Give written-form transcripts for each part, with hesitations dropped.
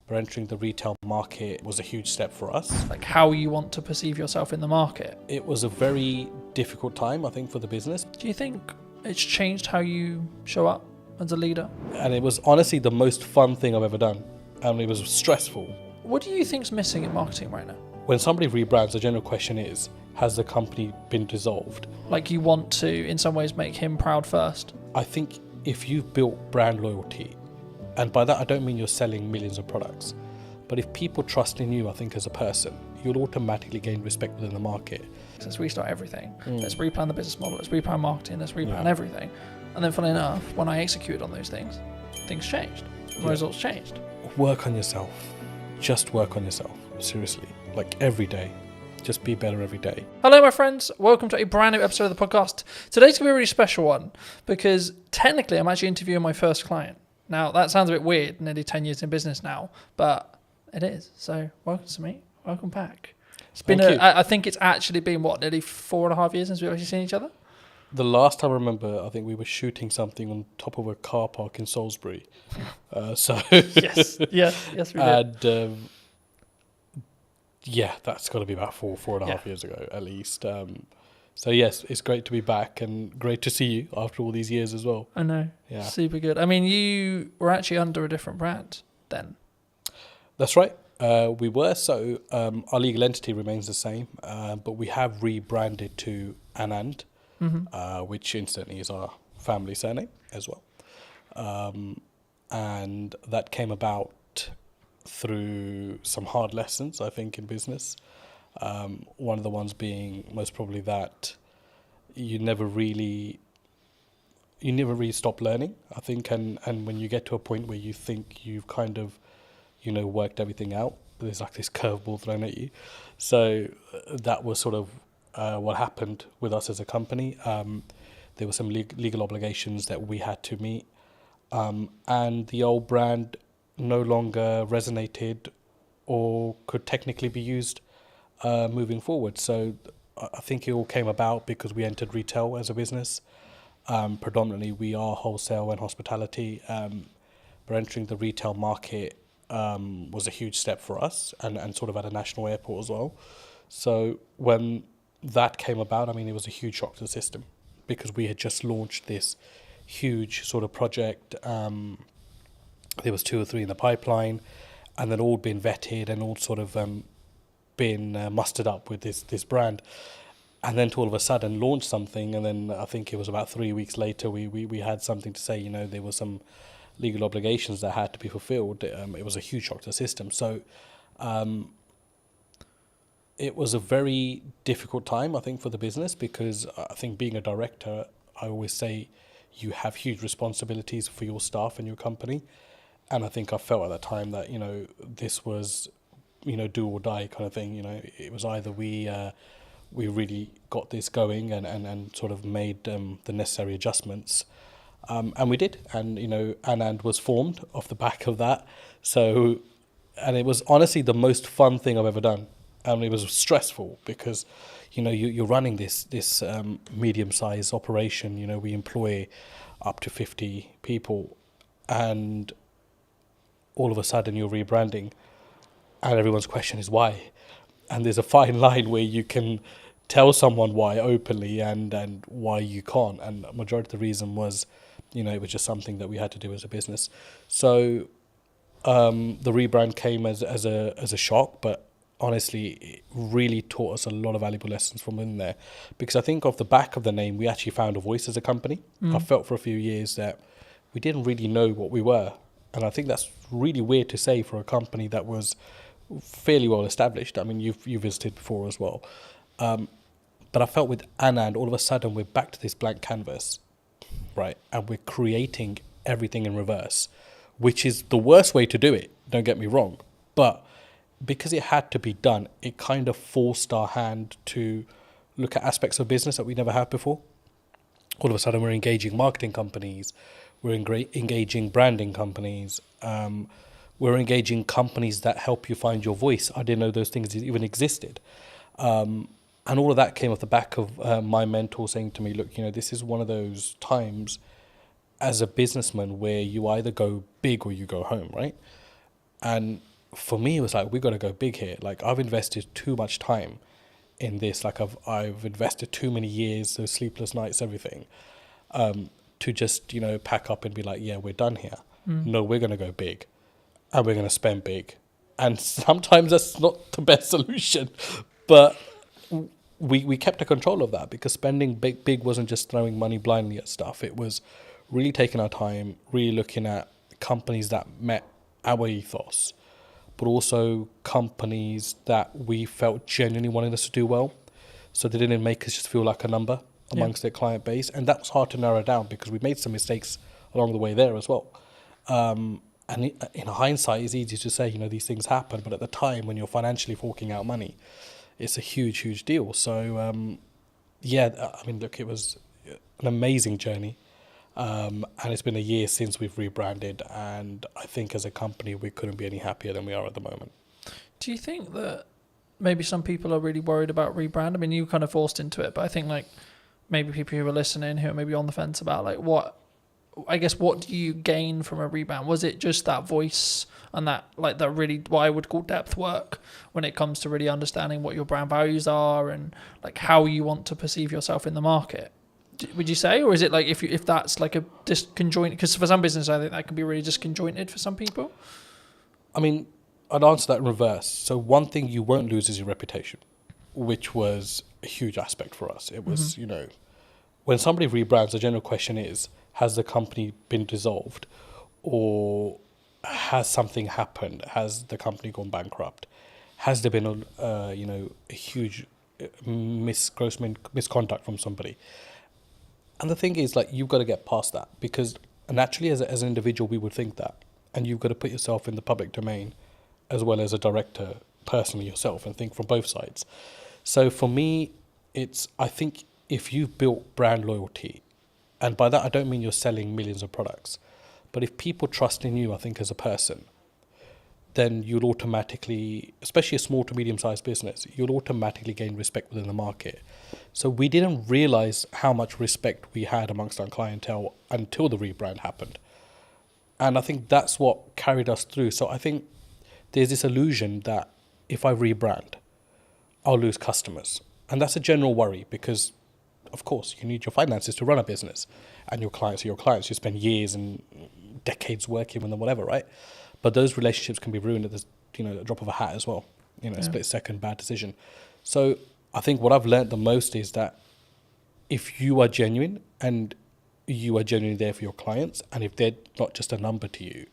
but entering the retail market was a huge step for us. Like how you want to perceive yourself in the market. It was a very difficult time, I think, for the business. Do you think it's changed how you show up as a leader? And it was honestly the most fun thing I've ever done. And it was stressful. What do you think's missing in marketing right now? When somebody rebrands, the general question is, has the company been dissolved? Like you want to, in some ways, make him proud first. I think if you've built brand loyalty, and by that I don't mean you're selling millions of products, but if people trust in you, I think as a person, you'll automatically gain respect within the market. Let's restart everything. Let's replan the business model. Let's replan marketing. Let's replan everything. And then funnily enough, when I executed on those things, things changed. My results changed. Work on yourself. Just work on yourself. Seriously. Like every day. Just be better every day. Hello, my friends. Welcome to a brand new episode of the podcast. Today's going to be a really special one because technically I'm actually interviewing my first client. Now, that sounds a bit weird, nearly 10 years in business now, but it is. So, welcome to me. Welcome back. It's been, I think it's actually been, nearly 4.5 years since we've actually seen each other? The last time I remember, I think we were shooting something on top of a car park in Salisbury. Yes, we did. And yeah, that's got to be about 4.5 years ago at least. So yes, it's great to be back and great to see you after all these years as well. I know. Yeah. Super good. I mean, you were actually under a different brand then. That's right. We were. So our legal entity remains the same, but we have rebranded to Anand, which incidentally is our family surname as well. And that came about through some hard lessons, I think, in business. One of the ones being most probably that you never really stop learning, I think, and when you get to a point where you think you've kind of, worked everything out, there's like this curveball thrown at you. So that was sort of what happened with us as a company. There were some legal obligations that we had to meet, and the old brand no longer resonated or could technically be used moving forward. So I think it all came about because we entered retail as a business. Predominantly we are wholesale and hospitality, but entering the retail market was a huge step for us and sort of at a national airport as well. So when that came about, I mean, it was a huge shock to the system because we had just launched this huge sort of project. There was 2 or 3 in the pipeline, and then all been vetted and all sort of been mustered up with this brand, and then to all of a sudden launch something, and then I think it was about 3 weeks later we had something to say, there were some legal obligations that had to be fulfilled. It was a huge shock to the system. So it was a very difficult time, I think, for the business, because I think being a director, I always say you have huge responsibilities for your staff and your company. And I think I felt at that time that, this was, do or die kind of thing. It was either we really got this going and sort of made the necessary adjustments. And we did. And, Anand was formed off the back of that. So, and it was honestly the most fun thing I've ever done. And it was stressful because, you're running this medium-sized operation. We employ up to 50 people, and all of a sudden you're rebranding and everyone's question is why. And there's a fine line where you can tell someone why openly and why you can't. And the majority of the reason was, it was just something that we had to do as a business. So the rebrand came as a shock, but honestly, it really taught us a lot of valuable lessons from in there. Because I think off the back of the name, we actually found a voice as a company. I felt for a few years that we didn't really know what we were. And I think that's really weird to say for a company that was fairly well established. I mean, you visited before as well. But I felt with Anand, all of a sudden we're back to this blank canvas, right? And we're creating everything in reverse, which is the worst way to do it, don't get me wrong. But because it had to be done, it kind of forced our hand to look at aspects of business that we never had before. All of a sudden we're engaging marketing companies, we're engaging branding companies, we're engaging companies that help you find your voice. I didn't know those things even existed. And all of that came off the back of my mentor saying to me, look, this is one of those times as a businessman where you either go big or you go home, right? And for me, it was like, we got to go big here. Like, I've invested too much time in this. Like, I've invested too many years, those sleepless nights, everything, to just, pack up and be like, yeah, we're done here. No, we're going to go big, and we're going to spend big. And sometimes that's not the best solution, but we kept a control of that, because spending big wasn't just throwing money blindly at stuff. It was really taking our time, really looking at companies that met our ethos, but also companies that we felt genuinely wanted us to do well, so they didn't make us just feel like a number amongst their client base. And that was hard to narrow down, because we made some mistakes along the way there as well. And in hindsight, it's easy to say, these things happen, but at the time when you're financially forking out money, it's a huge, huge deal. So, look, it was an amazing journey. And it's been a year since we've rebranded, and I think as a company we couldn't be any happier than we are at the moment. Do you think that maybe some people are really worried about rebrand? I mean, you kind of forced into it, but I think like maybe people who are listening who are maybe on the fence about like what do you gain from a rebrand? Was it just that voice and that like that really what I would call depth work when it comes to really understanding what your brand values are and like how you want to perceive yourself in the market? Would you say, or is it like if that's like a disconjointed? Because for some business, I think that can be really disconjointed for some people. I mean, I'd answer that in reverse. So one thing you won't lose is your reputation, which was a huge aspect for us. It was, when somebody rebrands, the general question is, has the company been dissolved, or has something happened? Has the company gone bankrupt? Has there been a huge gross misconduct from somebody? And the thing is, like, you've got to get past that, because naturally as an individual, we would think that. And you've got to put yourself in the public domain as well as a director personally yourself and think from both sides. So for me, I think if you've built brand loyalty, and by that I don't mean you're selling millions of products, but if people trust in you, I think as a person, then you'll automatically, especially a small to medium-sized business, you'll automatically gain respect within the market. So we didn't realize how much respect we had amongst our clientele until the rebrand happened. And I think that's what carried us through. So I think there's this illusion that if I rebrand, I'll lose customers. And that's a general worry, because, of course, you need your finances to run a business. And your clients are your clients. You spend years and decades working with them, whatever, right? But those relationships can be ruined at the drop of a hat as well. A split-second bad decision. So I think what I've learned the most is that if you are genuine and you are genuinely there for your clients, and if they're not just a number to you,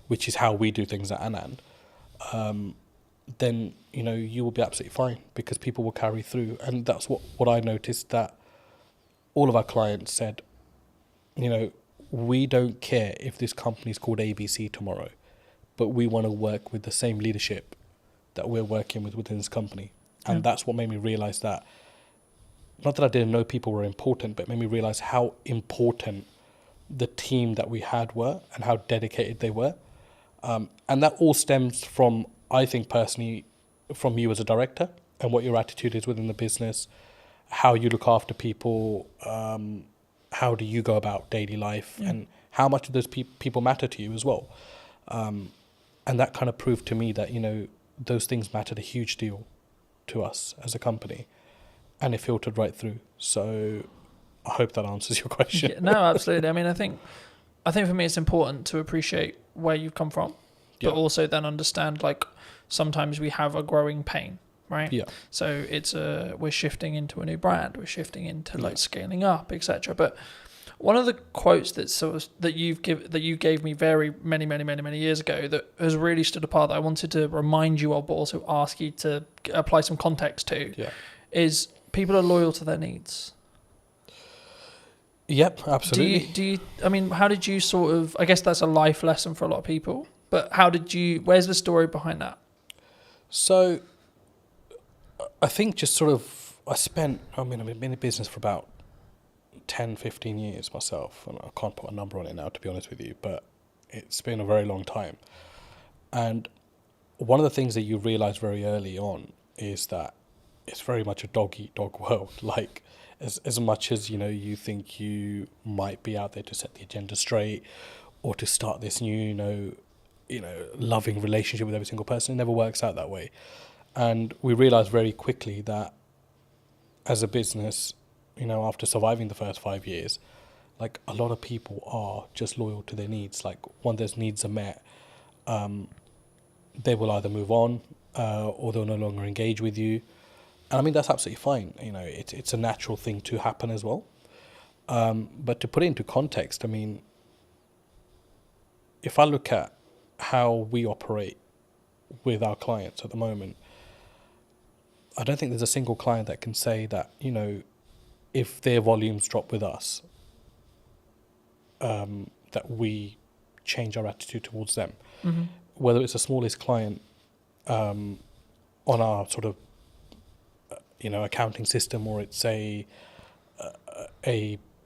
which is how we do things at Anand, then you will be absolutely fine, because people will carry through. And that's what I noticed, that all of our clients said, we don't care if this company is called ABC tomorrow, but we want to work with the same leadership that we're working with within this company. And that's what made me realize that, not that I didn't know people were important, but it made me realize how important the team that we had were and how dedicated they were. And that all stems from, I think personally, from you as a director and what your attitude is within the business, how you look after people, how do you go about daily life, and how much of those people matter to you as well. And that kind of proved to me that, those things mattered a huge deal to us as a company, and it filtered right through. So I hope that answers your question. Yeah, no, absolutely. I mean, I think for me it's important to appreciate where you've come from, but also then understand, like, sometimes we have a growing pain, right? Yeah. So it's we're shifting into a new brand, we're shifting into like scaling up, etc. But one of the quotes that you gave me very many years ago that has really stood apart, that I wanted to remind you of, but also ask you to apply some context to, is people are loyal to their needs. Yep, absolutely. Do you? I mean, how did you sort of? I guess that's a life lesson for a lot of people. But where's the story behind that? So, I think just sort of, I've been in business for about 10, 15 years myself, and I can't put a number on it now, to be honest with you, but it's been a very long time. And one of the things that you realize very early on is that it's very much a dog-eat-dog world. Like, as much as, you think you might be out there to set the agenda straight or to start this new, loving relationship with every single person. It never works out that way. And we realized very quickly that as a business, after surviving the first 5 years, like a lot of people are just loyal to their needs. Like when those needs are met, they will either move on or they'll no longer engage with you. And I mean, that's absolutely fine. It's a natural thing to happen as well. But to put it into context, I mean, if I look at how we operate with our clients at the moment, I don't think there's a single client that can say that, if their volumes drop with us, that we change our attitude towards them. Mm-hmm. Whether it's the smallest client on our sort of, accounting system, or it's a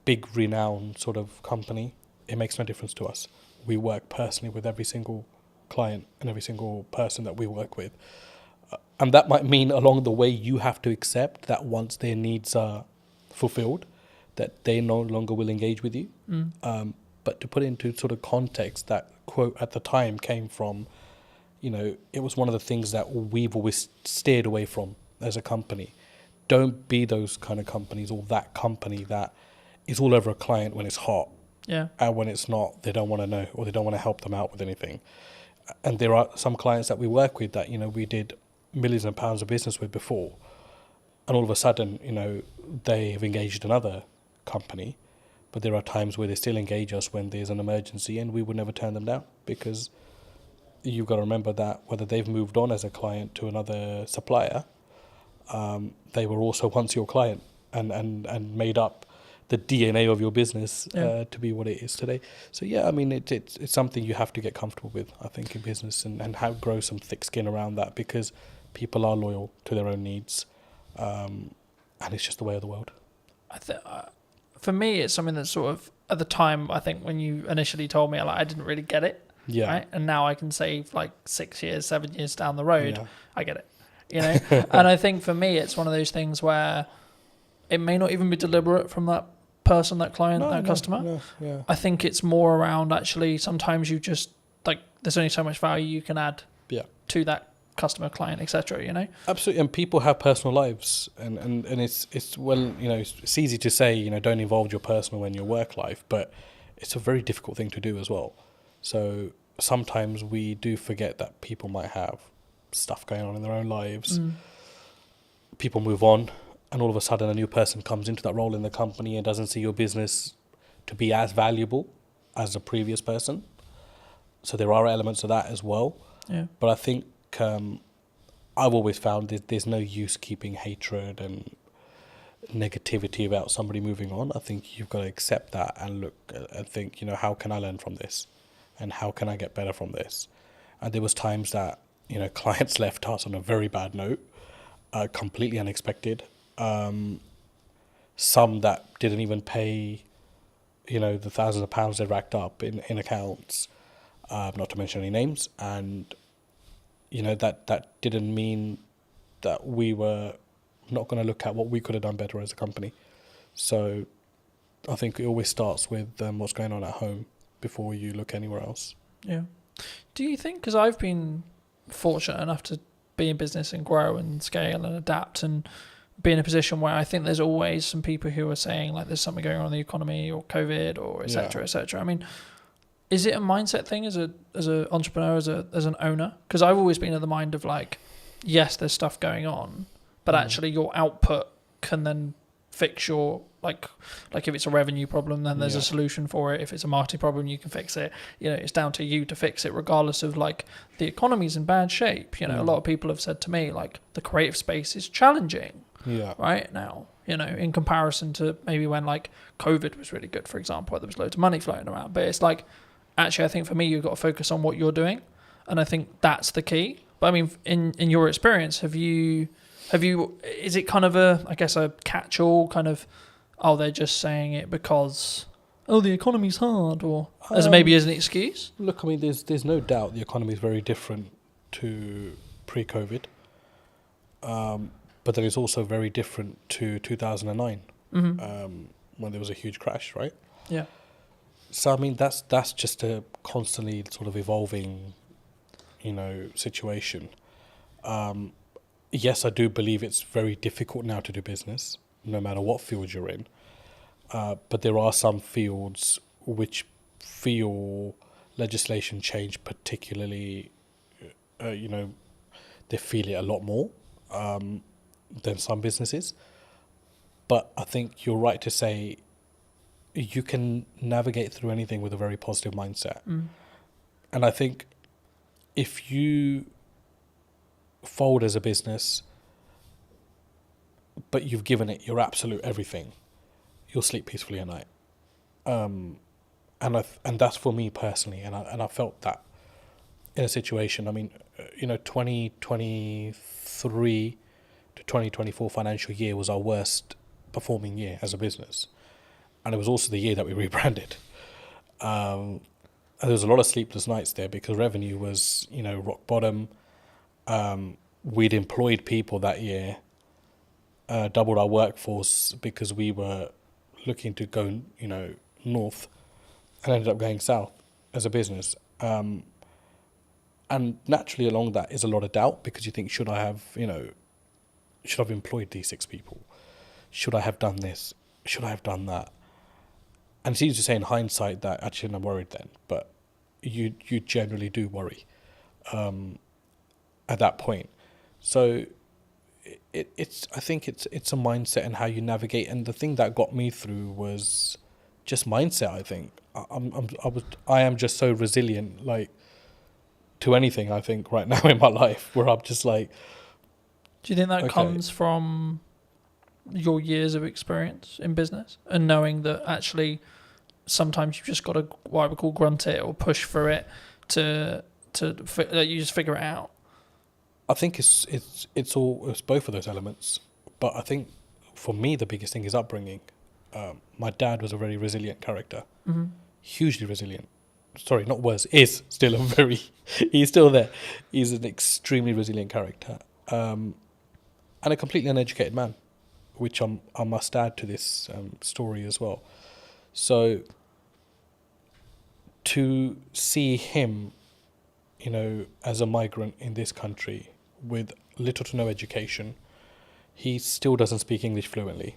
big renowned sort of company, it makes no difference to us. We work personally with every single client and every single person that we work with. And that might mean along the way you have to accept that once their needs are fulfilled, that they no longer will engage with you. But to put it into sort of context, that quote at the time came from, it was one of the things that we've always steered away from as a company. Don't be those kind of companies, or that company that is all over a client when it's hot. Yeah. And when it's not, they don't want to know, or they don't want to help them out with anything. And there are some clients that we work with that, we did millions of pounds of business with before. And all of a sudden, they have engaged another company. But there are times where they still engage us when there's an emergency, and we would never turn them down, because you've got to remember that whether they've moved on as a client to another supplier, they were also once your client and made up the DNA of your business to be what it is today. So yeah, I mean, it's something you have to get comfortable with, I think, in business, and grow some thick skin around that, because people are loyal to their own needs, and it's just the way of the world. For me, it's something that sort of, at the time, I think when you initially told me, I didn't really get it. Yeah. Right? And now I can say 6 years, 7 years down the road, I get it. And I think for me, it's one of those things where it may not even be deliberate from that person, that client, customer. No, yeah. I think it's more around, actually, sometimes you just, there's only so much value you can add to that customer, client, etc. Absolutely. And people have personal lives, and it's well, it's easy to say, don't involve your personal in your work life, but it's a very difficult thing to do as well. So sometimes we do forget that people might have stuff going on in their own lives. People move on, and all of a sudden a new person comes into that role in the company and doesn't see your business to be as valuable as the previous person. So there are elements of that as well. Yeah. But I think I've always found there's no use keeping hatred and negativity about somebody moving on. I think you've got to accept that and look and think, how can I learn from this? And how can I get better from this? And there was times that, clients left us on a very bad note, completely unexpected. Some that didn't even pay, the thousands of pounds they racked up in accounts, not to mention any names. And, that didn't mean that we were not going to look at what we could have done better as a company. So I think it always starts with what's going on at home before you look anywhere else. Yeah. Do you think, because I've been fortunate enough to be in business and grow and scale and adapt and be in a position where I think there's always some people who are saying there's something going on in the economy or COVID or et cetera, et cetera. I mean, is it a mindset thing as an entrepreneur, as an owner? Because I've always been of the mind of yes, there's stuff going on, but actually your output can then fix your like if it's a revenue problem, then there's a solution for it. If it's a marketing problem, you can fix it. It's down to you to fix it, regardless of the economy's in bad shape. A lot of people have said to me the creative space is challenging right now, in comparison to maybe when COVID was really good, for example, where there was loads of money floating around. But it's actually, I think for me, you've got to focus on what you're doing, and I think that's the key. But I mean, in your experience, have you is it kind of a catch-all kind of, they're just saying it because the economy's hard, or as maybe as an excuse? Look, I mean, there's no doubt the economy is very different to pre-COVID, but then it's also very different to 2009, when there was a huge crash, right? Yeah. So I mean, that's just a constantly sort of evolving situation. Yes, I do believe it's very difficult now to do business, no matter what field you're in. But there are some fields which feel legislation change particularly, they feel it a lot more than some businesses. But I think you're right to say you can navigate through anything with a very positive mindset. And I think if you fold as a business, but you've given it your absolute everything, you'll sleep peacefully at night. And that's for me personally, and I felt that in a situation. I mean, 2023 to 2024 financial year was our worst performing year as a business, and it was also the year that we rebranded. And there was a lot of sleepless nights there because revenue was, rock bottom. We'd employed people that year, doubled our workforce because we were looking to go, north, and ended up going south as a business. And naturally along that is a lot of doubt because you think, should I have employed these 6 people? Should I have done this? Should I have done that? And it's easy to say in hindsight that actually I'm worried then, but you generally do worry at that point. So I think it's a mindset and how you navigate. And the thing that got me through was just mindset. I think I am just so resilient, like, to anything. I think right now in my life, where I'm just like. Do you think that comes from your years of experience in business and knowing that actually sometimes you've just got to, what I would call, grunt it or push for it to you just figure it out? I think it's both of those elements, but I think for me the biggest thing is upbringing. My dad was a very resilient character, hugely resilient. Sorry, not was, is still he's still there. He's an extremely resilient character, and a completely uneducated man, which I must add to this story as well. So to see him, as a migrant in this country with little to no education, he still doesn't speak English fluently.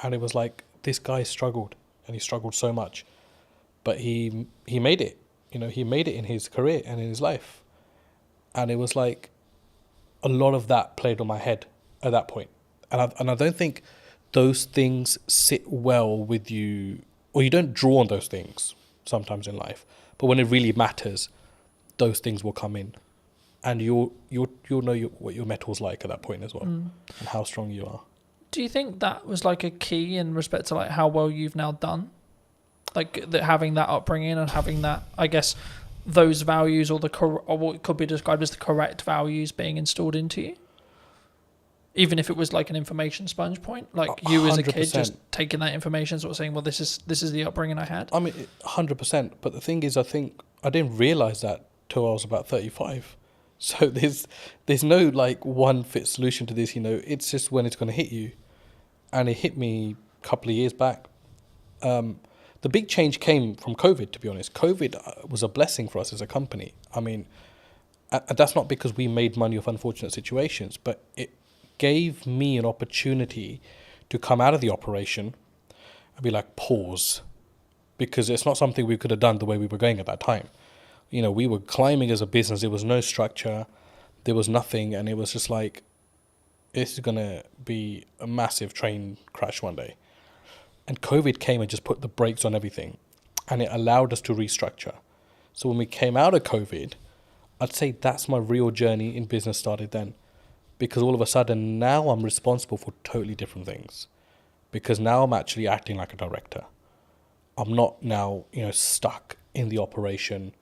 And it was like, this guy struggled, and he struggled so much, but he made it. He made it in his career and in his life. And it was like a lot of that played on my head at that point. And I don't think those things sit well with you, or you don't draw on those things sometimes in life. But when it really matters, those things will come in, and you'll know what your metal's like at that point as well, and how strong you are. Do you think that was like a key in respect to like how well you've now done, like that, having that upbringing and having that, I guess, those values or what could be described as the correct values being installed into you? Even if it was like an information sponge point, like you as a kid 100%. Just taking that information, sort of saying, well, this is the upbringing I had. I mean, 100%. But the thing is, I think I didn't realize that till I was about 35. So there's no like one fit solution to this. It's just when it's going to hit you, and it hit me a couple of years back. The big change came from COVID. To be honest, COVID was a blessing for us as a company. I mean, and that's not because we made money off unfortunate situations, but it gave me an opportunity to come out of the operation and be like, pause, because it's not something we could have done the way we were going at that time. We were climbing as a business. There was no structure, there was nothing, and it was just like, this is going to be a massive train crash one day. And COVID came and just put the brakes on everything, and it allowed us to restructure. So when we came out of COVID, I'd say that's my real journey in business started then. Because all of a sudden now I'm responsible for totally different things. Because now I'm actually acting like a director. I'm not now, stuck in the operation.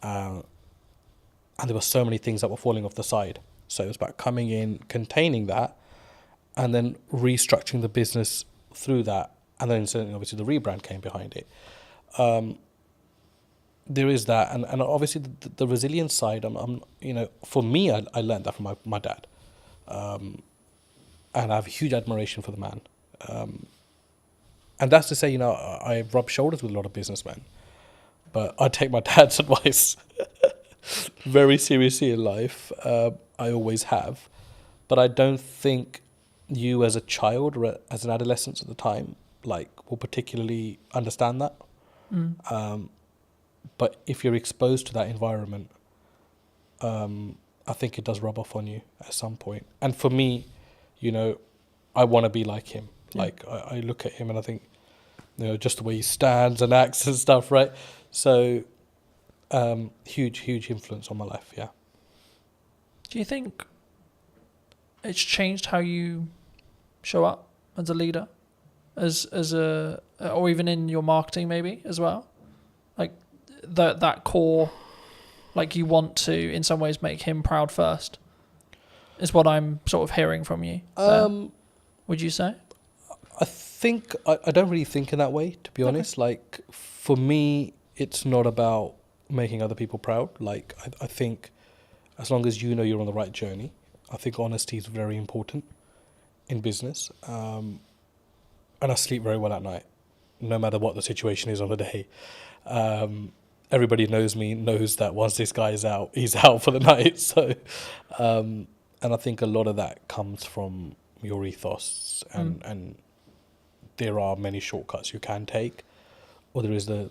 And there were so many things that were falling off the side. So it was about coming in, containing that, and then restructuring the business through that. And then certainly obviously the rebrand came behind it. There is that. And obviously the resilience side, for me, I learned that from my dad. And I have huge admiration for the man. And that's to say, I rub shoulders with a lot of businessmen, but I take my dad's advice. very seriously in life. I always have. But I don't think you as a child or as an adolescent at the time, like, will particularly understand that. But if you're exposed to that environment, I think it does rub off on you at some point. And for me, I want to be like him. Yeah. Like, I look at him and I think, just the way he stands and acts and stuff, right? So, huge influence on my life, yeah. Do you think it's changed how you show up as a leader, or even in your marketing maybe as well? Like that core, like you want to in some ways make him proud first, is what I'm sort of hearing from you. Would you say? I think I don't really think in that way, to be honest. Like, for me, it's not about making other people proud. Like, I think as long as you know you're on the right journey, I think honesty is very important in business. And I sleep very well at night, no matter what the situation is on the day. Everybody knows me, knows that once this guy is out, he's out for the night. So, and I think a lot of that comes from your ethos, and there are many shortcuts you can take, or there is the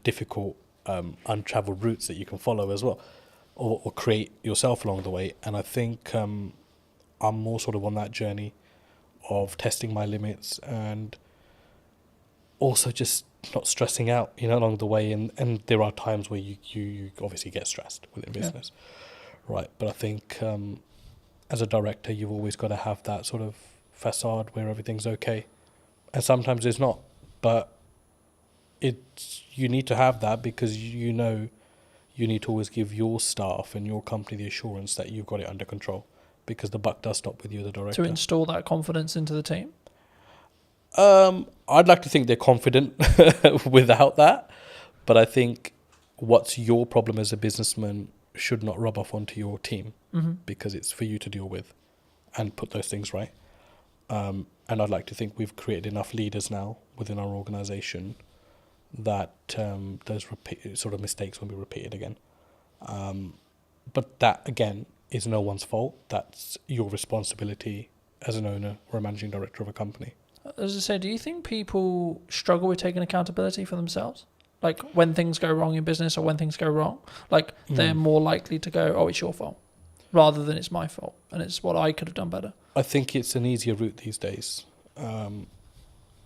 difficult untraveled routes that you can follow as well, or create yourself along the way. And I think I'm more sort of on that journey of testing my limits and also just not stressing out, along the way. And there are times where you obviously get stressed within business, right? But I think as a director, you've always got to have that sort of facade where everything's okay. And sometimes it's not, but you need to have that because you need to always give your staff and your company the assurance that you've got it under control, because the buck does stop with you, the director. To install that confidence into the team? I'd like to think they're confident without that, but I think what's your problem as a businessman should not rub off onto your team, because it's for you to deal with and put those things right. And I'd like to think we've created enough leaders now within our organisation that those sort of mistakes won't be repeated again. But that, again, is no one's fault. That's your responsibility as an owner or a managing director of a company. As I said, do you think people struggle with taking accountability for themselves? Like when things go wrong in business or when things go wrong, like they're more likely to go, oh, it's your fault, rather than it's my fault and it's what I could have done better. I think it's an easier route these days.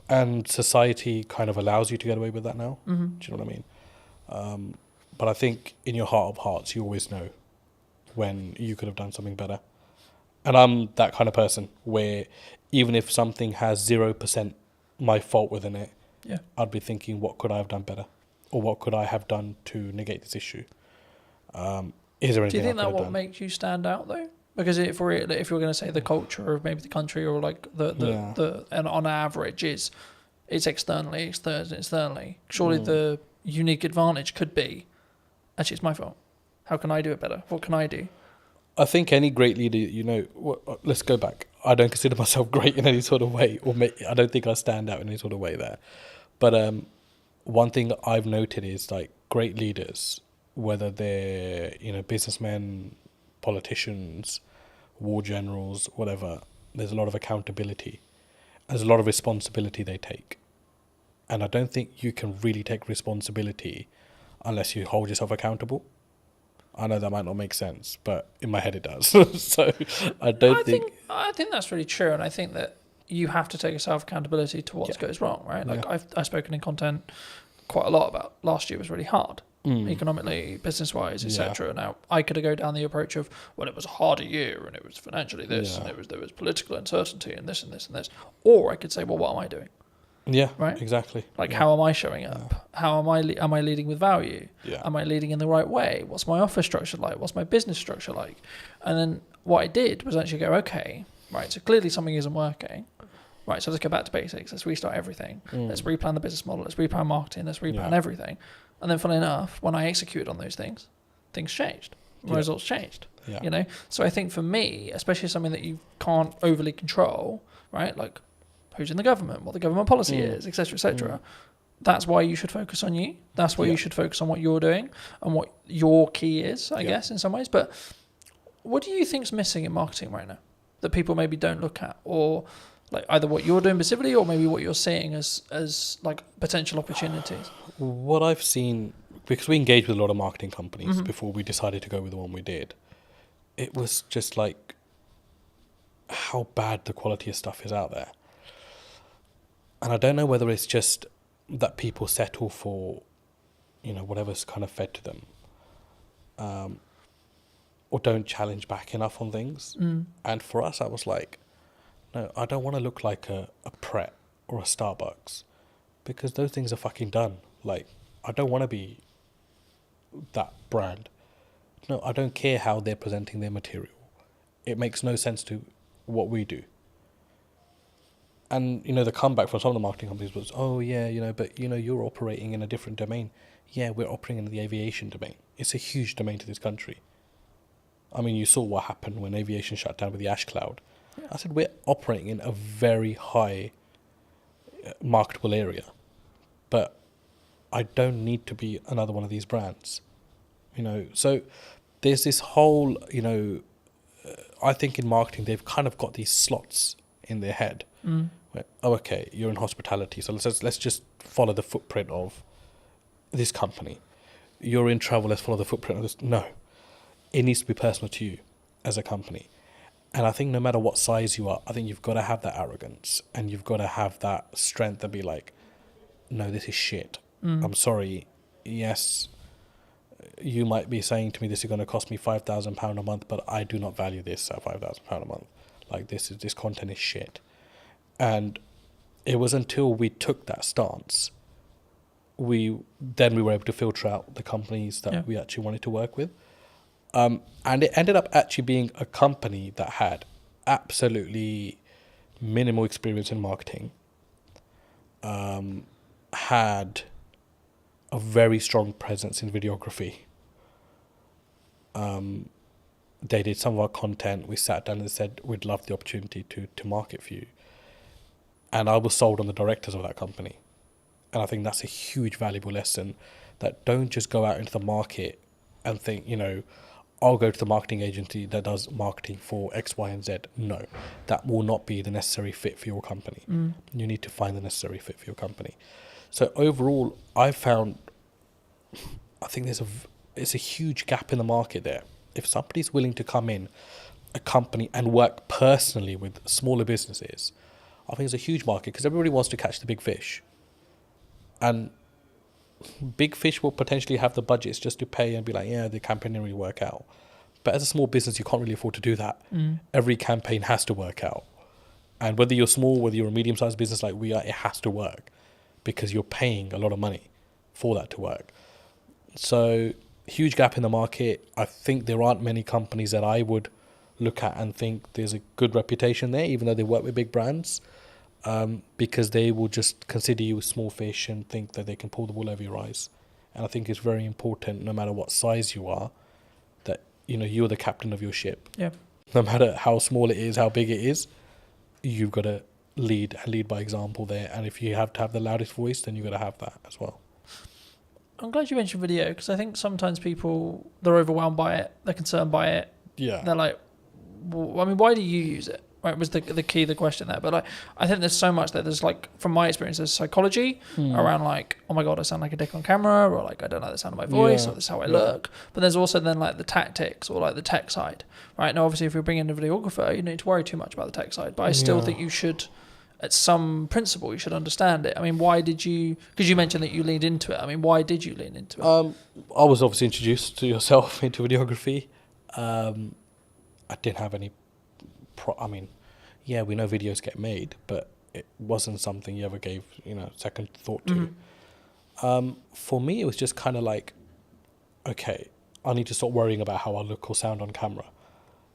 And society kind of allows you to get away with that now. Do you know what I mean? But I think in your heart of hearts, you always know when you could have done something better. And I'm that kind of person where even if something has 0% my fault within it, I'd be thinking, what could I have done better? Or what could I have done to negate this issue? Is there anything? Do you think that what makes you stand out though? Because if you're going to say the culture of maybe the country or like the and on average it's externally. Surely the unique advantage could be, actually it's my fault. How can I do it better? What can I do? I think any great leader, let's go back. I don't consider myself great in any sort of way, I don't think I stand out in any sort of way there. But one thing that I've noted is like great leaders, whether they're businessmen, politicians, war generals, whatever, there's a lot of accountability. There's a lot of responsibility they take. And I don't think you can really take responsibility unless you hold yourself accountable. I know that might not make sense, but in my head it does. So I think that's really true, and I think that you have to take yourself accountability to what goes wrong, right? Like I've spoken in content quite a lot about last year was really hard. Economically, business-wise, etc. Now, I could go down the approach of, well, it was a harder year, and it was financially this, and there was political uncertainty, and this, and this, and this. Or I could say, well, what am I doing? Yeah, right. Exactly. Like, how am I showing up? How am I leading with value? Yeah. Am I leading in the right way? What's my office structure like? What's my business structure like? And then what I did was actually go, okay, right. So clearly something isn't working. Right, so let's go back to basics. Let's restart everything. Let's replan the business model. Let's replan marketing. Let's replan everything. And then, funnily enough, when I executed on those things changed. Results changed. Yeah. So I think for me, especially something that you can't overly control, right? Like who's in the government, what the government policy is, etc., etc. that's why you should focus on you. That's why you should focus on what you're doing and what your key is, I guess, in some ways. But what do you think's missing in marketing right now that people maybe don't look at, or like either what you're doing specifically or maybe what you're seeing as like potential opportunities? What I've seen, because we engaged with a lot of marketing companies before we decided to go with the one we did, it was just like how bad the quality of stuff is out there. And I don't know whether it's just that people settle for, whatever's kind of fed to them, or don't challenge back enough on things. And for us, I was like, no, I don't want to look like a Pret or a Starbucks, because those things are fucking done. Like, I don't want to be that brand. No, I don't care how they're presenting their material. It makes no sense to what we do. And, the comeback from some of the marketing companies was, oh, yeah, but, you're operating in a different domain. Yeah, we're operating in the aviation domain. It's a huge domain to this country. I mean, you saw what happened when aviation shut down with the ash cloud. Yeah. I said, we're operating in a very high marketable area. But I don't need to be another one of these brands. So there's this whole, I think in marketing, they've kind of got these slots in their head. Where, oh, okay, you're in hospitality, so let's just follow the footprint of this company. You're in travel, let's follow the footprint of this. No, it needs to be personal to you as a company. And I think no matter what size you are, I think you've got to have that arrogance and you've got to have that strength to be like, no, this is shit. I'm sorry. Yes, you might be saying to me this is going to cost me £5,000 a month, but I do not value this at £5,000 a month. Like, this content is shit. And it was until we took that stance, we were able to filter out the companies that we actually wanted to work with. And it ended up actually being a company that had absolutely minimal experience in marketing, had a very strong presence in videography. They did some of our content. We sat down and said, we'd love the opportunity to market for you. And I was sold on the directors of that company. And I think that's a huge valuable lesson, that don't just go out into the market and think, I'll go to the marketing agency that does marketing for X, Y, and Z. No, that will not be the necessary fit for your company. You need to find the necessary fit for your company. So overall, I think it's a huge gap in the market there. If somebody's willing to come in a company and work personally with smaller businesses, I think it's a huge market, because everybody wants to catch the big fish. And big fish will potentially have the budgets just to pay and be like, yeah, the campaign didn't really work out. But as a small business, you can't really afford to do that. Every campaign has to work out. And whether you're small, whether you're a medium-sized business like we are, it has to work, because you're paying a lot of money for that to work. So, huge gap in the market. I think there aren't many companies that I would look at and think there's a good reputation there, even though they work with big brands, because they will just consider you a small fish and think that they can pull the wool over your eyes. And I think it's very important, no matter what size you are, that you're the captain of your ship. Yeah. No matter how small it is, how big it is, you've got to lead by example there. And if you have to have the loudest voice, then you've got to have that as well. I'm glad you mentioned video, because I think sometimes people, they're overwhelmed by it, they're concerned by it. Yeah. They're like, well, I mean, why do you use it? Right, was the key, the question there. But I think there's so much that there's, like, from my experience, there's psychology around, like, oh my God, I sound like a dick on camera, or like, I don't like the sound of my voice, or this is how I look. But there's also then, like, the tactics, or like the tech side, right? Now, obviously, if we bring in a videographer, you don't need to worry too much about the tech side. But I still think you should, at some principle, you should understand it. I mean, why did you, because you mentioned that you leaned into it. I mean, why did you lean into it? I was obviously introduced to yourself into videography. I didn't have any, yeah, we know videos get made, but it wasn't something you ever gave, second thought to. For me, it was just kind of like, okay, I need to stop worrying about how I look or sound on camera.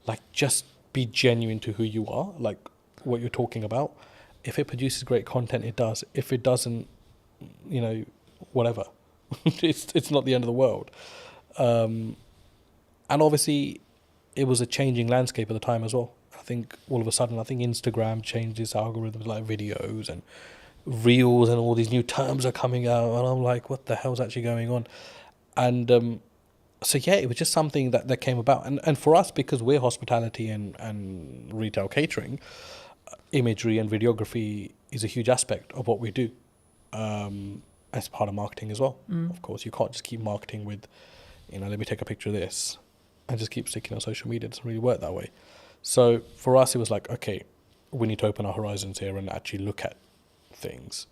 Like, just be genuine to who you are, like what you're talking about. If it produces great content, it does. If it doesn't, whatever. it's not the end of the world. And obviously, it was a changing landscape at the time as well. I think all of a sudden, Instagram changed its algorithms, like videos, and reels and all these new terms are coming out, and I'm like, what the hell's actually going on? And so yeah, it was just something that came about, and for us, because we're hospitality and retail catering, imagery and videography is a huge aspect of what we do, as part of marketing as well. Of course, you can't just keep marketing with, let me take a picture of this and just keep sticking on social media. It doesn't really work that way. So for us, it was like, okay, we need to open our horizons here and actually look at things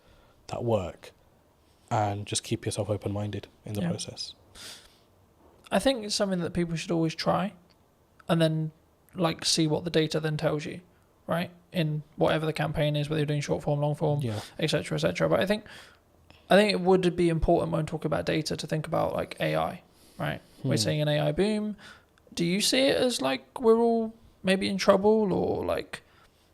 that work, and just keep yourself open-minded in the process. I think it's something that people should always try, and then like see what the data then tells you, right? In whatever the campaign is, whether you're doing short form, long form, etc., etc. But I think it would be important when talking about data to think about like AI, right? We're seeing an AI boom. Do you see it as like we're all maybe in trouble, or like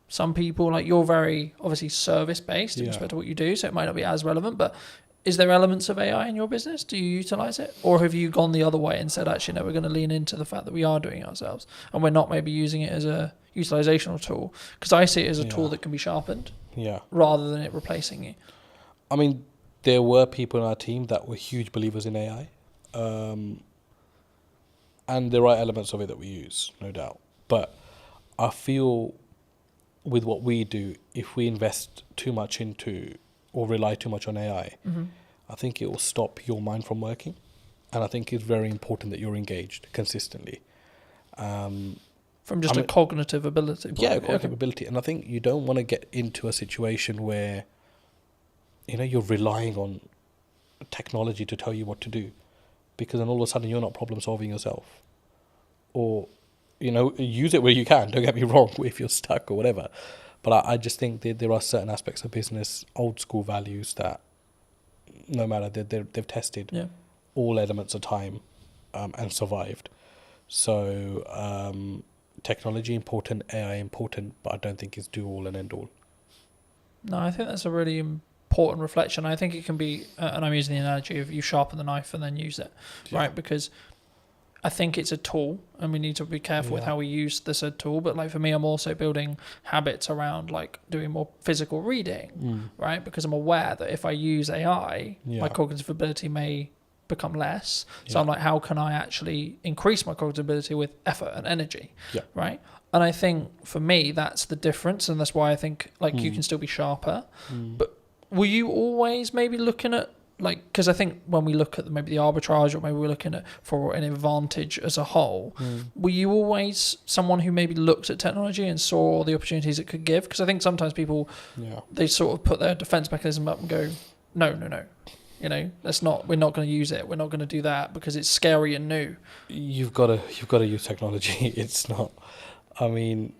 some people, like you're very obviously service based in respect to what you do, so it might not be as relevant, but is there elements of AI in your business? Do you utilize it? Or have you gone the other way and said, actually, no, we're going to lean into the fact that we are doing it ourselves and we're not maybe using it as a utilizational tool? Because I see it as a tool that can be sharpened rather than it replacing you. I mean, there were people in our team that were huge believers in AI. And there are elements of it that we use, no doubt. But I feel with what we do, if we invest too much into or rely too much on AI, I think it will stop your mind from working. And I think it's very important that you're engaged consistently. From just a cognitive ability. Cognitive ability. And I think you don't want to get into a situation where, you're relying on technology to tell you what to do. Because then all of a sudden you're not problem solving yourself. Or, use it where you can. Don't get me wrong, if you're stuck or whatever. But I just think that there are certain aspects of business, old school values that, no matter, they've tested all elements of time and survived. So technology important, AI important, but I don't think it's do all and end all. No, I think that's a really important reflection. I think it can be, and I'm using the analogy of you sharpen the knife and then use it, right? Because I think it's a tool, and we need to be careful with how we use the said tool. But like for me, I'm also building habits around like doing more physical reading, right? Because I'm aware that if I use AI, my cognitive ability may become less. So I'm like, how can I actually increase my cognitive ability with effort and energy, right? And I think for me, that's the difference, and that's why I think like you can still be sharper. But were you always maybe looking at, like, because I think when we look at maybe the arbitrage, or maybe we're looking at for an advantage as a whole, were you always someone who maybe looked at technology and saw the opportunities it could give? Because I think sometimes people, they sort of put their defense mechanism up and go, no, we're not going to use it. We're not going to do that because it's scary and new. You've got to use technology. It's not, I mean,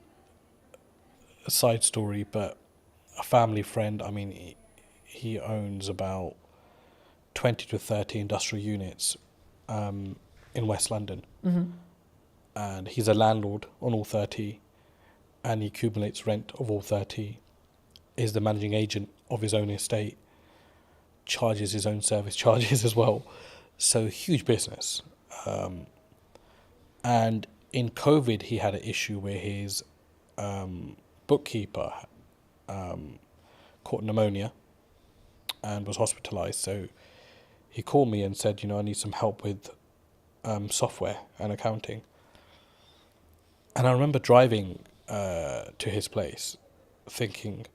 a side story, but a family friend, I mean, he owns about 20 to 30 industrial units in West London. And he's a landlord on all 30, and he accumulates rent of all 30, is the managing agent of his own estate, charges his own service charges as well. So huge business. And in COVID, he had an issue where his bookkeeper caught pneumonia and was hospitalized. So he called me and said, I need some help with software and accounting. And I remember driving to his place thinking,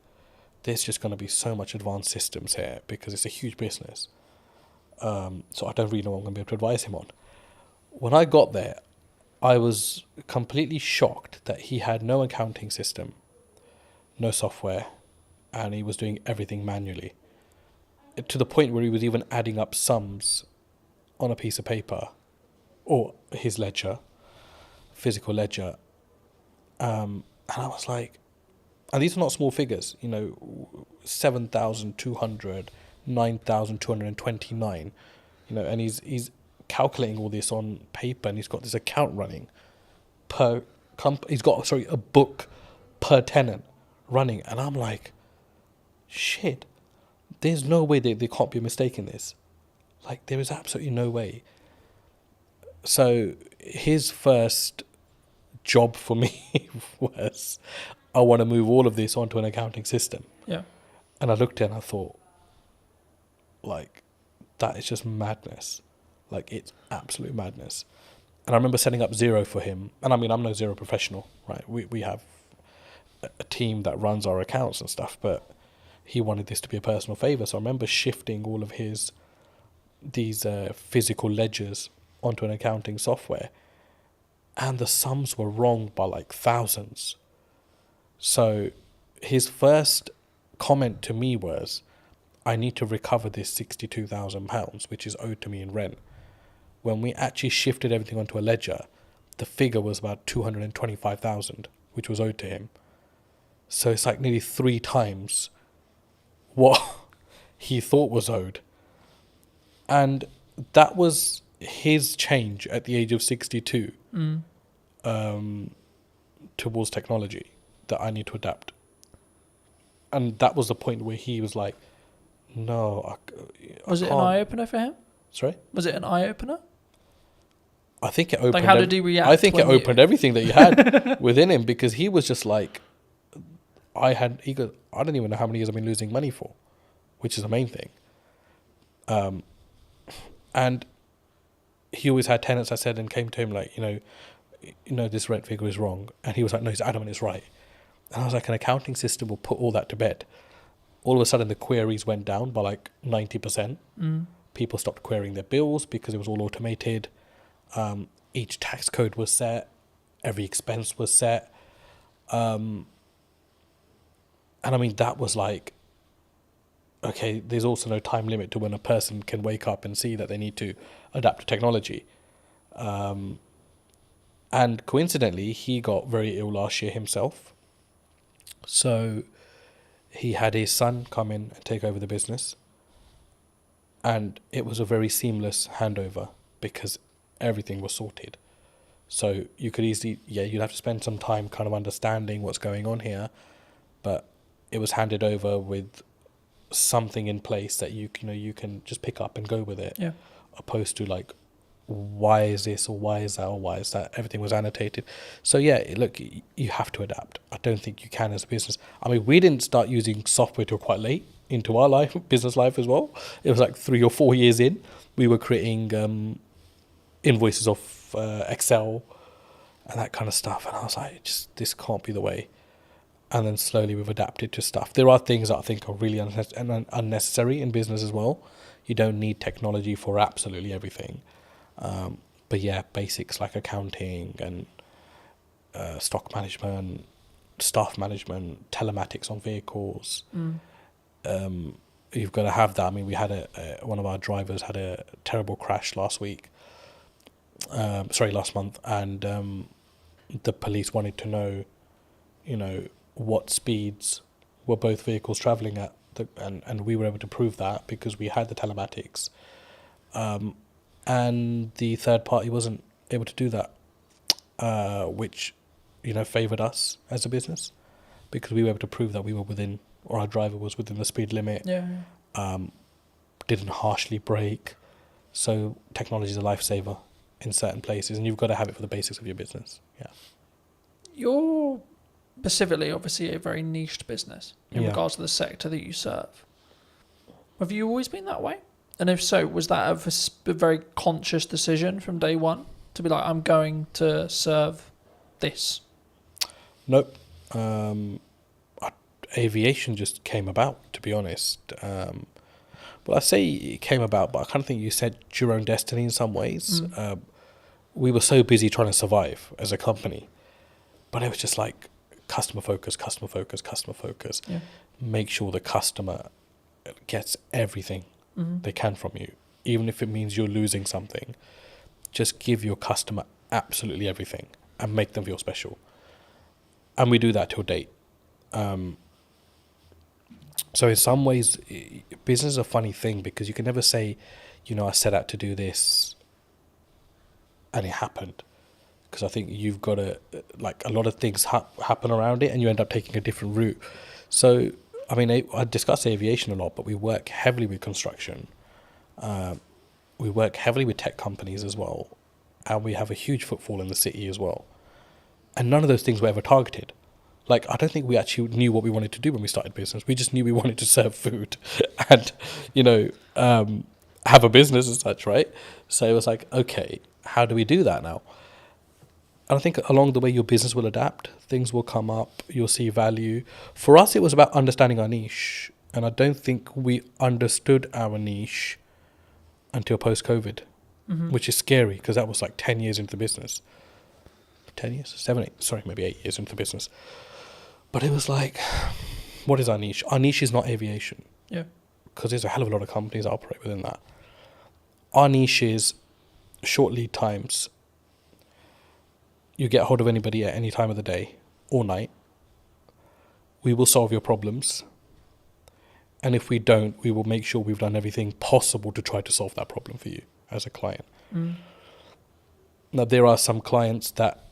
there's just going to be so much advanced systems here because it's a huge business. So I don't really know what I'm going to be able to advise him on. When I got there, I was completely shocked that he had no accounting system, no software, and he was doing everything manually. To the point where he was even adding up sums on a piece of paper, or his ledger, physical ledger. And I was like, and these are not small figures, 7,200, 9,229, and he's calculating all this on paper, and he's got this account running he's got a book per tenant running, and I'm like, shit. There's no way there can't be a mistake in this. Like, there is absolutely no way. So his first job for me was, I want to move all of this onto an accounting system. Yeah. And I looked at it and I thought, like, that is just madness. Like, it's absolute madness. And I remember setting up Zero for him. And I mean, I'm no Zero professional, right? We have a team that runs our accounts and stuff, but he wanted this to be a personal favor. So I remember shifting all of these physical ledgers onto an accounting software, and the sums were wrong by like thousands. So his first comment to me was, I need to recover this £62,000, which is owed to me in rent. When we actually shifted everything onto a ledger, the figure was about 225,000, which was owed to him. So it's like nearly 3 times what he thought was owed. And that was his change at the age of 62 towards technology, that I need to adapt. And that was the point where he was like, no, I Was it an can't. eye opener for him? Sorry? Was it an eye opener? I think it opened. Like, how did he react? I think it opened everything that he had within him, because he was just like, I don't even know how many years I've been losing money for, which is the main thing. And he always had tenants, I said, and came to him like, this rent figure is wrong. And he was like, no, he's adamant it's right. And I was like, an accounting system will put all that to bed. All of a sudden, the queries went down by like 90%. People stopped querying their bills because it was all automated. Each tax code was set. Every expense was set. And I mean, that was like, okay, there's also no time limit to when a person can wake up and see that they need to adapt to technology. And coincidentally, he got very ill last year himself. So he had his son come in and take over the business. And it was a very seamless handover because everything was sorted. So you could easily, you'd have to spend some time kind of understanding what's going on here. But it was handed over with something in place that you can just pick up and go with it. Yeah. Opposed to like, why is this or why is that or why is that? Everything was annotated. So look, you have to adapt. I don't think you can as a business. I mean, we didn't start using software till quite late into our business life as well. It was like 3 or 4 years in. We were creating invoices off Excel and that kind of stuff. And I was like, this can't be the way. And then slowly we've adapted to stuff. There are things that I think are really unnecessary in business as well. You don't need technology for absolutely everything. But yeah, basics like accounting and stock management, staff management, telematics on vehicles. You've got to have that. I mean, we had one of our drivers had a terrible crash last month, and the police wanted to know, what speeds were both vehicles travelling at, and we were able to prove that because we had the telematics. And the third party wasn't able to do that, which, favoured us as a business because we were able to prove that we were within, or our driver was within the speed limit. Yeah. Didn't harshly brake. So technology is a lifesaver in certain places, and you've got to have it for the basics of your business. Yeah. You're specifically, obviously, a very niched business in Yeah. regards to the sector that you serve. Have you always been that way? And if so, was that a very conscious decision from day one to be like, I'm going to serve this? Nope. Aviation just came about, to be honest. Well, I say it came about, but I kind of think you set your own destiny in some ways. We were so busy trying to survive as a company, but it was just like customer focus. Yeah. Make sure the customer gets everything they can from you, even if it means you're losing something. Just give your customer absolutely everything and make them feel special. And we do that till date. So in some ways, business is a funny thing because you can never say, I set out to do this and it happened. Because I think you've got to, like, a lot of things happen around it and you end up taking a different route. So, I mean, I discuss aviation a lot, but we work heavily with construction. We work heavily with tech companies as well. And we have a huge footfall in the city as well. And none of those things were ever targeted. Like, I don't think we actually knew what we wanted to do when we started business. We just knew we wanted to serve food and, have a business as such, right? So it was like, okay, how do we do that now? And I think along the way, your business will adapt. Things will come up. You'll see value. For us, it was about understanding our niche. And I don't think we understood our niche until post-COVID, which is scary because that was like 10 years into the business. 10 years? 7, 8, sorry, maybe 8 years into the business. But it was like, what is our niche? Our niche is not aviation. Yeah. Because there's a hell of a lot of companies that operate within that. Our niche is short lead times. You get hold of anybody at any time of the day or night. We will solve your problems. And if we don't, we will make sure we've done everything possible to try to solve that problem for you as a client. Now, there are some clients that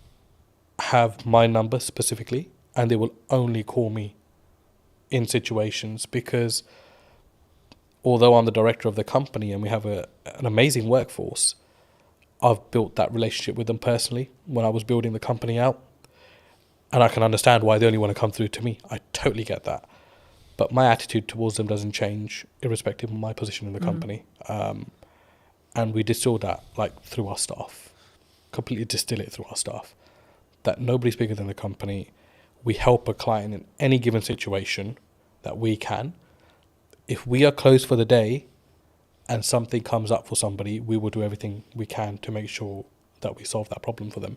have my number specifically, and they will only call me in situations because although I'm the director of the company and we have an amazing workforce, I've built that relationship with them personally when I was building the company out. And I can understand why they only want to come through to me. I totally get that. But my attitude towards them doesn't change irrespective of my position in the company. And we distill that through our staff, completely distill it through our staff. That nobody's bigger than the company. We help a client in any given situation that we can. If we are closed for the day and something comes up for somebody, we will do everything we can to make sure that we solve that problem for them.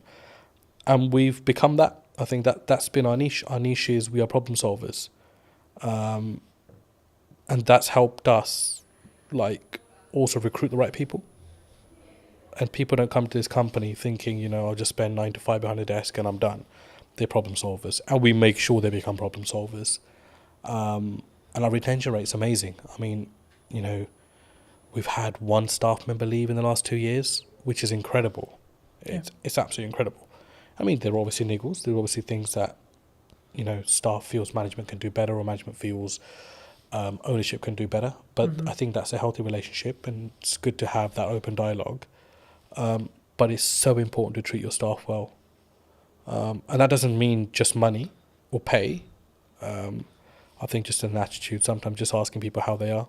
And we've become that. I think that's been our niche. Our niche is we are problem solvers. And that's helped us also recruit the right people. And people don't come to this company thinking, I'll just spend 9 to 5 behind a desk and I'm done. They're problem solvers. And we make sure they become problem solvers. And our retention rate's amazing. I mean, we've had one staff member leave in the last 2 years, which is incredible. It's absolutely incredible. I mean, there are obviously niggles. There are obviously things that, staff feels management can do better or management feels ownership can do better. But I think that's a healthy relationship and it's good to have that open dialogue. But it's so important to treat your staff well. And that doesn't mean just money or pay. I think just an attitude, sometimes just asking people how they are,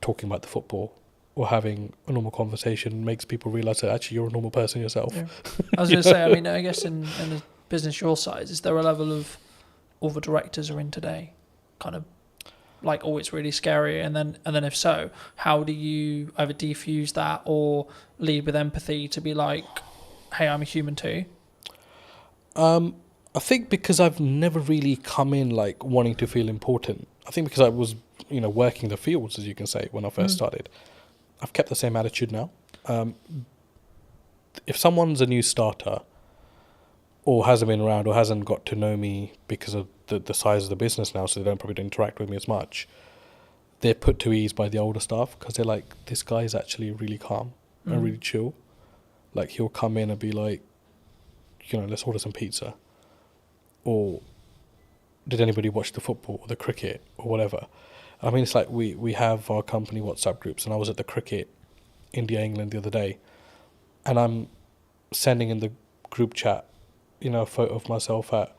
talking about the football or having a normal conversation makes people realise that actually you're a normal person yourself. Yeah. I was going to say, I mean, I guess in a business your size, is there a level of all the directors are in today kind of it's really scary, and then if so, how do you either defuse that or lead with empathy to be like, hey, I'm a human too? I think because I've never really come in wanting to feel important. I think because I was working the fields, as you can say, when I first started, I've kept the same attitude now. If someone's a new starter or hasn't been around or hasn't got to know me because of the size of the business now, so they don't probably interact with me as much, they're put to ease by the older staff because they're like, this guy is actually really calm and really chill. He'll come in and be like, let's order some pizza. Or did anybody watch the football or the cricket or whatever? I mean, it's we have our company WhatsApp groups, and I was at the cricket India-England the other day, and I'm sending in the group chat, a photo of myself at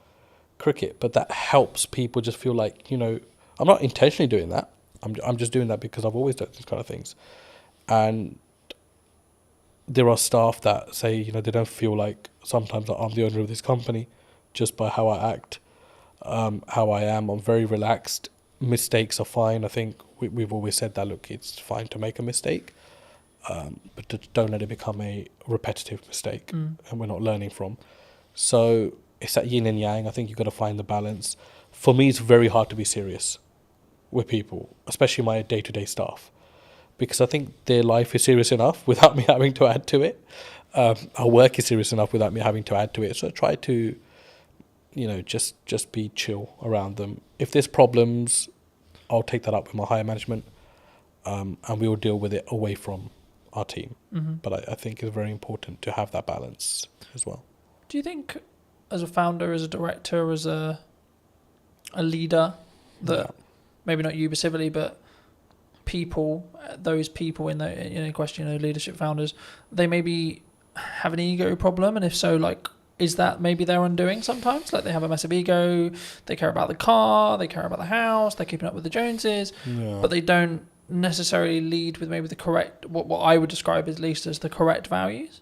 cricket, but that helps people just feel like, I'm not intentionally doing that. I'm just doing that because I've always done these kind of things. And there are staff that say, they don't feel like sometimes that I'm the owner of this company just by how I act, how I am. I'm very relaxed. Mistakes are fine. I think we've always said that, look, it's fine to make a mistake, but don't let it become a repetitive mistake and we're not learning from. So it's that yin and yang. I think you've got to find the balance. For me, it's very hard to be serious with people, especially my day-to-day staff, because I think their life is serious enough without me having to add to it. Our work is serious enough without me having to add to it. So I try to, just be chill around them. If there's problems, I'll take that up with my higher management, and we will deal with it away from our team. But I think it's very important to have that balance as well. Do you think, as a founder, as a director, as a leader, that maybe not you specifically, but those people in the question, leadership founders, they maybe have an ego problem, and if so, is that maybe their undoing sometimes? Like they have a massive ego, they care about the car, they care about the house, they're keeping up with the Joneses, Yeah. but they don't necessarily lead with maybe the correct, what I would describe at least as the correct values.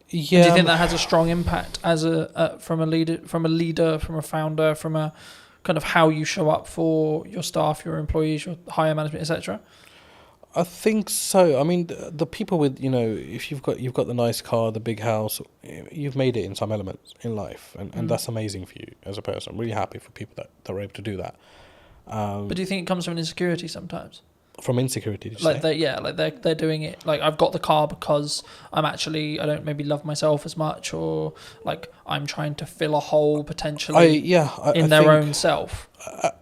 Yeah. And do you think that has a strong impact as from a leader, from a founder, from a kind of how you show up for your staff, your employees, your higher management, etc.? I think so. I mean, the people with, if you've got the nice car, the big house, you've made it in some elements in life, and that's amazing for you as a person. I'm really happy for people that are able to do that. But do you think it comes from insecurity sometimes? From insecurity, did you Like say? they're doing it. Like I've got the car because I don't maybe love myself as much, or like I'm trying to fill a hole potentially in their own self.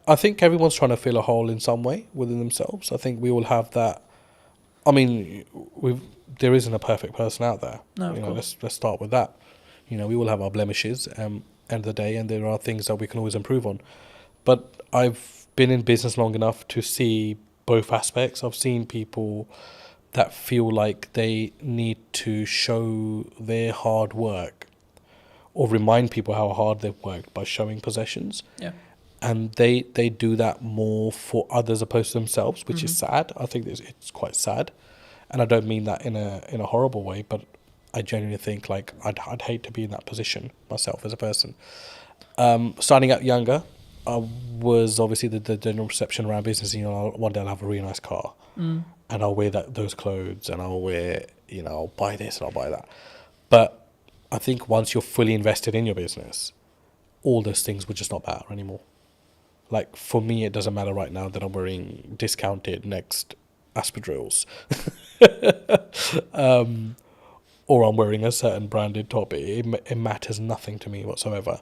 I think everyone's trying to fill a hole in some way within themselves. I think we all have that. I mean, there isn't a perfect person out there. No, of course. Let's start with that. We all have our blemishes. End of the day, and there are things that we can always improve on. But I've been in business long enough to see both aspects. I've seen people that feel like they need to show their hard work or remind people how hard they've worked by showing possessions. Yeah. And they do that more for others opposed to themselves, which is sad. I think it's quite sad. And I don't mean that in a horrible way, but I genuinely think like I'd hate to be in that position myself as a person. Starting out younger, I was obviously the general perception around business. One day I'll have a really nice car, and I'll wear those clothes, and I'll wear, I'll buy this and I'll buy that. But I think once you're fully invested in your business, all those things would just not matter anymore. Like for me, it doesn't matter right now that I'm wearing discounted Next Aspadrilles, or I'm wearing a certain branded top. It matters nothing to me whatsoever.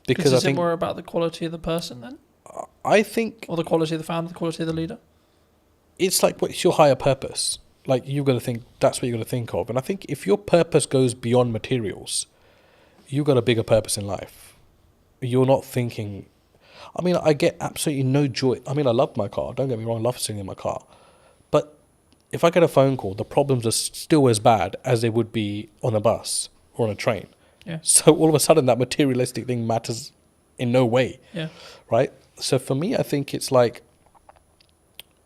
Because is it more about the quality of the person then? I think... Or the quality of the founder, the quality of the leader? It's like, what's your higher purpose? Like, you've got to think, that's what you've got to think of. And I think if your purpose goes beyond materials, you've got a bigger purpose in life. You're not thinking... I mean, I get absolutely no joy. I mean, I love my car. Don't get me wrong, I love sitting in my car. But if I get a phone call, the problems are still as bad as they would be on a bus or on a train. Yeah. So all of a sudden that materialistic thing matters in no way. Yeah. Right? So for me, I think it's like,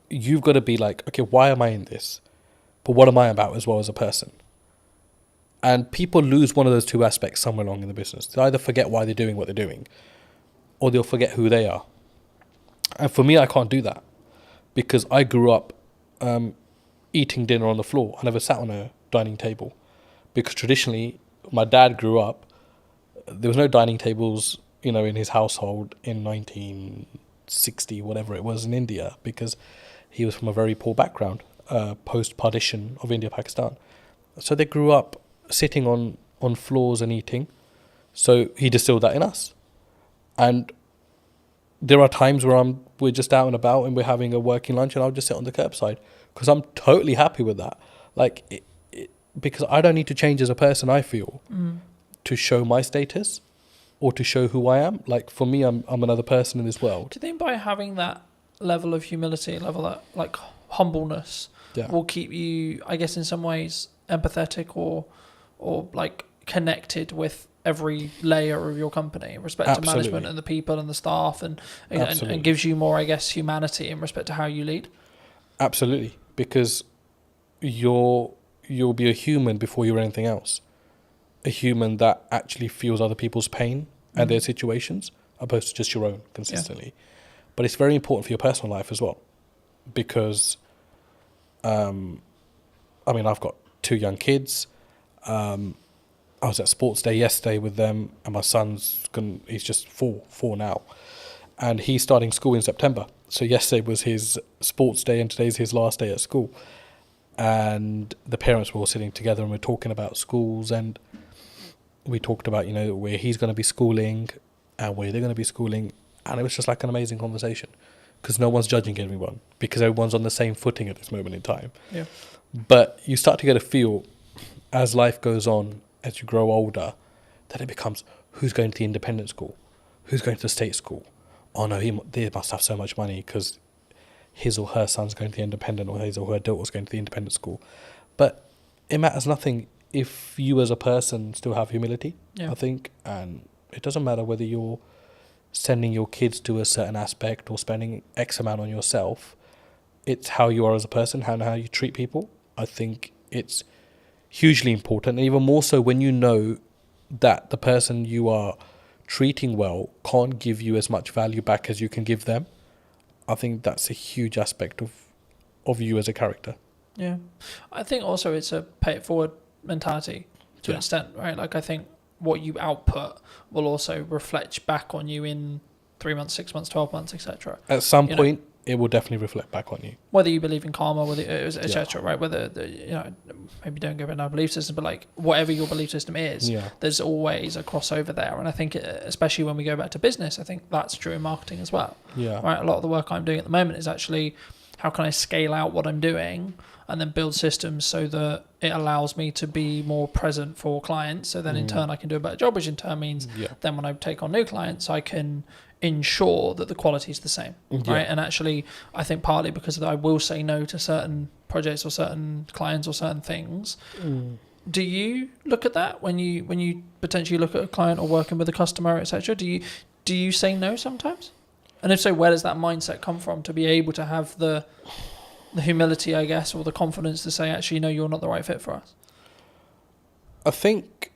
you've got to be like, okay, why am I in this? But what am I about as well as a person? And people lose one of those two aspects somewhere along in the business. They either forget why they're doing what they're doing, or they'll forget who they are. And for me, I can't do that, because I grew up eating dinner on the floor. I never sat on a dining table, because traditionally, my dad grew up, there was no dining tables, in his household in 1960, whatever it was, in India, because he was from a very poor background, post-partition of India, Pakistan. So they grew up sitting on floors and eating. So he distilled that in us. And there are times where we're just out and about and we're having a working lunch, and I'll just sit on the curbside, because I'm totally happy with that. Like, because I don't need to change as a person, I feel, to show my status or to show who I am. Like, for me, I'm another person in this world. Do you think by having that level of humility, of like humbleness, will keep you, I guess, in some ways empathetic or like connected with every layer of your company in respect to management and the people and the staff, and gives you more, I guess, humanity in respect to how you lead? Absolutely, because you'll be a human before you're anything else. A human that actually feels other people's pain and their situations, opposed to just your own consistently. Yeah. But it's very important for your personal life as well, because, I've got 2 young kids. I was at sports day yesterday with them, and my he's just four now, and he's starting school in September. So yesterday was his sports day, and today's his last day at school. And the parents were all sitting together, and we're talking about schools, and we talked about, where he's going to be schooling and where they're going to be schooling. And it was just like an amazing conversation, because no one's judging everyone, because everyone's on the same footing at this moment in time. Yeah. But you start to get a feel as life goes on, as you grow older, that it becomes, who's going to the independent school? Who's going to the state school? Oh no, they must have so much money because his or her son's going to the independent, or his or her daughter's going to the independent school. But it matters nothing if you as a person still have humility, Yeah. I think, and it doesn't matter whether you're sending your kids to a certain aspect or spending X amount on yourself, it's how you are as a person and how you treat people. I think it's hugely important, and even more so when you know that the person you are treating well can't give you as much value back as you can give them. I think that's a huge aspect of you as a character. Yeah. I think also it's a pay it forward mentality to an extent, right? Like, I think what you output will also reflect back on you in 3 months, 6 months, 12 months, etc. At some point, it will definitely reflect back on you. Whether you believe in karma, whether etc. Right? Whether maybe don't go about our belief system, but like whatever your belief system is, there's always a crossover there. And I think, especially when we go back to business, I think that's true in marketing as well. Yeah. Right. A lot of the work I'm doing at the moment is actually how can I scale out what I'm doing and then build systems so that it allows me to be more present for clients. So then in turn I can do a better job, which in turn means then when I take on new clients, I can ensure that the quality is the same, right? And actually, I think partly because I will say no to certain projects or certain clients or certain things. Do you look at that when you potentially look at a client or working with a customer, etc.? Do you say no sometimes? And if so, where does that mindset come from to be able to have the humility, I guess, or the confidence to say, actually, no, you're not the right fit for us? I think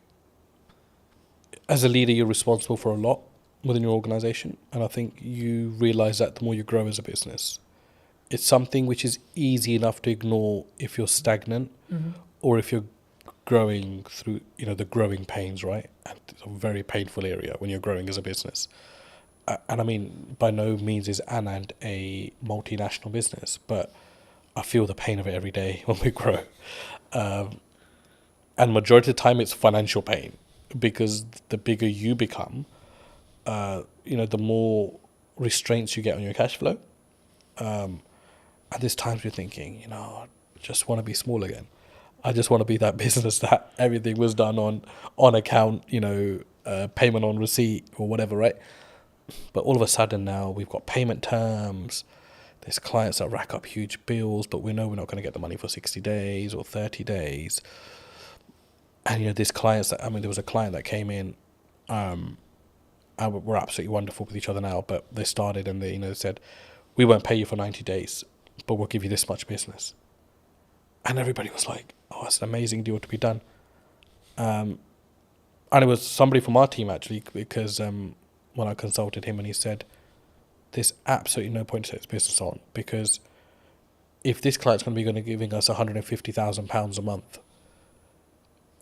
as a leader, you're responsible for a lot within your organization. And I think you realize that the more you grow as a business. It's something which is easy enough to ignore if you're stagnant or if you're growing through, the growing pains, right? And it's a very painful area when you're growing as a business. And I mean, by no means is Anand a multinational business, but I feel the pain of it every day when we grow. And majority of the time it's financial pain, because the bigger you become, the more restraints you get on your cash flow. And there's times you're thinking, I just want to be small again. I just want to be that business that everything was done on account, payment on receipt or whatever, right? But all of a sudden now we've got payment terms. There's clients that rack up huge bills, but we know we're not going to get the money for 60 days or 30 days. And, there's clients there was a client that came in, and we're absolutely wonderful with each other now, but they started and they, said, we won't pay you for 90 days, but we'll give you this much business. And everybody was like, oh, it's an amazing deal to be done. And it was somebody from our team, actually, because when I consulted him, and he said, there's absolutely no point to take this business on, because if this client's going to be giving us £150,000 a month,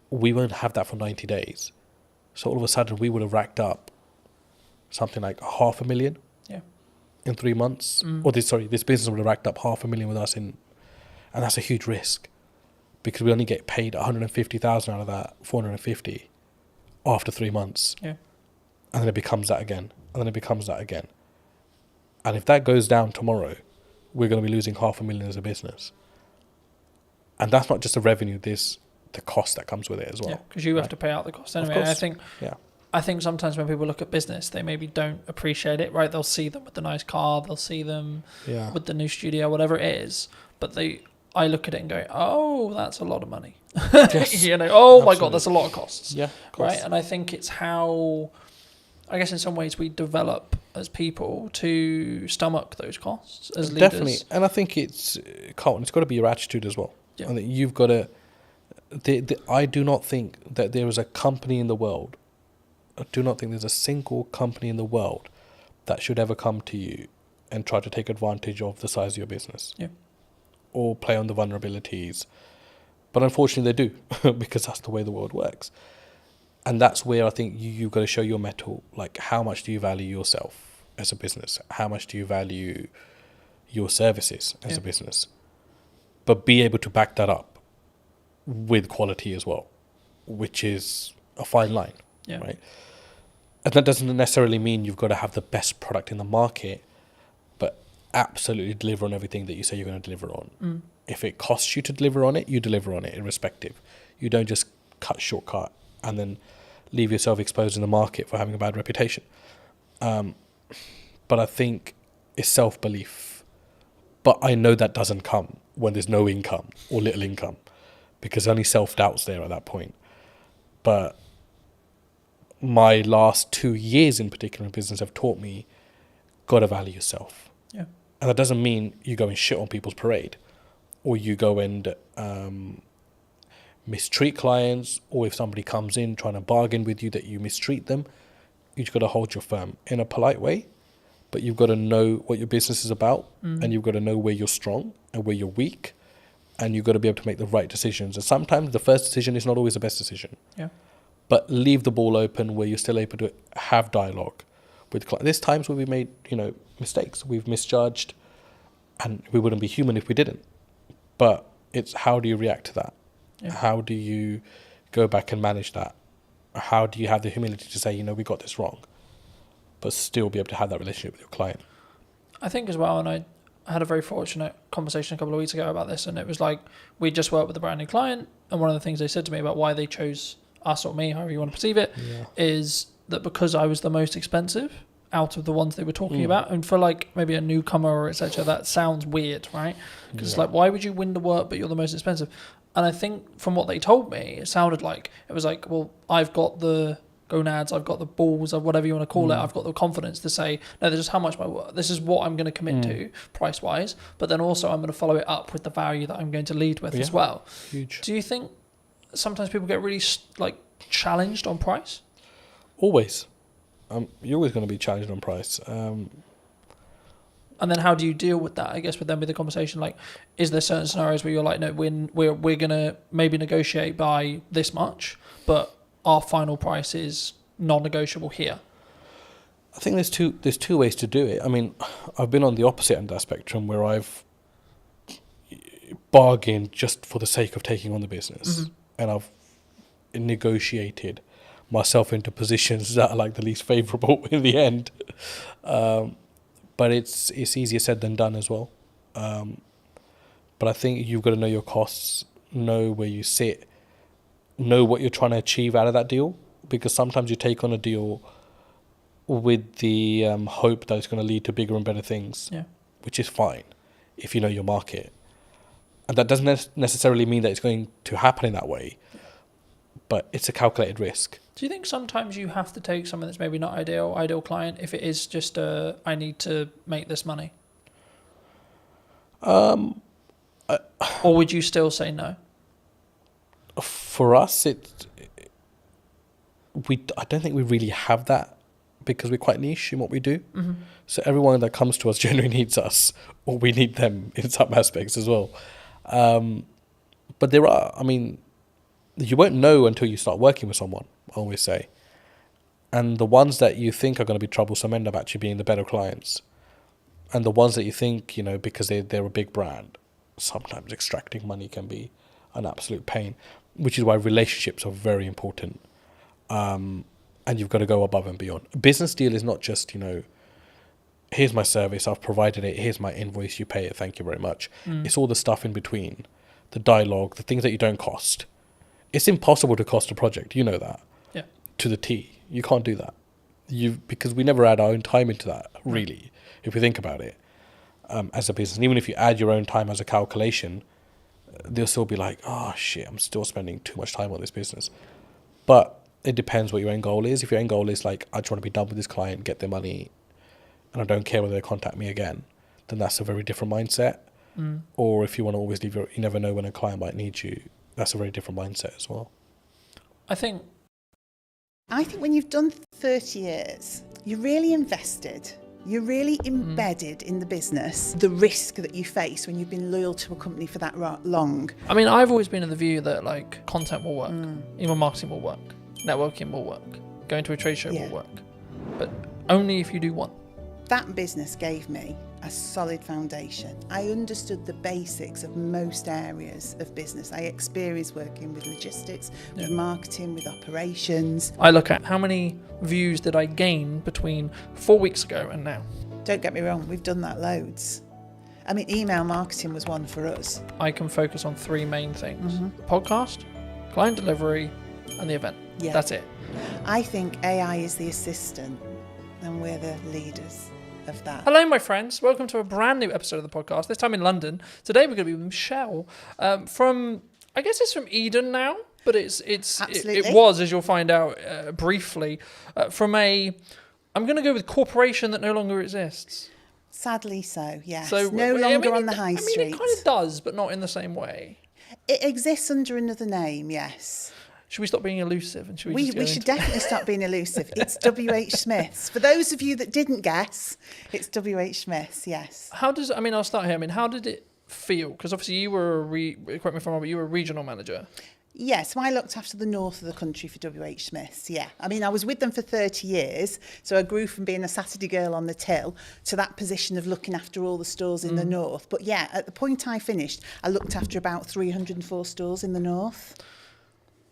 we won't have that for 90 days. So all of a sudden we would have racked up something like $500,000 in 3 months. Or this business would have racked up $500,000 with us and that's a huge risk, because we only get paid 150,000 out of that 450 after 3 months. Yeah. And then it becomes that again. And then it becomes that again. And if that goes down tomorrow, we're going to be losing $500,000 as a business. And that's not just the revenue, there's the cost that comes with it as well. Yeah, because you have to pay out the cost anyway. And I think sometimes when people look at business, they maybe don't appreciate it, right? They'll see them with the nice car, they'll see them with the new studio, whatever it is. But I look at it and go, oh, that's a lot of money. Yes, my God, that's a lot of costs. Yeah, of course. Right? And I think it's how, I guess in some ways we develop as people to stomach those costs as leaders. Definitely. And I think it's got to be your attitude as well. Yeah. I think you've got to, I do not think that there is a company in the world, I do not think there's a single company in the world that should ever come to you and try to take advantage of the size of your business. Yeah. Or play on the vulnerabilities. But unfortunately they do, because that's the way the world works. And that's where I think you've got to show your mettle. Like, how much do you value yourself as a business? How much do you value your services as a business? But be able to back that up with quality as well, which is a fine line, right? And that doesn't necessarily mean you've got to have the best product in the market, but absolutely deliver on everything that you say you're going to deliver on. If it costs you to deliver on it, you deliver on it irrespective. You don't just shortcut and then leave yourself exposed in the market for having a bad reputation. But I think it's self-belief. But I know that doesn't come when there's no income or little income, because only self-doubt's there at that point. But my last 2 years in particular in business have taught me, gotta value yourself. Yeah. And that doesn't mean you go and shit on people's parade, or you go and mistreat clients, or if somebody comes in trying to bargain with you, that you mistreat them. You've got to hold your firm in a polite way, but you've got to know what your business is about, and you've got to know where you're strong and where you're weak, and you've got to be able to make the right decisions. And sometimes the first decision is not always the best decision. Yeah. But leave the ball open where you're still able to have dialogue with clients. There's times where we made, mistakes. We've misjudged, and we wouldn't be human if we didn't. But it's how do you react to that? Yeah. How do you go back and manage that? How do you have the humility to say, we got this wrong, but still be able to have that relationship with your client? I think as well, and I had a very fortunate conversation a couple of weeks ago about this, and it was like, we just worked with a brand new client, and one of the things they said to me about why they chose us or me, however you want to perceive it, is that because I was the most expensive out of the ones they were talking about, and for like maybe a newcomer or etc., that sounds weird, right? Because it's like, why would you win the work but you're the most expensive? And I think from what they told me, it sounded like it was like, well, I've got the gonads, I've got the balls, or whatever you want to call it, I've got the confidence to say, no, this is how much my work, this is what I'm going to commit to price wise, but then also I'm going to follow it up with the value that I'm going to lead with as well. Huge. Do you think sometimes people get really challenged on price? Always. You're always going to be challenged on price. And then how do you deal with that? I guess with the conversation, like, is there certain scenarios where you're like, no, we're going to maybe negotiate by this much, but our final price is non-negotiable here? I think there's two ways to do it. I mean, I've been on the opposite end of that spectrum where I've bargained just for the sake of taking on the business, and I've negotiated myself into positions that are like the least favourable in the end. But it's easier said than done as well. But I think you've got to know your costs, know where you sit, know what you're trying to achieve out of that deal, because sometimes you take on a deal with the hope that it's going to lead to bigger and better things, which is fine if you know your market. And that doesn't necessarily mean that it's going to happen in that way, but it's a calculated risk. Do you think sometimes you have to take something that's maybe not ideal client, if it is just I need to make this money? Or would you still say no? For us, I don't think we really have that, because we're quite niche in what we do. So everyone that comes to us generally needs us, or we need them in some aspects as well. But there are, you won't know until you start working with someone, I always say. And the ones that you think are going to be troublesome end up actually being the better clients. And the ones that you think, because they're a big brand, sometimes extracting money can be an absolute pain, which is why relationships are very important. And you've got to go above and beyond. A business deal is not just, here's my service, I've provided it, here's my invoice, you pay it, thank you very much. It's all the stuff in between, the dialogue, the things that you don't cost. It's impossible to cost a project, you know that. Yeah. To the T. You can't do that. Because we never add our own time into that, really, if we think about it, as a business. And even if you add your own time as a calculation, they'll still be like, oh shit, I'm still spending too much time on this business. But it depends what your end goal is. If your end goal is like, I just want to be done with this client, get their money, and I don't care whether they contact me again, then that's a very different mindset. Or if you want to always leave you never know when a client might need you, that's a very different mindset as well. I think when you've done 30 years, you're really invested. You're really embedded in the business, the risk that you face when you've been loyal to a company for that long. I've always been of the view that content will work, email marketing will work, networking will work, going to a trade show will work, but only if you do one. That business gave me a solid foundation. I understood the basics of most areas of business. I experienced working with logistics, with marketing, with operations. I look at how many views did I gain between 4 weeks ago and now. Don't get me wrong, we've done that loads. Email marketing was one for us. I can focus on three main things: the podcast, client delivery, and the event. Yeah. That's it. I think AI is the assistant and we're the leaders of that. Hello, my friends. Welcome to a brand new episode of the podcast, this time in London. Today we're going to be with Michelle from I guess it's from Eden now, but it Absolutely. was, as you'll find out briefly, from I'm going to go with corporation that no longer exists. Sadly so, yes. So No longer on the high street. I mean, it kind of does, but not in the same way. It exists under another name, yes. Should we stop being elusive? And should We just go should into- definitely stop being elusive. It's W.H. Smith's. For those of you that didn't guess, it's W.H. Smith's, yes. I'll start here. I mean, how did it feel? Because obviously you were, correct me if I'm wrong, but you were a regional manager. Yeah, so I looked after the north of the country for W.H. Smith's, yeah. I mean, I was with them for 30 years, so I grew from being a Saturday girl on the till to that position of looking after all the stores in the north. But yeah, at the point I finished, I looked after about 304 stores in the north.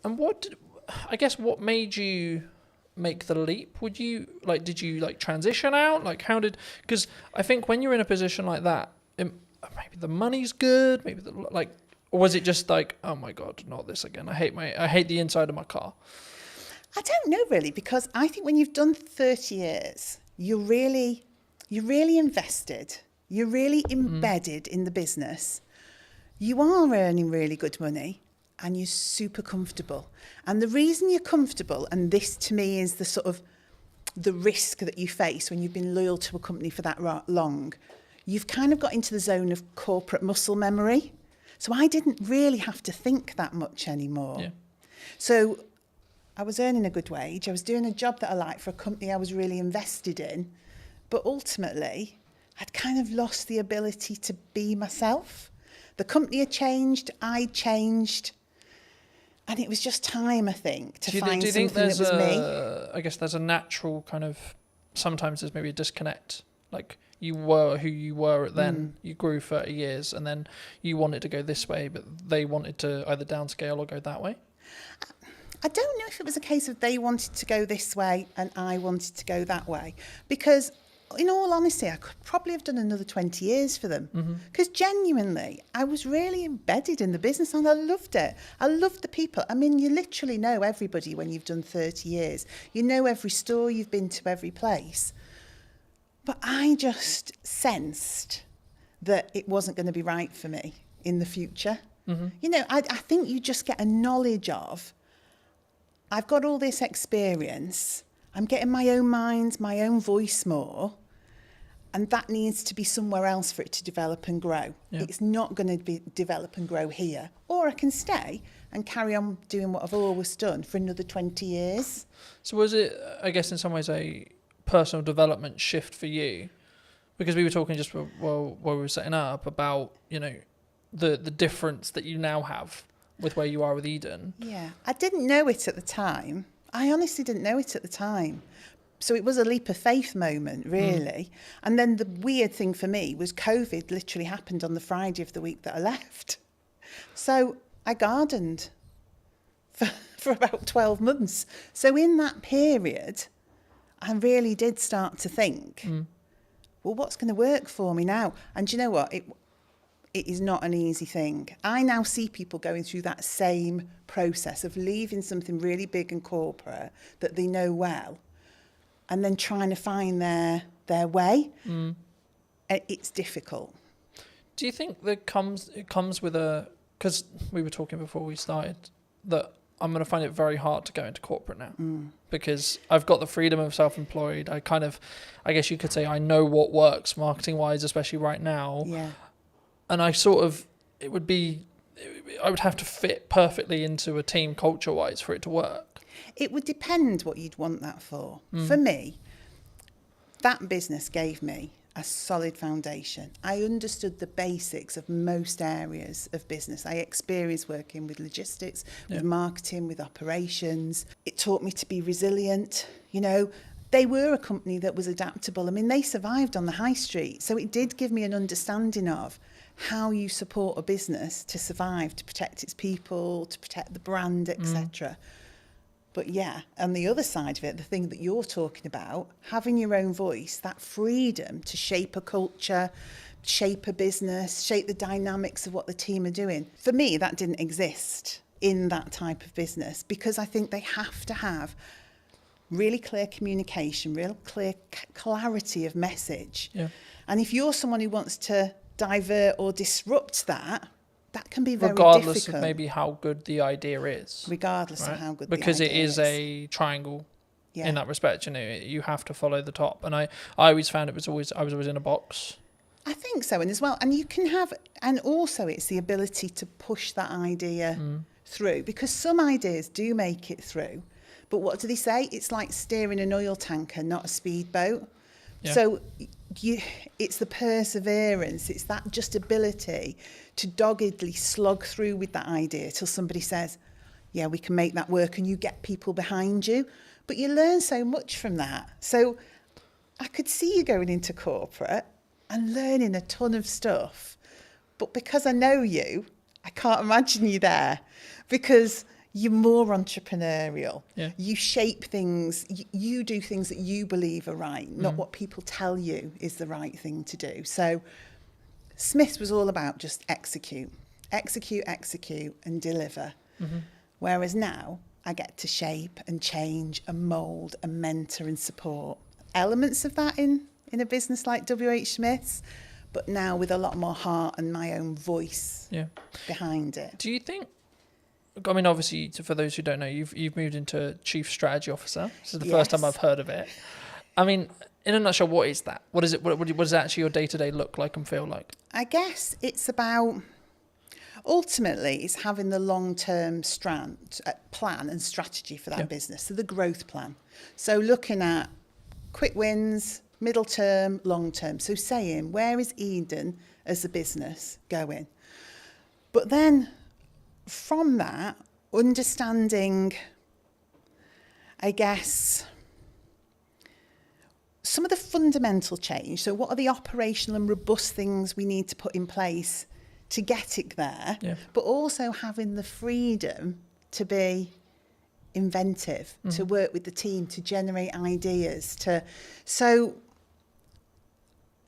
And what made you make the leap? Did you transition out? Because I think when you're in a position like that, maybe the money's good, or was it just like, oh my God, not this again. I hate the inside of my car. I don't know really, because I think when you've done 30 years, you're really invested. You're really embedded in the business. You are earning really good money and you're super comfortable. And the reason you're comfortable, and this to me is the sort of the risk that you face when you've been loyal to a company for that long, you've kind of got into the zone of corporate muscle memory. So I didn't really have to think that much anymore. Yeah. So I was earning a good wage. I was doing a job that I liked for a company I was really invested in. But ultimately, I'd kind of lost the ability to be myself. The company had changed. I'd changed. And it was just time, I think, to find something that was me. I guess there's a natural kind of, sometimes there's maybe a disconnect. Like you were who you were then, you grew 30 years and then you wanted to go this way, but they wanted to either downscale or go that way. I don't know if it was a case of they wanted to go this way and I wanted to go that way. Because in all honesty, I could probably have done another 20 years for them. Because genuinely, I was really embedded in the business and I loved it. I loved the people. I mean, you literally know everybody when you've done 30 years. You know every store, you've been to every place. But I just sensed that it wasn't going to be right for me in the future. You know, I think you just get a knowledge of, I've got all this experience, I'm getting my own mind, my own voice more, and that needs to be somewhere else for it to develop and grow. Yeah. It's not going to be develop and grow here. Or I can stay and carry on doing what I've always done for another 20 years. So was it, I guess in some ways, a personal development shift for you? Because we were talking just while we were setting up about, you know, the difference that you now have with where you are with Eden. Yeah, I didn't know it at the time. I honestly didn't know it at the time. So it was a leap of faith moment, really. And then the weird thing for me was COVID literally happened on the Friday of the week that I left. So I gardened for about 12 months. So in that period, I really did start to think, well, what's going to work for me now? And do you know what? It is not an easy thing. I now see people going through that same process of leaving something really big and corporate that they know well and then trying to find their way. It's difficult. Do you think that it comes with because we were talking before we started that I'm going to find it very hard to go into corporate now because I've got the freedom of self-employed. I guess you could say I know what works marketing wise, especially right now. Yeah. And I would have to fit perfectly into a team culture wise for it to work. It would depend what you'd want that for. For me, that business gave me a solid foundation. I understood the basics of most areas of business. I experienced working with logistics, with marketing, with operations. It taught me to be resilient. You know, they were a company that was adaptable. I mean, they survived on the high street. So it did give me an understanding of how you support a business to survive, to protect its people, to protect the brand, etc. But yeah, on the other side of it, the thing that you're talking about, having your own voice, that freedom to shape a culture, shape a business, shape the dynamics of what the team are doing. For me, that didn't exist in that type of business because I think they have to have really clear communication, real clear clarity of message. Yeah. And if you're someone who wants to divert or disrupt that, that can be very regardless difficult. of maybe how good the idea is. Regardless right? of how good because the it idea is a triangle Yeah. in that respect. You have to follow the top. And I always found I was always in a box. I think so, and as well, and you can have, and also it's the ability to push that idea through, because some ideas do make it through, but what do they say? It's like steering an oil tanker, not a speedboat. Yeah. So it's the perseverance, it's that just ability to doggedly slog through with that idea till somebody says, yeah, we can make that work, and you get people behind you. But you learn so much from that. So I could see you going into corporate and learning a ton of stuff. But because I know you, I can't imagine you there, because you're more entrepreneurial. Yeah. You shape things, you do things that you believe are right, not what people tell you is the right thing to do. So Smith's was all about just execute, and deliver. Whereas now I get to shape and change and mould and mentor and support elements of that in a business like WH Smith's, but now with a lot more heart and my own voice behind it. Do you think, I mean, obviously, for those who don't know, you've moved into Chief Strategy Officer. This is the first time I've heard of it. I mean, in a nutshell, what is that? What is it? What does actually your day-to-day look like and feel like? I guess it's about, ultimately, it's having the long-term plan and strategy for that business, so the growth plan. So looking at quick wins, middle term, long term. So saying, where is Eden as a business going? But then from that, understanding, I guess, some of the fundamental change. So what are the operational and robust things we need to put in place to get it there? Yeah. But also having the freedom to be inventive, to work with the team, to generate ideas. So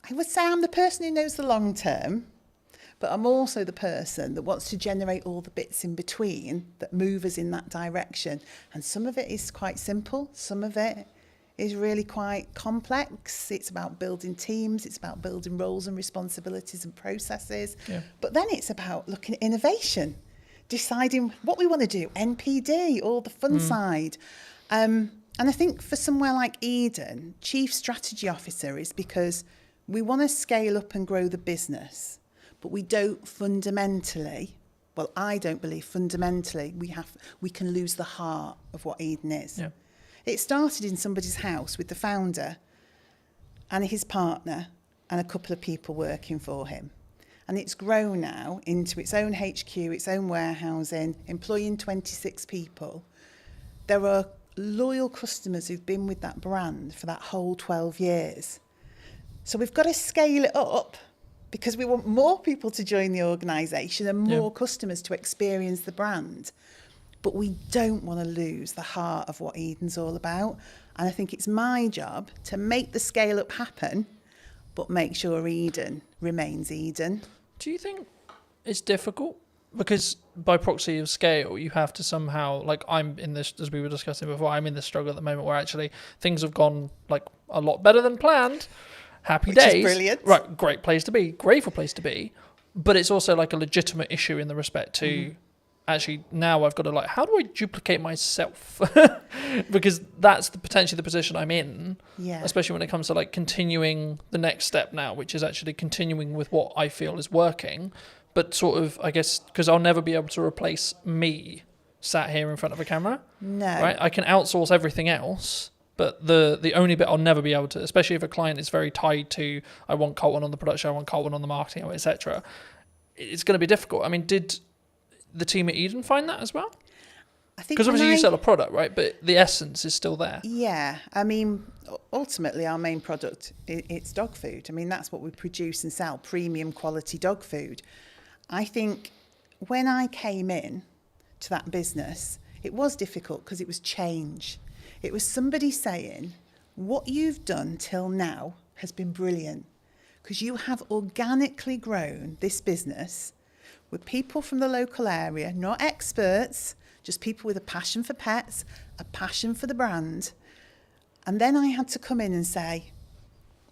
I would say I'm the person who knows the long term, but I'm also the person that wants to generate all the bits in between that move us in that direction. And some of it is quite simple. Some of it is really quite complex. It's about building teams. It's about building roles and responsibilities and processes. Yeah. But then it's about looking at innovation, deciding what we want to do, NPD, all the fun side. And I think for somewhere like Eden, Chief Strategy Officer is because we want to scale up and grow the business, but we don't fundamentally, well, I don't believe fundamentally we can lose the heart of what Eden is. Yeah. It started in somebody's house with the founder and his partner and a couple of people working for him. And it's grown now into its own HQ, its own warehousing, employing 26 people. There are loyal customers who've been with that brand for that whole 12 years. So we've got to scale it up because we want more people to join the organisation and more customers to experience the brand. But we don't want to lose the heart of what Eden's all about. And I think it's my job to make the scale up happen, but make sure Eden remains Eden. Do you think it's difficult? Because by proxy of scale, you have to somehow, like I'm in this, as we were discussing before, I'm in this struggle at the moment where actually things have gone like a lot better than planned. Happy Which days. is brilliant. Right, great place to be, grateful place to be. But it's also like a legitimate issue in the respect to actually now I've got to like, how do I duplicate myself? Because that's potentially the position I'm in, especially when it comes to like continuing the next step now, which is actually continuing with what I feel is working, but sort of, I guess, because I'll never be able to replace me sat here in front of a camera. No. Right? I can outsource everything else, but the only bit I'll never be able to, especially if a client is very tied to, I want Colton on the production, I want Colton on the marketing, etc. It's going to be difficult. I mean, did the team at Eden find that as well? I think because obviously you sell a product, right? But the essence is still there. Yeah. I mean, ultimately our main product, it's dog food. I mean, that's what we produce and sell, premium quality dog food. I think when I came in to that business, it was difficult because it was change. It was somebody saying, what you've done till now has been brilliant because you have organically grown this business with people from the local area, not experts, just people with a passion for pets, a passion for the brand. And then I had to come in and say,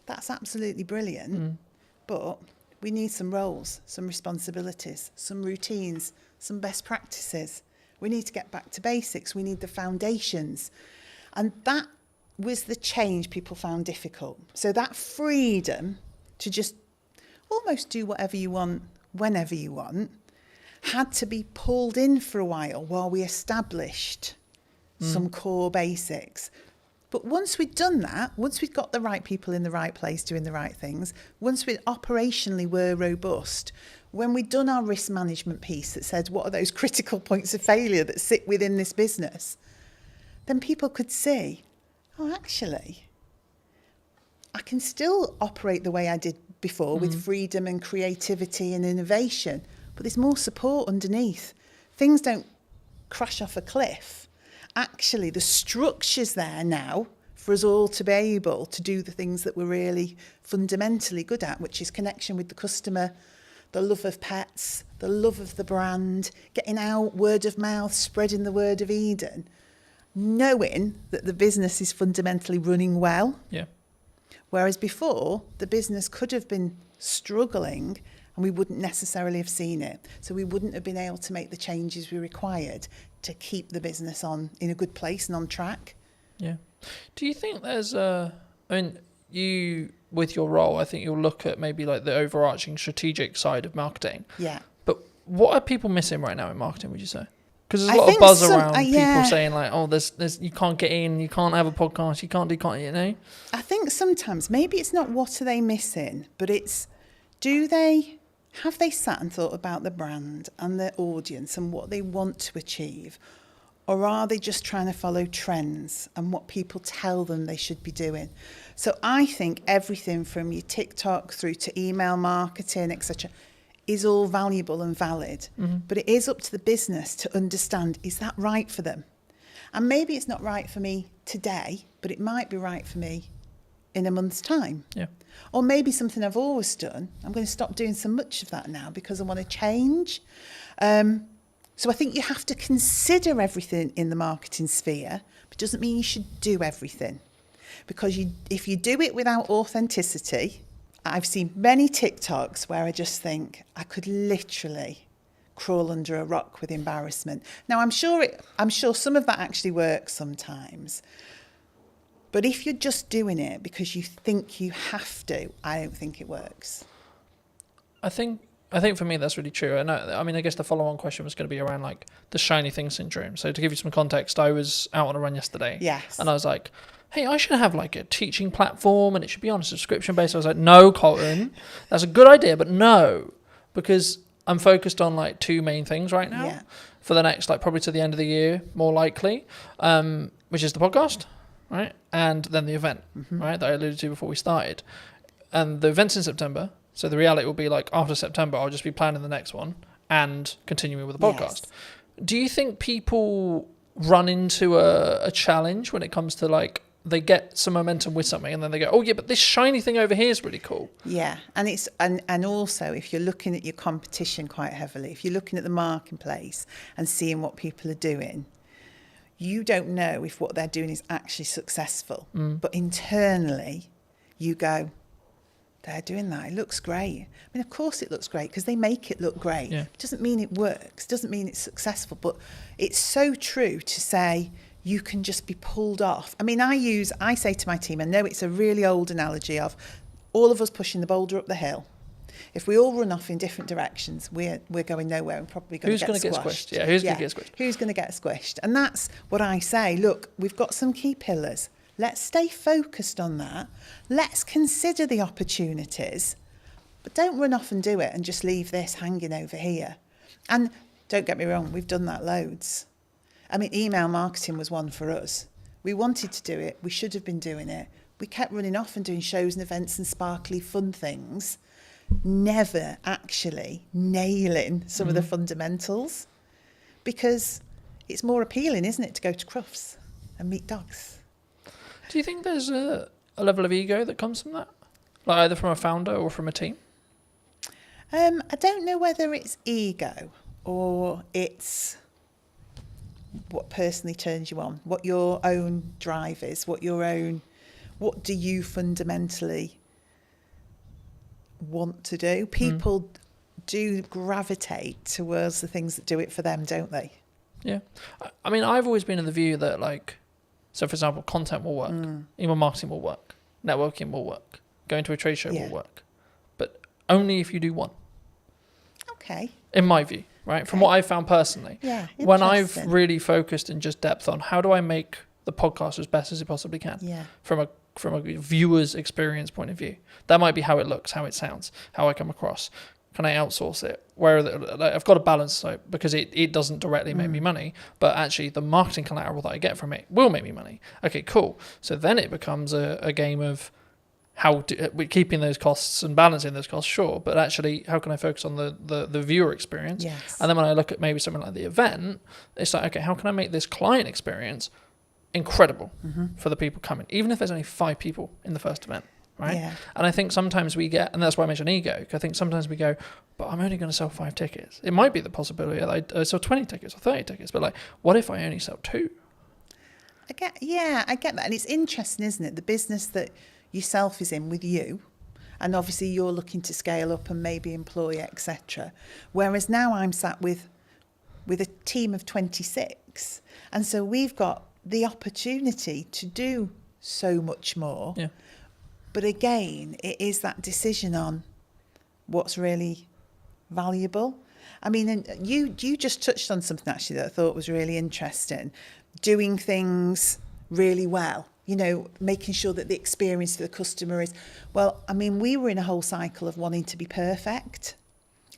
that's absolutely brilliant, but We need some roles, some responsibilities, some routines, some best practices. We need to get back to basics. We need the foundations. And that was the change people found difficult. So that freedom to just almost do whatever you want, whenever you want, had to be pulled in for a while we established some core basics. But once we'd done that, once we'd got the right people in the right place doing the right things, once we operationally were robust, when we'd done our risk management piece that said what are those critical points of failure that sit within this business, then people could see, oh, actually, I can still operate the way I did before with freedom and creativity and innovation, but there's more support underneath. Things don't crash off a cliff. Actually, the structure's there now for us all to be able to do the things that we're really fundamentally good at, which is connection with the customer, the love of pets, the love of the brand, getting out, word of mouth, spreading the word of Eden, knowing that the business is fundamentally running well. Yeah. Whereas before, the business could have been struggling and we wouldn't necessarily have seen it. So we wouldn't have been able to make the changes we required to keep the business in a good place and on track. Yeah. Do you think there's you, with your role, I think you'll look at maybe like the overarching strategic side of marketing. Yeah. But what are people missing right now in marketing, would you say? Because there's a I lot of think buzz some- around yeah. people saying like, oh, there's you can't get in, you can't have a podcast, you can't do content, you know? I think sometimes maybe it's not what are they missing, but it's have they sat and thought about the brand and their audience and what they want to achieve? Or are they just trying to follow trends and what people tell them they should be doing? So I think everything from your TikTok through to email marketing, etc., is all valuable and valid. But it is up to the business to understand, is that right for them? And maybe it's not right for me today, but it might be right for me in a month's time. Yeah. Or maybe something I've always done, I'm going to stop doing so much of that now because I want to change. So I think you have to consider everything in the marketing sphere, but it doesn't mean you should do everything. Because if you do it without authenticity, I've seen many TikToks where I just think I could literally crawl under a rock with embarrassment. Now, I'm sure some of that actually works sometimes. But if you're just doing it because you think you have to, I don't think it works. I think for me that's really true. I guess the follow-on question was going to be around like the shiny thing syndrome. So to give you some context, I was out on a run yesterday. Yes. And I was like, hey, I should have like a teaching platform and it should be on a subscription base. I was like, no, Colton, that's a good idea, but no, because I'm focused on like two main things right now for the next, like probably to the end of the year, more likely, which is the podcast, right? And then the event, right? That I alluded to before we started. And the event's in September. So the reality will be like after September, I'll just be planning the next one and continuing with the podcast. Yes. Do you think people run into a challenge when it comes to like, they get some momentum with something and then they go, oh yeah, but this shiny thing over here is really cool. Yeah, and it's and also if you're looking at your competition quite heavily, if you're looking at the marketplace and seeing what people are doing, you don't know if what they're doing is actually successful. But internally, you go, they're doing that. It looks great. I mean, of course it looks great because they make it look great. Yeah. It doesn't mean it works. Doesn't mean it's successful. But it's so true to say you can just be pulled off. I mean, I say to my team, I know it's a really old analogy of all of us pushing the boulder up the hill. If we all run off in different directions, we're going nowhere and probably going to get squashed. Yeah, who's going to get squished? Who's going to get squished? And that's what I say. Look, we've got some key pillars. Let's stay focused on that. Let's consider the opportunities, but don't run off and do it and just leave this hanging over here. And don't get me wrong, we've done that loads. I mean, email marketing was one for us. We wanted to do it. We should have been doing it. We kept running off and doing shows and events and sparkly fun things, never actually nailing some of the fundamentals, because it's more appealing, isn't it, to go to Crufts and meet dogs. Do you think there's a level of ego that comes from that? Like either from a founder or from a team? I don't know whether it's ego or it's what personally turns you on, what your own drive is, what do you fundamentally want to do. People do gravitate towards the things that do it for them, don't they? Yeah. I mean, I've always been of the view that, like, so for example, content will work, email marketing will work, networking will work, going to a trade show will work, but only if you do one. Okay. In my view, right? From what I've found personally. Yeah. When I've really focused in just depth on how do I make the podcast as best as it possibly can. Yeah. From a viewer's experience point of view. That might be how it looks, how it sounds, how I come across. Can I outsource it? I've got a balance, so because it doesn't directly make me money, but actually the marketing collateral that I get from it will make me money. Okay, cool. So then it becomes a game of we're keeping those costs and balancing those costs, sure, but actually how can I focus on the viewer experience? Yes. And then when I look at maybe something like the event, it's like, okay, how can I make this client experience incredible for the people coming, even if there's only 5 people in the first event? Right. Yeah. And I think sometimes we get, and that's why I mentioned ego, I think sometimes we go, but I'm only going to sell 5 tickets. It might be the possibility that I sell 20 tickets or 30 tickets, but like, what if I only sell 2? I get that. And it's interesting, isn't it? The business that yourself is in with you, and obviously you're looking to scale up and maybe employ, etc. Whereas now I'm sat with a team of 26. And so we've got the opportunity to do so much more. Yeah. But again, it is that decision on what's really valuable. I mean, and you just touched on something actually that I thought was really interesting. Doing things really well, making sure that the experience for the customer is, well, I mean, we were in a whole cycle of wanting to be perfect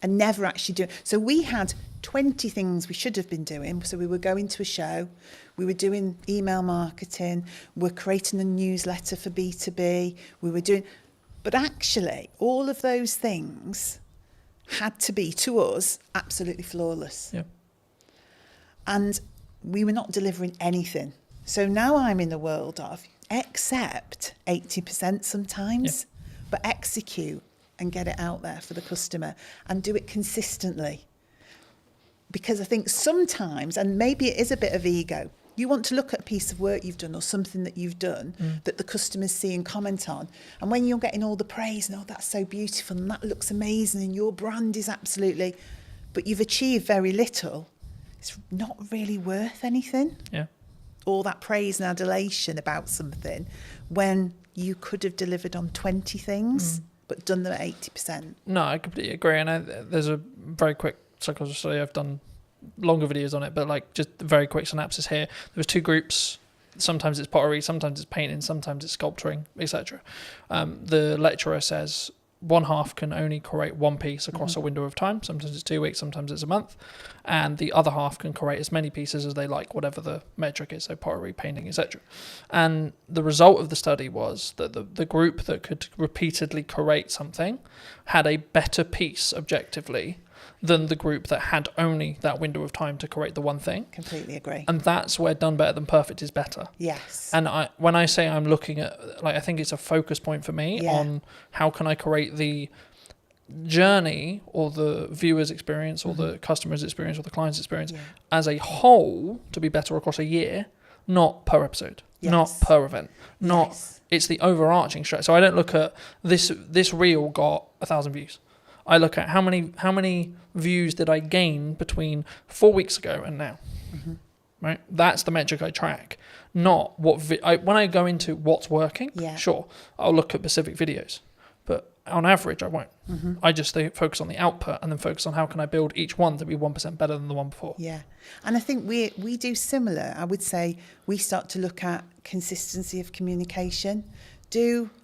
and never actually doing. So we had 20 things we should have been doing. So we were going to a show, we were doing email marketing, we're creating a newsletter for B2B, but actually all of those things had to be, to us, absolutely flawless. Yeah. And we were not delivering anything. So now I'm in the world of accept 80% sometimes, but execute and get it out there for the customer and do it consistently. Because I think sometimes, and maybe it is a bit of ego, you want to look at a piece of work you've done or something that you've done that the customers see and comment on. And when you're getting all the praise and, oh, that's so beautiful and that looks amazing and your brand is absolutely, but you've achieved very little, it's not really worth anything. Yeah. All that praise and adulation about something when you could have delivered on 20 things but done them at 80%. No, I completely agree. And there's a very quick psychology study. I've done longer videos on it, but like just a very quick synopsis here. There was 2 groups. Sometimes it's pottery, sometimes it's painting, sometimes it's sculpturing, etc. The lecturer says one half can only create one piece across a window of time. Sometimes it's 2 weeks, sometimes it's a month. And the other half can create as many pieces as they like, whatever the metric is, so pottery, painting, etc. And the result of the study was that the group that could repeatedly create something had a better piece objectively than the group that had only that window of time to create the one thing. Completely agree. And that's where done better than perfect is better. Yes. And when I say I'm looking at, like, I think it's a focus point for me on how can I create the journey or the viewer's experience or the customer's experience or the client's experience as a whole to be better across a year, not per episode, not per event, it's the overarching strategy. So I don't look at this reel got 1,000 views. I look at how many views did I gain between 4 weeks ago and now, right? That's the metric I track, not what when I go into what's working. Sure, I'll look at specific videos, but on average I won't. I just focus on the output and then focus on how can I build each one to be 1% better than the one before. Yeah, and I think we do similar. I would say we start to look at consistency of communication.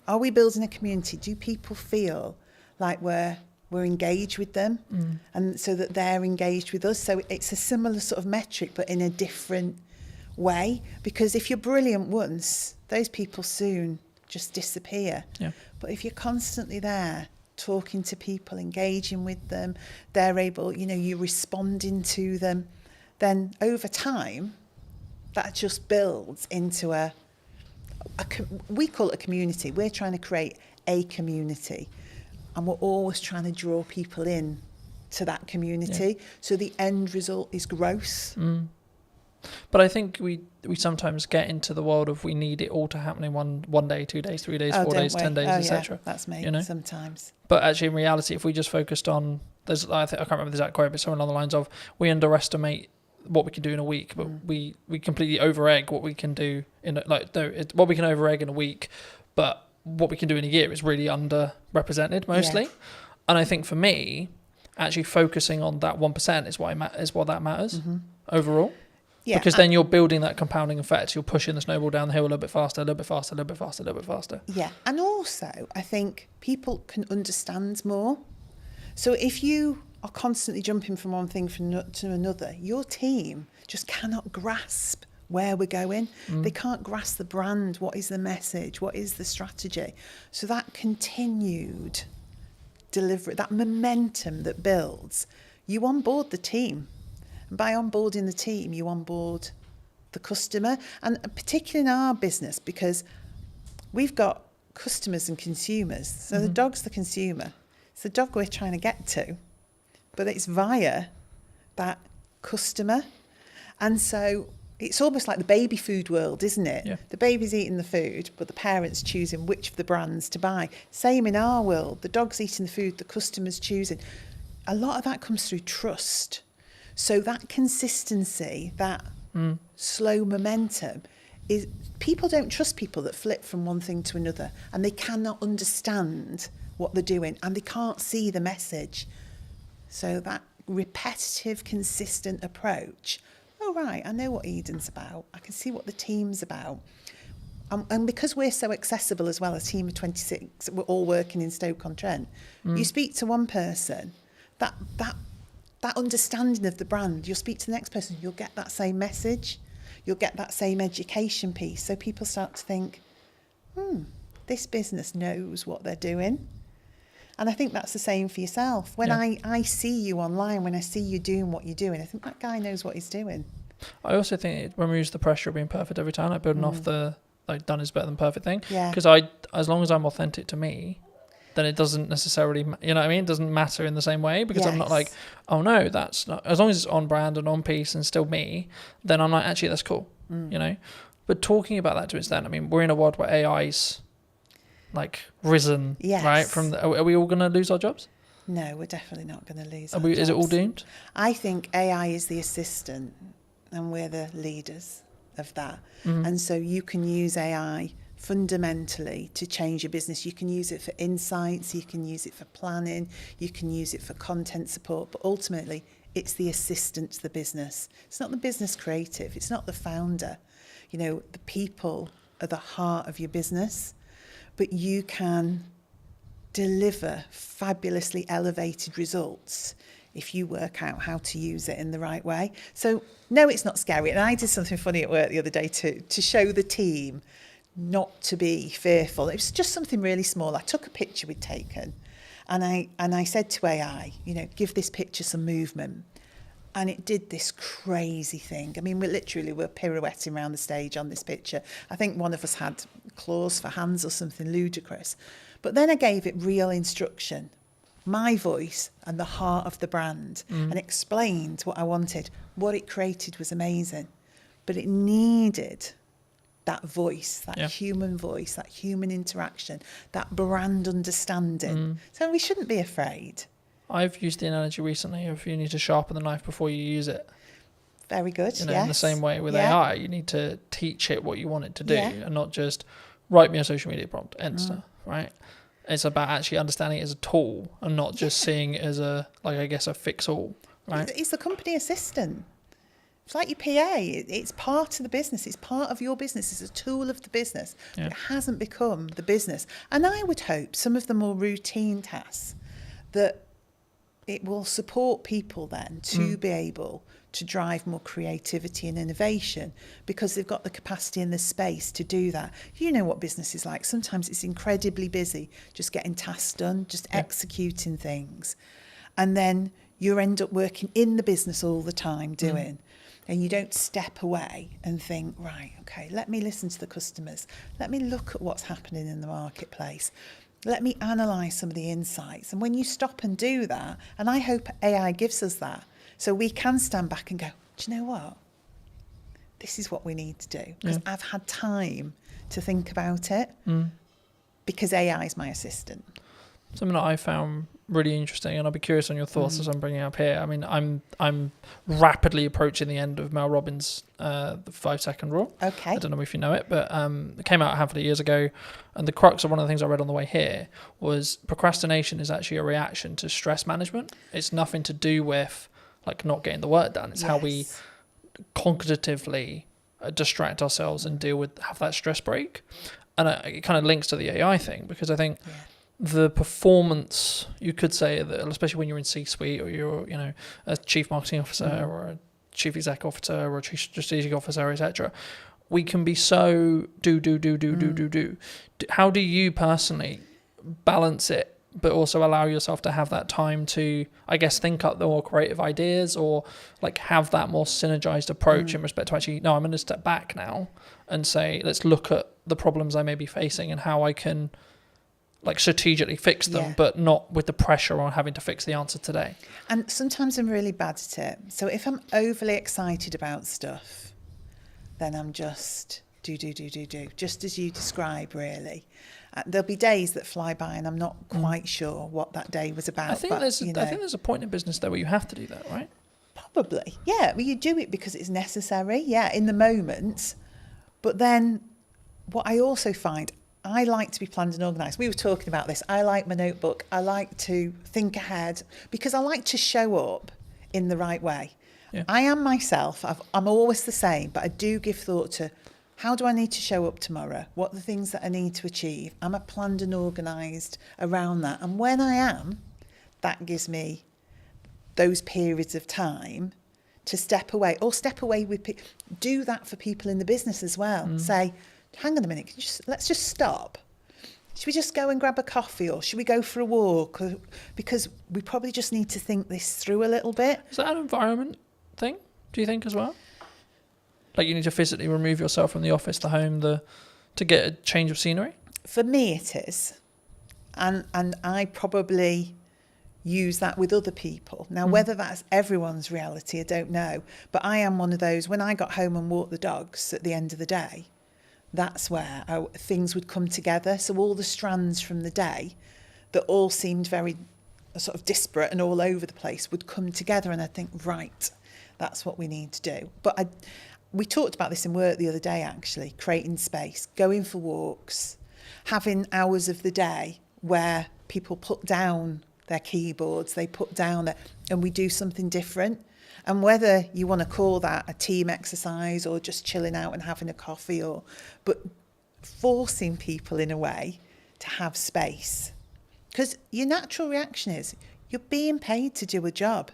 Are we building a community? Do people feel like we're engaged with them and so that they're engaged with us? So it's a similar sort of metric but in a different way, because if you're brilliant once, those people soon just disappear. But if you're constantly there talking to people, engaging with them, they're able, you're responding to them, then over time that just builds into we call it a community. We're trying to create a community. And we're always trying to draw people in to that community. So the end result is growth. But I think we sometimes get into the world of we need it all to happen in one day, 2 days, 3 days, 4 don't days, we? 10 days, Oh, etc. Yeah, that's me. You know? Sometimes. But actually, in reality, if we just focused on, I can't remember the exact quote, but something along the lines of, we underestimate what we can do in a week, but we completely over-egg what we can do what we can over-egg in a week, but what we can do in a year is really underrepresented mostly. Yeah. And I think for me, actually focusing on that 1% is what that matters overall. Yeah, Because then you're building that compounding effect. You're pushing the snowball down the hill a little bit faster, a little bit faster, a little bit faster, a little bit faster. Yeah, and also I think people can understand more. So if you are constantly jumping from one thing to another, your team just cannot grasp where we're going. They can't grasp the brand, what is the message, what is the strategy. So that continued delivery, that momentum that builds, you onboard the team. And by onboarding the team, you onboard the customer. And particularly in our business, because we've got customers and consumers. So the dog's the consumer. It's the dog we're trying to get to, but it's via that customer. And so it's almost like the baby food world, isn't it? Yeah. The baby's eating the food, but the parent's choosing which of the brands to buy. Same in our world. The dog's eating the food, the customer's choosing. A lot of that comes through trust. So that consistency, that slow momentum, is people don't trust people that flip from one thing to another, and they cannot understand what they're doing, and they can't see the message. So that repetitive, consistent approach. Oh, right, I know what Eden's about. I can see what the team's about. And because we're so accessible as well, a team of 26, we're all working in Stoke-on-Trent. You speak to one person, that understanding of the brand, you'll speak to the next person, you'll get that same message. You'll get that same education piece. So people start to think, this business knows what they're doing. And I think that's the same for yourself. When I see you online, when I see you doing what you're doing, I think that guy knows what he's doing. I also think it removes the pressure of being perfect every time, like building off the done is better than perfect thing. Yeah. Because as long as I'm authentic to me, then it doesn't necessarily, you know what I mean? It doesn't matter in the same way, because I'm not like, oh no, that's not, as long as it's on brand and on piece and still me, then I'm like, actually, that's cool, you know? But talking about that to its extent, I mean, we're in a world where AI's like risen, right? Are we all going to lose our jobs? No, we're definitely not going to lose Is it all doomed? I think AI is the assistant and we're the leaders of that. And so you can use AI fundamentally to change your business. You can use it for insights, you can use it for planning, you can use it for content support, but ultimately it's the assistant to the business. It's not the business creative, it's not the founder. You know, the people are the heart of your business, but you can deliver fabulously elevated results if you work out how to use it in the right way. So no, it's not scary. And I did something funny at work the other day to show the team not to be fearful. It was just something really small. I took a picture we'd taken and I said to AI, you know, give this picture some movement. And it did this crazy thing. I mean, we're pirouetting around the stage on this picture. I think one of us had claws for hands or something ludicrous. But then I gave it real instruction, my voice and the heart of the brand, and explained what I wanted. What it created was amazing. But it needed that voice, that human voice, that human interaction, that brand understanding. So we shouldn't be afraid. I've used the analogy recently of you need to sharpen the knife before you use it. Very good, You know, in the same way with AI, you need to teach it what you want it to do and not just write me a social media prompt, enter, right? It's about actually understanding it as a tool and not just seeing it as a fix-all, right? It's the company assistant. It's like your PA. It's part of the business. It's part of your business. It's a tool of the business. But it hasn't become the business. And I would hope some of the more routine tasks that it will support people then to be able to drive more creativity and innovation because they've got the capacity and the space to do that. You know what business is like. Sometimes it's incredibly busy, just getting tasks done, just executing things. And then you end up working in the business all the time doing. And you don't step away and think, right, okay, let me listen to the customers. Let me look at what's happening in the marketplace. Let me analyse some of the insights. And when you stop and do that, and I hope AI gives us that, so we can stand back and go, do you know what? this is what we need to do. Because I've had time to think about it because AI is my assistant. Something that I found really interesting, and I'll be curious on your thoughts as I'm bringing it up here. I mean, I'm rapidly approaching the end of Mel Robbins' the 5-second rule. Okay. I don't know if you know it, but it came out a handful of years ago, and the crux of one of the things I read on the way here was procrastination is actually a reaction to stress management. It's nothing to do with like not getting the work done. It's how we cognitively distract ourselves and have that stress break. And it kind of links to the AI thing, because I think the performance, you could say that, especially when you're in C-suite or you're, a chief marketing officer or a chief exec officer or a chief strategic officer, etc., we can be so do. How do you personally balance it, but also allow yourself to have that time to, I guess, think up the more creative ideas, or like have that more synergized approach in respect to actually, no, I'm going to step back now and say, let's look at the problems I may be facing and how I can like strategically fix them, but not with the pressure on having to fix the answer today. And sometimes I'm really bad at it. So if I'm overly excited about stuff, then I'm just do, just as you describe, really. There'll be days that fly by and I'm not quite sure what that day was about. I think there's a point in business though where you have to do that, right? Probably, yeah. Well, you do it because it's necessary, in the moment. But then what I also find, I like to be planned and organised. We were talking about this. I like my notebook. I like to think ahead because I like to show up in the right way. Yeah. I am myself. I'm always the same, but I do give thought to how do I need to show up tomorrow? What are the things that I need to achieve? Am I planned and organised around that? And when I am, that gives me those periods of time to step away with people. Do that for people in the business as well. Say, hang on a minute, let's just stop. Should we just go and grab a coffee, or should we go for a walk? Because we probably just need to think this through a little bit. Is that an environment thing, do you think, as well? Like you need to physically remove yourself from the office, the home, to get a change of scenery? For me it is. And I probably use that with other people. Now, whether that's everyone's reality, I don't know. But I am one of those, when I got home and walked the dogs at the end of the day, that's where things would come together. So all the strands from the day that all seemed very sort of disparate and all over the place would come together, and I'd think, right, that's what we need to do. But we talked about this in work the other day, actually, creating space, going for walks, having hours of the day where people put down their keyboards, they put down and we do something different. And whether you want to call that a team exercise or just chilling out and having a coffee, but forcing people in a way to have space. Because your natural reaction is you're being paid to do a job.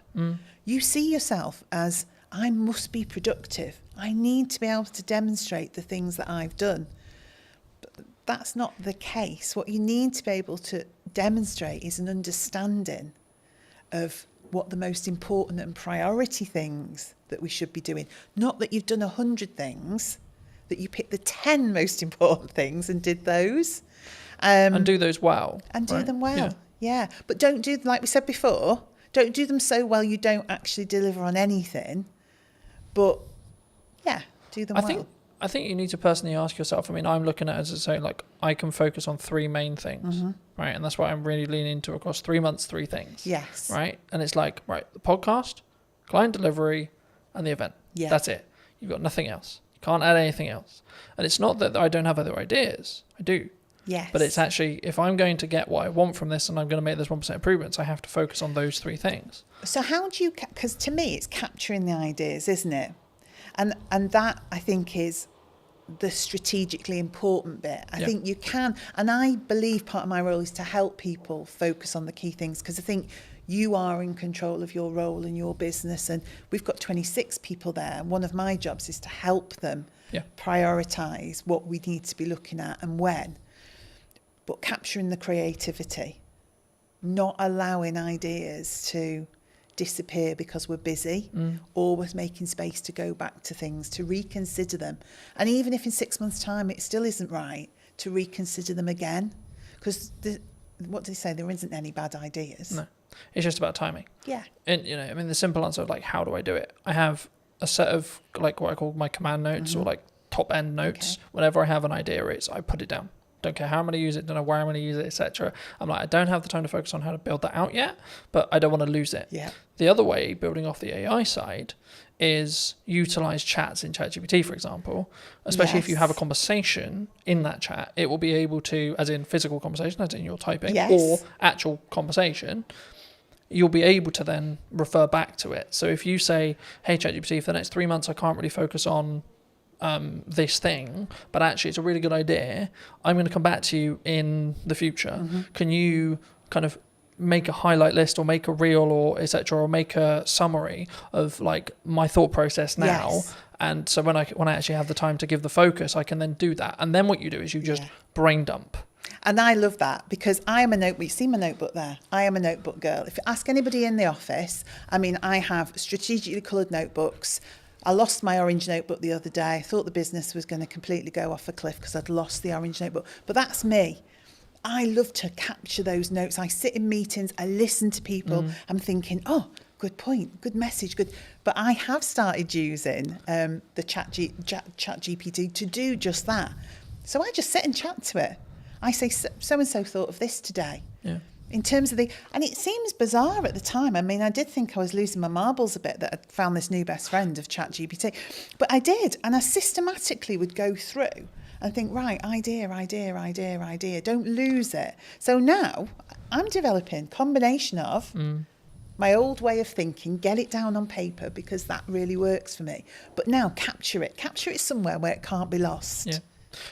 You see yourself as, I must be productive. I need to be able to demonstrate the things that I've done. But that's not the case. What you need to be able to demonstrate is an understanding of what the most important and priority things that we should be doing. Not that you've done 100 things, that you picked the 10 most important things and did those. And do those well. And do them well, yeah. But don't do, like we said before, don't do them so well you don't actually deliver on anything. But, do them well. I think you need to personally ask yourself, I mean, I'm looking at it as I say, like, I can focus on 3 main things, right? And that's what I'm really leaning into across 3 months, 3 things. Yes. Right? And it's like, right, the podcast, client delivery, and the event. Yeah. That's it. You've got nothing else. You can't add anything else. And it's not that I don't have other ideas. I do. Yes. But it's actually, if I'm going to get what I want from this and I'm going to make those 1% improvements, I have to focus on those 3 things. So how do you, because to me it's capturing the ideas, isn't it? And that, I think, is the strategically important bit. I think you can, and I believe part of my role is to help people focus on the key things, because I think you are in control of your role and your business, and we've got 26 people there. One of my jobs is to help them prioritise what we need to be looking at and when. But capturing the creativity, not allowing ideas to disappear because we're busy, always making space to go back to things, to reconsider them. And even if in 6 months' time it still isn't right, to reconsider them again. Because what do they say? There isn't any bad ideas. No, it's just about timing. Yeah. And, I mean, the simple answer of like, how do I do it? I have a set of like what I call my command notes or like top end notes. Whenever I have an idea, I put it down. Don't care how I'm going to use it, don't know where I'm going to use it, etc. I'm like, I don't have the time to focus on how to build that out yet, but I don't want to lose it. Yeah. The other way, building off the AI side, is utilize chats in ChatGPT, for example, especially if you have a conversation in that chat, it will be able to, as in physical conversation, as in your typing, or actual conversation, you'll be able to then refer back to it. So if you say, hey, ChatGPT, for the next 3 months, I can't really focus on this thing, but actually it's a really good idea, I'm going to come back to you in the future. Can you kind of make a highlight list or make a reel or etc., or make a summary of like my thought process now? And so when I actually have the time to give the focus, I can then do that. And then what you do is you just brain dump. And I love that, because I am a notebook. You see my notebook there? I am a notebook girl. If you ask anybody in the office, I mean, I have strategically coloured notebooks. I lost my orange notebook the other day. I thought the business was going to completely go off a cliff because I'd lost the orange notebook. But that's me. I love to capture those notes. I sit in meetings, I listen to people. I'm thinking, oh, good point, good message, good. But I have started using the chat GPT to do just that. So I just sit and chat to it. I say, so-and-so thought of this today. Yeah. In terms of and it seems bizarre at the time. I mean, I did think I was losing my marbles a bit that I'd found this new best friend of ChatGPT, but I did. And I systematically would go through and think, right, idea. Don't lose it. So now I'm developing combination of my old way of thinking, get it down on paper because that really works for me. But now capture it somewhere where it can't be lost. Yeah.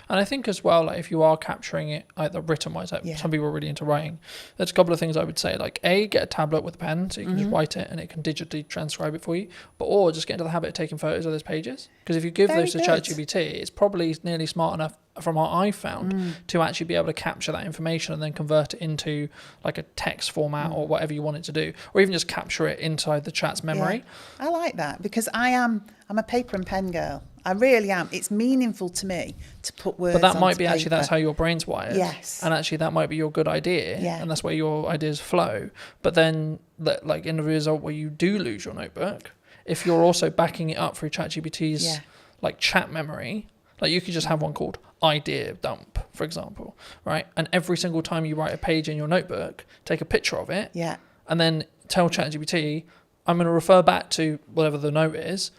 And I think as well, like if you are capturing it either written wise, like some people are really into writing, there's a couple of things I would say, like get a tablet with a pen so you can just write it and it can digitally transcribe it for you, or just get into the habit of taking photos of those pages, because if you give those to ChatGPT, it's probably nearly smart enough, from what I found, to actually be able to capture that information and then convert it into like a text format or whatever you want it to do, or even just capture it inside the chat's memory. I like that, because I'm a paper and pen girl. I really am. It's meaningful to me to put words on paper. But that might be actually, that's how your brain's wired. Yes. And actually that might be your good idea. Yeah. And that's where your ideas flow. But then, like in the result where you do lose your notebook, if you're also backing it up through ChatGPT's like chat memory, like you could just have one called idea dump, for example, right? And every single time you write a page in your notebook, take a picture of it. Yeah. And then tell ChatGPT, I'm going to refer back to whatever the note is.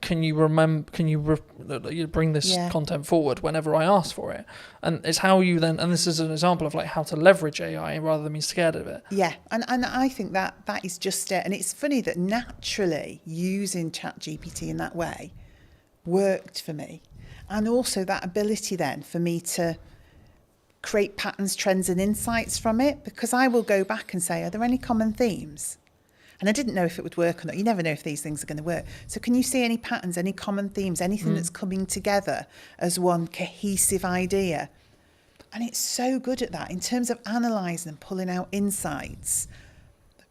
Can you bring this content forward whenever I ask for it? And it's how you then, and this is an example of like how to leverage AI rather than being scared of it. Yeah, and I think that is just it. And it's funny that naturally using ChatGPT in that way worked for me. And also that ability then for me to create patterns, trends and insights from it, because I will go back and say, are there any common themes? And I didn't know if it would work or not. You never know if these things are going to work. So can you see any patterns, any common themes, anything that's coming together as one cohesive idea? And it's so good at that in terms of analysing and pulling out insights.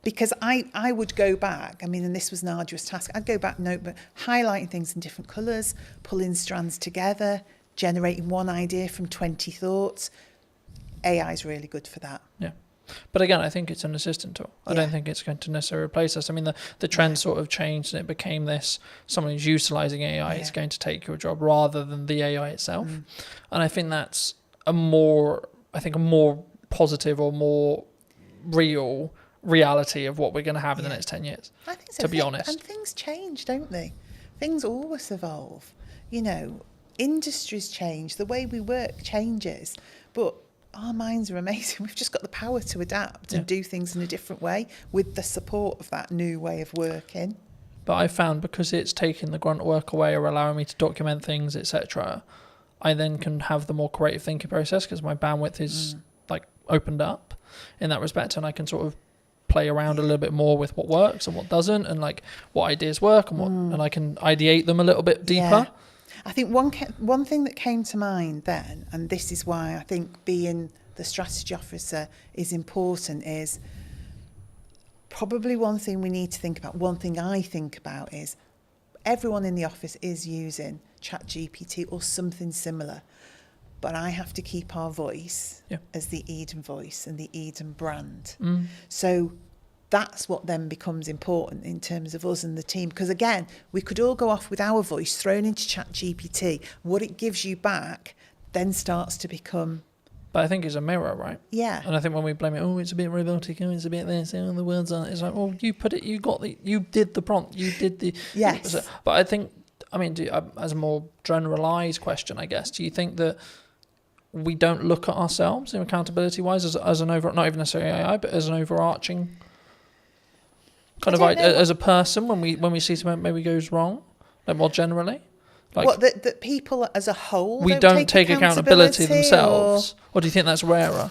Because I would go back, I mean, and this was an arduous task, I'd go back notebook, highlighting things in different colours, pulling strands together, generating one idea from 20 thoughts. AI is really good for that. Yeah. But again, I think it's an assistant tool. I don't think it's going to necessarily replace us. I mean, the trend sort of changed and it became this, someone who's utilising AI is going to take your job rather than the AI itself. And I think that's a more positive or more real reality of what we're going to have in the next 10 years, I think so. To be honest. And things change, don't they? Things always evolve. You know, industries change, the way we work changes, but our minds are amazing. We've just got the power to adapt and do things in a different way with the support of that new way of working. But I found because it's taking the grunt work away or allowing me to document things, etc., I then can have the more creative thinking process because my bandwidth is like opened up in that respect, and I can sort of play around a little bit more with what works and what doesn't, and like what ideas work and what, and I can ideate them a little bit deeper. Yeah. I think one thing that came to mind then, and this is why I think being the strategy officer is important, is probably one thing we need to think about. One thing I think about is everyone in the office is using ChatGPT or something similar, but I have to keep our voice as the Eden voice and the Eden brand. So that's what then becomes important in terms of us and the team. Because again, we could all go off with our voice thrown into ChatGPT. What it gives you back then starts to become... But I think it's a mirror, right? Yeah. And I think when we blame it, oh, it's a bit robotic, oh, it's a bit this, oh, the words aren't. It's like, well, you put it, you did the prompt, you did the... Yes. But I think, I mean, as a more generalised question, I guess, do you think that we don't look at ourselves in accountability-wise as an not even necessarily AI, but as an overarching kind of like as a person when we see something maybe goes wrong, like more generally? Like, what, that people as a whole we don't take accountability themselves? Or do you think that's rarer?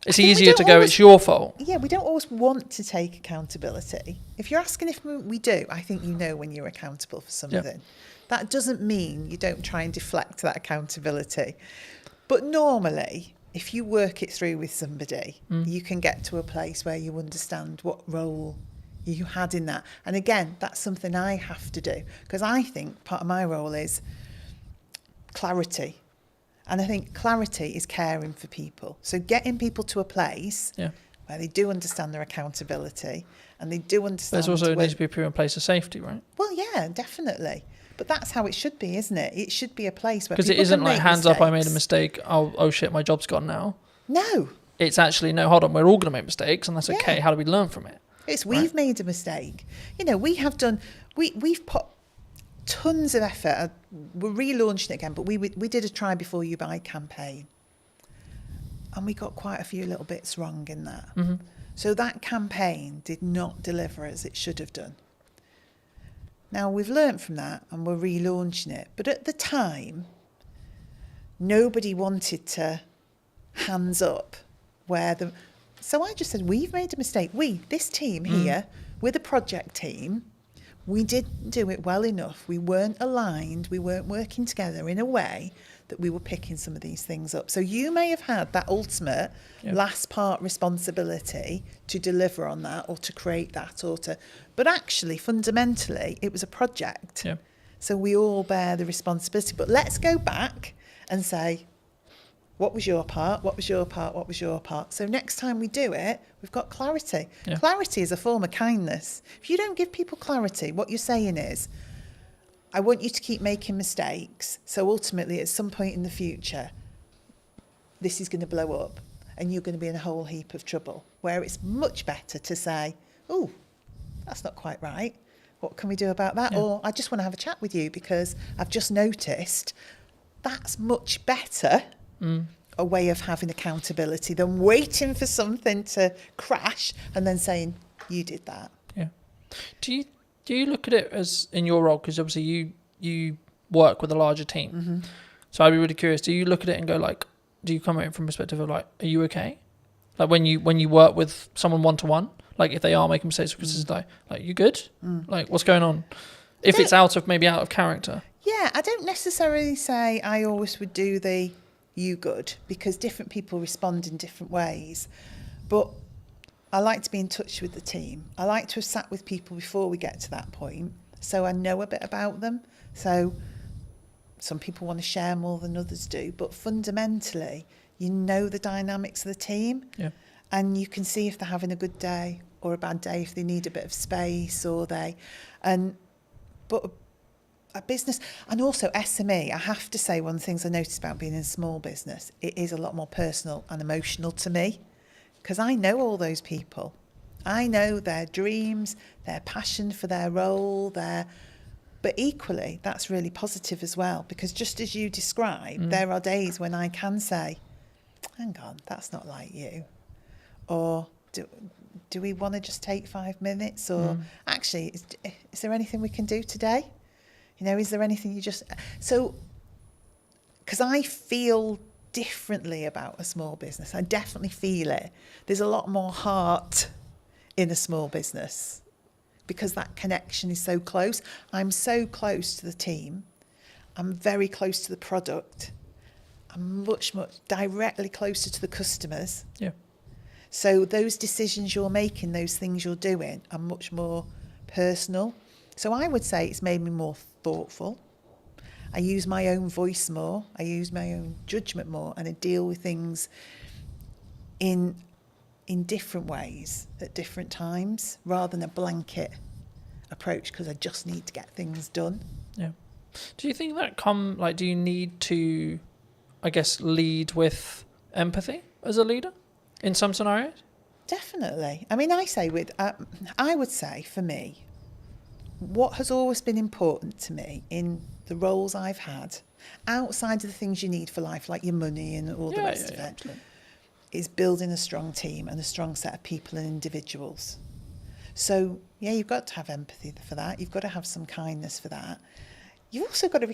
It's easier to go, it's your fault. Yeah, we don't always want to take accountability. If you're asking if we do, I think you know when you're accountable for something. Yep. That doesn't mean you don't try and deflect that accountability. But normally, if you work it through with somebody, you can get to a place where you understand what role you had in that. And again, that's something I have to do, because I think part of my role is clarity. And I think clarity is caring for people. So getting people to a place where they do understand their accountability and they do understand... There's also needs to be a proven place of safety, right? Well, yeah, definitely. But that's how it should be, isn't it? It should be a place where... Because it isn't like, hands up, I made a mistake, oh shit, my job's gone now. No. It's actually, no, hold on, we're all going to make mistakes, and that's okay. How do we learn from it? It's we've made a mistake. You know, we have done... We've put tons of effort. We're relaunching it again, but we did a try before you buy campaign, and we got quite a few little bits wrong in that. So that campaign did not deliver as it should have done. Now we've learnt from that and we're relaunching it, but at the time nobody wanted to hands up so I just said, we've made a mistake. This team here, we're the project team. We didn't do it well enough. We weren't aligned. We weren't working together in a way that we were picking some of these things up. So you may have had that ultimate last part responsibility to deliver on that or to create that but actually fundamentally it was a project. Yeah. So we all bear the responsibility. But let's go back and say, what was your part? What was your part? What was your part? So next time we do it, we've got clarity. Yeah. Clarity is a form of kindness. If you don't give people clarity, what you're saying is, I want you to keep making mistakes. So ultimately, at some point in the future, this is going to blow up and you're going to be in a whole heap of trouble. Where it's much better to say, oh, that's not quite right. What can we do about that? Yeah. Or I just want to have a chat with you because I've just noticed. That's much better. A way of having accountability than waiting for something to crash and then saying, you did that. Yeah. Do you look at it as, in your role, because obviously you work with a larger team, so I'd be really curious, do you look at it and go like, do you come at it from a perspective of like, are you okay? Like when you work with someone one-to-one, like if they are making mistakes, because it's like you good? Like what's going on? If it's out of character. Yeah, I don't necessarily say I always would do the you good, because different people respond in different ways. But I like to be in touch with the team. I like to have sat with people before we get to that point, so I know a bit about them. So some people want to share more than others do, but fundamentally, you know the dynamics of the team, and you can see if they're having a good day or a bad day, if they need a bit of space but a business, and also SME, I have to say, one of the things I noticed about being in a small business, it is a lot more personal and emotional to me, because I know all those people. I know their dreams, their passion for their role, but equally, that's really positive as well, because just as you described, there are days when I can say, hang on, that's not like you. Or do we want to just take 5 minutes? Or actually, is there anything we can do today? You know, is there anything because I feel differently about a small business. I definitely feel it. There's a lot more heart in a small business because that connection is so close. I'm so close to the team. I'm very close to the product. I'm much, much directly closer to the customers. Yeah. So those decisions you're making, those things you're doing are much more personal. So I would say it's made me more thoughtful. I use my own voice more. I use my own judgment more, and I deal with things in in different ways at different times, rather than a blanket approach because I just need to get things done. Yeah. Do you think that do you need to, I guess, lead with empathy as a leader in some scenarios? Definitely. I mean, I would say for me, what has always been important to me in the roles I've had, outside of the things you need for life, like your money and all the rest of it, Absolutely. is building a strong team and a strong set of people and individuals. So, yeah, you've got to have empathy for that. You've got to have some kindness for that. You've also got to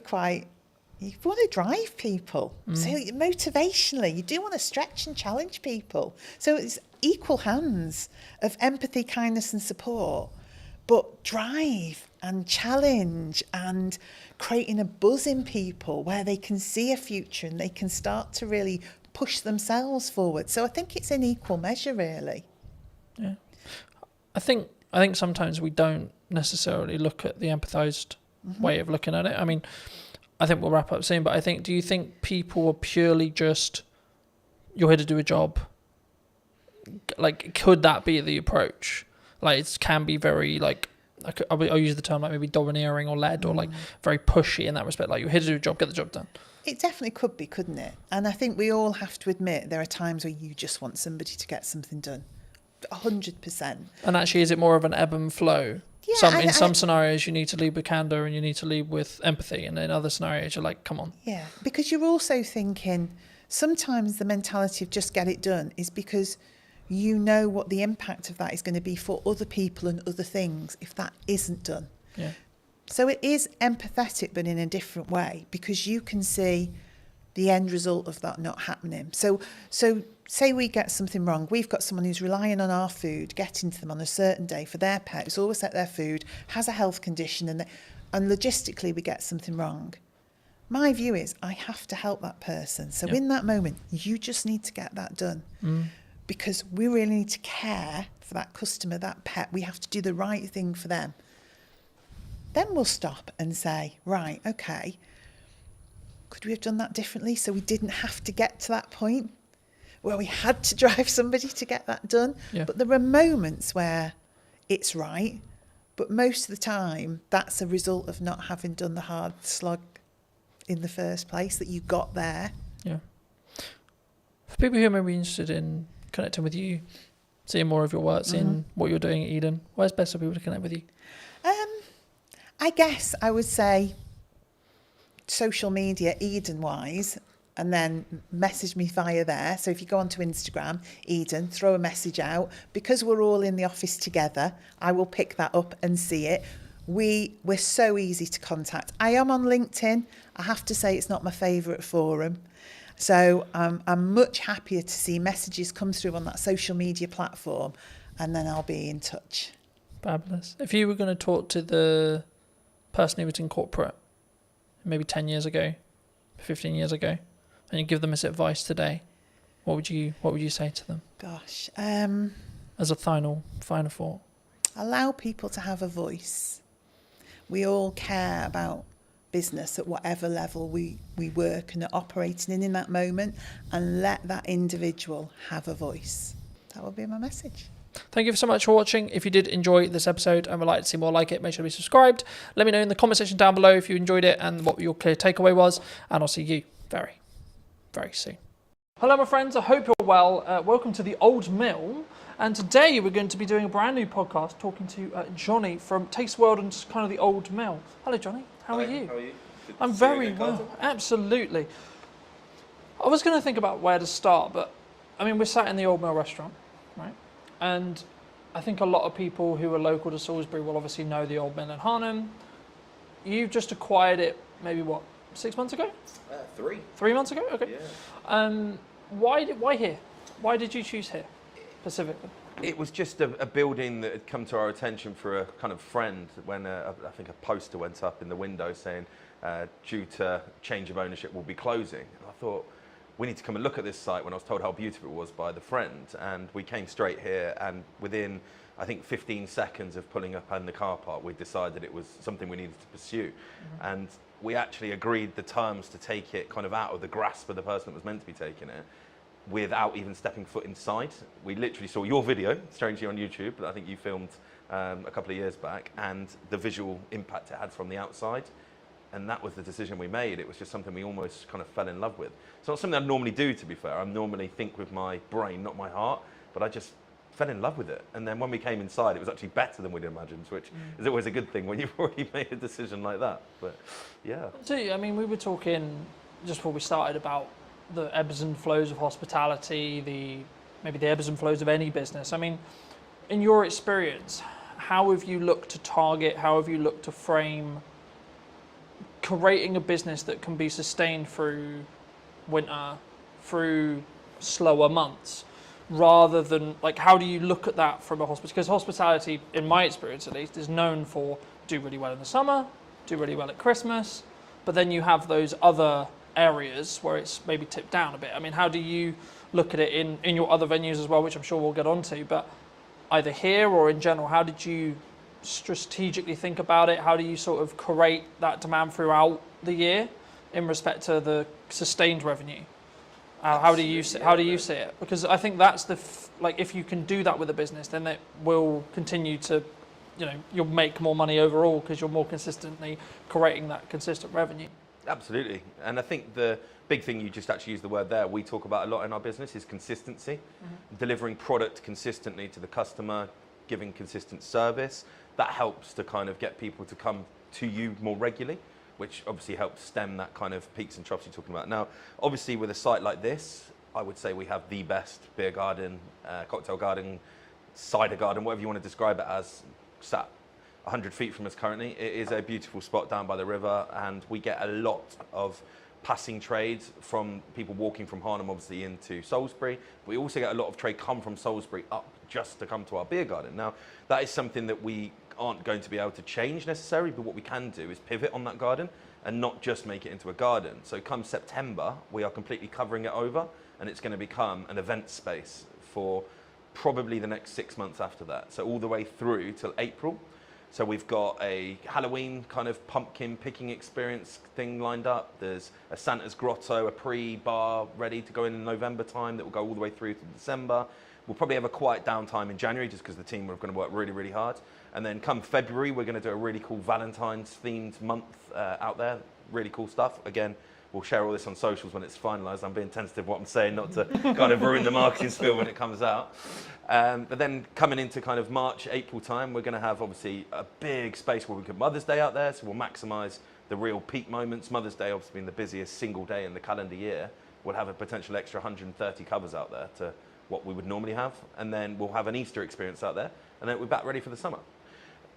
you want to drive people. So motivationally, you do want to stretch and challenge people. So it's equal hands of empathy, kindness and support, but drive and challenge and creating a buzz in people where they can see a future and they can start to really push themselves forward. So I think it's in equal measure, really. Yeah. I think sometimes we don't necessarily look at the empathised way of looking at it. I mean, I think we'll wrap up soon, but do you think people are purely just, you're here to do a job? Like, could that be the approach? Like, it can be very, like, I'll use the term like maybe domineering or led or like very pushy in that respect. Like, you're here to do a job, get the job done. It definitely could be, couldn't it? And I think we all have to admit there are times where you just want somebody to get something done. 100%. And actually, is it more of an ebb and flow? Yeah, in some scenarios, you need to lead with candour and you need to lead with empathy. And in other scenarios, you're like, come on. Yeah, because you're also thinking sometimes the mentality of just get it done is because you know what the impact of that is going to be for other people and other things if that isn't done. Yeah. So it is empathetic, but in a different way, because you can see the end result of that not happening. So say we get something wrong. We've got someone who's relying on our food, getting to them on a certain day for their pet, who's always at their food, has a health condition, and logistically we get something wrong. My view is I have to help that person. So in that moment, you just need to get that done. Because we really need to care for that customer, that pet. We have to do the right thing for them. Then we'll stop and say, right, okay, could we have done that differently so we didn't have to get to that point where we had to drive somebody to get that done? Yeah. But there are moments where it's right, but most of the time that's a result of not having done the hard slog in the first place, that you got there. Yeah. For people who may be interested in connecting with you, seeing more of your work, seeing what you're doing at Eden, where's best for people to connect with you? I guess I would say social media, Eden-wise, and then message me via there. So if you go onto Instagram, Eden, throw a message out. Because we're all in the office together, I will pick that up and see it. We're so easy to contact. I am on LinkedIn. I have to say it's not my favourite forum. So I'm much happier to see messages come through on that social media platform, and then I'll be in touch. Fabulous. If you were going to talk to the person who was in corporate maybe 10 years ago, 15 years ago, and you give them this advice today, what would you say to them? Gosh. As a final thought. Allow people to have a voice. We all care about business at whatever level we work and are operating in that moment, and let that individual have a voice. That would be my message. Thank you so much for watching. If you did enjoy this episode and would like to see more like it, make sure to be subscribed. Let me know in the comment section down below if you enjoyed it and what your clear takeaway was, and I'll see you very, very soon. Hello my friends, I hope you're well. Welcome to the Old Mill, and today we're going to be doing a brand new podcast talking to Johnny from Taste World and just kind of the Old Mill. Hello Johnny, how are you? How are you? I'm very well, absolutely. I was going to think about where to start, but I mean, we're sat in the Old Mill restaurant, right? And I think a lot of people who are local to Salisbury will obviously know the Old Mill in Harnham. You've just acquired it maybe, 6 months ago? 3. 3 months ago? Okay. Yeah. Why here? Why did you choose here specifically? It was just a building that had come to our attention for a kind of friend when I think a poster went up in the window saying due to change of ownership will be closing. And I thought, we need to come and look at this site, when I was told how beautiful it was by the friend. And we came straight here, and within, I think, 15 seconds of pulling up in the car park, we decided it was something we needed to pursue. And we actually agreed the terms to take it kind of out of the grasp of the person that was meant to be taking it, without even stepping foot inside. We literally saw your video, strangely on YouTube, that I think you filmed a couple of years back, and the visual impact it had from the outside. And that was the decision we made. It was just something we almost kind of fell in love with. It's not something I normally do, to be fair. I normally think with my brain, not my heart, but I just fell in love with it. And then when we came inside, it was actually better than we'd imagined, which is always a good thing when you've already made a decision like that. But yeah. So, I mean, we were talking just before we started about the ebbs and flows of hospitality, maybe the ebbs and flows of any business. I mean, in your experience, how have you looked to target, how have you looked to frame creating a business that can be sustained through winter, through slower months, rather than, like, how do you look at that from a hospital? Because hospitality, in my experience at least, is known for do really well in the summer, do really well at Christmas, but then you have those other areas where it's maybe tipped down a bit. I mean, how do you look at it in your other venues as well, which I'm sure we'll get onto, but either here or in general, how did you strategically think about it? How do you sort of create that demand throughout the year in respect to the sustained revenue? How do you see it? Because I think that's like, if you can do that with a business, then it will continue to, you'll make more money overall because you're more consistently creating that consistent revenue. Absolutely. And I think the big thing, you just actually used the word there, we talk about a lot in our business, is consistency. Delivering product consistently to the customer, giving consistent service. That helps to kind of get people to come to you more regularly, which obviously helps stem that kind of peaks and troughs you're talking about. Now, obviously with a site like this, I would say we have the best beer garden, cocktail garden, cider garden, whatever you want to describe it as, sat 100 feet from us currently. It is a beautiful spot down by the river, and we get a lot of passing trades from people walking from Harnham obviously into Salisbury. We also get a lot of trade come from Salisbury up just to come to our beer garden. Now, that is something that we aren't going to be able to change necessarily, but what we can do is pivot on that garden and not just make it into a garden. So come September, we are completely covering it over, and it's going to become an event space for probably the next 6 months after that. So all the way through till April. So we've got a Halloween kind of pumpkin picking experience thing lined up. There's a Santa's Grotto, a pre-bar ready to go in November time that will go all the way through to December. We'll probably have a quiet downtime in January just because the team are going to work really, really hard. And then come February, we're going to do a really cool Valentine's themed month out there. Really cool stuff. Again, we'll share all this on socials when it's finalised. I'm being tentative what I'm saying, not to kind of ruin the marketing spiel when it comes out. But then coming into kind of March, April time, we're going to have obviously a big space where we put Mother's Day out there. So we'll maximise the real peak moments. Mother's Day obviously being the busiest single day in the calendar year. We'll have a potential extra 130 covers out there to what we would normally have. And then we'll have an Easter experience out there. And then we're back ready for the summer.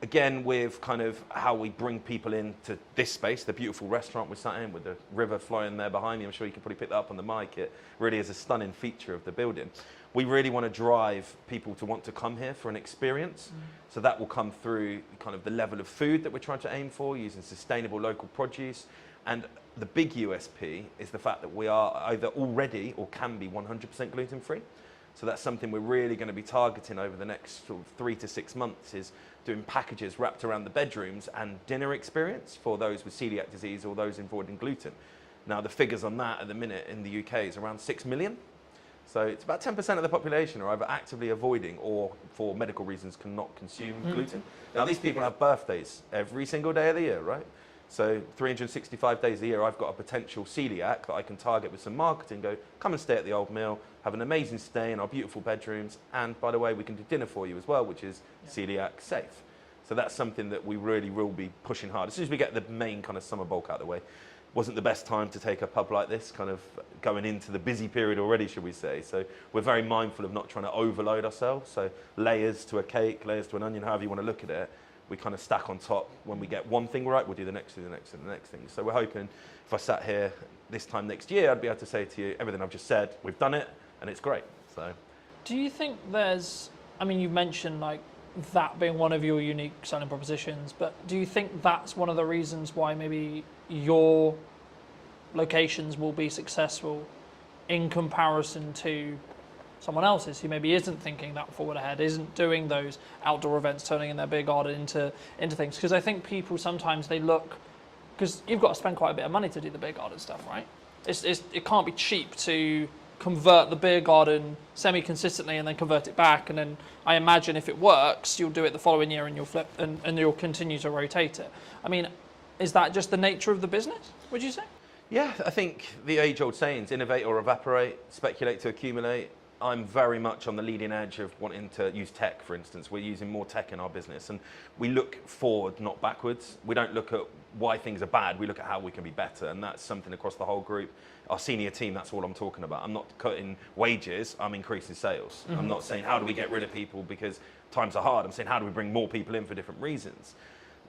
Again, with kind of how we bring people into this space, the beautiful restaurant we're sat in with the river flowing there behind me. I'm sure you can probably pick that up on the mic. It really is a stunning feature of the building. We really want to drive people to want to come here for an experience. So that will come through kind of the level of food that we're trying to aim for, using sustainable local produce. And the big USP is the fact that we are either already or can be 100% gluten-free. So that's something we're really going to be targeting over the next sort of 3 to 6 months, is doing packages wrapped around the bedrooms and dinner experience for those with celiac disease or those avoiding gluten. Now, the figures on that at the minute in the UK is around 6 million. So it's about 10% of the population are either actively avoiding or for medical reasons cannot consume gluten. Now, these people have birthdays every single day of the year, right? So 365 days a year, I've got a potential celiac that I can target with some marketing, go, come and stay at the Old Mill, have an amazing stay in our beautiful bedrooms, and by the way, we can do dinner for you as well, which is celiac safe. So that's something that we really will be pushing hard. As soon as we get the main kind of summer bulk out of the way, wasn't the best time to take a pub like this, kind of going into the busy period already, should we say. So we're very mindful of not trying to overload ourselves. So layers to a cake, layers to an onion, however you want to look at it, we kind of stack on top. When we get one thing right, we'll do the next, and the next, and the next thing. So we're hoping if I sat here this time next year, I'd be able to say to you everything I've just said, we've done it, and it's great. So, do you think there's, I mean, you mentioned like that being one of your unique selling propositions, but do you think that's one of the reasons why maybe your locations will be successful in comparison to someone else's who maybe isn't thinking that forward ahead, isn't doing those outdoor events, turning in their beer garden into things? Because I think people sometimes they look, because you've got to spend quite a bit of money to do the beer garden stuff, right? It can't be cheap to convert the beer garden semi-consistently and then convert it back, and then I imagine if it works, you'll do it the following year and you'll flip and you'll continue to rotate it. I mean, is that just the nature of the business, would you say? Yeah, I think the age-old sayings, innovate or evaporate, speculate to accumulate. I'm very much on the leading edge of wanting to use tech, for instance. We're using more tech in our business, and we look forward, not backwards. We don't look at why things are bad, we look at how we can be better, and that's something across the whole group. Our senior team, that's all I'm talking about. I'm not cutting wages, I'm increasing sales. I'm not saying how do we get rid of people because times are hard. I'm saying how do we bring more people in for different reasons.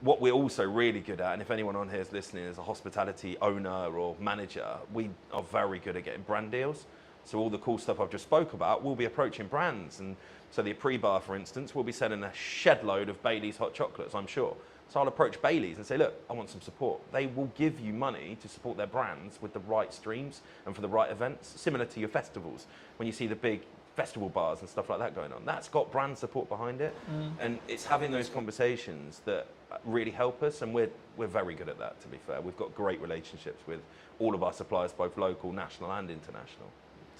What we're also really good at, and if anyone on here is listening is a hospitality owner or manager, we are very good at getting brand deals. So all the cool stuff I've just spoke about, we'll be approaching brands. And so the pre-bar, for instance, will be selling a shed load of Bailey's hot chocolates, I'm sure. So I'll approach Bailey's and say, look, I want some support. They will give you money to support their brands with the right streams and for the right events, similar to your festivals. When you see the big festival bars and stuff like that going on, that's got brand support behind it. And it's having those conversations that really help us, and we're very good at that, to be fair. We've got great relationships with all of our suppliers, both local, national and international,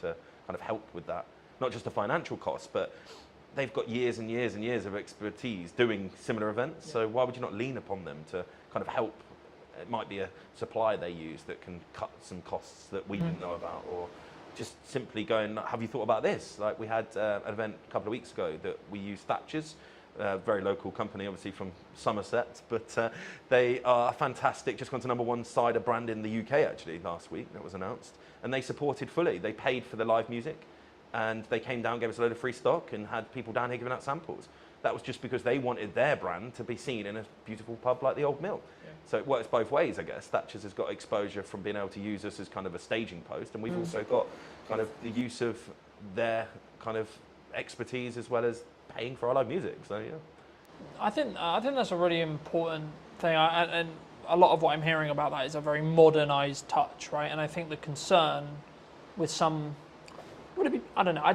to kind of help with that. Not just the financial costs, but they've got years and years and years of expertise doing similar events, so why would you not lean upon them to kind of help? It might be a supplier they use that can cut some costs that we didn't know about, or just simply going, have you thought about this? Like we had an event a couple of weeks ago that we used Thatcher's, a very local company, obviously from Somerset, but they are fantastic, just gone to #1 cider brand in the UK actually last week, that was announced, and they supported fully. They paid for the live music, and they came down, gave us a load of free stock, and had people down here giving out samples. That was just because they wanted their brand to be seen in a beautiful pub like the Old Mill. Yeah. So it works both ways, I guess. Thatcher's has got exposure from being able to use us as kind of a staging post, and we've also got kind of the use of their kind of expertise as well as paying for our live music. So yeah, I think that's a really important thing, and a lot of what I'm hearing about that is a very modernised touch, right? And I think the concern with some, would it be, I don't know, I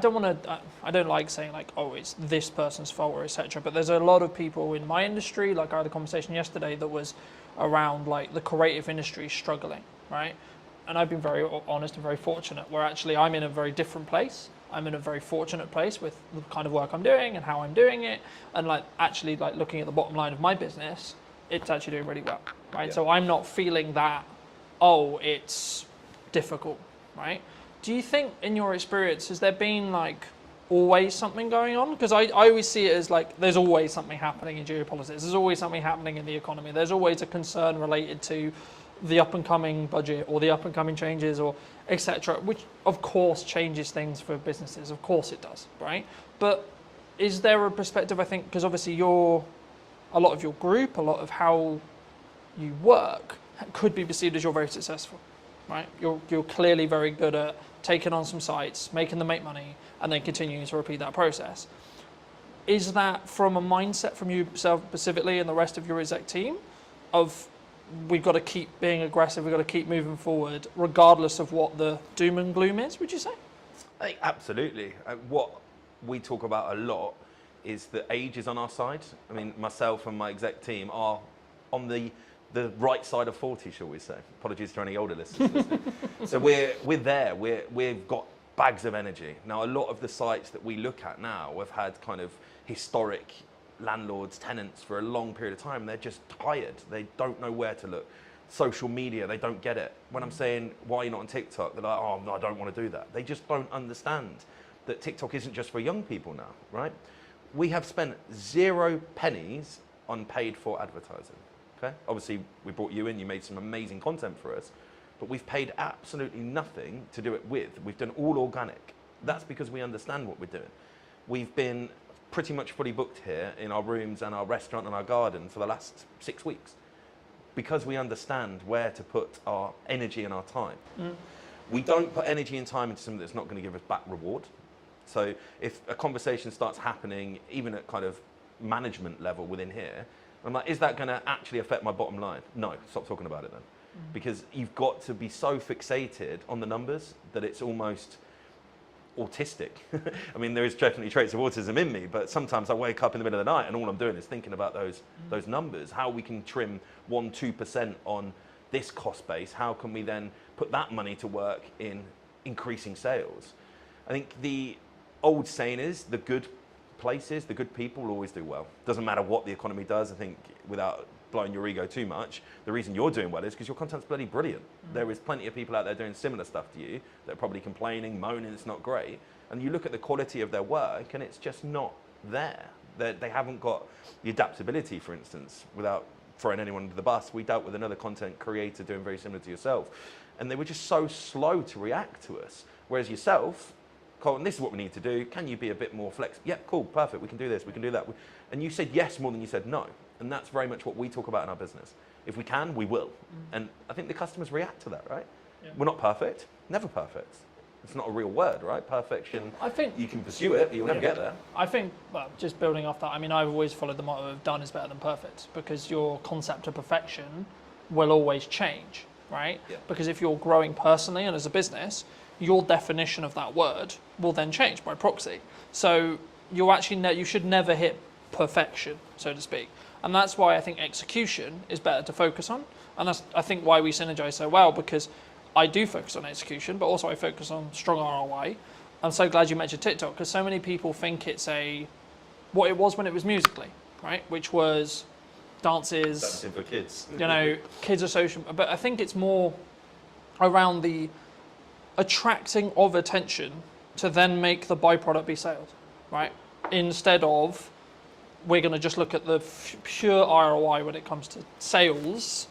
don't like saying like, oh, it's this person's fault or etc. But there's a lot of people in my industry, like I had a conversation yesterday that was around like the creative industry struggling, right? And I've been very honest and very fortunate where actually I'm in a very different place. I'm in a very fortunate place with the kind of work I'm doing and how I'm doing it, and like actually like looking at the bottom line of my business, it's actually doing really well, right? Yeah. So I'm not feeling that, oh, it's difficult, right? Do you think in your experience, has there been like always something going on? Because I always see it as like there's always something happening in geopolitics, there's always something happening in the economy, there's always a concern related to the up and coming budget or the up and coming changes or etc., which of course changes things for businesses, of course it does, right? But is there a perspective, I think, because obviously a lot of your group, a lot of how you work could be perceived as you're very successful, right? You're clearly very good at taking on some sites, making them make money, and then continuing to repeat that process. Is that from a mindset from yourself specifically and the rest of your exec team of we've got to keep being aggressive, we've got to keep moving forward, regardless of what the doom and gloom is, would you say? I think absolutely. What we talk about a lot is that age is on our side. I mean, myself and my exec team are on the right side of 40, shall we say. Apologies to any older listeners listening. So we're there, we've got bags of energy. Now, a lot of the sites that we look at now have had kind of historic landlords, tenants for a long period of time. They're just tired. They don't know where to look. Social media, they don't get it. When I'm saying, why are you not on TikTok? They're like, oh, no, I don't want to do that. They just don't understand that TikTok isn't just for young people now, right? We have spent 0 pennies on paid for advertising, okay? Obviously, we brought you in, you made some amazing content for us, but we've paid absolutely nothing to do it with. We've done all organic. That's because we understand what we're doing. We've been pretty much fully booked here in our rooms and our restaurant and our garden for the last 6 weeks because we understand where to put our energy and our time. We don't put energy and time into something that's not going to give us back reward. So if a conversation starts happening, even at kind of management level within here, I'm like, is that going to actually affect my bottom line? No, stop talking about it then. Because you've got to be so fixated on the numbers that it's almost autistic. I mean, there is definitely traits of autism in me, but sometimes I wake up in the middle of the night and all I'm doing is thinking about those numbers, how we can trim 1-2% on this cost base, how can we then put that money to work in increasing sales. I think the old saying is the good places, the good people will always do well. Doesn't matter what the economy does. I think without blowing your ego too much, the reason you're doing well is because your content's bloody brilliant. There is plenty of people out there doing similar stuff to you that are probably complaining, moaning it's not great. And you look at the quality of their work and it's just not there. They haven't got the adaptability, for instance, without throwing anyone under the bus. We dealt with another content creator doing very similar to yourself. And they were just so slow to react to us. Whereas yourself, Colton, this is what we need to do. Can you be a bit more flexible? Yep, cool, perfect. We can do this, we can do that. And you said yes more than you said no. And that's very much what we talk about in our business. If we can, we will. And I think the customers react to that, right? Yeah. We're not perfect, never perfect. It's not a real word, right? Perfection, I think you can pursue it, but you'll never get there. I think, well, just building off that, I mean, I've always followed the motto of done is better than perfect, because your concept of perfection will always change, right? Yeah. Because if you're growing personally and as a business, your definition of that word will then change by proxy. So you actually you should never hit perfection, so to speak. And that's why I think execution is better to focus on. And that's, I think, why we synergize so well, because I do focus on execution, but also I focus on strong ROI. I'm so glad you mentioned TikTok, because so many people think it's what it was when it was Musical.ly, right? Which was dances. Dancing for kids. You know, kids are social. But I think it's more around the attracting of attention to then make the byproduct be sales, right? Instead of we're going to just look at the pure ROI when it comes to sales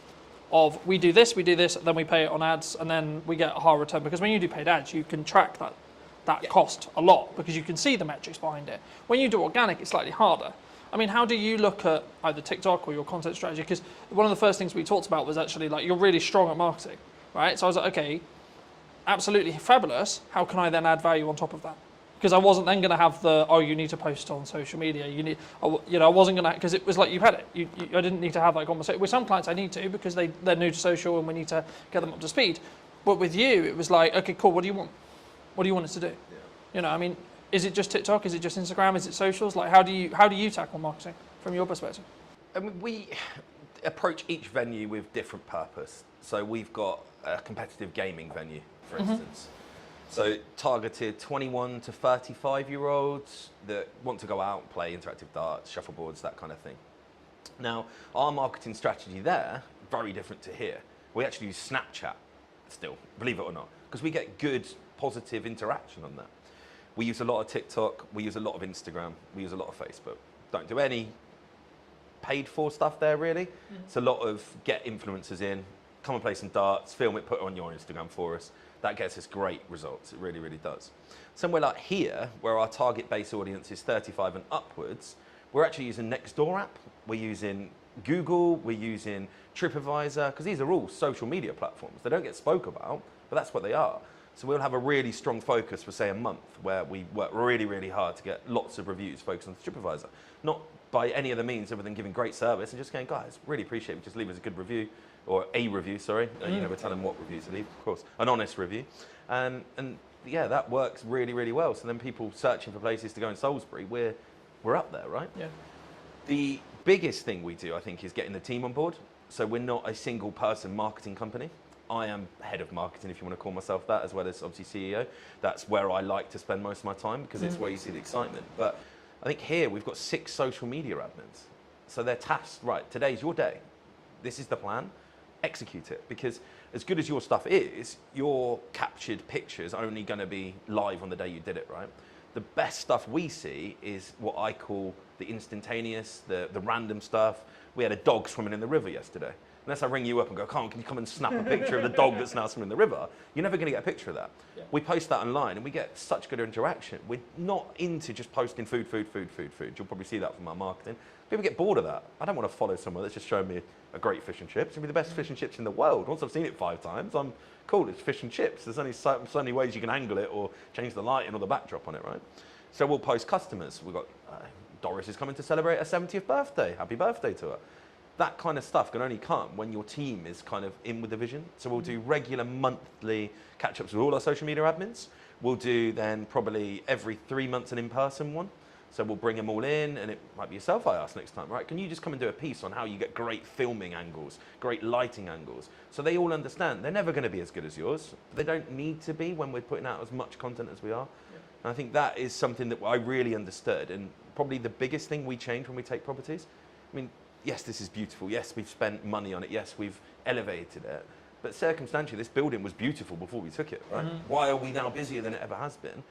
of we do this, then we pay it on ads, and then we get a higher return. Because when you do paid ads, you can track that cost a lot because you can see the metrics behind it. When you do organic, it's slightly harder. I mean, how do you look at either TikTok or your content strategy? Because one of the first things we talked about was actually like you're really strong at marketing, right? So I was like, okay, absolutely fabulous. How can I then add value on top of that? Because I wasn't then going to have you need to post on social media. I wasn't going to, because it was like you had it. I didn't need to have that conversation. With some clients I need to because they're new to social and we need to get them up to speed. But with you, it was like, okay, cool, what do you want? What do you want us to do? Yeah. I mean, is it just TikTok? Is it just Instagram? Is it socials? Like, how do you tackle marketing from your perspective? I mean, we approach each venue with different purpose. So we've got a competitive gaming venue, for instance. So targeted 21 to 35-year-olds that want to go out and play interactive darts, shuffleboards, that kind of thing. Now, our marketing strategy there, very different to here. We actually use Snapchat still, believe it or not, because we get good, positive interaction on that. We use a lot of TikTok, we use a lot of Instagram, we use a lot of Facebook. Don't do any paid for stuff there, really. It's a lot of get influencers in, come and play some darts, film it, put it on your Instagram for us. That gets us great results. It really, really does. Somewhere like here, where our target base audience is 35 and upwards, we're actually using Nextdoor app. We're using Google. We're using TripAdvisor, because these are all social media platforms. They don't get spoke about, but that's what they are. So we'll have a really strong focus for, say, a month where we work really, really hard to get lots of reviews focused on TripAdvisor. Not by any other means other than giving great service and just going, guys, really appreciate it. Just leave us a good review. Or a review, sorry. You never tell them what review to leave, of course. An honest review. And yeah, that works really, really well. So then people searching for places to go in Salisbury, we're up there, right? Yeah. The biggest thing we do, I think, is getting the team on board. So we're not a single person marketing company. I am head of marketing, if you want to call myself that, as well as obviously CEO. That's where I like to spend most of my time because it's where you see the excitement. But I think here we've got 6 social media admins. So they're tasked, right, today's your day. This is the plan. Execute it, because as good as your stuff is, your captured pictures are only going to be live on the day you did it, right? The best stuff we see is what I call the instantaneous, the random stuff. We had a dog swimming in the river yesterday. Unless I ring you up and go, can you come and snap a picture of the dog that's now swimming in the river? You're never going to get a picture of that. Yeah. We post that online and we get such good interaction. We're not into just posting food. You'll probably see that from our marketing. People get bored of that. I don't want to follow someone that's just showing me a great fish and chips. It'll be the best fish and chips in the world. Once I've seen it 5 times, I'm cool, it's fish and chips. There's only so many ways you can angle it or change the lighting or the backdrop on it, right? So we'll post customers. We've got Doris is coming to celebrate her 70th birthday. Happy birthday to her. That kind of stuff can only come when your team is kind of in with the vision. So we'll do regular monthly catch-ups with all our social media admins. We'll do then probably every 3 months an in-person one. So we'll bring them all in, and it might be yourself I ask next time, right? Can you just come and do a piece on how you get great filming angles, great lighting angles? So they all understand they're never going to be as good as yours. They don't need to be when we're putting out as much content as we are. Yeah. And I think that is something that I really understood, and probably the biggest thing we change when we take properties. I mean, yes, this is beautiful. Yes, we've spent money on it. Yes, we've elevated it. But circumstantially, this building was beautiful before we took it, right? Why are we now busier than it ever has been?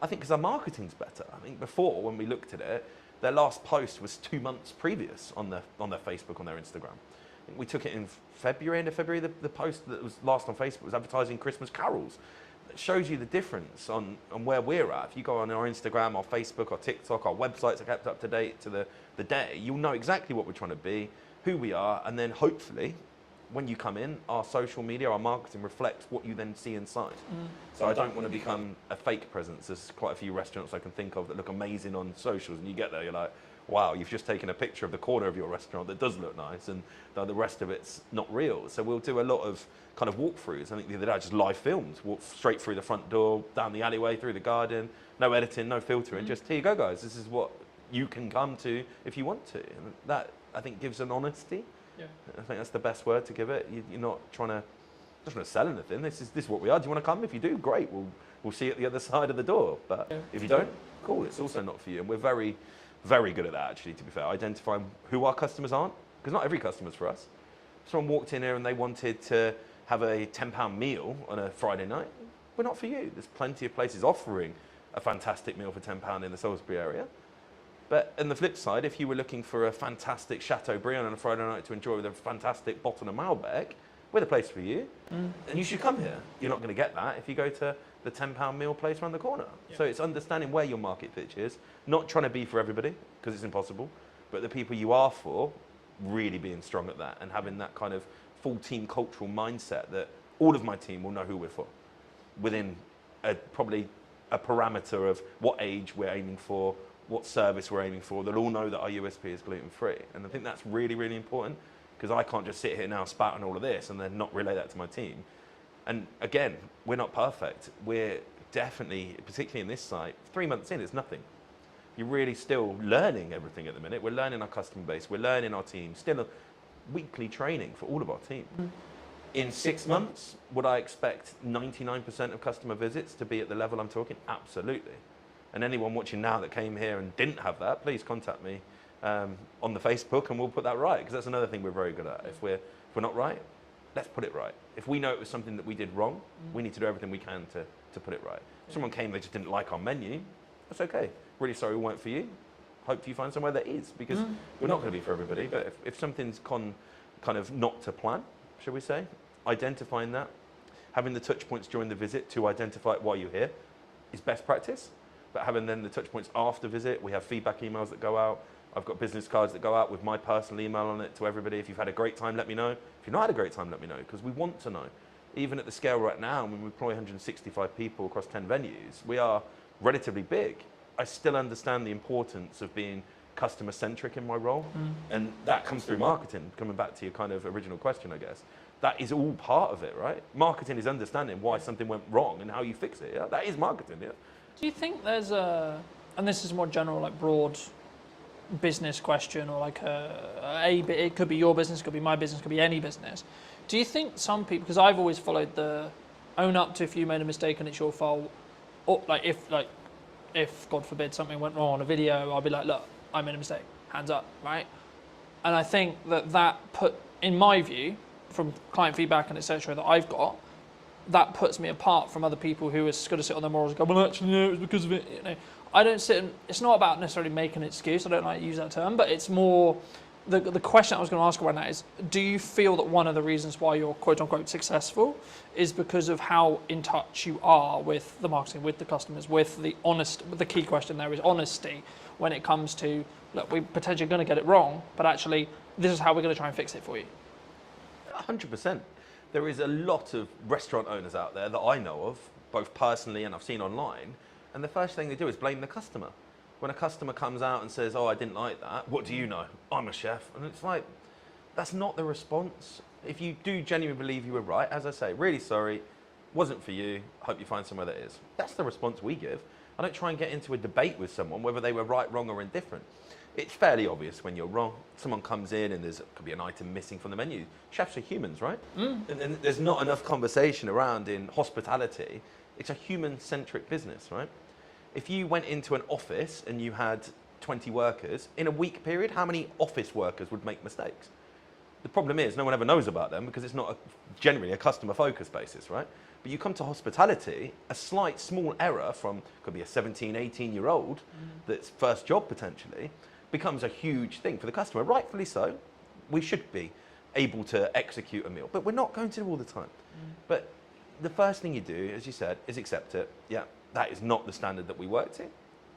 I think because our marketing's better. I think before, when we looked at it, their last post was 2 months previous on their Facebook, on their Instagram. I think we took it in February, end of February. The post that was last on Facebook was advertising Christmas carols. It shows you the difference on where we're at. If you go on our Instagram, our Facebook, our TikTok, our websites are kept up to date to the day, you'll know exactly what we're trying to be, who we are, and then hopefully, when you come in, our social media, our marketing reflects what you then see inside. So I don't want to become a fake presence. There's quite a few restaurants I can think of that look amazing on socials, and you get there, you're like, wow, you've just taken a picture of the corner of your restaurant that does look nice, and the rest of it's not real. So we'll do a lot of kind of walkthroughs. I think the other day I just live filmed, walk straight through the front door, down the alleyway, through the garden, no editing, no filtering, just here you go, guys. This is what you can come to if you want to. And that, I think, gives an honesty. Yeah. I think that's the best word to give it. You're not trying to sell anything. This is what we are. Do you want to come? If you do, great. We'll see you at the other side of the door. But if you don't, cool. It's also not for you. And we're very, very good at that, actually, to be fair. Identifying who our customers aren't, because not every customer's for us. If someone walked in here and they wanted to have a £10 meal on a Friday night, we're not for you. There's plenty of places offering a fantastic meal for £10 in the Salisbury area. But on the flip side, if you were looking for a fantastic Chateaubriand on a Friday night to enjoy with a fantastic bottle of Malbec, we're the place for you. And you should come here. You're not going to get that if you go to the £10 meal place around the corner. Yeah. So it's understanding where your market pitch is, not trying to be for everybody, because it's impossible, but the people you are for, really being strong at that and having that kind of full team cultural mindset that all of my team will know who we're for within probably a parameter of what age we're aiming for, what service we're aiming for. They'll all know that our USP is gluten-free. And I think that's really, really important, because I can't just sit here now spouting all of this and then not relay that to my team. And again, we're not perfect. We're definitely, particularly in this site, 3 months in, it's nothing. You're really still learning everything at the minute. We're learning our customer base. We're learning our team. Still a weekly training for all of our team. In 6 months, would I expect 99% of customer visits to be at the level I'm talking? Absolutely. And anyone watching now that came here and didn't have that, please contact me on the Facebook, and we'll put that right, because that's another thing we're very good at. If we're not right, let's put it right. If we know it was something that we did wrong, we need to do everything we can to put it right. If someone came, they just didn't like our menu, that's okay. Really sorry we weren't for you. Hope you find somewhere that is, because we're not going to be for everybody. But if something's kind of not to plan, shall we say, identifying that, having the touch points during the visit to identify why you're here is best practice. But having then the touch points after visit, we have feedback emails that go out. I've got business cards that go out with my personal email on it to everybody. If you've had a great time, let me know. If you've not had a great time, let me know, because we want to know. Even at the scale right now, when we employ 165 people across 10 venues, we are relatively big. I still understand the importance of being customer-centric in my role. And that comes through marketing, coming back to your kind of original question, I guess. That is all part of it, right? Marketing is understanding why something went wrong and how you fix it. Yeah? That is marketing, yeah. Do you think there's and this is a more general, like broad business question, or like it could be your business, could be my business, could be any business. Do you think some people, because I've always followed the own up to if you made a mistake and it's your fault, or if God forbid something went wrong on a video, I'll be like, look, I made a mistake, hands up, right? And I think that put, in my view, from client feedback and etc. that I've got, that puts me apart from other people who are going to sit on their morals and go, well, actually, no, it was because of it. You know, I don't sit and, it's not about necessarily making an excuse. I don't like to use that term, but it's more, the question I was going to ask around that is, do you feel that one of the reasons why you're quote unquote successful is because of how in touch you are with the marketing, with the customers, with the key question there is honesty when it comes to, look, we're potentially going to get it wrong, but actually this is how we're going to try and fix it for you. 100%. There is a lot of restaurant owners out there that I know of, both personally and I've seen online, and the first thing they do is blame the customer. When a customer comes out and says, oh, I didn't like that, what do you know? I'm a chef. And it's like, that's not the response. If you do genuinely believe you were right, as I say, really sorry, wasn't for you, hope you find somewhere that is. That's the response we give. I don't try and get into a debate with someone whether they were right, wrong, or indifferent. It's fairly obvious when you're wrong. Someone comes in and could be an item missing from the menu. Chefs are humans, right? And there's not enough conversation around in hospitality. It's a human-centric business, right? If you went into an office and you had 20 workers, in a week period, how many office workers would make mistakes? The problem is no one ever knows about them because it's not generally a customer-focused basis, right? But you come to hospitality, a slight small error from, could be a 17, 18-year-old that's first job potentially, becomes a huge thing for the customer. Rightfully so. We should be able to execute a meal, but we're not going to all the time. But the first thing you do, as you said, is accept it. Yeah, that is not the standard that we work to.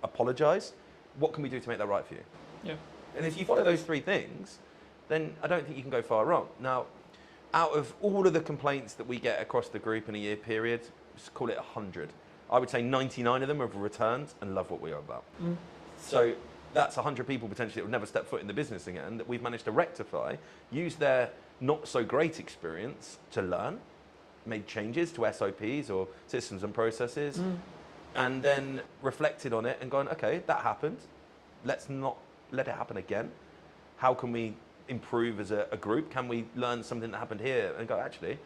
Apologise. What can we do to make that right for you? Yeah. And if you follow those three things, then I don't think you can go far wrong. Now, out of all of the complaints that we get across the group in a year period, just call it 100. I would say 99 of them have returned and love what we are about. So that's 100 people potentially that would never step foot in the business again that we've managed to rectify, use their not so great experience to learn, made changes to SOPs or systems and processes, and then reflected on it and gone, okay, that happened. Let's not let it happen again. How can we improve as a group? Can we learn something that happened here and go, actually,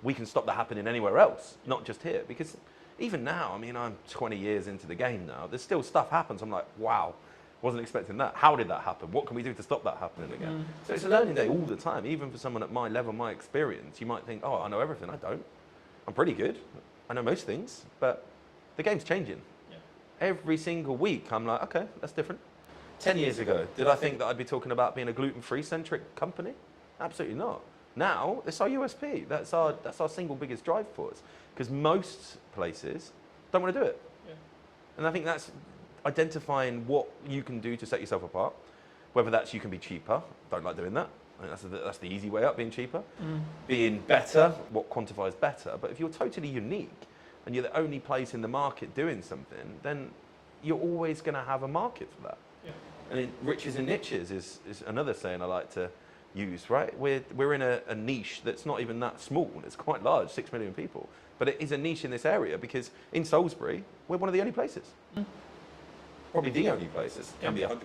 we can stop that happening anywhere else, not just here? Because even now, I mean, I'm 20 years into the game now, there's still stuff happens. I'm like, wow, wasn't expecting that. How did that happen? What can we do to stop that happening again? So it's a learning day all the time. Even for someone at my level, my experience, you might think, oh, I know everything. I don't. I'm pretty good. I know most things, but the game's changing. Every single week, I'm like, okay, that's different. 10 years ago, did I think that I'd be talking about being a gluten-free centric company? Absolutely not. Now, it's our USP. That's our single biggest drive force. Because most places don't want to do it. And I think that's identifying what you can do to set yourself apart. Whether that's you can be cheaper. Don't like doing that. I think that's the easy way up, being cheaper. Being better, what quantifies better. But if you're totally unique and you're the only place in the market doing something, then you're always going to have a market for that. And riches and niches is another saying I like to use, right? We're in a niche that's not even that small. It's quite large, 6 million people. But it is a niche in this area because in Salisbury, we're one of the only places. Probably the only places. Can be 100%.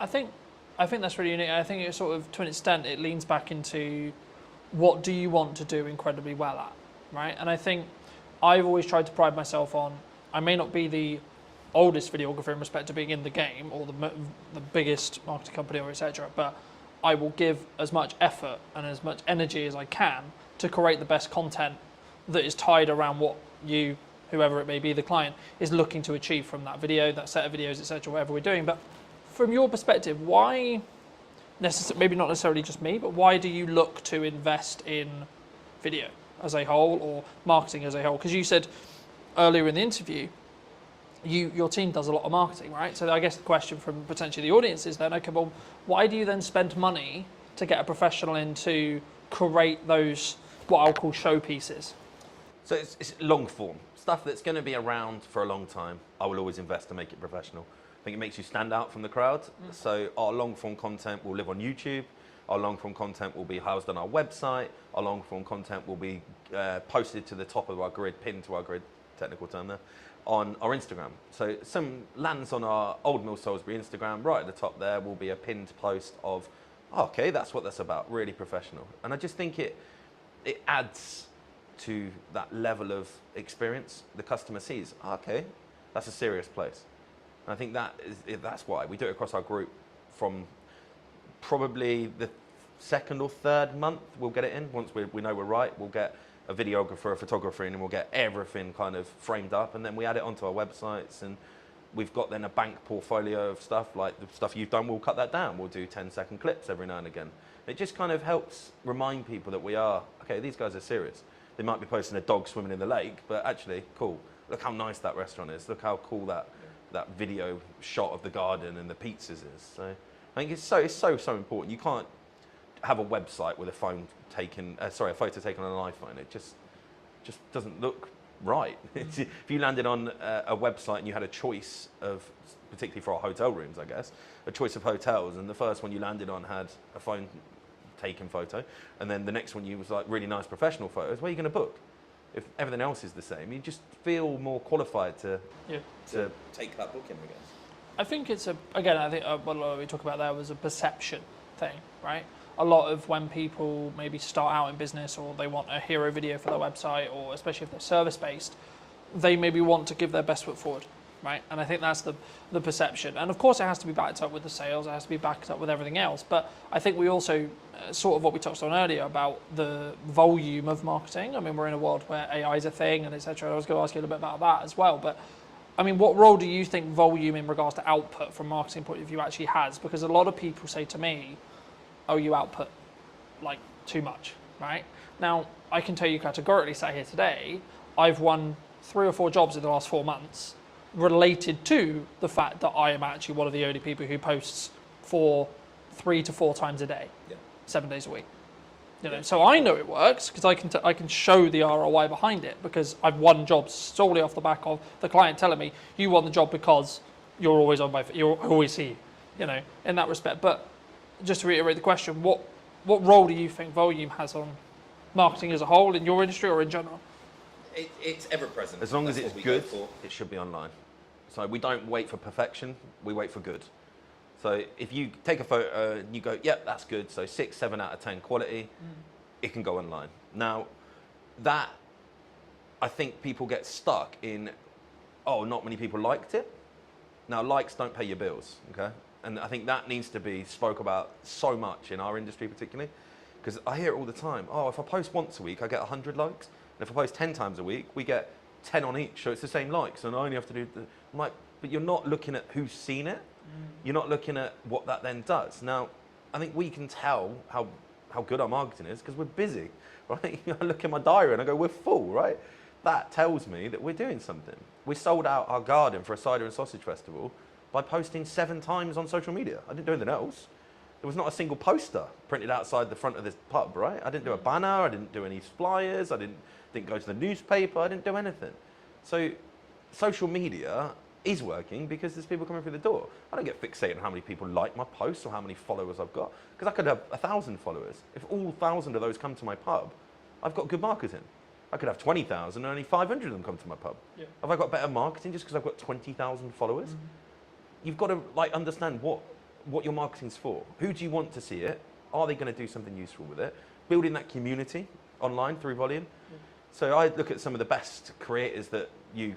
I think that's really unique. I think it sort of, to an extent, it leans back into what do you want to do incredibly well at, right? And I think I've always tried to pride myself on, I may not be the oldest videographer in respect to being in the game or the biggest marketing company or etc., but I will give as much effort and as much energy as I can to create the best content that is tied around what you, whoever it may be, the client, is looking to achieve from that video, that set of videos, etc., whatever we're doing. But from your perspective, why, maybe not necessarily just me, but why do you look to invest in video as a whole or marketing as a whole? Because you said earlier in the interview, your team does a lot of marketing, right? So I guess the question from potentially the audience is then, okay, well, why do you then spend money to get a professional in to create those, what I'll call showpieces? So it's long form. Stuff that's going to be around for a long time, I will always invest to make it professional. I think it makes you stand out from the crowd. So our long form content will live on YouTube. Our long form content will be housed on our website. Our long form content will be posted to the top of our grid, pinned to our grid, technical term there, on our Instagram. So some lands on our Old Mill Salisbury Instagram. Right at the top there will be a pinned post of, oh, okay, that's what that's about, really professional. And I just think it adds to that level of experience the customer sees. Oh, okay, that's a serious place. And I think that's why we do it across our group. From probably the second or third month we'll get it in. Once we know we're right, we'll get a videographer, a photographer in, and we'll get everything kind of framed up, and then we add it onto our websites, and we've got then a bank portfolio of stuff, like the stuff you've done, we'll cut that down. We'll do 10-second clips every now and again. It just kind of helps remind people that we are, okay, these guys are serious. They might be posting a dog swimming in the lake, but actually, cool. Look how nice that restaurant is. Look how cool that video shot of the garden and the pizzas is. So I think it's so important. You can't have a website with a photo taken on an iPhone. It just doesn't look right. If you landed on a website and you had a choice of, particularly for our hotel rooms, I guess, a choice of hotels, and the first one you landed on had a phone taken photo, and then the next one you was like really nice professional photos, where are you going to book? if everything else is the same, you just feel more qualified to Yeah. take that booking, I guess. I think it's I think what we talked about there was a perception thing, right? A lot of when people maybe start out in business or they want a hero video for their website, or especially if they're service based, they maybe want to give their best foot forward, right? And I think that's the perception. And of course it has to be backed up with the sales, it has to be backed up with everything else. But I think we also, sort of what we touched on earlier about the volume of marketing. I mean, we're in a world where AI is a thing and etc. I was going to ask you a little bit about that as well. But I mean, what role do you think volume in regards to output from a marketing point of view actually has? Because a lot of people say to me, oh, you output like too much, right? Now, I can tell you categorically, sat here today, I've won 3 or 4 jobs in the last 4 months related to the fact that I am actually one of the only people who posts for 3 to 4 times a day, 7 days a week. You know, so I know it works because I can show the ROI behind it, because I've won jobs solely off the back of the client telling me you won the job because you're always on my, you always see you know, in that respect. But just to reiterate the question, what role do you think volume has on marketing as a whole in your industry or in general? It's ever present. As long as That's it's what we go good, for. it should be online. So we don't wait for perfection, we wait for good. So if you take a photo and you go, yep, that's good, so 6, 7 out of 10 quality, it can go online. Now, that, I think people get stuck in, oh, not many people liked it. Now, likes don't pay your bills, okay? And I think that needs to be spoke about so much in our industry particularly, because I hear it all the time. Oh, if I post once a week, I get 100 likes. And if I post 10 times a week, we get 10 on each, so it's the same likes, and I only have to do I'm like, but you're not looking at who's seen it. You're not looking at what that then does. Now, I think we can tell how good our marketing is because we're busy, right? I look at my diary and I go, we're full, right? That tells me that we're doing something. We sold out our garden for a cider and sausage festival by posting 7 times on social media. I didn't do anything else. There was not a single poster printed outside the front of this pub, right? I didn't do a banner, I didn't do any flyers, I didn't go to the newspaper, I didn't do anything. So social media is working because there's people coming through the door. I don't get fixated on how many people like my posts or how many followers I've got, because I could have 1,000 followers. If all 1,000 of those come to my pub, I've got good marketing. I could have 20,000 and only 500 of them come to my pub. Yeah. Have I got better marketing just because I've got 20,000 followers? You've got to understand what your marketing's for. Who do you want to see it? Are they going to do something useful with it? Building that community online through volume. Yeah. So I look at some of the best creators that you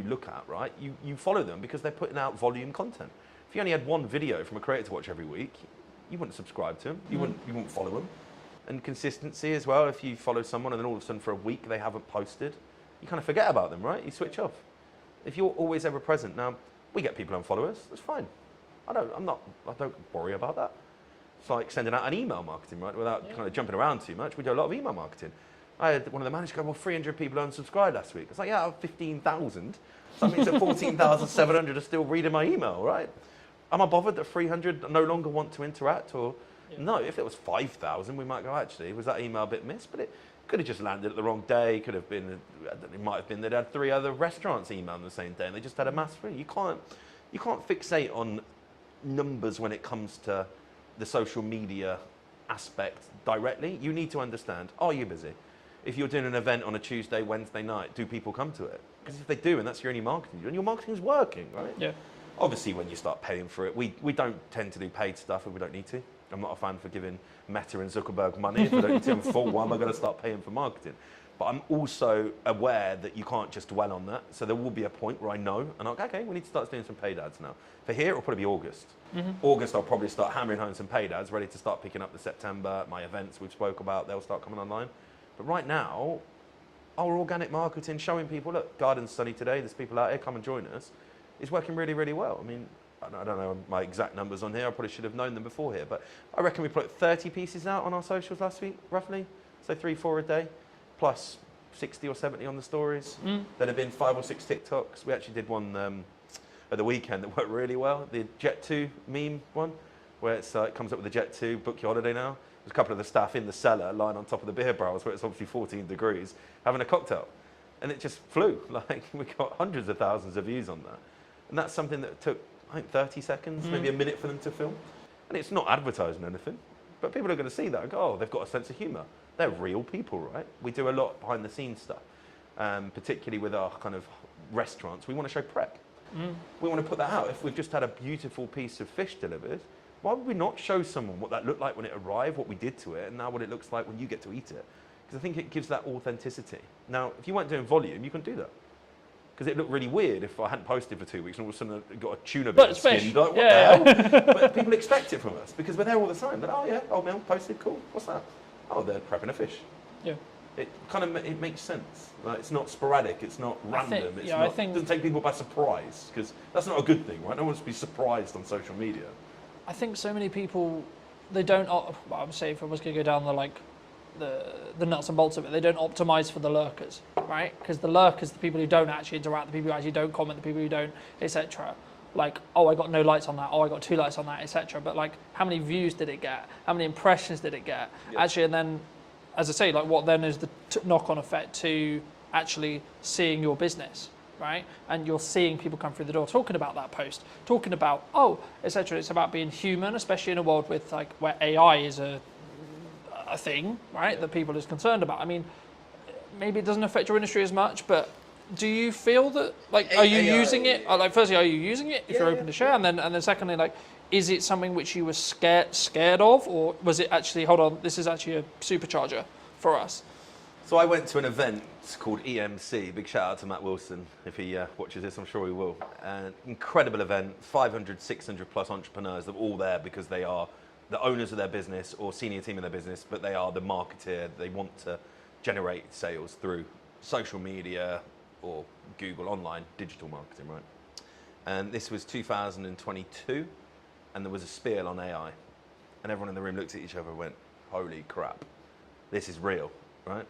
look at, right? You follow them because they're putting out volume content. If you only had one video from a creator to watch every week, you wouldn't subscribe to them. You wouldn't follow them. And consistency as well. If you follow someone and then all of a sudden for a week they haven't posted, you kind of forget about them, right? You switch off. If you're always ever present, now we get people unfollow us. That's fine. I don't worry about that. It's like sending out an email marketing, right? Without kind of jumping around too much. We do a lot of email marketing. I had one of the managers go, well, 300 people unsubscribed last week. It's like, yeah, out of 15,000. So that means that 14,700 are still reading my email, right? Am I bothered that 300 no longer want to interact? Or no, if it was 5,000, we might go, actually, was that email a bit missed? But it could have just landed at the wrong day. Could have been, it might have been they'd had 3 other restaurants email on the same day and they just had a mass free. You can't fixate on numbers when it comes to the social media aspect directly. You need to understand, are you busy? If you're doing an event on a Tuesday, Wednesday night, do people come to it? Because if they do, and that's your only marketing, and your marketing's working, right? Yeah. Obviously, when you start paying for it, we don't tend to do paid stuff if we don't need to. I'm not a fan for giving Meta and Zuckerberg money if I don't need to. Why am I going to start paying for marketing? But I'm also aware that you can't just dwell on that. So there will be a point where I know, and I'm like, okay, we need to start doing some paid ads now. For here, it'll probably be August. August, I'll probably start hammering home some paid ads, ready to start picking up the September. My events we've spoke about, they'll start coming online. But right now, our organic marketing, showing people, look, garden's sunny today, there's people out here, come and join us, is working really, really well. I mean, I don't know my exact numbers on here, I probably should have known them before here, but I reckon we put 30 pieces out on our socials last week, roughly. So 3-4 a day, plus 60 or 70 on the stories. Then have been 5 or 6 TikToks. We actually did one at the weekend that worked really well, the Jet 2 meme one, where it comes up with the Jet 2, book your holiday now. There's a couple of the staff in the cellar lying on top of the beer barrels where it's obviously 14 degrees, having a cocktail. And it just flew. Like, we got hundreds of thousands of views on that. And that's something that took, I think, 30 seconds, maybe a minute for them to film. And it's not advertising anything, but people are going to see that and go, oh, they've got a sense of humour. They're real people, right? We do a lot behind the scenes stuff. particularly with our kind of restaurants, we want to show prep. We want to put that out. If we've just had a beautiful piece of fish delivered, why would we not show someone what that looked like when it arrived, what we did to it, and now what it looks like when you get to eat it? Because I think it gives that authenticity. Now, if you weren't doing volume, you couldn't do that. Because it looked really weird if I hadn't posted for 2 weeks and all of a sudden I got a tuna But bit it's skinned. fish. Like, what Yeah. the hell? But people expect it from us because we're there all the time. They're, oh yeah, old Mel posted, cool. What's that? Oh, they're prepping a fish. Yeah. It kind of it makes sense. Like, it's not sporadic. It's not random. I think it doesn't take people by surprise because that's not a good thing, right? No one wants to be surprised on social media. I think so many people, they don't. Well, I would say if I was going to go down the nuts and bolts of it, they don't optimize for the lurkers, right? Because the lurkers, the people who don't actually interact, the people who actually don't comment, the people who don't, etc. Like, oh, I got no likes on that. Oh, I got 2 likes on that, etc. But like, how many views did it get? How many impressions did it get? Yeah. Actually, and then, as I say, like, what then is the knock-on effect to actually seeing your business, right? And you're seeing people come through the door talking about that post, talking about, oh, etc. It's about being human, especially in a world with like where AI is a thing, right? That people is concerned about. I mean, maybe it doesn't affect your industry as much, but do you feel that, like, are you AI using it? Like, firstly, are you using it if you're open to share, and then secondly, like, is it something which you were scared of, or was it actually, hold on, this is actually a supercharger for us? So I went to an event called EMC. Big shout out to Matt Wilson. If he watches this, I'm sure he will. An incredible event, 500, 600 plus entrepreneurs that are all there because they are the owners of their business or senior team in their business, but they are the marketeer. They want to generate sales through social media or Google, online, digital marketing, right? And this was 2022, and there was a spiel on AI. And everyone in the room looked at each other and went, holy crap, this is real, right?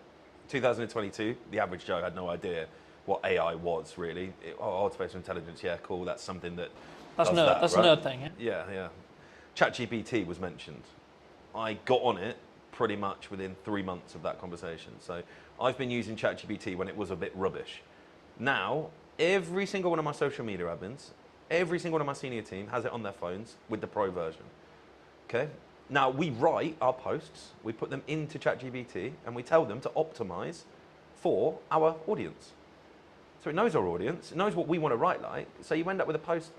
2022, the average Joe had no idea what AI was really. Artificial intelligence, yeah, cool, that's something that That's does nerd. that, That's right? a nerd thing. Yeah, yeah. ChatGPT was mentioned. I got on it pretty much within 3 months of that conversation. So I've been using ChatGPT when it was a bit rubbish. Now, every single one of my social media admins, every single one of my senior team has it on their phones with the pro version. Okay? Now, we write our posts, we put them into ChatGPT, and we tell them to optimize for our audience. So it knows our audience, it knows what we want to write like. So you end up with a post.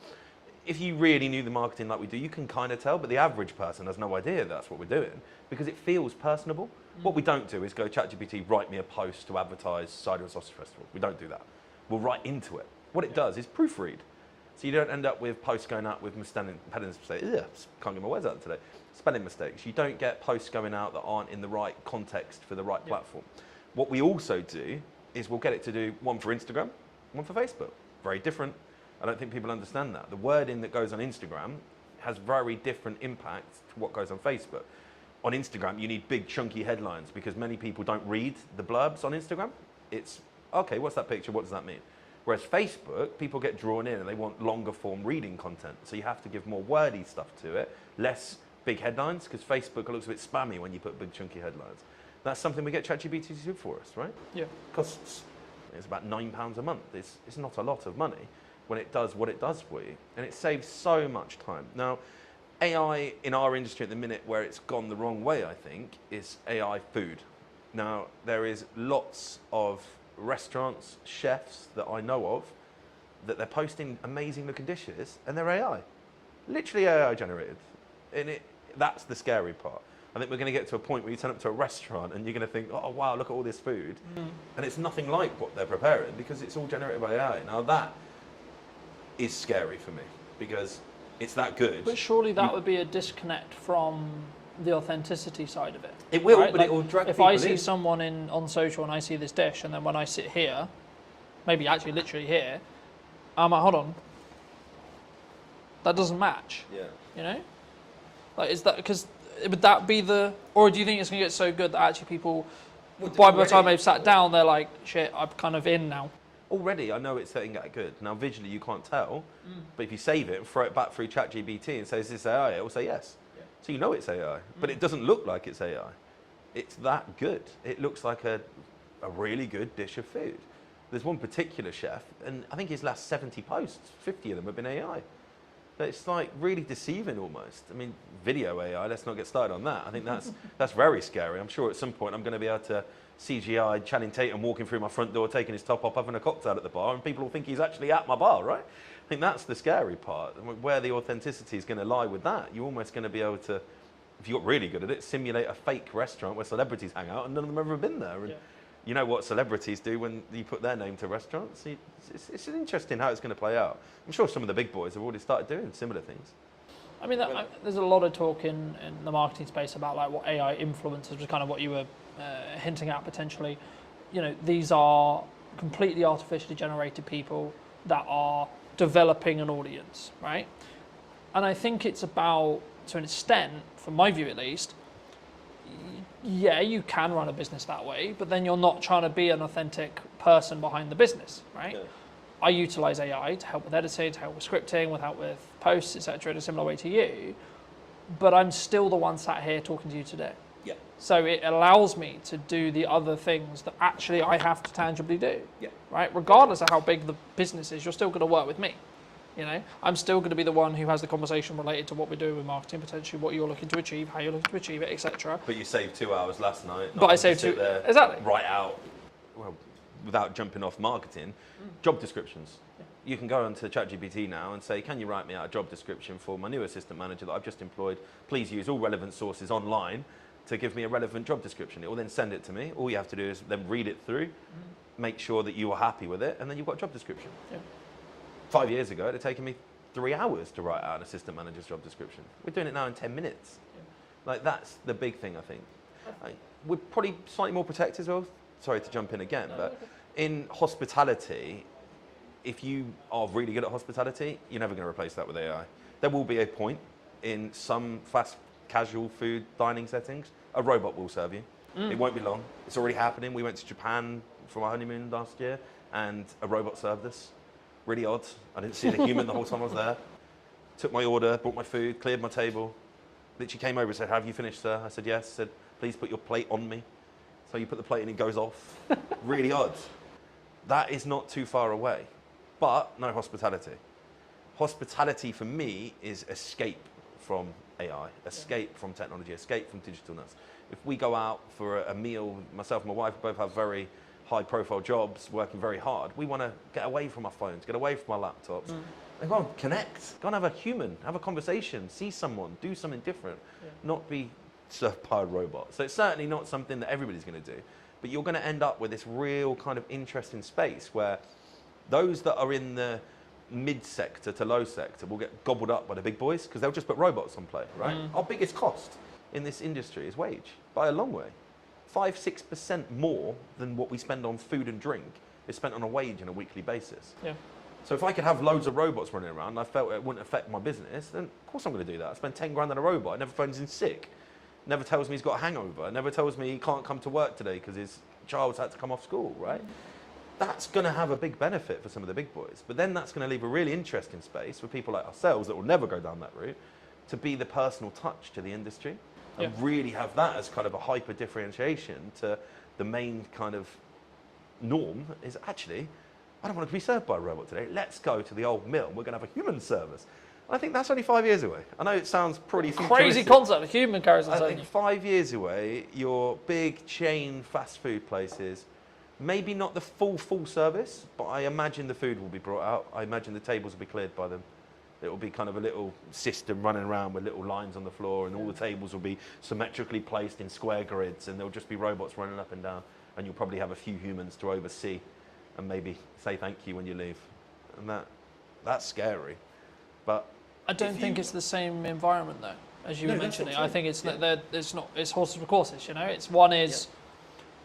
If you really knew the marketing like we do, you can kind of tell, but the average person has no idea that's what we're doing because it feels personable. What we don't do is go, ChatGPT, write me a post to advertise Cider and Sausage Festival. We don't do that. We'll write into it. What it does is proofread. So you don't end up with posts going out with spelling mistakes. Can't get my words out today. Spelling mistakes. You don't get posts going out that aren't in the right context for the right platform. What we also do is we'll get it to do one for Instagram, one for Facebook. Very different. I don't think people understand that. The wording that goes on Instagram has very different impact to what goes on Facebook. On Instagram, you need big chunky headlines because many people don't read the blurbs on Instagram. It's, okay, what's that picture? What does that mean? Whereas Facebook, people get drawn in and they want longer form reading content. So you have to give more wordy stuff to it, less big headlines, because Facebook looks a bit spammy when you put big chunky headlines. That's something we get ChatGPT to do for us, right? Yeah. Costs, it's about £9 a month. It's not a lot of money when it does what it does for you. And it saves so much time. Now, AI in our industry at the minute where it's gone the wrong way, I think, is AI food. Now, there is lots of restaurants, chefs that I know of, that they're posting amazing looking dishes and they're AI. Literally AI generated. And that's the scary part. I think we're going to get to a point where you turn up to a restaurant and you're going to think, oh wow, look at all this food. And it's nothing like what they're preparing because it's all generated by AI. Now that is scary for me because it's that good. But surely that would be a disconnect from the authenticity side of it. It will, right? but it will drag if people I see in. someone on social and I see this dish, and then when I sit here, maybe actually literally here, I'm like, hold on, that doesn't match. Yeah. You know, like is that because would that be the, or do you think it's going to get so good that actually people, by the time they've sat down, they're like, shit, I'm kind of in now. Already, I know it's getting that good. Now, visually, you can't tell, but if you save it and throw it back through ChatGPT and say, is this AI? It will say yes. Yeah. So you know it's AI, but it doesn't look like it's AI. It's that good. It looks like a really good dish of food. There's one particular chef, and I think his last 70 posts, 50 of them have been AI. But it's like really deceiving almost. I mean, video AI, let's not get started on that. I think that's very scary. I'm sure at some point I'm going to be able to CGI Channing Tatum walking through my front door, taking his top off, having a cocktail at the bar, and people will think he's actually at my bar, right? I think that's the scary part. Where the authenticity is going to lie with that, you're almost going to be able to, if you got really good at it, simulate a fake restaurant where celebrities hang out and none of them have ever been there. And you know what celebrities do when you put their name to restaurants? It's interesting how it's going to play out. I'm sure some of the big boys have already started doing similar things. I mean, there's a lot of talk in the marketing space about like what AI influencers was kind of what you were hinting at potentially. You know, these are completely artificially generated people that are developing an audience, right? And I think it's about, to an extent, from my view at least, yeah, you can run a business that way, but then you're not trying to be an authentic person behind the business, right? Yeah. I utilize AI to help with editing, to help with scripting, to help with posts, etc., in a similar way to you, but I'm still the one sat here talking to you today. Yeah. So it allows me to do the other things that actually I have to tangibly do. Yeah. Right? Regardless of how big the business is, you're still going to work with me. You know, I'm still going to be the one who has the conversation related to what we're doing with marketing, potentially what you're looking to achieve, how you're looking to achieve it, etc. But you saved 2 hours last night. But I saved two. Exactly. Write out, well, without jumping off marketing, job descriptions. Yeah. You can go onto ChatGPT now and say, can you write me out a job description for my new assistant manager that I've just employed? Please use all relevant sources online to give me a relevant job description. It will then send it to me. All you have to do is then read it through, make sure that you are happy with it, and then you've got a job description. Yeah. 5 years ago, it had taken me 3 hours to write out an assistant manager's job description. We're doing it now in 10 minutes. Yeah. Like, that's the big thing, I think. We're probably slightly more protected as well. Sorry to jump in again, but in hospitality, if you are really good at hospitality, you're never going to replace that with AI. There will be a point in some fast casual food dining settings, a robot will serve you. It won't be long. It's already happening. We went to Japan for my honeymoon last year, and a robot served us. Really odd. I didn't see the human the whole time I was there. Took my order, brought my food, cleared my table. Literally came over and said, have you finished, sir? I said, yes. Said, please put your plate on me. So you put the plate and it goes off. Really odd. That is not too far away. But no hospitality. Hospitality for me is escape from AI, escape from technology, escape from digitalness. If we go out for a meal, myself and my wife both have very high profile jobs, working very hard, we want to get away from our phones, get away from our laptops, and go and connect, go and have a human, have a conversation, see someone, do something different, not be served by a robot. So it's certainly not something that everybody's going to do, but you're going to end up with this real kind of interesting space where those that are in the mid sector to low sector will get gobbled up by the big boys because they'll just put robots on play, right? Our biggest cost in this industry is wage, by a long way. 5-6% more than what we spend on food and drink is spent on a wage on a weekly basis. Yeah. So if I could have loads of robots running around and I felt it wouldn't affect my business, then of course I'm going to do that. I spend 10 grand on a robot. It never phones in sick. Never tells me he's got a hangover. Never tells me he can't come to work today because his child's had to come off school, right? That's going to have a big benefit for some of the big boys. But then that's going to leave a really interesting space for people like ourselves that will never go down that route to be the personal touch to the industry. And really have that as kind of a hyper differentiation to the main kind of norm is actually, I don't want to be served by a robot today. Let's go to the old mill. We're going to have a human service. I think that's only 5 years away. I know it sounds pretty crazy concept. Human carries on. I think 5 years away, your big chain fast food places, maybe not the full service, but I imagine the food will be brought out. I imagine the tables will be cleared by them. It will be kind of a little system running around with little lines on the floor, and all the tables will be symmetrically placed in square grids, and there'll just be robots running up and down, and you'll probably have a few humans to oversee and maybe say thank you when you leave. And that's scary. But I don't think it's the same environment though, as you were mentioning. I think it's it's horses for courses, you know. It's one is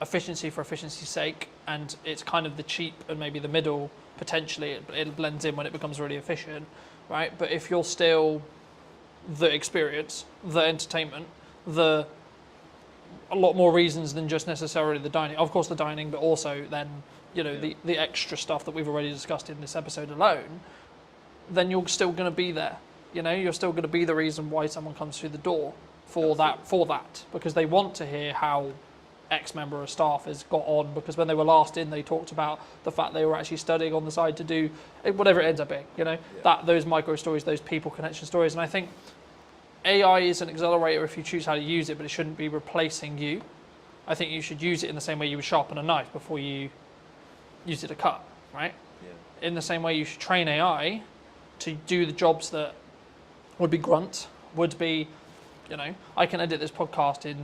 efficiency for efficiency's sake, and it's kind of the cheap and maybe the middle potentially it blends in when it becomes really efficient. Right, but if you're still the experience, the entertainment, a lot more reasons than just necessarily the dining. Of course, the dining, but also then the extra stuff that we've already discussed in this episode alone. Then you're still going to be there. You know, you're still going to be the reason why someone comes through the door for that because they want to hear how X member of staff has got on, because when they were last in, they talked about the fact they were actually studying on the side to do whatever it ends up being, that those micro stories, those people connection stories. And I think AI is an accelerator if you choose how to use it, but it shouldn't be replacing you. I think you should use it in the same way you would sharpen a knife before you use it to cut, right? Yeah. In the same way you should train AI to do the jobs that would be grunt, would be, I can edit this podcast in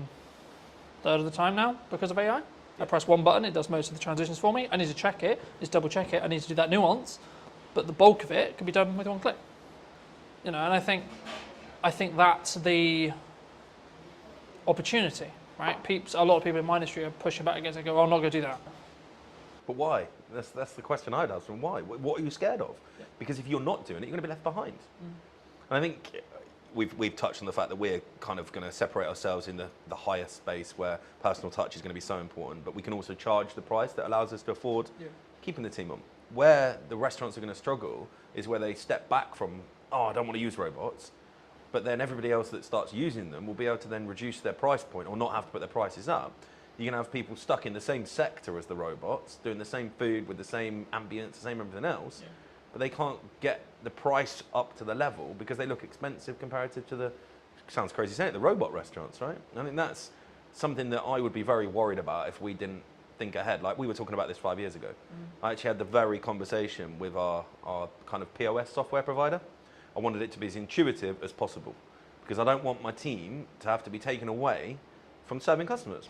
a third of the time now because of AI. I press one button, it does most of the transitions for me. I need to check it, just double check it, I need to do that nuance, but the bulk of it can be done with one click. And I think that's the opportunity, right? A lot of people in my industry are pushing back against it, go, I'm not going to do that. But why? That's the question I'd ask them. Why? What are you scared of? Because if you're not doing it, you're going to be left behind. And I think we've touched on the fact that we're kind of going to separate ourselves in the higher space where personal touch is going to be so important, but we can also charge the price that allows us to afford keeping the team on. Where the restaurants are going to struggle is where they step back from, I don't want to use robots, but then everybody else that starts using them will be able to then reduce their price point or not have to put their prices up. You're going to have people stuck in the same sector as the robots, doing the same food with the same ambience, the same everything else, but they can't get the price up to the level because they look expensive comparative to the, sounds crazy saying it, the robot restaurants, right? I think that's something that I would be very worried about if we didn't think ahead. Like we were talking about this 5 years ago. I actually had the very conversation with our kind of POS software provider. I wanted it to be as intuitive as possible because I don't want my team to have to be taken away from serving customers.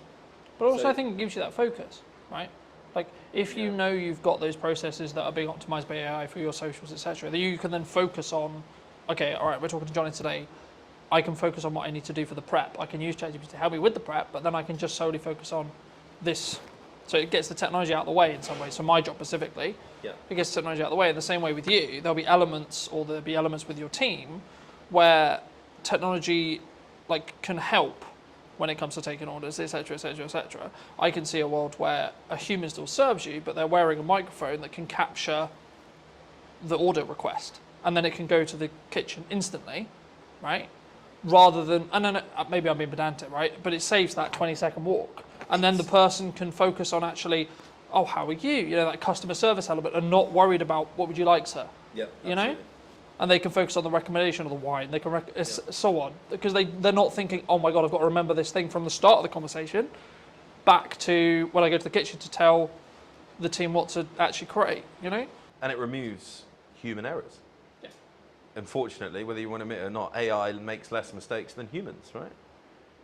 But also I think it gives you that focus, right? Like if you know you've got those processes that are being optimized by AI for your socials, etc., that you can then focus on, okay, all right, we're talking to Johnny today. I can focus on what I need to do for the prep. I can use ChatGPT to help me with the prep, but then I can just solely focus on this. So it gets the technology out of the way in some ways. So my job specifically, it gets the technology out of the way. In the same way with you, there'll be elements with your team where technology can help when it comes to taking orders, etc., etc., etc. I can see a world where a human still serves you, but they're wearing a microphone that can capture the order request, and then it can go to the kitchen instantly, right? Rather than, and then maybe I'm being pedantic, right? But it saves that 20-second walk, and then the person can focus on actually, how are you? That customer service element, and not worried about what would you like, sir? Yeah. And they can focus on the recommendation of the wine. They can so on, because they're not thinking, oh my god, I've got to remember this thing from the start of the conversation, back to when I go to the kitchen to tell the team what to actually create. And it removes human errors. Yeah. Unfortunately, whether you want to admit it or not, AI makes less mistakes than humans, right?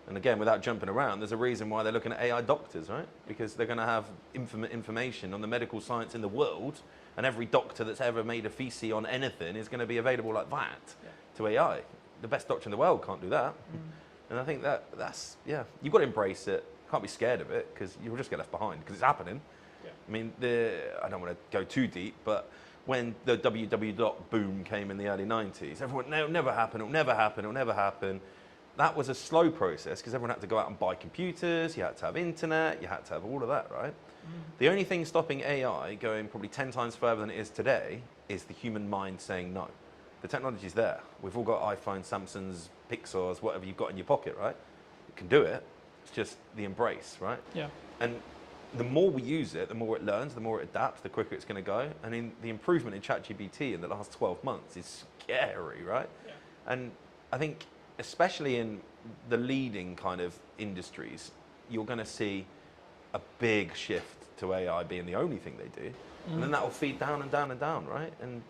And again, without jumping around, there's a reason why they're looking at AI doctors, right? Because they're going to have information on the medical science in the world, and every doctor that's ever made a thesis on anything is going to be available like that to AI. The best doctor in the world can't do that. And I think that's you've got to embrace it. Can't be scared of it because you'll just get left behind because it's happening. Yeah. I mean, I don't want to go too deep, but when the www boom came in the early 90s, everyone, no, it'll never happen, it'll never happen, it'll never happen. That was a slow process because everyone had to go out and buy computers, you had to have internet, you had to have all of that, right? The only thing stopping AI going probably 10 times further than it is today is the human mind saying no. The technology's there. We've all got iPhones, Samsungs, Pixars, whatever you've got in your pocket, right? You can do it. It's just the embrace, right? Yeah. And the more we use it, the more it learns, the more it adapts, the quicker it's going to go. And the improvement in ChatGPT in the last 12 months is scary, right? Yeah. And I think, especially in the leading kind of industries, you're going to see a big shift to AI being the only thing they do. And then that will feed down and down and down, right? And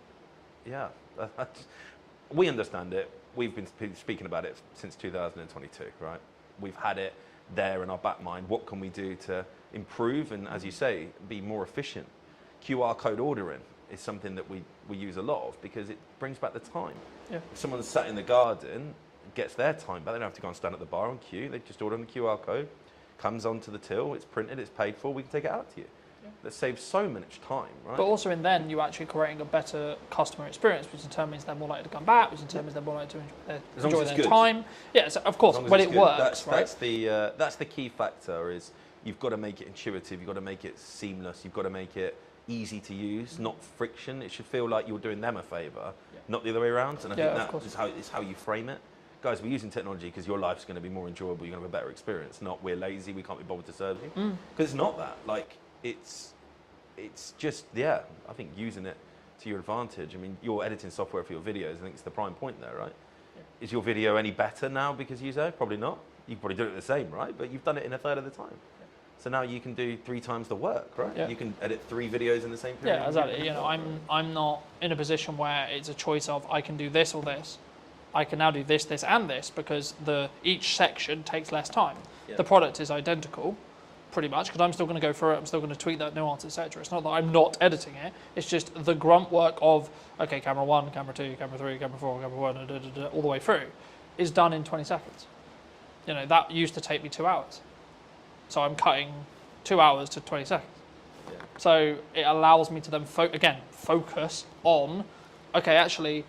we understand it. We've been speaking about it since 2022, right? We've had it there in our back mind. What can we do to improve and, as you say, be more efficient? QR code ordering is something that we use a lot of because it brings back the time. Yeah. If someone's sat in the garden, gets their time back, they don't have to go and stand at the bar and queue. They just order on the QR code, comes onto the till, it's printed, it's paid for, we can take it out to you. Yeah. That saves so much time, right? But also in then you're actually creating a better customer experience, which determines they're more likely to come back, which determines they're more likely to enjoy their time. Yeah, so of course, when it works, right? That's the key factor is you've got to make it intuitive, you've got to make it seamless, you've got to make it easy to use, not friction. It should feel like you're doing them a favour, not the other way around. And I think that is how you frame it. Guys, we're using technology because your life's going to be more enjoyable, you're going to have a better experience, not we're lazy, we can't be bothered to serve you. Because it's not that. Like, it's just, I think using it to your advantage. I mean, you're editing software for your videos, I think it's the prime point there, right? Yeah. Is your video any better now because you say? Probably not. You can probably do it the same, right? But you've done it in a third of the time. So now you can do 3 times the work, right? Yeah. You can edit 3 videos in the same period. Yeah, exactly. You know, I'm not in a position where it's a choice of I can do this or this. I can now do this, this, and this because each section takes less time. Yeah. The product is identical, pretty much, because I'm still going to go through it. I'm still going to tweak that nuance, etc. It's not that I'm not editing it. It's just the grunt work of okay, camera 1, camera 2, camera 3, camera 4, camera 1, all the way through, is done in 20 seconds. You know, that used to take me 2 hours. So I'm cutting 2 hours to 20 seconds. Yeah. So it allows me to then focus on, okay, actually,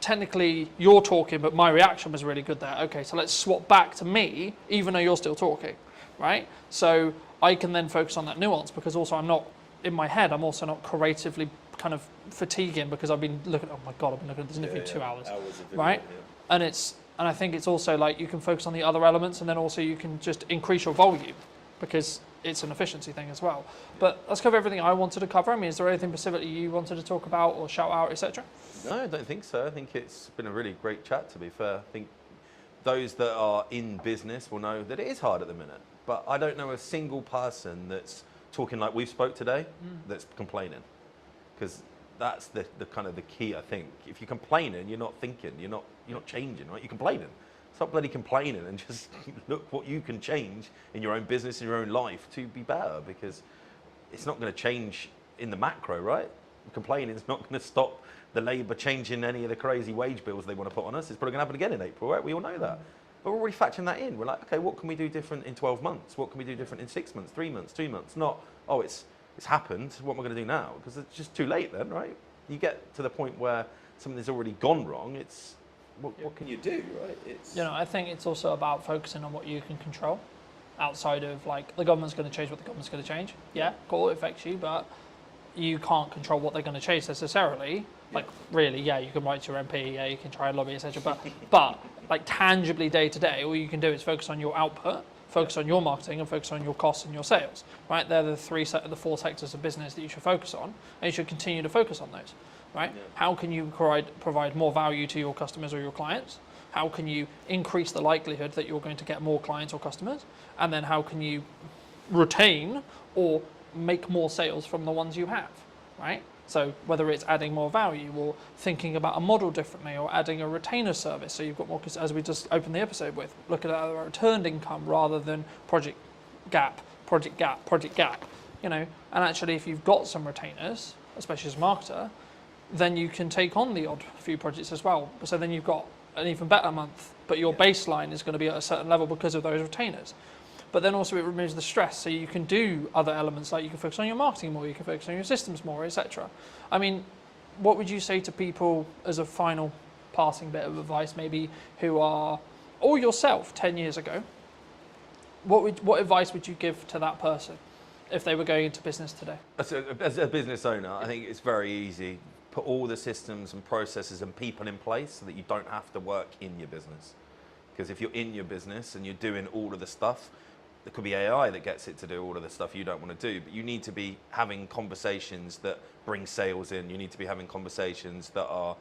technically you're talking, but my reaction was really good there. Okay, so let's swap back to me, even though you're still talking, right? So I can then focus on that nuance because also I'm not, in my head, I'm also not creatively kind of fatiguing because I've been looking, oh my God, I've been looking at this interview 2 hours, Hours of video, right? yeah. And I think it's also like you can focus on the other elements and then also you can just increase your volume because it's an efficiency thing as well. But let's cover everything I wanted to cover. I mean, is there anything specifically you wanted to talk about or shout out, etc.? No, I don't think so. I think it's been a really great chat, to be fair. I think those that are in business will know that it is hard at the minute. But I don't know a single person that's talking like we've spoke today that's complaining. Because that's the kind of the key, I think. If you're complaining, you're not thinking, you're not changing, right? You're complaining. Stop bloody complaining and just look what you can change in your own business, in your own life to be better, because it's not going to change in the macro, right? Complaining is not going to stop the Labour changing any of the crazy wage bills they want to put on us. It's probably going to happen again in April, right? We all know that. But we're already factoring that in. We're like, okay, what can we do different in 12 months? What can we do different in 6 months, 3 months, 2 months? Not, oh, it's happened. What am I going to do now? Because it's just too late then, right? You get to the point where something's already gone wrong. It's what can you do, right? It's, You know, I think it's also about focusing on what you can control outside of like the government's going to change what the government's going to change. Yeah, cool, it affects you, but you can't control what they're going to change necessarily. Like really, yeah, you can write to your MP, yeah, you can try and lobby, etc. But like tangibly day to day, all you can do is focus on your output, focus on your marketing, and focus on your costs and your sales. Right, they're the 4 sectors of business that you should focus on, and you should continue to focus on those. Right? Yeah. How can you provide more value to your customers or your clients? How can you increase the likelihood that you're going to get more clients or customers? And then how can you retain or make more sales from the ones you have, right? So whether it's adding more value or thinking about a model differently or adding a retainer service, so you've got more, as we just opened the episode with, looking at a returned income rather than project gap, you know, and actually if you've got some retainers, especially as a marketer, then you can take on the odd few projects as well. So then you've got an even better month, but your baseline is going to be at a certain level because of those retainers. But then also it removes the stress, so you can do other elements, like you can focus on your marketing more, you can focus on your systems more, etc. I mean, what would you say to people as a final passing bit of advice, maybe who are, or yourself 10 years ago, what advice would you give to that person if they were going into business today? as a business owner, I think it's very easy. Put all the systems and processes and people in place so that you don't have to work in your business. Because if you're in your business and you're doing all of the stuff, there could be AI that gets it to do all of the stuff you don't want to do, but you need to be having conversations that bring sales in. You need to be having conversations that are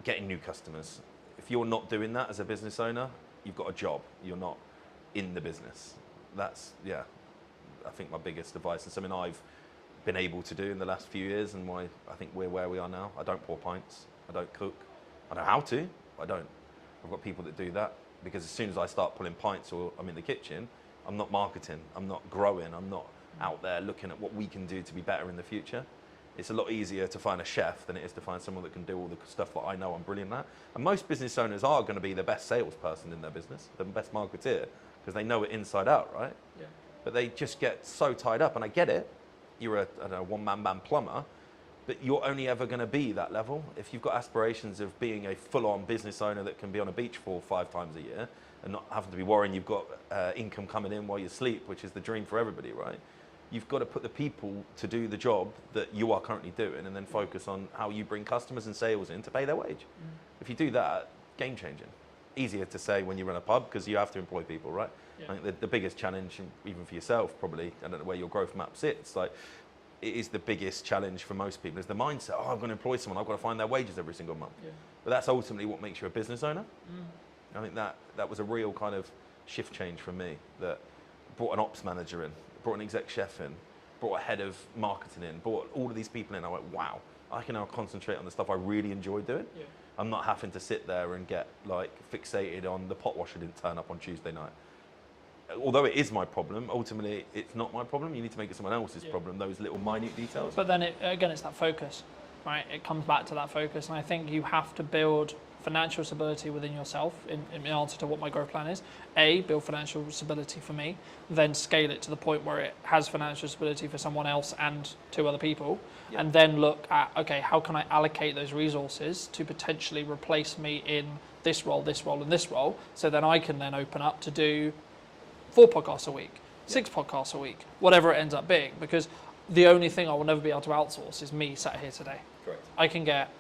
getting new customers. If you're not doing that as a business owner, you've got a job. You're not in the business. That's, yeah, I think my biggest advice and something I've been able to do in the last few years and why I think we're where we are now. I don't pour pints. I don't cook. I know how to, but I don't. I've got people that do that because as soon as I start pulling pints or I'm in the kitchen, I'm not marketing, I'm not growing, I'm not out there looking at what we can do to be better in the future. It's a lot easier to find a chef than it is to find someone that can do all the stuff that I know I'm brilliant at. And most business owners are going to be the best salesperson in their business, the best marketeer, because they know it inside out, right? Yeah. But they just get so tied up, and I get it. You're a one-man band plumber, but you're only ever going to be that level. If you've got aspirations of being a full-on business owner that can be on a beach 4 or 5 times a year and not having to be worrying you've got income coming in while you sleep, which is the dream for everybody, right? You've got to put the people to do the job that you are currently doing and then focus on how you bring customers and sales in to pay their wage. If you do that, game changing. Easier to say when you run a pub because you have to employ people, right? Yeah. I think the biggest challenge, even for yourself probably, I don't know where your growth map sits, like it is the biggest challenge for most people is the mindset, oh, I'm going to employ someone, I've got to find their wages every single month. Yeah. But that's ultimately what makes you a business owner. I think that was a real kind of shift change for me, that brought an ops manager in, brought an exec chef in, brought a head of marketing in, brought all of these people in. I went, wow, I can now concentrate on the stuff I really enjoy doing. Yeah. I'm not having to sit there and get like fixated on the pot washer didn't turn up on Tuesday night. Although it is my problem, ultimately it's not my problem. You need to make it someone else's problem, those little minute details. But then again, it's that focus, right? It comes back to that focus. And I think you have to build financial stability within yourself in answer to what my growth plan is. A, build financial stability for me, then scale it to the point where it has financial stability for someone else and 2 other people. Yeah. And then look at, okay, how can I allocate those resources to potentially replace me in this role, and this role, so then I can then open up to do 4 podcasts a week, 6 podcasts a week, whatever it ends up being, because the only thing I will never be able to outsource is me sat here today. Correct. I can get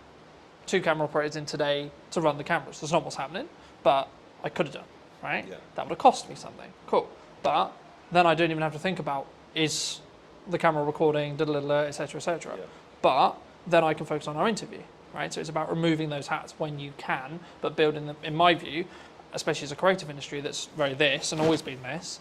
2 camera operators in today to run the cameras. That's not what's happening, but I could have done, right? Yeah. That would have cost me something. Cool. But then I don't even have to think about, is the camera recording, et cetera, et cetera. Yeah. But then I can focus on our interview, right? So it's about removing those hats when you can, but building them, in my view, especially as a creative industry that's very this and always been this,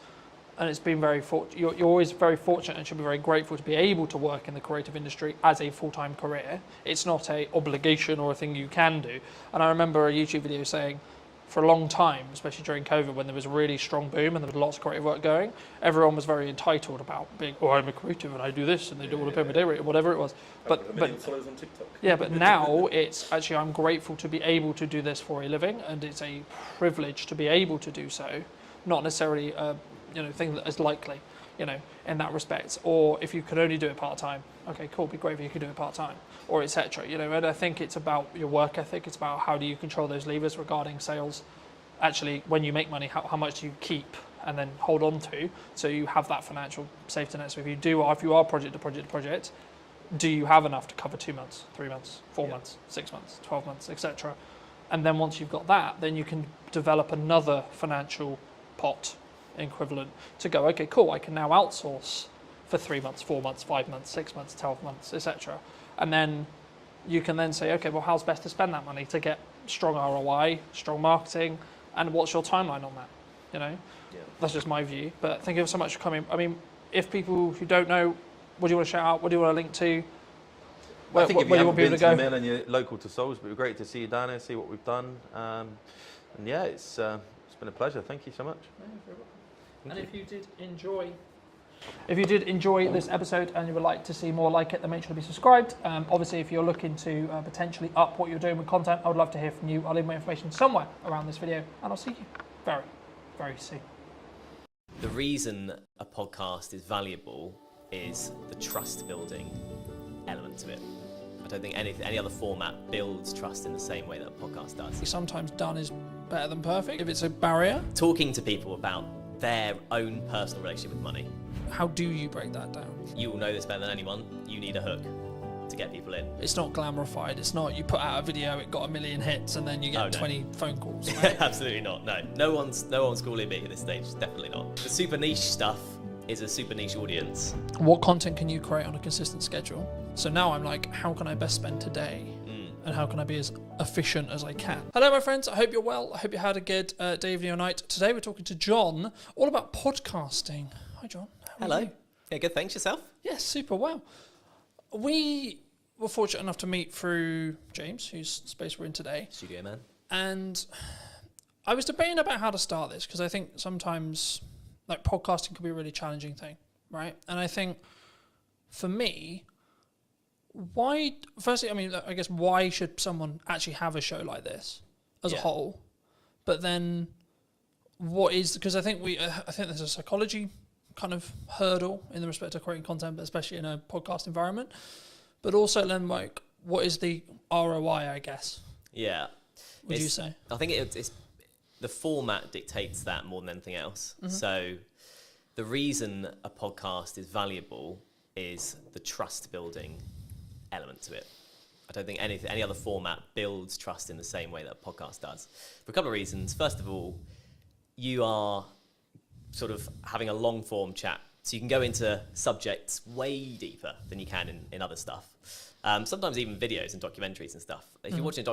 and it's been very you're always very fortunate and should be very grateful to be able to work in the creative industry as a full-time career. It's not a obligation or a thing you can do. And I remember a YouTube video saying, for a long time, especially during COVID, when there was a really strong boom and there was lots of creative work going, everyone was very entitled about being, oh, I'm a creative and I do this and they do all the pay my day rate, whatever it was. But followers on TikTok. yeah, but now it's actually, I'm grateful to be able to do this for a living, and it's a privilege to be able to do so, not necessarily a thing that is likely, in that respect. Or if you could only do it part-time, okay, cool, be great if you could do it part-time, or etc. And I think it's about your work ethic. It's about how do you control those levers regarding sales. Actually, when you make money, how much do you keep and then hold on to, so you have that financial safety net. So if you are project to project, do you have enough to cover 2 months, 3 months, 4 months, 6 months, 12 months, etc. And then once you've got that, then you can develop another financial pot equivalent to go, okay, cool, I can now outsource for 3 months, 4 months, 5 months, 6 months, 12 months, etc. And then you can then say, okay, well, how's best to spend that money to get strong ROI, strong marketing, and what's your timeline on that? That's just my view. But thank you so much for coming. I mean, if people who don't know, what do you want to shout out? What do you want to link to? I think if you haven't been to the go? mill and you're local to Salisbury, it'd be great to see you down here, see what we've done. And yeah, it's been a pleasure. Thank you so much. And if you did enjoy this episode and you would like to see more like it, then make sure to be subscribed. Obviously, if you're looking to potentially up what you're doing with content, I would love to hear from you. I'll leave my information somewhere around this video, and I'll see you very, very soon. The reason a podcast is valuable is the trust building element to it. I don't think any other format builds trust in the same way that a podcast does. Sometimes done is better than perfect. If it's a barrier, Talking to people about their own personal relationship with money. how do you break that down? You will know this better than anyone. You need a hook to get people in. It's not glamorified. It's not you put out a video, it got 1 million hits, and then you get 20 phone calls. Right? Absolutely not. No one's calling me at this stage. Definitely not. The super niche stuff is a super niche audience. What content can you create on a consistent schedule? So now I'm like, how can I best spend today? And how can I be as efficient as I can? Hello, my friends. I hope you're well. I hope you had a good day, evening, or night. Today we're talking to John all about podcasting. Hi, John. How are Hello. you? Yeah, good. Thanks. Yourself? Yes, super well. We were fortunate enough to meet through James, whose space we're in today. Studio man. And I was debating about how to start this, because I think sometimes like podcasting can be a really challenging thing, right? And I think for me, why should someone actually have a show like this as a whole? But then because I think there's a psychology kind of hurdle in the respect of creating content, but especially in a podcast environment. But also then, like, what is the ROI, I guess? Yeah. Would you say? I think it's the format dictates that more than anything else. Mm-hmm. So the reason a podcast is valuable is the trust building element to it. I don't think any other format builds trust in the same way that a podcast does, for a couple of reasons. First of all, you are sort of having a long form chat, so you can go into subjects way deeper than you can in other stuff. Sometimes even videos and documentaries and stuff. If you're watching a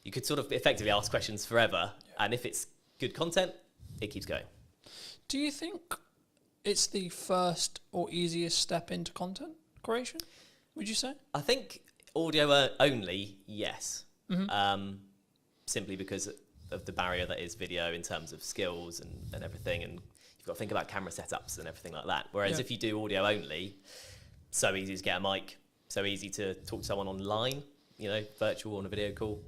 you could sort of effectively ask questions forever. And if it's good content, it keeps going. Do you think it's the first or easiest step into content creation, would you say? I think audio only, yes. Simply because of the barrier that is video in terms of skills and everything. And you've got to think about camera setups and everything like that. Whereas if you do audio only, so easy to get a mic, so easy to talk to someone online, virtual on a video call.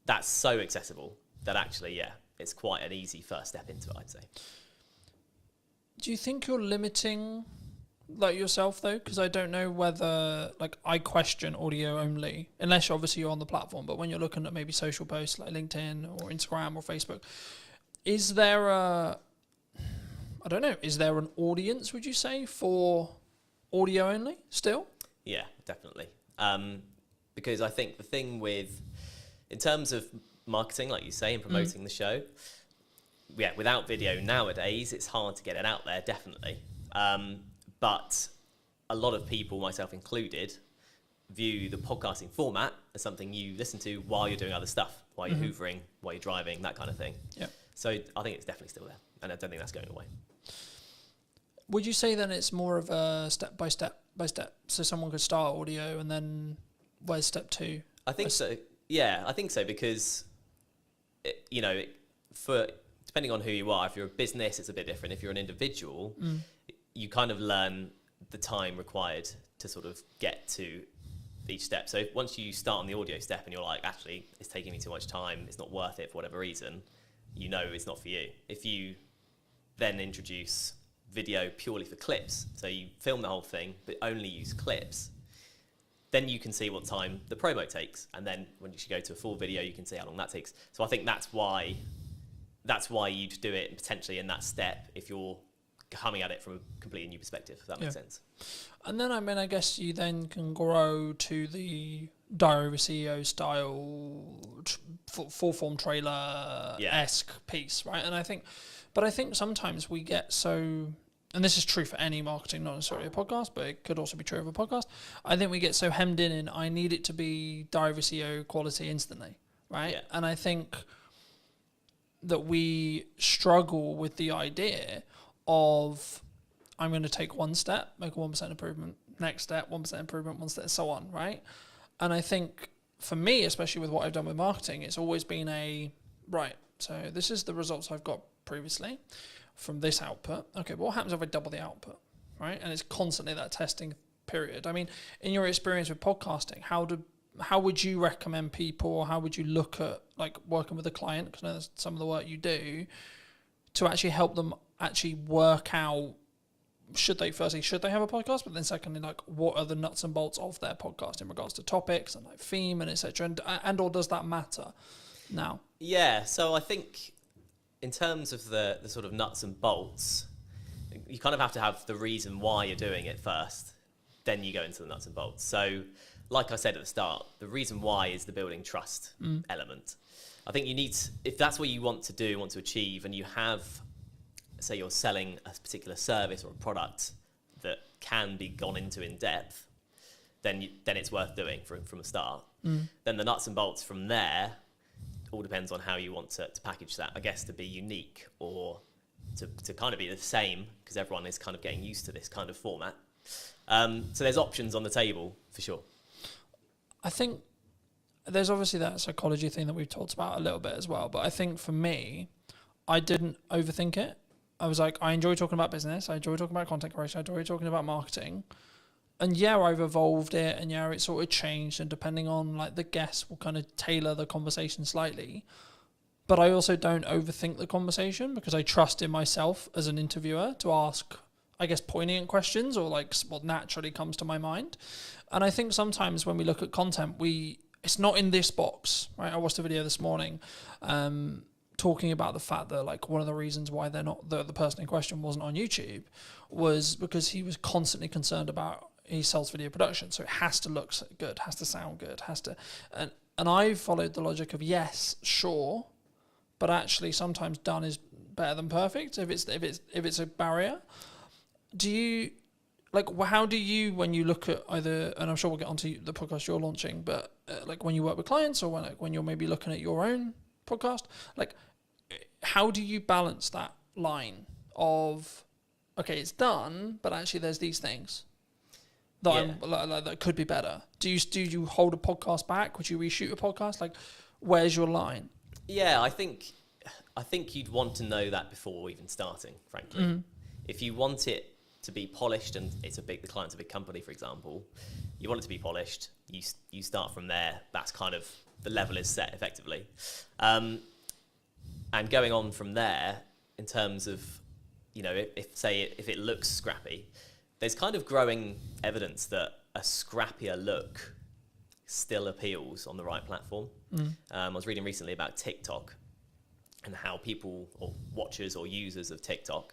That's so accessible that actually, it's quite an easy first step into it, I'd say. Do you think you're limiting yourself though? Because I don't know whether I question audio only, unless obviously you're on the platform, but when you're looking at maybe social posts like LinkedIn or Instagram or Facebook, is there is there an audience, would you say, for audio only still? Yeah, definitely. Because I think the thing in terms of marketing, like you say, and promoting the show, without video nowadays, it's hard to get it out there, definitely. But a lot of people, myself included, view the podcasting format as something you listen to while you're doing other stuff, while you're hoovering, while you're driving, that kind of thing. Yeah. So I think it's definitely still there, and I don't think that's going away. Would you say then it's more of a step by step? So someone could start audio and then where's step 2? I think so. Yeah, I think so because, for depending on who you are, if you're a business, it's a bit different. If you're an individual, you kind of learn the time required to sort of get to each step. So once you start on the audio step and you're like, actually, it's taking me too much time, it's not worth it for whatever reason, it's not for you. If you then introduce video purely for clips, so you film the whole thing but only use clips, then you can see what time the promo takes, and then when you go to a full video, you can see how long that takes. So I think that's why you'd do it potentially in that step if you're coming at it from a completely new perspective, if that makes sense. And then, I guess you then can grow to the Diary of a CEO style, full form trailer-esque piece, right? And I think sometimes we get so, and this is true for any marketing, not necessarily a podcast, but it could also be true of a podcast. I think we get so hemmed in I need it to be Diary of a CEO quality instantly, right? Yeah. And I think that we struggle with the idea of I'm going to take one step, make a 1% improvement, next step, 1% improvement, one step, so on, right? And I think for me, especially with what I've done with marketing, it's always been so this is the results I've got previously from this output. Okay, but what happens if I double the output, right? And it's constantly that testing period. I mean, in your experience with podcasting, how would you recommend people, or how would you look at working with a client, because I know that's some of the work you do, to actually help them actually work out, should they have a podcast, but then secondly, what are the nuts and bolts of their podcast in regards to topics and theme and etc. and or does that matter now? Yeah, so I think in terms of the sort of nuts and bolts, you kind of have to have the reason why you're doing it first, then you go into the nuts and bolts. So like I said at the start, the reason why is the building trust element. I think you need, if that's what you want to achieve, and you have, say you're selling a particular service or a product that can be gone into in depth, then it's worth doing from the start. Then the nuts and bolts from there all depends on how you want to package that, I guess, to be unique or to kind of be the same, because everyone is kind of getting used to this kind of format. So there's options on the table for sure. I think there's obviously that psychology thing that we've talked about a little bit as well, but I think for me, I didn't overthink it. I was like, I enjoy talking about business, I enjoy talking about content creation, I enjoy talking about marketing. And I've evolved it, and it sort of changed, and depending on the guests will kind of tailor the conversation slightly. But I also don't overthink the conversation, because I trust in myself as an interviewer to ask, I guess, poignant questions, or what naturally comes to my mind. And I think sometimes when we look at content, it's not in this box, right? I watched a video this morning talking about the fact that one of the reasons why they're not, the person in question wasn't on YouTube, was because he was constantly concerned about, he sells video production, so it has to look good, has to sound good, and I followed the logic of yes, sure, but actually sometimes done is better than perfect if it's a barrier. Do you like, how do you, when you look at either, and I'm sure we'll get onto the podcast you're launching, but like when you work with clients or when you're maybe looking at your own podcast, like, how do you balance that line of, okay, it's done, but actually there's these things that that could be better? Do you hold a podcast back? Would you reshoot a podcast? Like, where's your line? Yeah, I think you'd want to know that before even starting, frankly. Mm-hmm. If you want it to be polished, and the client's a big company, for example, you want it to be polished, you start from there. That's kind of, the level is set effectively. And going on from there, in terms of, if it looks scrappy, there's kind of growing evidence that a scrappier look still appeals on the right platform. I was reading recently about TikTok and how people, or watchers or users of TikTok,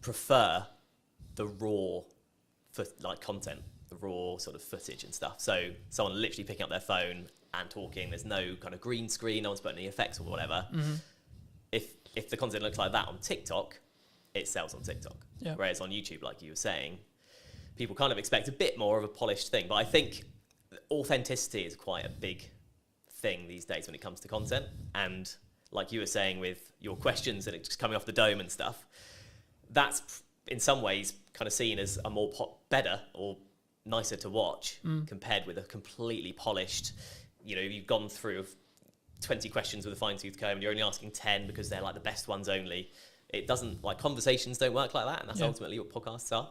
prefer the raw content, the raw sort of footage and stuff. So someone literally picking up their phone and talking, there's no kind of green screen, no one's putting any effects or whatever. Mm-hmm. If the content looks like that on TikTok, it sells on TikTok. Yeah. Whereas on YouTube, like you were saying, people kind of expect a bit more of a polished thing. But I think authenticity is quite a big thing these days when it comes to content. And like you were saying with your questions and it's just coming off the dome and stuff, that's in some ways kind of seen as a more better or nicer to watch compared with a completely polished, you've gone through 20 questions with a fine-tooth comb and you're only asking 10 because they're like the best ones only. It doesn't, like, conversations don't work like that, and that's ultimately what podcasts are.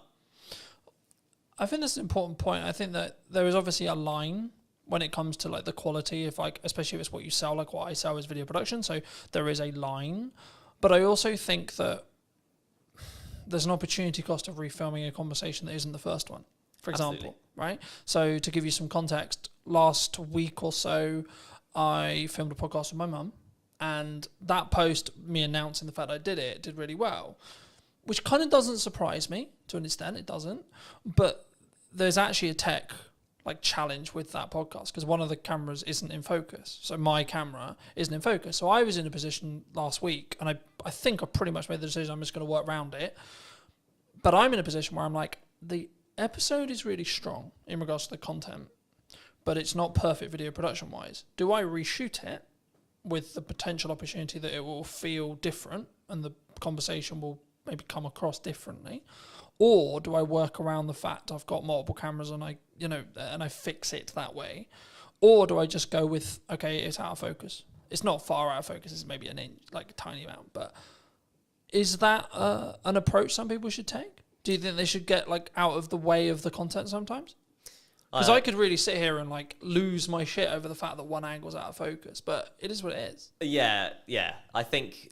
I think that's an important point. I think that there is obviously a line when it comes to like the quality of, like, especially if it's what you sell, like what I sell is video production. So there is a line, but I also think that there's an opportunity cost of refilming a conversation that isn't the first one, for example, Absolutely. right? So to give you some context, last week or so, I filmed a podcast with my mum, and that post, me announcing the fact I did it, did really well, which kind of doesn't surprise me to an extent. It doesn't, but there's actually a tech challenge with that podcast because one of the cameras isn't in focus. So my camera isn't in focus. So I was in a position last week, and I think I pretty much made the decision I'm just going to work around it. But I'm in a position where I'm like, the episode is really strong in regards to the content, but it's not perfect video production wise. Do I reshoot it with the potential opportunity that it will feel different and the conversation will maybe come across differently? Or do I work around the fact I've got multiple cameras and I fix it that way? Or do I just go with, okay, it's out of focus. It's not far out of focus. It's maybe an inch, like a tiny amount. But is that an approach some people should take? Do you think they should get out of the way of the content sometimes? Because I could really sit here and lose my shit over the fact that one angle's out of focus, but it is what it is. Yeah. I think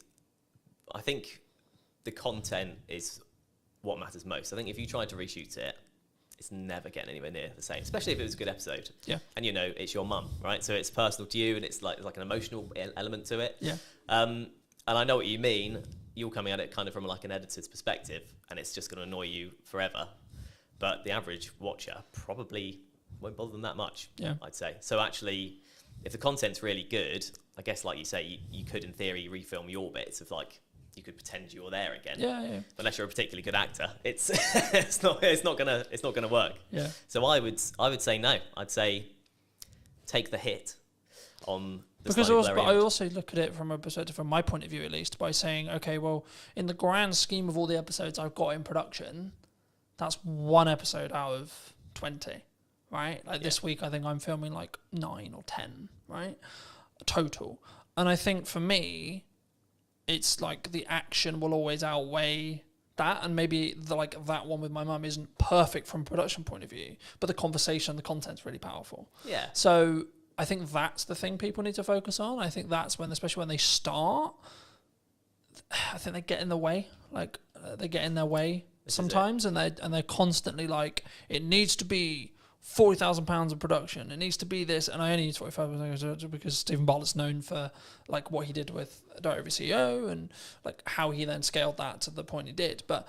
the content is what matters most. I think if you try to reshoot it, it's never getting anywhere near the same, especially if it was a good episode. Yeah. And it's your mum, right? So it's personal to you, and it's like an emotional element to it. Yeah. And I know what you mean. You're coming at it kind of from an editor's perspective, and it's just going to annoy you forever. But the average watcher probably won't bother them that much, Yeah. I'd say. So actually, if the content's really good, I guess, like you say, you could, in theory, refilm your bits of you could pretend you're there again. Yeah. But unless you're a particularly good actor, it's it's not gonna work. Yeah. So I would say no. I'd say take the hit on the Because slightly also, blurry but I image. also look at it from a perspective, from my point of view at least, by saying, okay, well, in the grand scheme of all the episodes I've got in production, that's one episode out of 20, right? This week, I think I'm filming 9 or 10, right? Total. And I think for me, it's the action will always outweigh that, and maybe that one with my mum isn't perfect from a production point of view, but the conversation, the content's really powerful. Yeah. So I think that's the thing people need to focus on. I think that's when, especially when they start, I think they get in the way. They get in their way sometimes, and they're constantly it needs to be £40,000 of production. It needs to be this, and I only use £45,000 because Stephen Bartlett's known for what he did with Director of CEO and how he then scaled that to the point he did. But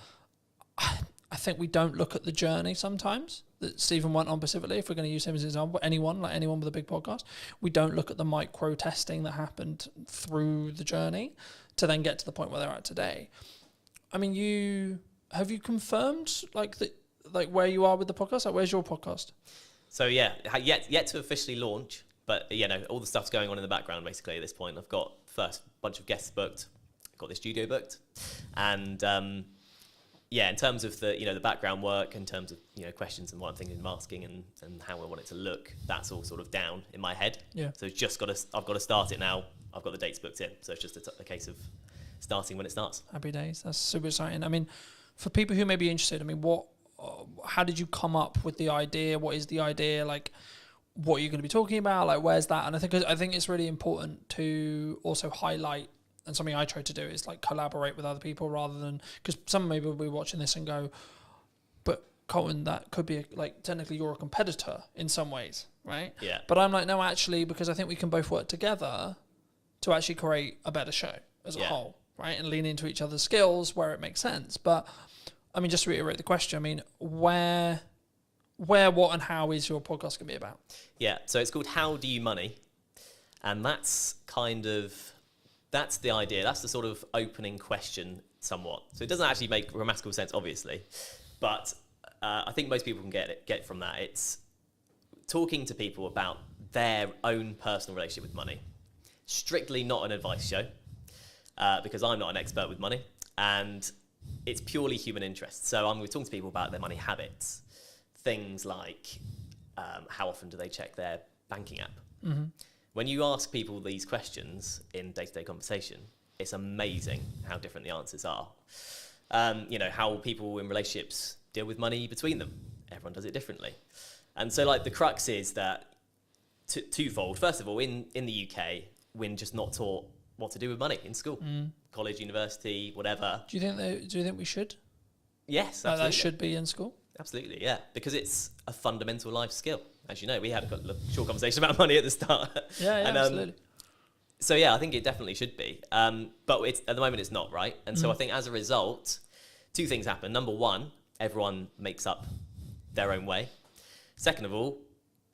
I think we don't look at the journey sometimes that Stephen went on specifically. If we're going to use him as an example, anyone with a big podcast, we don't look at the micro testing that happened through the journey to then get to the point where they're at today. I mean, have you confirmed like where you are with the podcast? Like, where's your podcast? So yeah, yet to officially launch, but all the stuff's going on in the background basically at this point. I've got first bunch of guests booked, got the studio booked, and in terms of the background work, in terms of questions and what I'm thinking of asking and how I want it to look, that's all sort of down in my head. Yeah. So I've got to start it now. I've got the dates booked in, so it's just a case of starting when it starts. Happy days. That's super exciting. I mean, for people who may be interested, I mean, how did you come up with the idea? What is the idea? Like, what are you going to be talking about? Like, where's that? And I think it's really important to also highlight, and something I try to do is like collaborate with other people rather than, because some maybe will be watching this and go, but Colton, that could be like technically you're a competitor in some ways, right? Yeah. But I'm like, no, actually, because I think we can both work together to actually create a better show as a whole, right? And lean into each other's skills where it makes sense. But I mean, just to reiterate the question, I mean, where, what, and how is your podcast going to be about? Yeah, so it's called How Do You Money? And that's the idea. That's the sort of opening question somewhat. So it doesn't actually make grammatical sense, obviously. But I think most people can get from that. It's talking to people about their own personal relationship with money. Strictly not an advice show, because I'm not an expert with money. And it's purely human interest. So I'm talking to people about their money habits. Things like how often do they check their banking app? Mm-hmm. When you ask people these questions in day-to-day conversation, it's amazing how different the answers are. How people in relationships deal with money between them. Everyone does it differently. And so like the crux is that twofold. First of all, in the UK, we're just not taught what to do with money in school, college, university, whatever. Do you think we should? Yes, Like absolutely. that should be in school? Absolutely, yeah, because it's a fundamental life skill. As you know, we had a short conversation about money at the start. Yeah, absolutely. So yeah, I think it definitely should be. But at the moment it's not, right? And so I think as a result, two things happen. Number one, everyone makes up their own way. Second of all,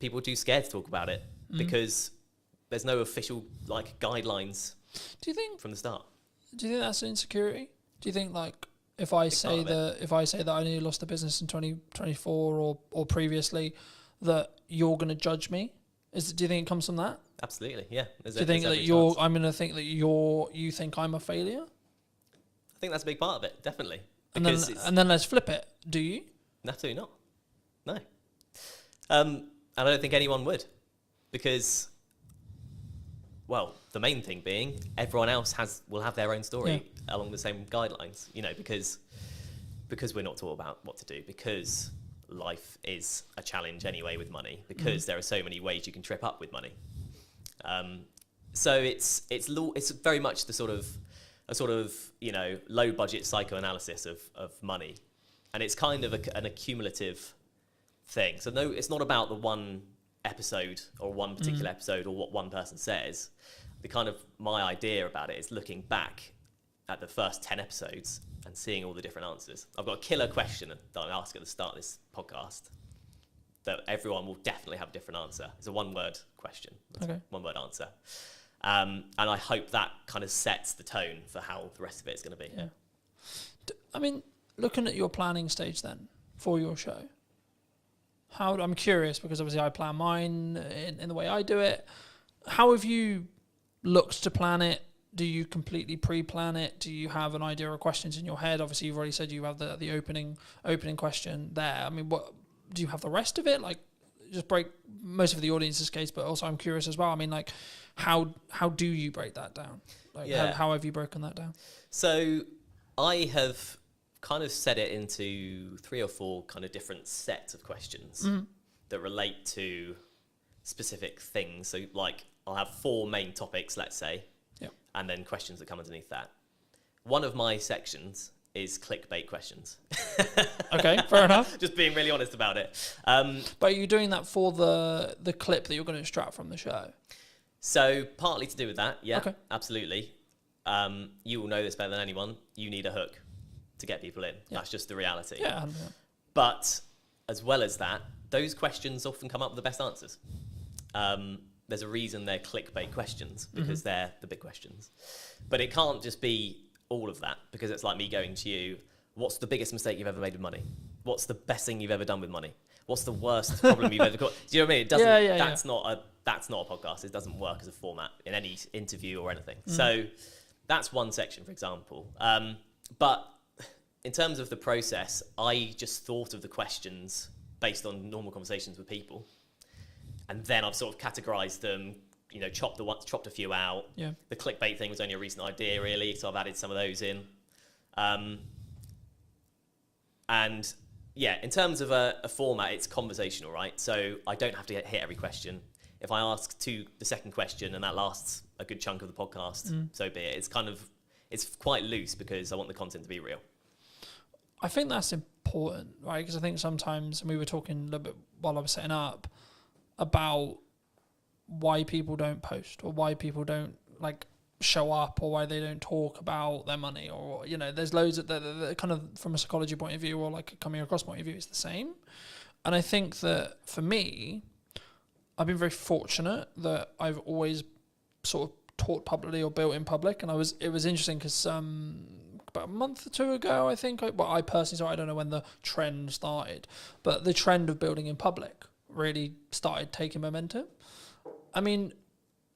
people are too scared to talk about it because there's no official guidelines Do you think from the start. Do you think that's insecurity? Do you think like if I say that I nearly lost the business in 2024 or previously, that you're going to judge me? Do you think it comes from that? Absolutely, yeah. Do you think that I'm going to think that you think I'm a failure? I think that's a big part of it, definitely. And then let's flip it. Do you? Absolutely not. No. And I don't think anyone would, because, well, the main thing being everyone else will have their own story along the same guidelines, because we're not taught about what to do, because life is a challenge anyway with money, because there are so many ways you can trip up with money. So it's very much a sort of low budget psychoanalysis of money, and it's kind of an accumulative thing. So no, it's not about the one episode or one particular episode or what one person says. My idea about it is looking back at the first 10 episodes and seeing all the different answers. I've got a killer question that I ask at the start of this podcast that everyone will definitely have a different answer. It's a one-word question. Okay. One-word answer. And I hope that kind of sets the tone for how the rest of it is going to be. Yeah. I mean, looking at your planning stage then for your show, I'm curious because obviously I plan mine in the way I do it. How have you looked to plan it? Do you completely pre-plan it? Do you have an idea or questions in your head? Obviously, you've already said you have the opening question there. I mean, what do you have the rest of it? Like, just break most of the audience's case, but also I'm curious as well. I mean, like, how do you break that down? Like, how have you broken that down? So I have kind of set it into 3 or 4 kind of different sets of questions that relate to specific things. So like I'll have 4 main topics, let's say, and then questions that come underneath that. One of my sections is clickbait questions. Okay, fair enough. Just being really honest about it. But are you doing that for the clip that you're going to extract from the show? So partly to do with that, yeah, okay. Absolutely. You will know this better than anyone. You need a hook to get people in. Yeah. That's just the reality. Yeah. But as well as that, those questions often come up with the best answers. There's a reason they're clickbait questions, because they're the big questions. But it can't just be all of that, because it's like me going to you, what's the biggest mistake you've ever made with money? what's the best thing you've ever done with money? What's the worst problem you've ever got? Do you know what I mean? It doesn't. That's not a podcast. It doesn't work as a format in any interview or anything. So that's one section, for example. But in terms of the process, I just thought of the questions based on normal conversations with people, and then I've sort of categorized them. You know, chopped a few out. Yeah. The clickbait thing was only a recent idea, really, so I've added some of those in. And yeah, in terms of a format, it's conversational, right? So I don't have to hit every question. If I ask the second question and that lasts a good chunk of the podcast, so be it. It's quite loose because I want the content to be real. I think that's important, right? Because I think sometimes, and we were talking a little bit while I was setting up about why people don't post or why people don't like show up or why they don't talk about their money, or you know, there's loads of the kind of from a psychology point of view or like a coming across point of view, it's the same. And I think that for me, I've been very fortunate that I've always sort of taught publicly or built in public, and it was interesting because about a month or two ago, I think, I personally saw, I don't know when the trend started, but the trend of building in public really started taking momentum. I mean,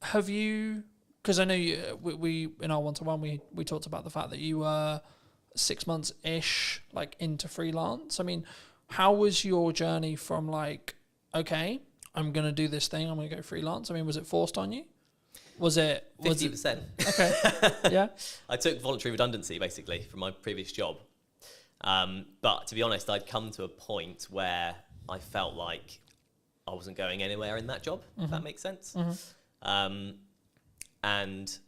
have you, because I know we in our one-to-one, we talked about the fact that you were 6 months-ish like into freelance. I mean, how was your journey from like, okay, I'm going to do this thing, I'm going to go freelance? I mean, was it forced on you? Was it 50%? Okay. Yeah. I took voluntary redundancy basically from my previous job. But to be honest, I'd come to a point where I felt like I wasn't going anywhere in that job, if that makes sense. And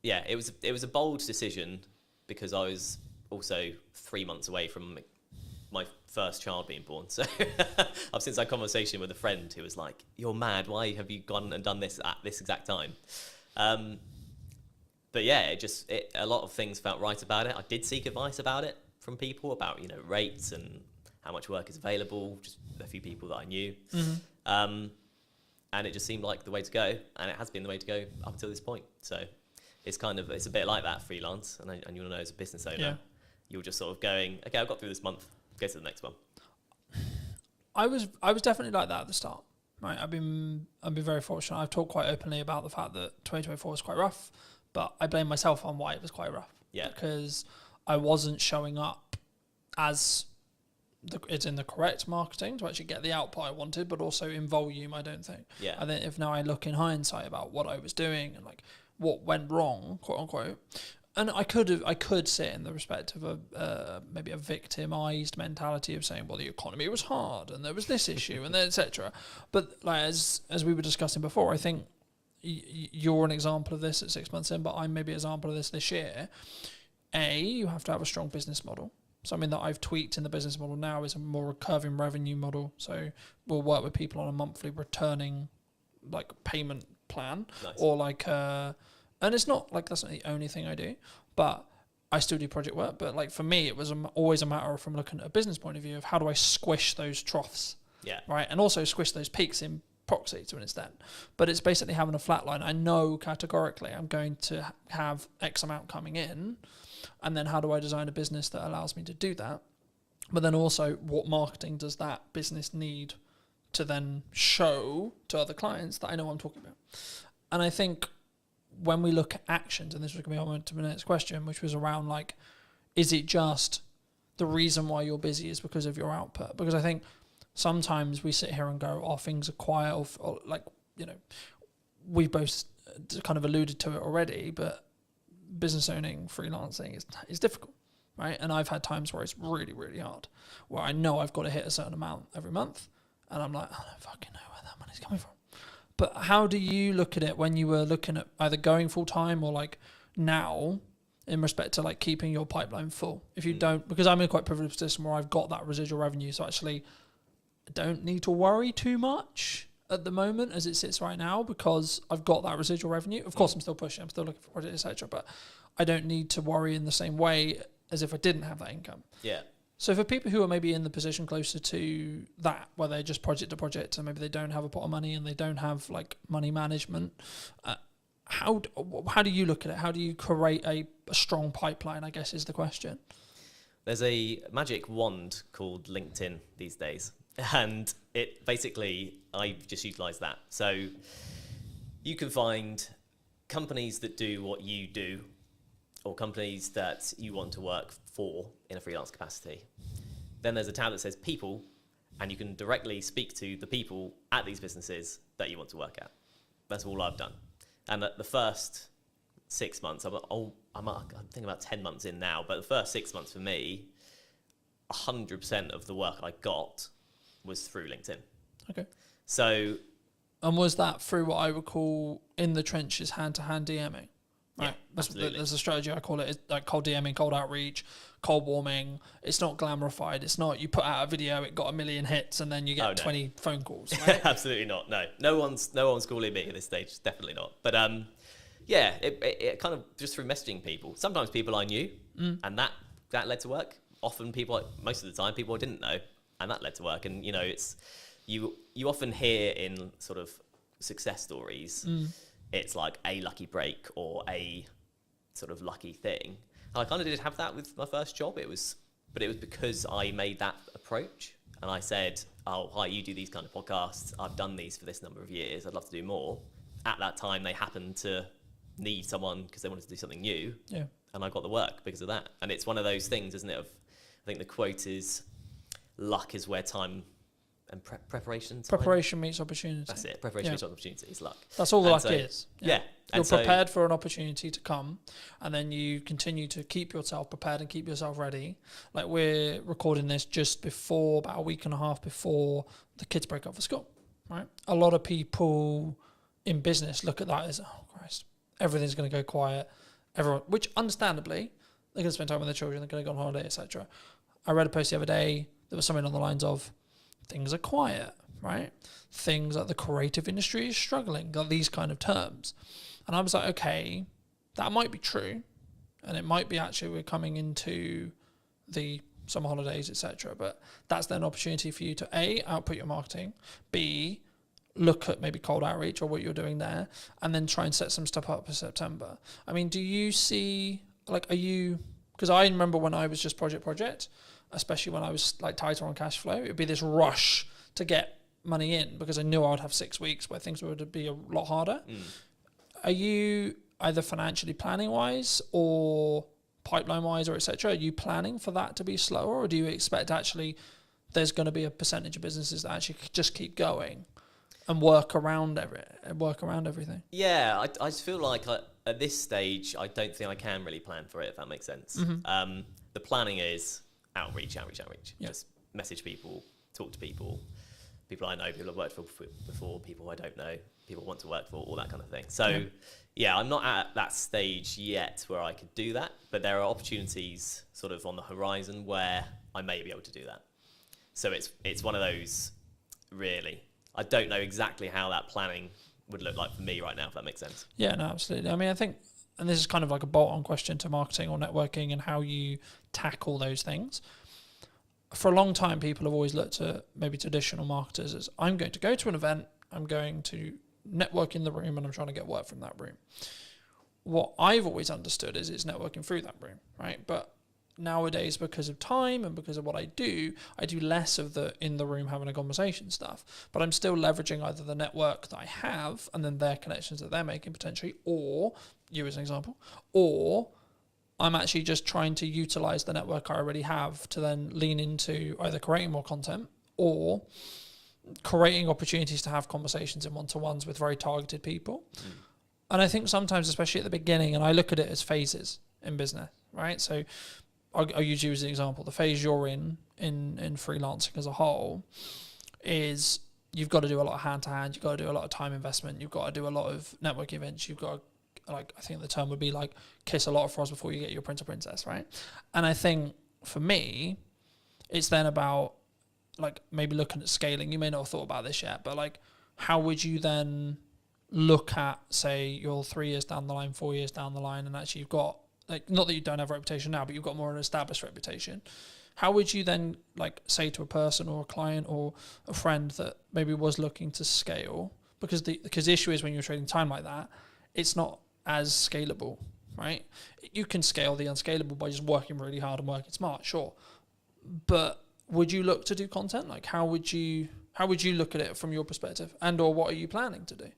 yeah, it was a bold decision because I was also 3 months away from my first child being born. So I've since had a conversation with a friend who was like, "You're mad. Why have you gone and done this at this exact time?" But yeah, a lot of things felt right about it. I did seek advice about it from people about, you know, rates and how much work is available, just a few people that I knew. And it just seemed like the way to go, and it has been the way to go up until this point. So it's a bit like that freelance, and you'll know as a business owner, you're just sort of going, okay, I've got through this month, go to the next one. I was definitely like that at the start. Right, I've been very fortunate. I've talked quite openly about the fact that 2024 was quite rough, but I blame myself on why it was quite rough. Yeah, because I wasn't showing up as it's in the correct marketing to actually get the output I wanted, but also in volume, I don't think. Yeah. I think if now I look in hindsight about what I was doing and like what went wrong, quote unquote, and I could sit in the respect of maybe a victimized mentality of saying, well, the economy was hard and there was this issue and then etc. But like as we were discussing before, I think you're an example of this at 6 months in, but I'm maybe an example of this year. You have to have a strong business model. Something that I've tweaked in the business model now is a more recurring revenue model. So we'll work with people on a monthly returning like payment plan. Nice. Or like, and it's not like that's not the only thing I do, but I still do project work. But like for me, it was always a matter of, from looking at a business point of view, of how do I squish those troughs, right? And also squish those peaks in proxy to an extent. But it's basically having a flat line. I know categorically I'm going to have X amount coming in, and then how do I design a business that allows me to do that? But then also, what marketing does that business need to then show to other clients that I know I'm talking about? And I think when we look at actions, and this was going to be on to the next question, which was around like, is it just the reason why you're busy is because of your output? Because I think sometimes we sit here and go, oh, things are quiet, or like, you know, we both kind of alluded to it already, but business owning, freelancing is difficult, right? And I've had times where it's really, really hard, where I know I've got to hit a certain amount every month, and I'm like, I don't fucking know where that money's coming from. But how do you look at it when you were looking at either going full time or like now, in respect to like keeping your pipeline full? If you don't, because I'm in a quite privileged position where I've got that residual revenue, so actually I don't need to worry too much at the moment as it sits right now, because I've got that residual revenue. Of course, I'm still pushing, I'm still looking for projects, etc. But I don't need to worry in the same way as if I didn't have that income. Yeah. So for people who are maybe in the position closer to that, where they're just project to project, and maybe they don't have a pot of money and they don't have like money management, how do you look at it? How do you create a strong pipeline, I guess is the question. There's a magic wand called LinkedIn these days. And it basically, I just utilize that. So you can find companies that do what you do, or companies that you want to work for in a freelance capacity. Then there's a tab that says people, and you can directly speak to the people at these businesses that you want to work at. That's all I've done. And the first 6 months, I'm thinking about 10 months in now, but the first 6 months for me, 100% of the work I got was through LinkedIn. Okay. So, and was that through what I would call in the trenches hand-to-hand DMing? Right. Yeah, absolutely. There's a strategy I call it. It's like cold DMing, cold outreach, cold warming. It's not glamorified. It's not you put out a video, it got 1 million hits, and then you get 20 phone calls. Right? Absolutely not. No one's calling me at this stage. Definitely not. But yeah, it kind of just through messaging people. Sometimes people I knew, and that led to work. Often most of the time, people I didn't know, and that led to work. And it's you often hear in sort of success stories, it's like a lucky break or a sort of lucky thing. And I kind of did have that with my first job. But it was because I made that approach, and I said, "Oh, hi, you do these kind of podcasts. I've done these for this number of years. I'd love to do more." At that time, they happened to need someone because they wanted to do something new. Yeah. And I got the work because of that. And it's one of those things, isn't it? I think the quote is, luck is where time and preparation. Preparation meets opportunity. That's it. Preparation meets opportunity. It's luck. That's all luck is. Yeah. You're prepared for an opportunity to come, and then you continue to keep yourself prepared and keep yourself ready. Like, we're recording this just before, about a week and a half before the kids break up for school, right? A lot of people in business look at that as, oh, Christ, everything's going to go quiet. Everyone, which understandably, they're going to spend time with their children, they're going to go on holiday, etc. I read a post the other day, there was something on the lines of, things are quiet, right? Things like the creative industry is struggling, got these kind of terms. And I was like, okay, that might be true. And it might be actually we're coming into the summer holidays, etc. But that's then an opportunity for you to A, output your marketing, B, look at maybe cold outreach or what you're doing there, and then try and set some stuff up for September. I mean, do you see, like, are you, because I remember when I was just project, especially when I was like tighter on cash flow, it would be this rush to get money in because I knew I would have 6 weeks where things would be a lot harder. Are you either financially planning wise or pipeline wise or etc.? Are you planning for that to be slower, or do you expect actually there's going to be a percentage of businesses that actually just keep going and work around everything? Yeah, I just feel like at this stage, I don't think I can really plan for it, if that makes sense. The planning is outreach. Yeah. Just message people, talk to people I know, people I've worked for before, people I don't know, people I want to work for, all that kind of thing. So yeah, I'm not at that stage yet where I could do that, but there are opportunities sort of on the horizon where I may be able to do that. So it's one of those, really. I don't know exactly how that planning would look like for me right now, if that makes sense. Yeah, no, absolutely. I mean, I think, and this is kind of like a bolt-on question to marketing or networking and how you tackle those things. For a long time, people have always looked at maybe traditional marketers as, I'm going to go to an event, I'm going to network in the room, and I'm trying to get work from that room. What I've always understood is it's networking through that room, right? But nowadays, because of time and because of what I do less of the in the room having a conversation stuff, but I'm still leveraging either the network that I have and then their connections that they're making potentially, or you as an example, or I'm actually just trying to utilize the network I already have to then lean into either creating more content or creating opportunities to have conversations in one-to-ones with very targeted people. And I think sometimes, especially at the beginning, and I look at it as phases in business, right? So I'll use you as an example. The phase you're in freelancing as a whole is you've got to do a lot of hand-to-hand, you've got to do a lot of time investment, you've got to do a lot of network events, you've got to, like, I think the term would be like kiss a lot of frogs before you get your prince or princess, right? And I think for me, it's then about like maybe looking at scaling. You may not have thought about this yet, but like, how would you then look at, say, you're 3 years down the line, 4 years down the line, and actually you've got, like, not that you don't have a reputation now, but you've got more of an established reputation. How would you then like say to a person or a client or a friend that maybe was looking to scale? Because the issue is when you're trading time like that, it's not as scalable, right? You can scale the unscalable by just working really hard and working smart, sure. But would you look to do content? Like, how would you look at it from your perspective, and or what are you planning to do?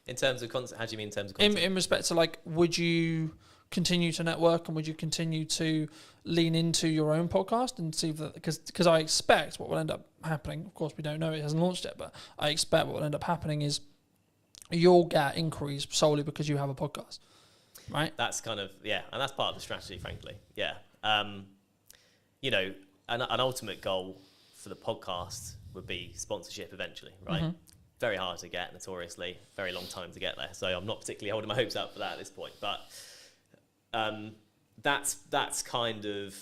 In terms of content, how do you mean in terms of content? In respect to, like, would you continue to network and would you continue to lean into your own podcast and see that, because I expect what will end up happening, of course we don't know, it hasn't launched yet, but I expect what will end up happening is you'll get inquiries solely because you have a podcast, right? That's kind of, yeah, and that's part of the strategy, frankly. Yeah. You know, an ultimate goal for the podcast would be sponsorship eventually, right? Mm-hmm. Very hard to get, notoriously. Very long time to get there. So I'm not particularly holding my hopes up for that at this point. But that's kind of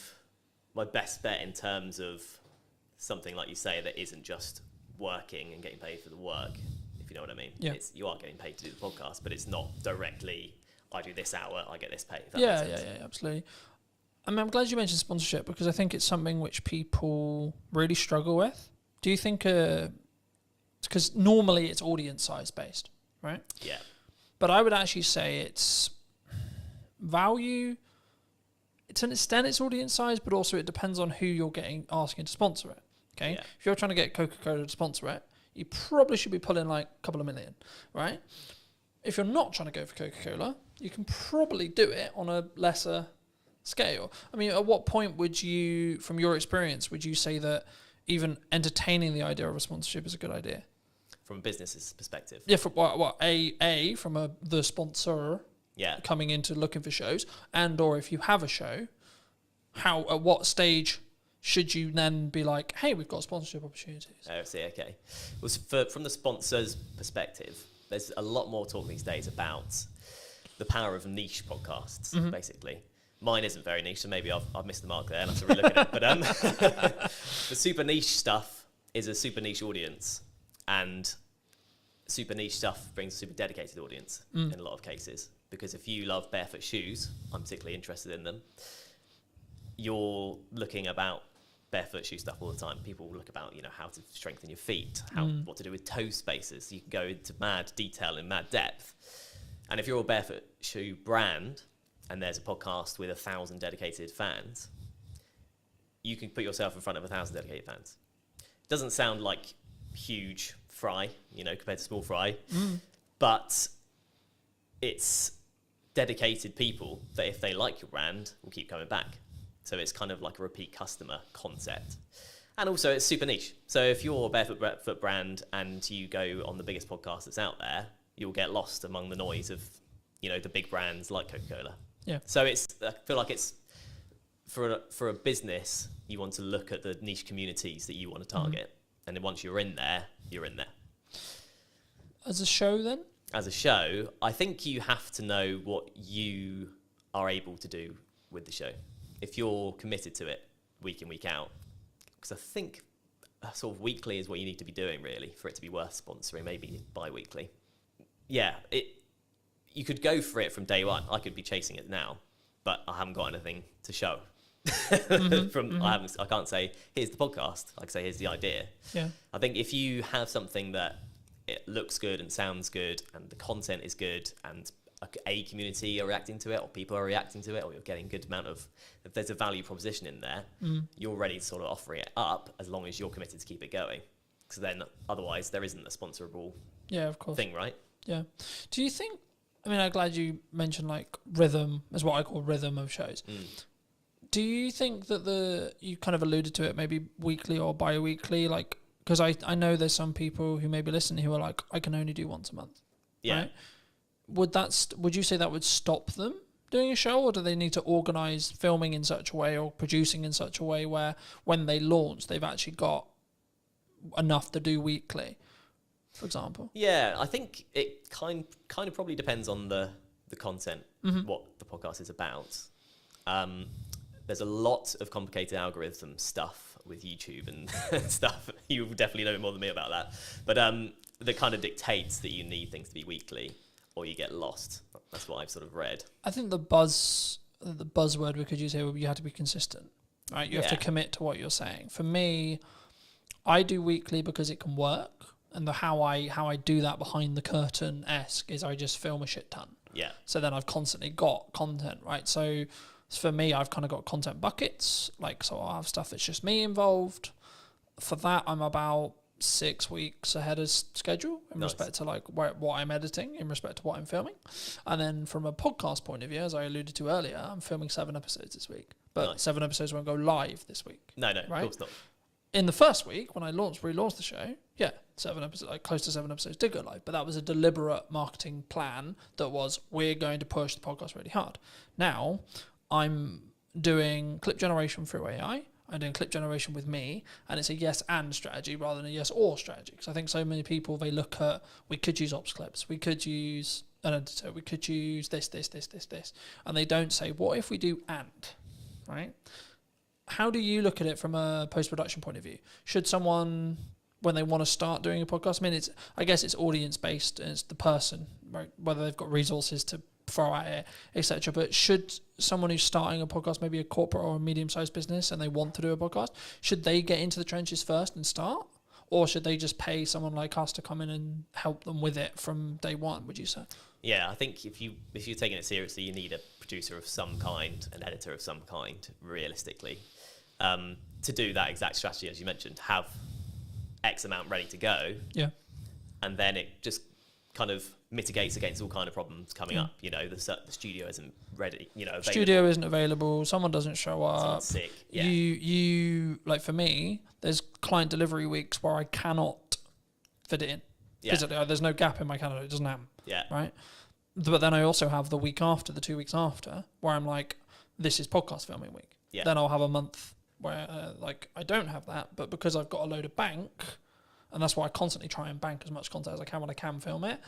my best bet in terms of something like you say that isn't just working and getting paid for the work, if you know what I mean. Yeah. You are getting paid to do the podcast, but it's not directly, I do this hour, I get this pay. Yeah, absolutely. I mean, I'm glad you mentioned sponsorship because I think it's something which people really struggle with. Do you think, because normally it's audience size based, right? Yeah. But I would actually say it's value. To an extent, it's audience size, but also it depends on who you're asking to sponsor it. Okay, Yeah. If you're trying to get Coca-Cola to sponsor it, you probably should be pulling like a couple of million, right? If you're not trying to go for Coca-Cola, you can probably do it on a lesser scale. I mean, at what point would you, from your experience, would you say that even entertaining the idea of a sponsorship is a good idea? From a business's perspective. Yeah, from from the sponsor Yeah. coming into looking for shows, and or if you have a show, at what stage should you then be like, hey, we've got sponsorship opportunities? Oh, I see, okay. Well, from the sponsor's perspective, there's a lot more talk these days about the power of niche podcasts, basically. Mine isn't very niche, so maybe I've missed the mark there and I have to relook at it. But the super niche stuff is a super niche audience, and super niche stuff brings a super dedicated audience in a lot of cases. Because if you love barefoot shoes, I'm particularly interested in them, you're looking about barefoot shoe stuff all the time. People look about, how to strengthen your feet, what to do with toe spaces. You can go into mad detail and mad depth. And if you're a barefoot shoe brand and there's a podcast with 1,000 dedicated fans, you can put yourself in front of 1,000 dedicated fans. It doesn't sound like huge fry, compared to small fry, but it's dedicated people that if they like your brand will keep coming back. So it's kind of like a repeat customer concept. And also it's super niche. So if you're a barefoot brand and you go on the biggest podcast that's out there, you'll get lost among the noise of, the big brands like Coca-Cola. Yeah. So I feel like it's for a business, you want to look at the niche communities that you want to target. And then once you're in there, you're in there. As a show then? As a show, I think you have to know what you are able to do with the show. If you're committed to it week in, week out, because I think sort of weekly is what you need to be doing really for it to be worth sponsoring, maybe bi-weekly. Yeah, you could go for it from day one. I could be chasing it now, but I haven't got anything to show. I can't say, here's the podcast. I can say, here's the idea. Yeah. I think if you have something that it looks good and sounds good and the content is good and a community are reacting to it or people are reacting to it or you're getting a good amount of, if there's a value proposition in there, you're ready to sort of offer it up as long as you're committed to keep it going. Because then otherwise there isn't a sponsorable thing, right? Yeah. Do you think, I'm glad you mentioned like rhythm is what I call rhythm of shows. Do you think that you kind of alluded to it, maybe weekly or bi-weekly, like, because I know there's some people who may be listening who are like, I can only do once a month. Yeah. Right? Would you say that would stop them doing a show, or do they need to organise filming in such a way or producing in such a way where when they launch, they've actually got enough to do weekly, for example? Yeah, I think it kind of probably depends on the content, what the podcast is about. There's a lot of complicated algorithm stuff with YouTube and stuff. You definitely know more than me about that. But that kind of dictates that you need things to be weekly or you get lost. That's what I've sort of read. I think the buzzword we could use here would be you have to be consistent, right? You have to commit to what you're saying. For me, I do weekly because it can work. And how I do that behind the curtain-esque is I just film a shit ton. Yeah. So then I've constantly got content, right? So for me, I've kind of got content buckets. Like, so I'll have stuff that's just me involved. For that, I'm about 6 weeks ahead of schedule in respect to like what I'm editing, in respect to what I'm filming. And then from a podcast point of view, as I alluded to earlier, I'm filming 7 episodes this week. But 7 episodes won't go live this week. No, right? Of course not. In the first week, when I relaunched the show, 7 episodes, like close to 7 episodes did go live, but that was a deliberate marketing plan that was, we're going to push the podcast really hard. Now, I'm doing clip generation through AI. I'm doing clip generation with me, and it's a yes and strategy rather than a yes or strategy. Because I think so many people, they look at, we could use ops clips, we could use an editor, we could use this, and they don't say, what if we do and, right? How do you look at it from a post-production point of view? Should someone, when they want to start doing a podcast, I guess it's audience-based, and it's the person, right? Whether they've got resources to throw at it, etc. But should someone who's starting a podcast, maybe a corporate or a medium-sized business, and they want to do a podcast, should they get into the trenches first and start? Or should they just pay someone like us to come in and help them with it from day one, would you say? Yeah, I think if you're taking it seriously, you need a producer of some kind, an editor of some kind, realistically. To do that exact strategy, as you mentioned, have X amount ready to go. Yeah. And then it just kind of mitigates against all kind of problems coming up. You know, the studio isn't ready, available. Studio isn't available, someone doesn't show up. Someone's sick. Yeah. You like, for me, there's client delivery weeks where I cannot fit it in. Physically, there's no gap in my calendar, it doesn't happen. Yeah. Right? But then I also have the week after, the 2 weeks after, where I'm like, this is podcast filming week. Yeah. Then I'll have a month where I don't have that, but because I've got a load of bank, and that's why I constantly try and bank as much content as I can when I can film it,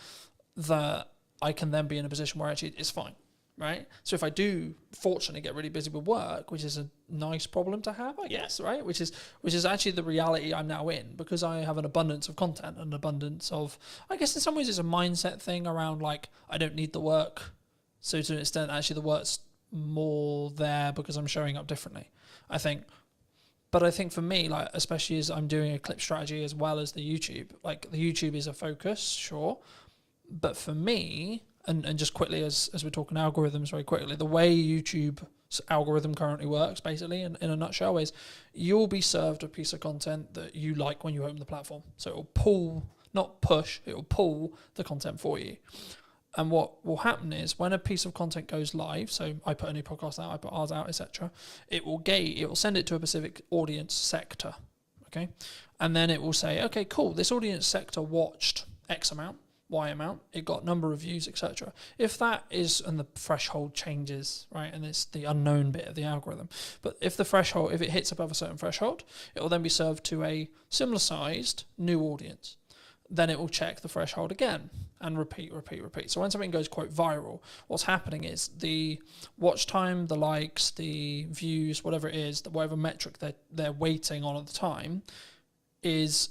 that I can then be in a position where actually it's fine, right? So if I do fortunately get really busy with work, which is a nice problem to have, I guess, right? Which is actually the reality I'm now in, because I have an abundance of content, an abundance of, I guess in some ways it's a mindset thing around like, I don't need the work. So to an extent, actually the work's more there because I'm showing up differently, I think. But I think for me, like, especially as I'm doing a clip strategy as well as the YouTube, like the YouTube is a focus, sure. But for me, and just quickly as we're talking algorithms very quickly, the way YouTube's algorithm currently works, basically, in a nutshell, is you'll be served a piece of content that you like when you open the platform. So it'll pull, not push, it'll pull the content for you. And what will happen is when a piece of content goes live, so I put a new podcast out, I put ours out, etc., it will send it to a specific audience sector, okay? And then it will say, okay, cool, this audience sector watched X amount, Y amount, it got number of views, etc. If that is, and the threshold changes, right, and it's the unknown bit of the algorithm, but if it hits above a certain threshold, it will then be served to a similar sized new audience. Then it will check the threshold again and repeat. So when something goes quote viral, what's happening is the watch time, the likes, the views, whatever it is, whatever metric they're waiting on at the time, is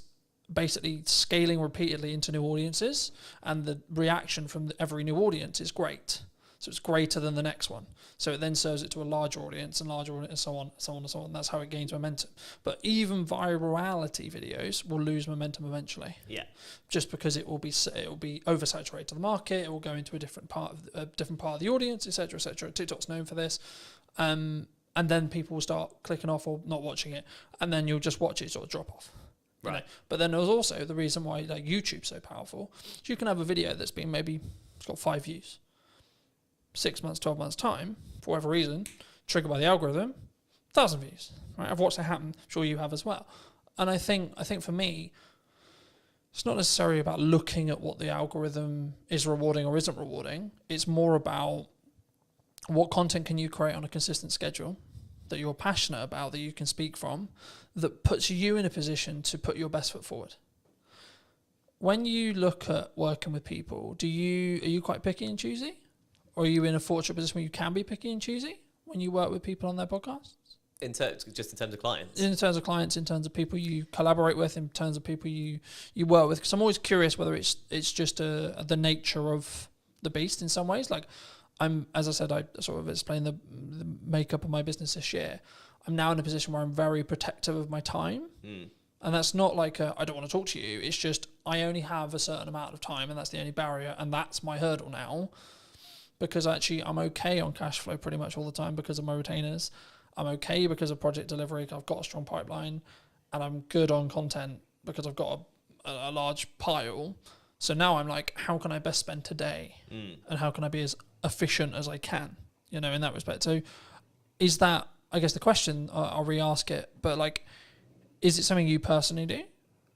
basically scaling repeatedly into new audiences, and the reaction from every new audience is great. So it's greater than the next one. So it then serves it to a larger audience and so on. That's how it gains momentum. But even virality videos will lose momentum eventually. Yeah. Just because it will be oversaturated to the market. It will go into a different part of the audience, etc., etc. TikTok's known for this. And then people will start clicking off or not watching it, and then you'll just watch it sort of drop off. Right. You know? But then there's also the reason why like YouTube's so powerful. You can have a video that's been it's got 5 views. 6 months, 12 months time, for whatever reason, triggered by the algorithm, 1,000 views. Right? I've watched it happen. I'm sure you have as well. And I think for me, it's not necessarily about looking at what the algorithm is rewarding or isn't rewarding. It's more about what content can you create on a consistent schedule that you're passionate about, that you can speak from, that puts you in a position to put your best foot forward. When you look at working with people, are you quite picky and choosy? Or are you in a fortunate position where you can be picky and choosy when you work with people on their podcasts? In terms of clients? In terms of clients, in terms of people you collaborate with, in terms of people you work with. Because I'm always curious whether it's just the nature of the beast in some ways. Like, as I said, I sort of explained the makeup of my business this year. I'm now in a position where I'm very protective of my time. And that's not like I don't want to talk to you. It's just I only have a certain amount of time, and that's the only barrier, and that's my hurdle now. Because actually, I'm okay on cash flow pretty much all the time because of my retainers. I'm okay because of project delivery. I've got a strong pipeline, and I'm good on content because I've got a large pile. So now I'm like, how can I best spend today, and how can I be as efficient as I can? In that respect. So, is that, I guess, the question? I'll re-ask it, but like, is it something you personally do?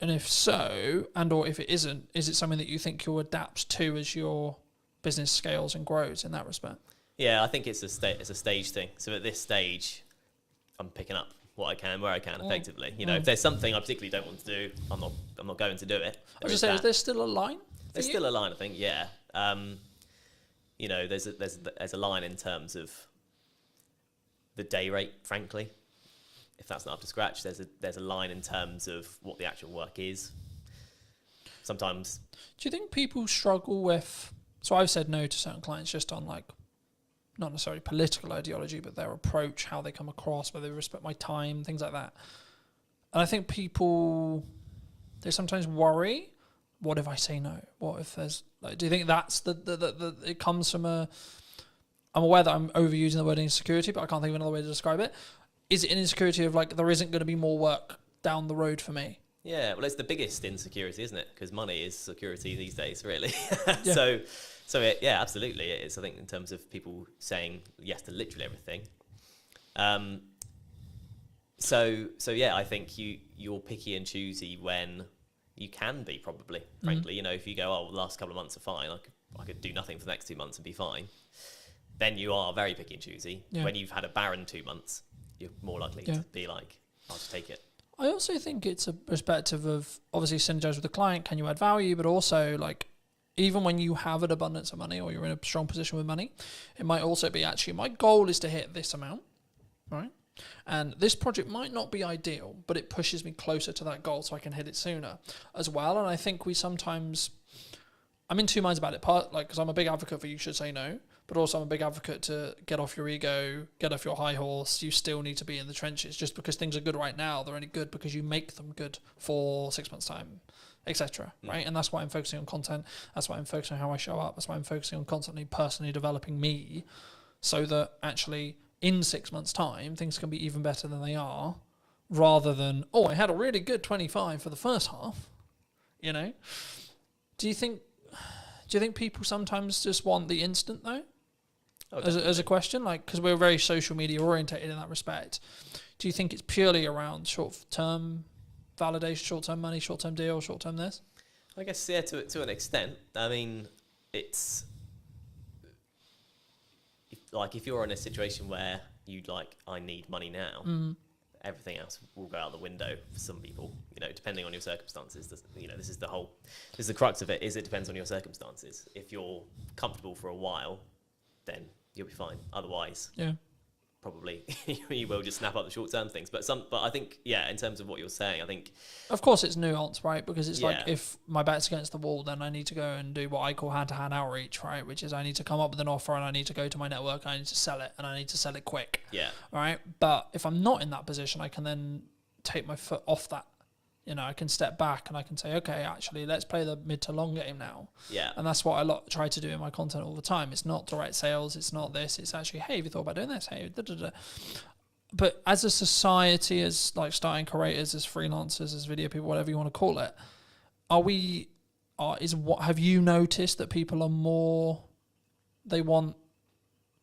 And if so, or if it isn't, is it something that you think you'll adapt to as your business scales and grows in that respect? Yeah, I think it's a stage thing. So at this stage, I'm picking up what I can, where I can, effectively. If there's something I particularly don't want to do, I'm not going to do it. I was just saying, is there still a line? There's still a line, I think. Yeah. There's a line in terms of the day rate, frankly. If that's not up to scratch, there's a line in terms of what the actual work is. Sometimes. Do you think people struggle with? So I've said no to certain clients just on like, not necessarily political ideology, but their approach, how they come across, whether they respect my time, things like that. And I think people, they sometimes worry, what if I say no? What if there's, like, do you think that's it comes from I'm aware that I'm overusing the word insecurity, but I can't think of another way to describe it. Is it an insecurity of like, there isn't going to be more work down the road for me? Yeah, well, it's the biggest insecurity, isn't it? Because money is security these days, really. Yeah. Yeah, absolutely. It is, I think, in terms of people saying yes to literally everything. Yeah, I think you're picky and choosy when you can be, probably, frankly. If you go, the last couple of months are fine, I could do nothing for the next 2 months and be fine, then you are very picky and choosy. Yeah. When you've had a barren 2 months, you're more likely to be like, I'll just take it. I also think it's a perspective of obviously synergize with the client. Can you add value? But also, like, even when you have an abundance of money or you're in a strong position with money, it might also be actually my goal is to hit this amount, right? And this project might not be ideal, but it pushes me closer to that goal so I can hit it sooner as well. And I think I'm in two minds about it. Part, like, because I'm a big advocate for you should say no, but also I'm a big advocate to get off your ego, get off your high horse. You still need to be in the trenches. Just because things are good right now, they're only good because you make them good for 6 months' time, etc. Right? And that's why I'm focusing on content. That's why I'm focusing on how I show up. That's why I'm focusing on constantly personally developing me, so that actually in 6 months' time things can be even better than they are, rather than I had a really good 25 for the first half. Do you think people sometimes just want the instant though? As a question, like, because we're very social media orientated in that respect. Do you think it's purely around short-term validation, short-term money, short-term deal, short-term this? I guess, yeah, to an extent. I mean, it's like if you're in a situation where I need money now, everything else will go out the window for some people, depending on your circumstances. This is the crux of it, is it depends on your circumstances. If you're comfortable for a while, then you'll be fine. Otherwise, probably you will just snap up the short-term things. But I think, in terms of what you're saying, I think, of course, it's nuanced, right? Because it's like, if my back's against the wall, then I need to go and do what I call hand-to-hand outreach, right? Which is I need to come up with an offer and I need to go to my network and I need to sell it and I need to sell it quick. Yeah. Right. But if I'm not in that position, I can then take my foot off that. I can step back and I can say, okay, actually, let's play the mid to long game now. Yeah. And that's what I try to do in my content all the time. It's not direct sales. It's not this. It's actually, hey, have you thought about doing this? Hey, da, da, da. But as a society, as like starting creators, as freelancers, as video people, whatever you want to call it, have you noticed that people are more, they want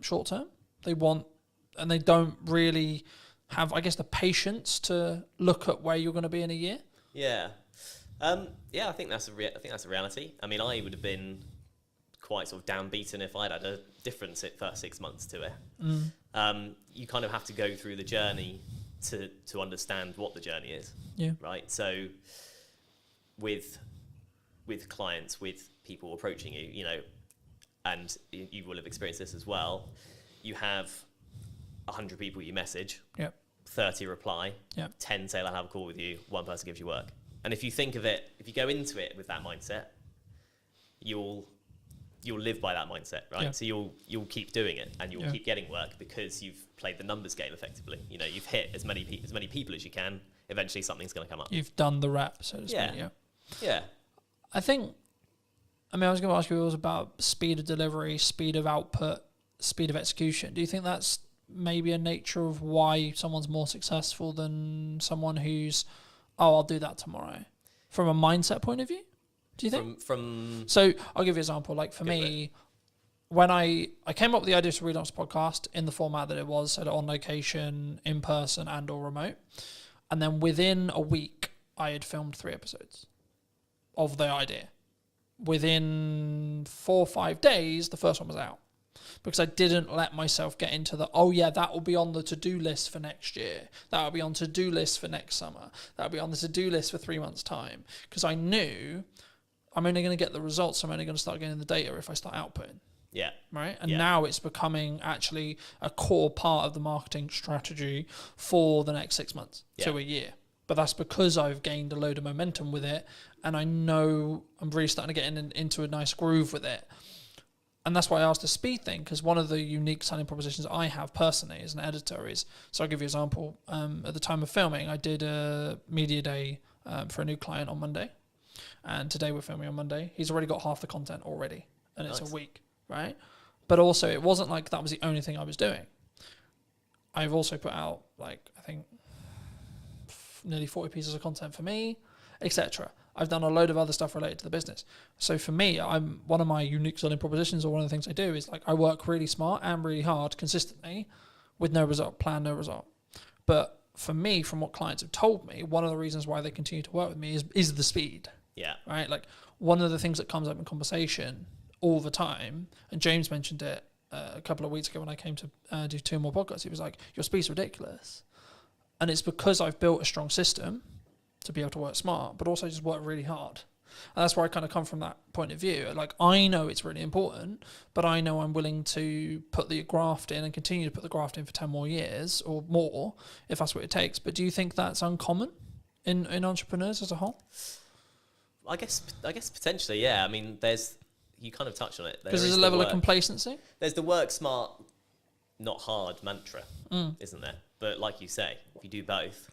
short term? And they don't really have, I guess, the patience to look at where you're going to be in a year? Yeah. I think that's a reality. I mean, I would have been quite sort of downbeaten if I'd had a different first 6 months to it. You kind of have to go through the journey to understand what the journey is. Yeah. Right. So with clients, with people approaching you, and you will have experienced this as well. You have 100 people you message. Yep. 30 reply. Yep. 10 say I'll have a call with you. 1 person gives you work. And if you think of it, if you go into it with that mindset, you'll live by that mindset, right? Yeah. So you'll keep doing it and you'll keep getting work because you've played the numbers game effectively. You've hit as many people as you can eventually something's going to come up. You've done the rep, so to speak. Yeah. Yeah. Yeah. I think, I mean, I was going to ask you, it was about speed of delivery, speed of output, speed of execution. Do you think that's maybe a nature of why someone's more successful than someone who's, oh, I'll do that tomorrow? From a mindset point of view, do you think? So I'll give you an example. Like for me, when I came up with the idea to relaunch the podcast in the format that it was, so on location, in person, and or remote. And then within a week, I had filmed 3 episodes of the idea. Within 4 or 5 days, the first one was out. Because I didn't let myself get into the, oh yeah, that will be on the to-do list for next year. That will be on to-do list for next summer. That will be on the to-do list for 3 months' time. Because I knew I'm only going to get the results. I'm only going to start getting the data if I start outputting. Yeah. Right. And now it's becoming actually a core part of the marketing strategy for the next 6 months to a year. But that's because I've gained a load of momentum with it. And I know I'm really starting to get into a nice groove with it. And that's why I asked the speed thing, because one of the unique selling propositions I have personally as an editor is, so I'll give you an example. At the time of filming, I did a media day for a new client on Monday. And today we're filming on Monday. He's already got half the content already. And it's a week, right? But also it wasn't like that was the only thing I was doing. I've also put out, like, I think nearly 40 pieces of content for me, etc. I've done a load of other stuff related to the business. So for me, I'm one of my unique selling propositions, or one of the things I do is like I work really smart and really hard consistently with no result, plan no result. But for me, from what clients have told me, one of the reasons why they continue to work with me is the speed. Yeah. Right? Like one of the things that comes up in conversation all the time, and James mentioned it a couple of weeks ago when I came to do 2 more podcasts, he was like, your speed's ridiculous. And it's because I've built a strong system to be able to work smart, but also just work really hard. And that's where I kind of come from that point of view. Like, I know it's really important, but I know I'm willing to put the graft in and continue to put the graft in for 10 more years or more, if that's what it takes. But do you think that's uncommon in entrepreneurs as a whole? I guess potentially, yeah. I mean, you kind of touched on it. Because there's a level of complacency. There's the work smart, not hard mantra, isn't there? But like you say, if you do both,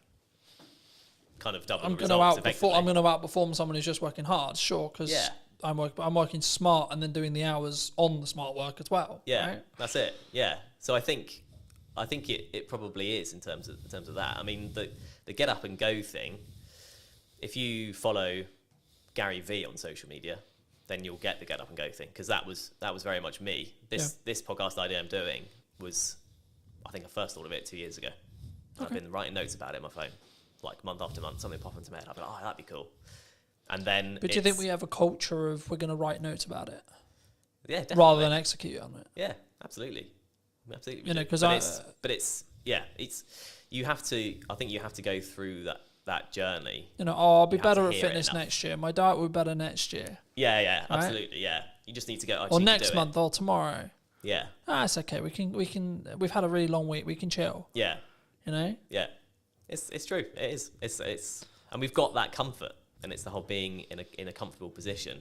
kind of double the results effectively. I'm going to outperform someone who's just working hard, sure, because I'm working smart and then doing the hours on the smart work as well. Yeah, right? That's it. Yeah. So I think it probably is in terms of that. I mean, the get up and go thing. If you follow Gary V on social media, then you'll get the get up and go thing, because that was very much me. This podcast idea I'm doing was, I think I first thought of it 2 years ago. Okay. I've been writing notes about it on my phone, like month after month, something pop into my head. I'd be like, oh, that'd be cool. And then, but do you think we have a culture of we're going to write notes about it? Yeah, definitely. Rather than execute on it. Yeah, absolutely. You know, because you have to. I think you have to go through that journey. You know, I'll be better at fitness next year. My diet will be better next year. Yeah, absolutely. Yeah, you just need to go. Or next month, or tomorrow. Yeah. It's okay. We can. We've had a really long week. We can chill. Yeah. You know. Yeah, it's true. It is. It's and we've got that comfort, and it's the whole being in a comfortable position.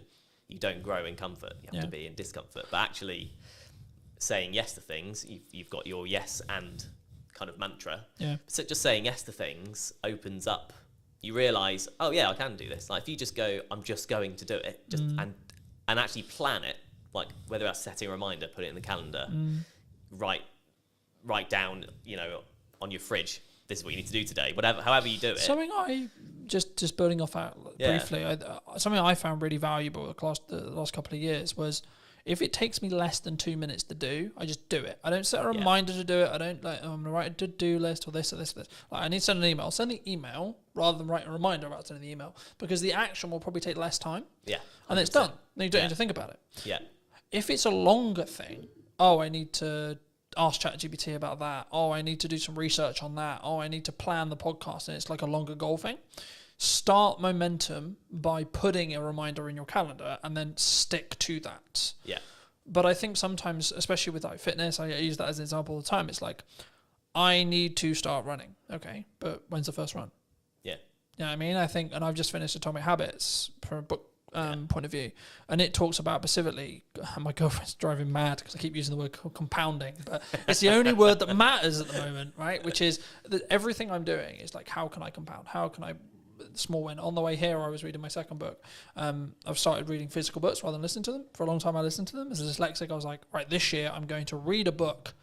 You don't grow in comfort. You have to be in discomfort. But actually, saying yes to things, you've got your yes and kind of mantra. Yeah. So just saying yes to things opens up. You realise, oh yeah, I can do this. Like if you just go, I'm just going to do it, and actually plan it. Like whether that's setting a reminder, put it in the calendar, write down, on your fridge, this is what you need to do today. Whatever, however you do it. Something I just building off that briefly. Something I found really valuable the last couple of years was, if it takes me less than 2 minutes to do, I just do it. I don't set a reminder to do it. I don't I'm going to write a to-do list or this or this or this. Like, I need to send an email. Send the email rather than write a reminder about sending the email, because the action will probably take less time. Yeah. 100%. And then it's done. Then you don't need to think about it. Yeah. If it's a longer thing, I need to ask ChatGPT about that. I need to do some research on that. I need to plan the podcast, and it's like a longer goal thing. Start momentum by putting a reminder in your calendar and then stick to that. Yeah. But I think sometimes, especially with like fitness, I use that as an example all the time. It's like, I need to start running. Okay, but when's the first run? Yeah. You know what I mean? I think, and I've just finished Atomic Habits for a book point of view, and it talks about specifically. My girlfriend's driving mad because I keep using the word compounding, but it's the only word that matters at the moment, right? Which is that everything I'm doing is like, how can I compound? How can I small win? On the way here, I was reading my second book. I've started reading physical books rather than listening to them. For a long time, I listened to them. As a dyslexic, I was like, right, this year I'm going to read a book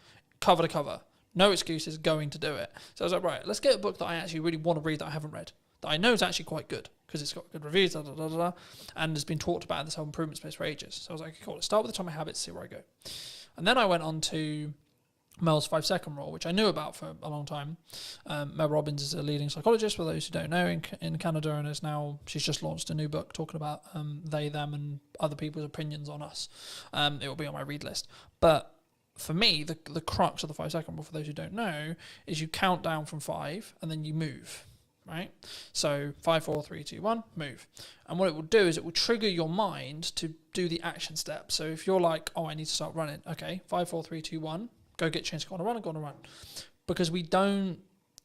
cover to cover. No excuses, going to do it. So I was like, right, let's get a book that I actually really want to read that I haven't read, that I know is actually quite good because it's got good reviews, and has been talked about in this whole improvement space for ages. So I was like, cool, let's start with Atomic Habits, see where I go. And then I went on to Mel's 5-second rule, which I knew about for a long time. Mel Robbins is a leading psychologist, for those who don't know, in Canada, and she's just launched a new book talking about they, them, and other people's opinions on us. It will be on my read list. But for me, the crux of the 5-second rule, for those who don't know, is you count down from 5 and then you move. Right? So 5, 4, 3, 2, 1, move. And what it will do is it will trigger your mind to do the action step. So if you're like, oh, I need to start running. Okay, 5, 4, 3, 2, 1, go get changed, go on a run. Because we don't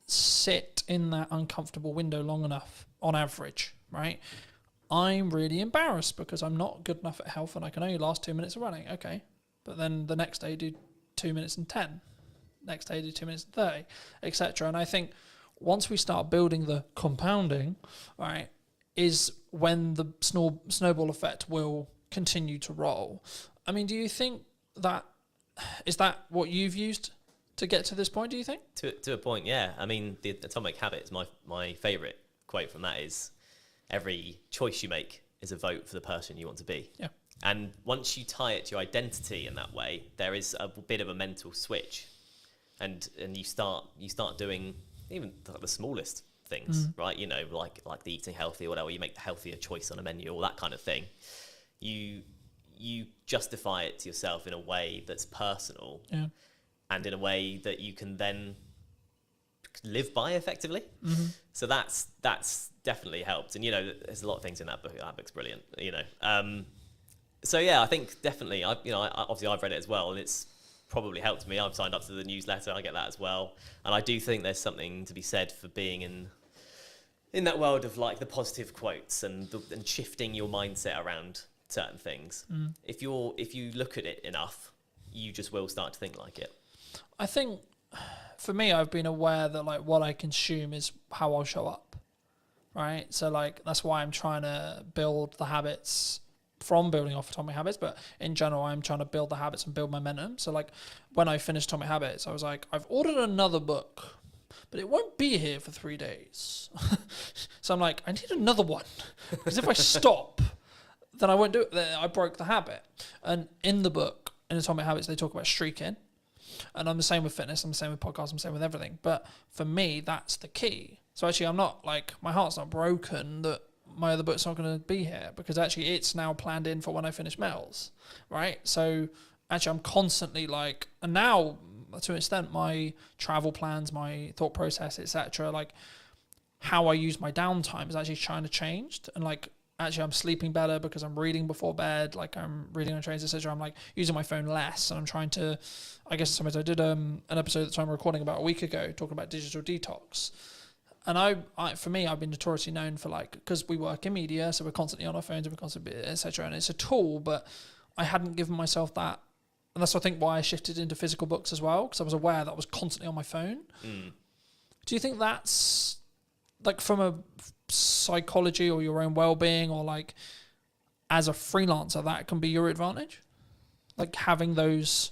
sit in that uncomfortable window long enough on average, right? I'm really embarrassed because I'm not good enough at health and I can only last 2 minutes of running. Okay. But then the next day do 2 minutes and 10. Next day do 2 minutes and 30, etc. And I think once we start building the compounding, right, is when the snowball effect will continue to roll. I mean, do you think is that what you've used to get to this point, do you think? To a point, yeah. I mean, the Atomic Habits, my favourite quote from that is, every choice you make is a vote for the person you want to be. Yeah. And once you tie it to your identity in that way, there is a bit of a mental switch, and you start doing even the smallest things, right? You know, like the eating healthy or whatever. You make the healthier choice on a menu or that kind of thing. You justify it to yourself in a way that's personal, and in a way that you can then live by effectively. So that's definitely helped. And you know, there's a lot of things in that book. That book's brilliant. You know. So yeah, I think definitely. Obviously I've read it as well, and it's probably helped me. I've signed up to the newsletter. I get that as well, and I do think there's something to be said for being in that world of like the positive quotes and shifting your mindset around certain things. If you look at it enough, you just will start to think like it. I think for me, I've been aware that like what I consume is how I'll show up, right? So like that's why I'm trying to build the habits from building off Atomic Habits, but in general, I'm trying to build the habits and build momentum. So like when I finished Atomic Habits, I was like, I've ordered another book, but it won't be here for 3 days. So I'm like, I need another one, because if I stop, then I won't do it. Then I broke the habit. And in the book, in Atomic Habits, they talk about streaking. And I'm the same with fitness, I'm the same with podcasts, I'm the same with everything. But for me, that's the key. So actually, I'm not like, my heart's not broken that my other book's not going to be here, because actually it's now planned in for when I finish Mel's, right? So actually I'm constantly like, and now to an extent, my travel plans, my thought process, etc., like how I use my downtime is actually trying to change. And like, actually I'm sleeping better because I'm reading before bed, like I'm reading on trains, etc. I'm like using my phone less, and I'm trying to, I guess sometimes I did an episode that I'm recording about a week ago talking about digital detox. And I for me, I've been notoriously known for like, because we work in media, so we're constantly on our phones and we're constantly, etc. And it's a tool, but I hadn't given myself that. And that's, I think, why I shifted into physical books as well, because I was aware that I was constantly on my phone. Do you think that's, like, from a psychology or your own well-being, or like as a freelancer, that can be your advantage? Like having those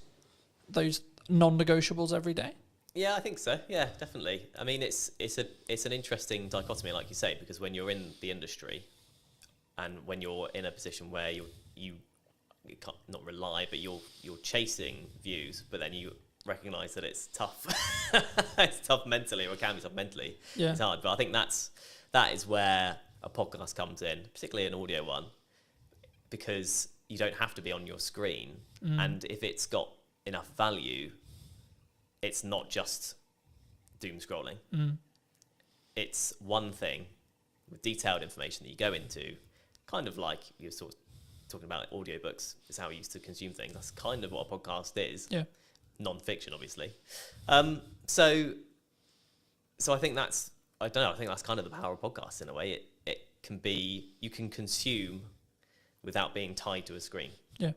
non-negotiables every day? Yeah, I think so. Yeah, definitely. I mean, it's an interesting dichotomy, like you say, because when you're in the industry and when you're in a position where you can't not rely, but you're chasing views, but then you recognise that it's tough. It's tough mentally, or it can be tough mentally. Yeah. It's hard, but I think that is where a podcast comes in, particularly an audio one, because you don't have to be on your screen, and if it's got enough value, it's not just doom scrolling. It's one thing with detailed information that you go into, kind of like you're sort of talking about audiobooks is how we used to consume things. That's kind of what a podcast is. Yeah. Non-fiction, obviously. So I think that's, I don't know, I think that's kind of the power of podcasts in a way. It can be, you can consume without being tied to a screen. Yeah.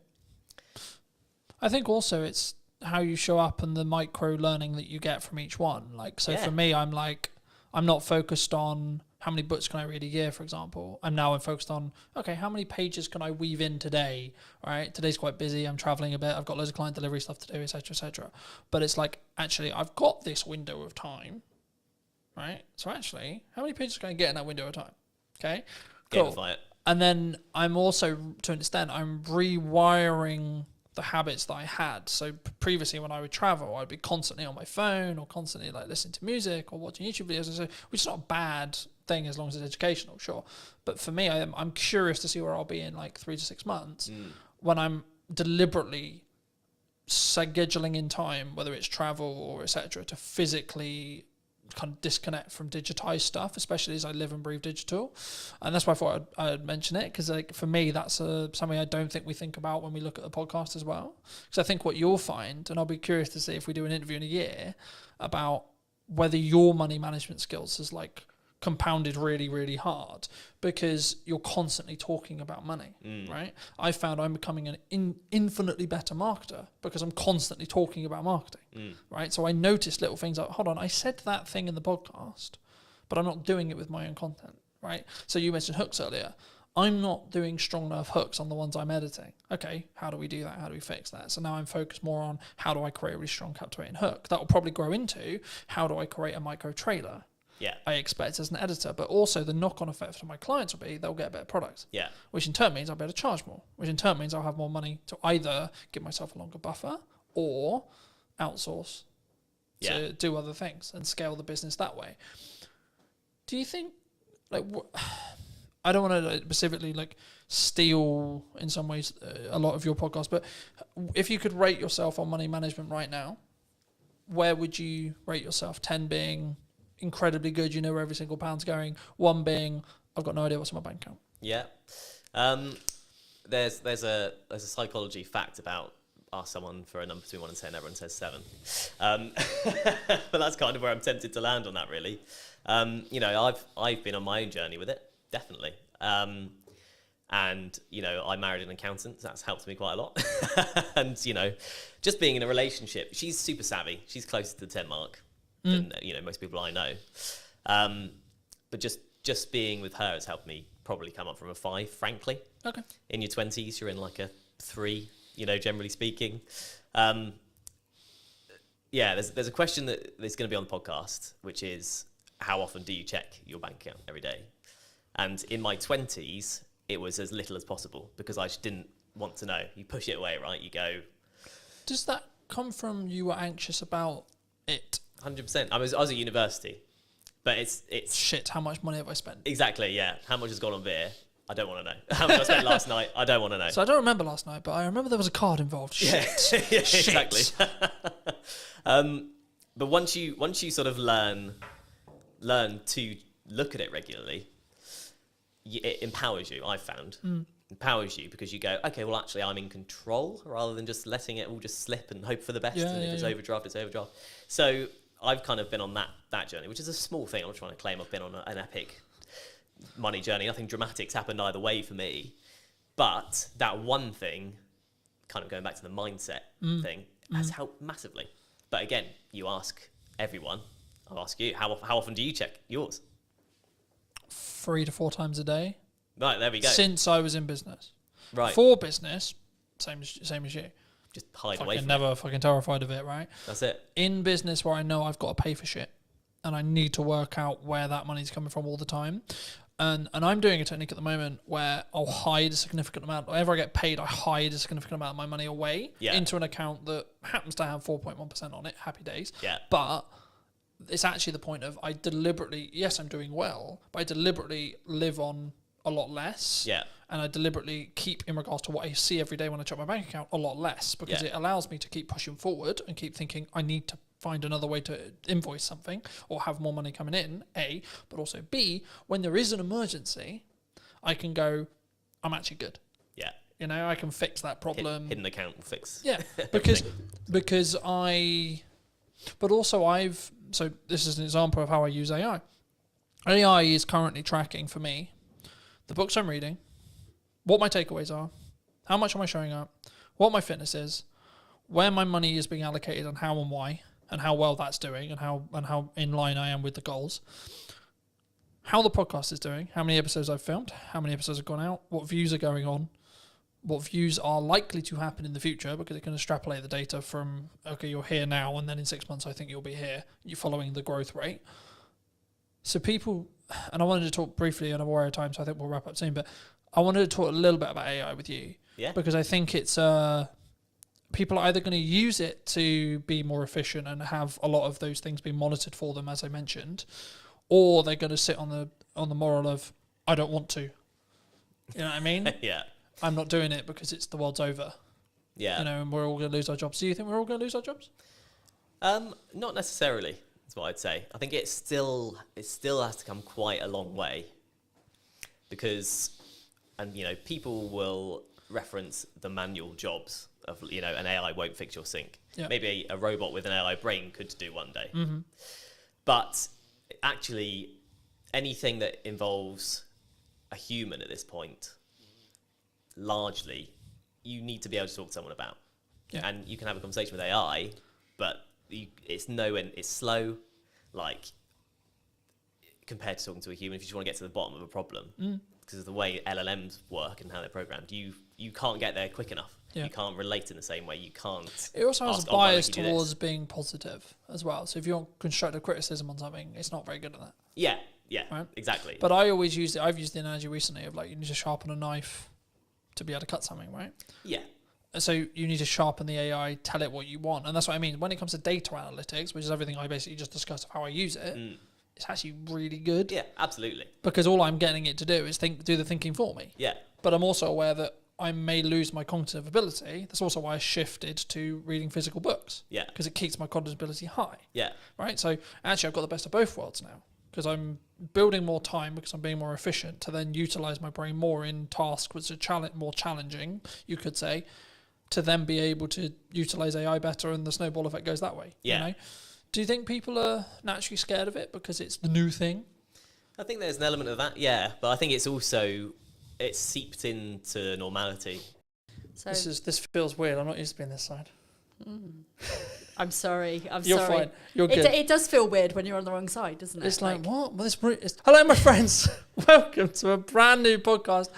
I think also it's how you show up and the micro learning that you get from each one. Like, so for me, I'm not focused on how many books can I read a year, for example. I'm focused on, okay, how many pages can I weave in today? All right, today's quite busy. I'm traveling a bit. I've got loads of client delivery stuff to do, etc., etc. But it's like, actually, I've got this window of time, right? So actually, how many pages can I get in that window of time? Okay, cool. Gamify it. And then I'm also, to an extent, I'm rewiring the habits that I had. So previously when I would travel, I'd be constantly on my phone or constantly like listening to music or watching YouTube videos, which is not a bad thing as long as it's educational, sure. But for me, I'm curious to see where I'll be in like 3 to 6 months when I'm deliberately scheduling in time, whether it's travel or etc., to physically kind of disconnect from digitized stuff, especially as I live and breathe digital. And that's why I thought I'd mention it, because like for me, that's something I don't think we think about when we look at the podcast as well. Because I think what you'll find, and I'll be curious to see if we do an interview in a year about whether your money management skills has like compounded really, really hard because you're constantly talking about money, right? I found I'm becoming an infinitely better marketer because I'm constantly talking about marketing, right? So I noticed little things like, hold on, I said that thing in the podcast, but I'm not doing it with my own content, right? So you mentioned hooks earlier. I'm not doing strong enough hooks on the ones I'm editing. Okay, how do we do that? How do we fix that? So now I'm focused more on how do I create a really strong captivating hook? That will probably grow into how do I create a micro trailer? Yeah. I expect as an editor, but also the knock-on effect for my clients will be they'll get a better product. Yeah. Which in turn means I'll be able to charge more, which in turn means I'll have more money to either give myself a longer buffer or outsource to do other things and scale the business that way. Do you think, like, I don't want to specifically like steal in some ways a lot of your podcast, but if you could rate yourself on money management right now, where would you rate yourself? 10 being incredibly good, you know where every single pound's going. 1 being, I've got no idea what's in my bank account. Yeah. There's a psychology fact about ask someone for a number between 1 and 10, everyone says 7. But that's kind of where I'm tempted to land on that, really. You know, I've been on my own journey with it, definitely. And, you know, I married an accountant, so that's helped me quite a lot. And, you know, just being in a relationship, she's super savvy. She's closer to the 10 mark than, you know, most people I know. But just being with her has helped me probably come up from a 5, frankly. Okay. In your 20s, you're in like a 3, you know, generally speaking. Yeah, there's a question that is going to be on the podcast, which is how often do you check your bank account every day? And in my 20s, it was as little as possible because I just didn't want to know. You push it away, right? You go. Does that come from you were anxious about it? 100%. I was at university, but it's Shit, how much money have I spent? exactly, yeah. How much has gone on beer? I don't want to know. How much I spent last night? I don't want to know. So I don't remember last night, but I remember there was a card involved. Shit. Yeah, Shit. exactly. But once you sort of learn to look at it regularly, it empowers you. I've found empowers you because you go, okay, well, actually, I'm in control rather than just letting it all just slip and hope for the best. And if it's overdraft, it's overdraft. So I've kind of been on that journey, which is a small thing. I'm not trying to claim I've been on an epic money journey. Nothing dramatic's happened either way for me. But that one thing, kind of going back to the mindset thing, has helped massively. But again, you ask everyone. I'll ask you, how often do you check yours? 3 to 4 times a day. Right, there we go. Since I was in business. Right. For business, same as you. Just hide away from Never fucking terrified of it, right? That's it. In business where I know I've got to pay for shit and I need to work out where that money's coming from all the time. And I'm doing a technique at the moment where I'll hide a significant amount. Whenever I get paid, I hide a significant amount of my money away into an account that happens to have 4.1% on it. Happy days. Yeah. But it's actually the point of I deliberately, yes, I'm doing well, but I deliberately live on a lot less. Yeah. And I deliberately keep, in regards to what I see every day when I check my bank account, a lot less because it allows me to keep pushing forward and keep thinking I need to find another way to invoice something or have more money coming in, A, but also B, when there is an emergency, I can go, I'm actually good. Yeah. You know, I can fix that problem. Hidden account will fix. Yeah, because so this is an example of how I use AI. AI is currently tracking for me the books I'm reading, what my takeaways are, how much am I showing up, what my fitness is, where my money is being allocated and how and why, and how well that's doing, and how in line I am with the goals, how the podcast is doing, how many episodes I've filmed, how many episodes have gone out, what views are going on, what views are likely to happen in the future, because it can extrapolate the data from, okay, you're here now, and then in 6 months I think you'll be here. You're following the growth rate. So people, and I wanted to talk briefly, and I'm aware of time, so I think we'll wrap up soon, but I wanted to talk a little bit about AI with you. Yeah. Because I think it's, people are either going to use it to be more efficient and have a lot of those things being monitored for them, as I mentioned, or they're going to sit on the moral of, I don't want to. You know what I mean? Yeah. I'm not doing it because it's the world's over. Yeah. You know, and we're all going to lose our jobs. Do you think we're all going to lose our jobs? Not necessarily, is what I'd say. I think it still has to come quite a long way, because, and you know, people will reference the manual jobs of, you know, an AI won't fix your sink. Yeah. Maybe a robot with an AI brain could do one day. Mm-hmm. But actually, anything that involves a human at this point, largely, you need to be able to talk to someone about. Yeah. And you can have a conversation with AI, but it's slow, like, compared to talking to a human. If you just want to get to the bottom of a problem, because of the way LLMs work and how they're programmed, you can't get there quick enough. Yeah. You can't relate in the same way. You can't. It also has ask, a bias why don't you do towards this? being positive as well. So if you want constructive criticism on something, it's not very good at that. Yeah, Right. exactly. But I always use it. I've used the analogy recently of like, you need to sharpen a knife to be able to cut something, right? Yeah, So you need to sharpen the AI, tell it what you want. And that's what I mean. When it comes to data analytics, which is everything I basically just discussed of how I use it, it's actually really good. yeah, absolutely. Because all I'm getting it to do is do the thinking for me. Yeah, But I'm also aware that I may lose my cognitive ability. That's also why I shifted to reading physical books. yeah, Because it keeps my cognitive ability high. yeah, Right? So actually I've got the best of both worlds now. Because I'm building more time, because I'm being more efficient, to then utilize my brain more in tasks which are more challenging, you could say, to then be able to utilize AI better, and the snowball effect goes that way. Yeah. You know? Do you think people are naturally scared of it because it's the new thing? I think there's an element of that, yeah. But I think it's seeped into normality. So This feels weird. I'm not used to being this side. I'm sorry. You're sorry. fine. You're good. It does feel weird when you're on the wrong side, doesn't it? It's like, what? Well, hello, my friends. Welcome to a brand new podcast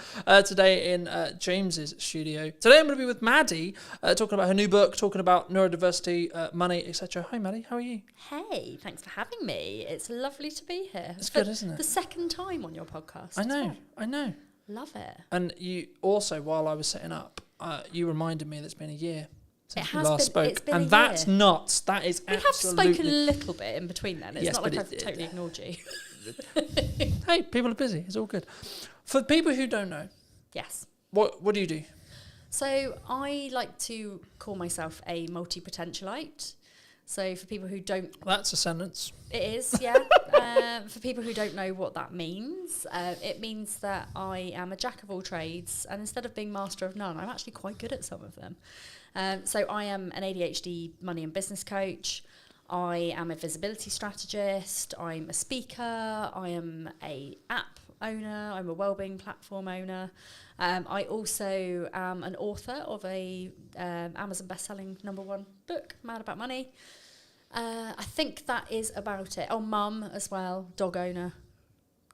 today in James's studio. Today I'm going to be with Maddie, talking about her new book, talking about neurodiversity, money, etc. Hi, Maddie. How are you? Hey, thanks for having me. It's lovely to be here. It's good, isn't it? The second time on your podcast. I as know. well. I know. Love it. And you also, while I was setting up, you reminded me that it's been a year since It we has last been- spoke. it's been And a that's year. nuts. That is We have absolutely... spoken a little bit in between then. It's Yes, not but like I've it- totally ignored you. Hey, people are busy. It's all good. For people who don't know, Yes. what do you do? So I like to call myself a multi-potentialite. So for people who don't, That's a sentence. it is, yeah. For people who don't know what that means, it means that I am a jack of all trades, and instead of being master of none, I'm actually quite good at some of them. So I am an ADHD money and business coach. I am a visibility strategist. I'm a speaker. I am a app owner. I'm a wellbeing platform owner. I also am an author of a Amazon best-selling #1 book, Mad About Money. I think that is about it. Oh, mum as well, dog owner,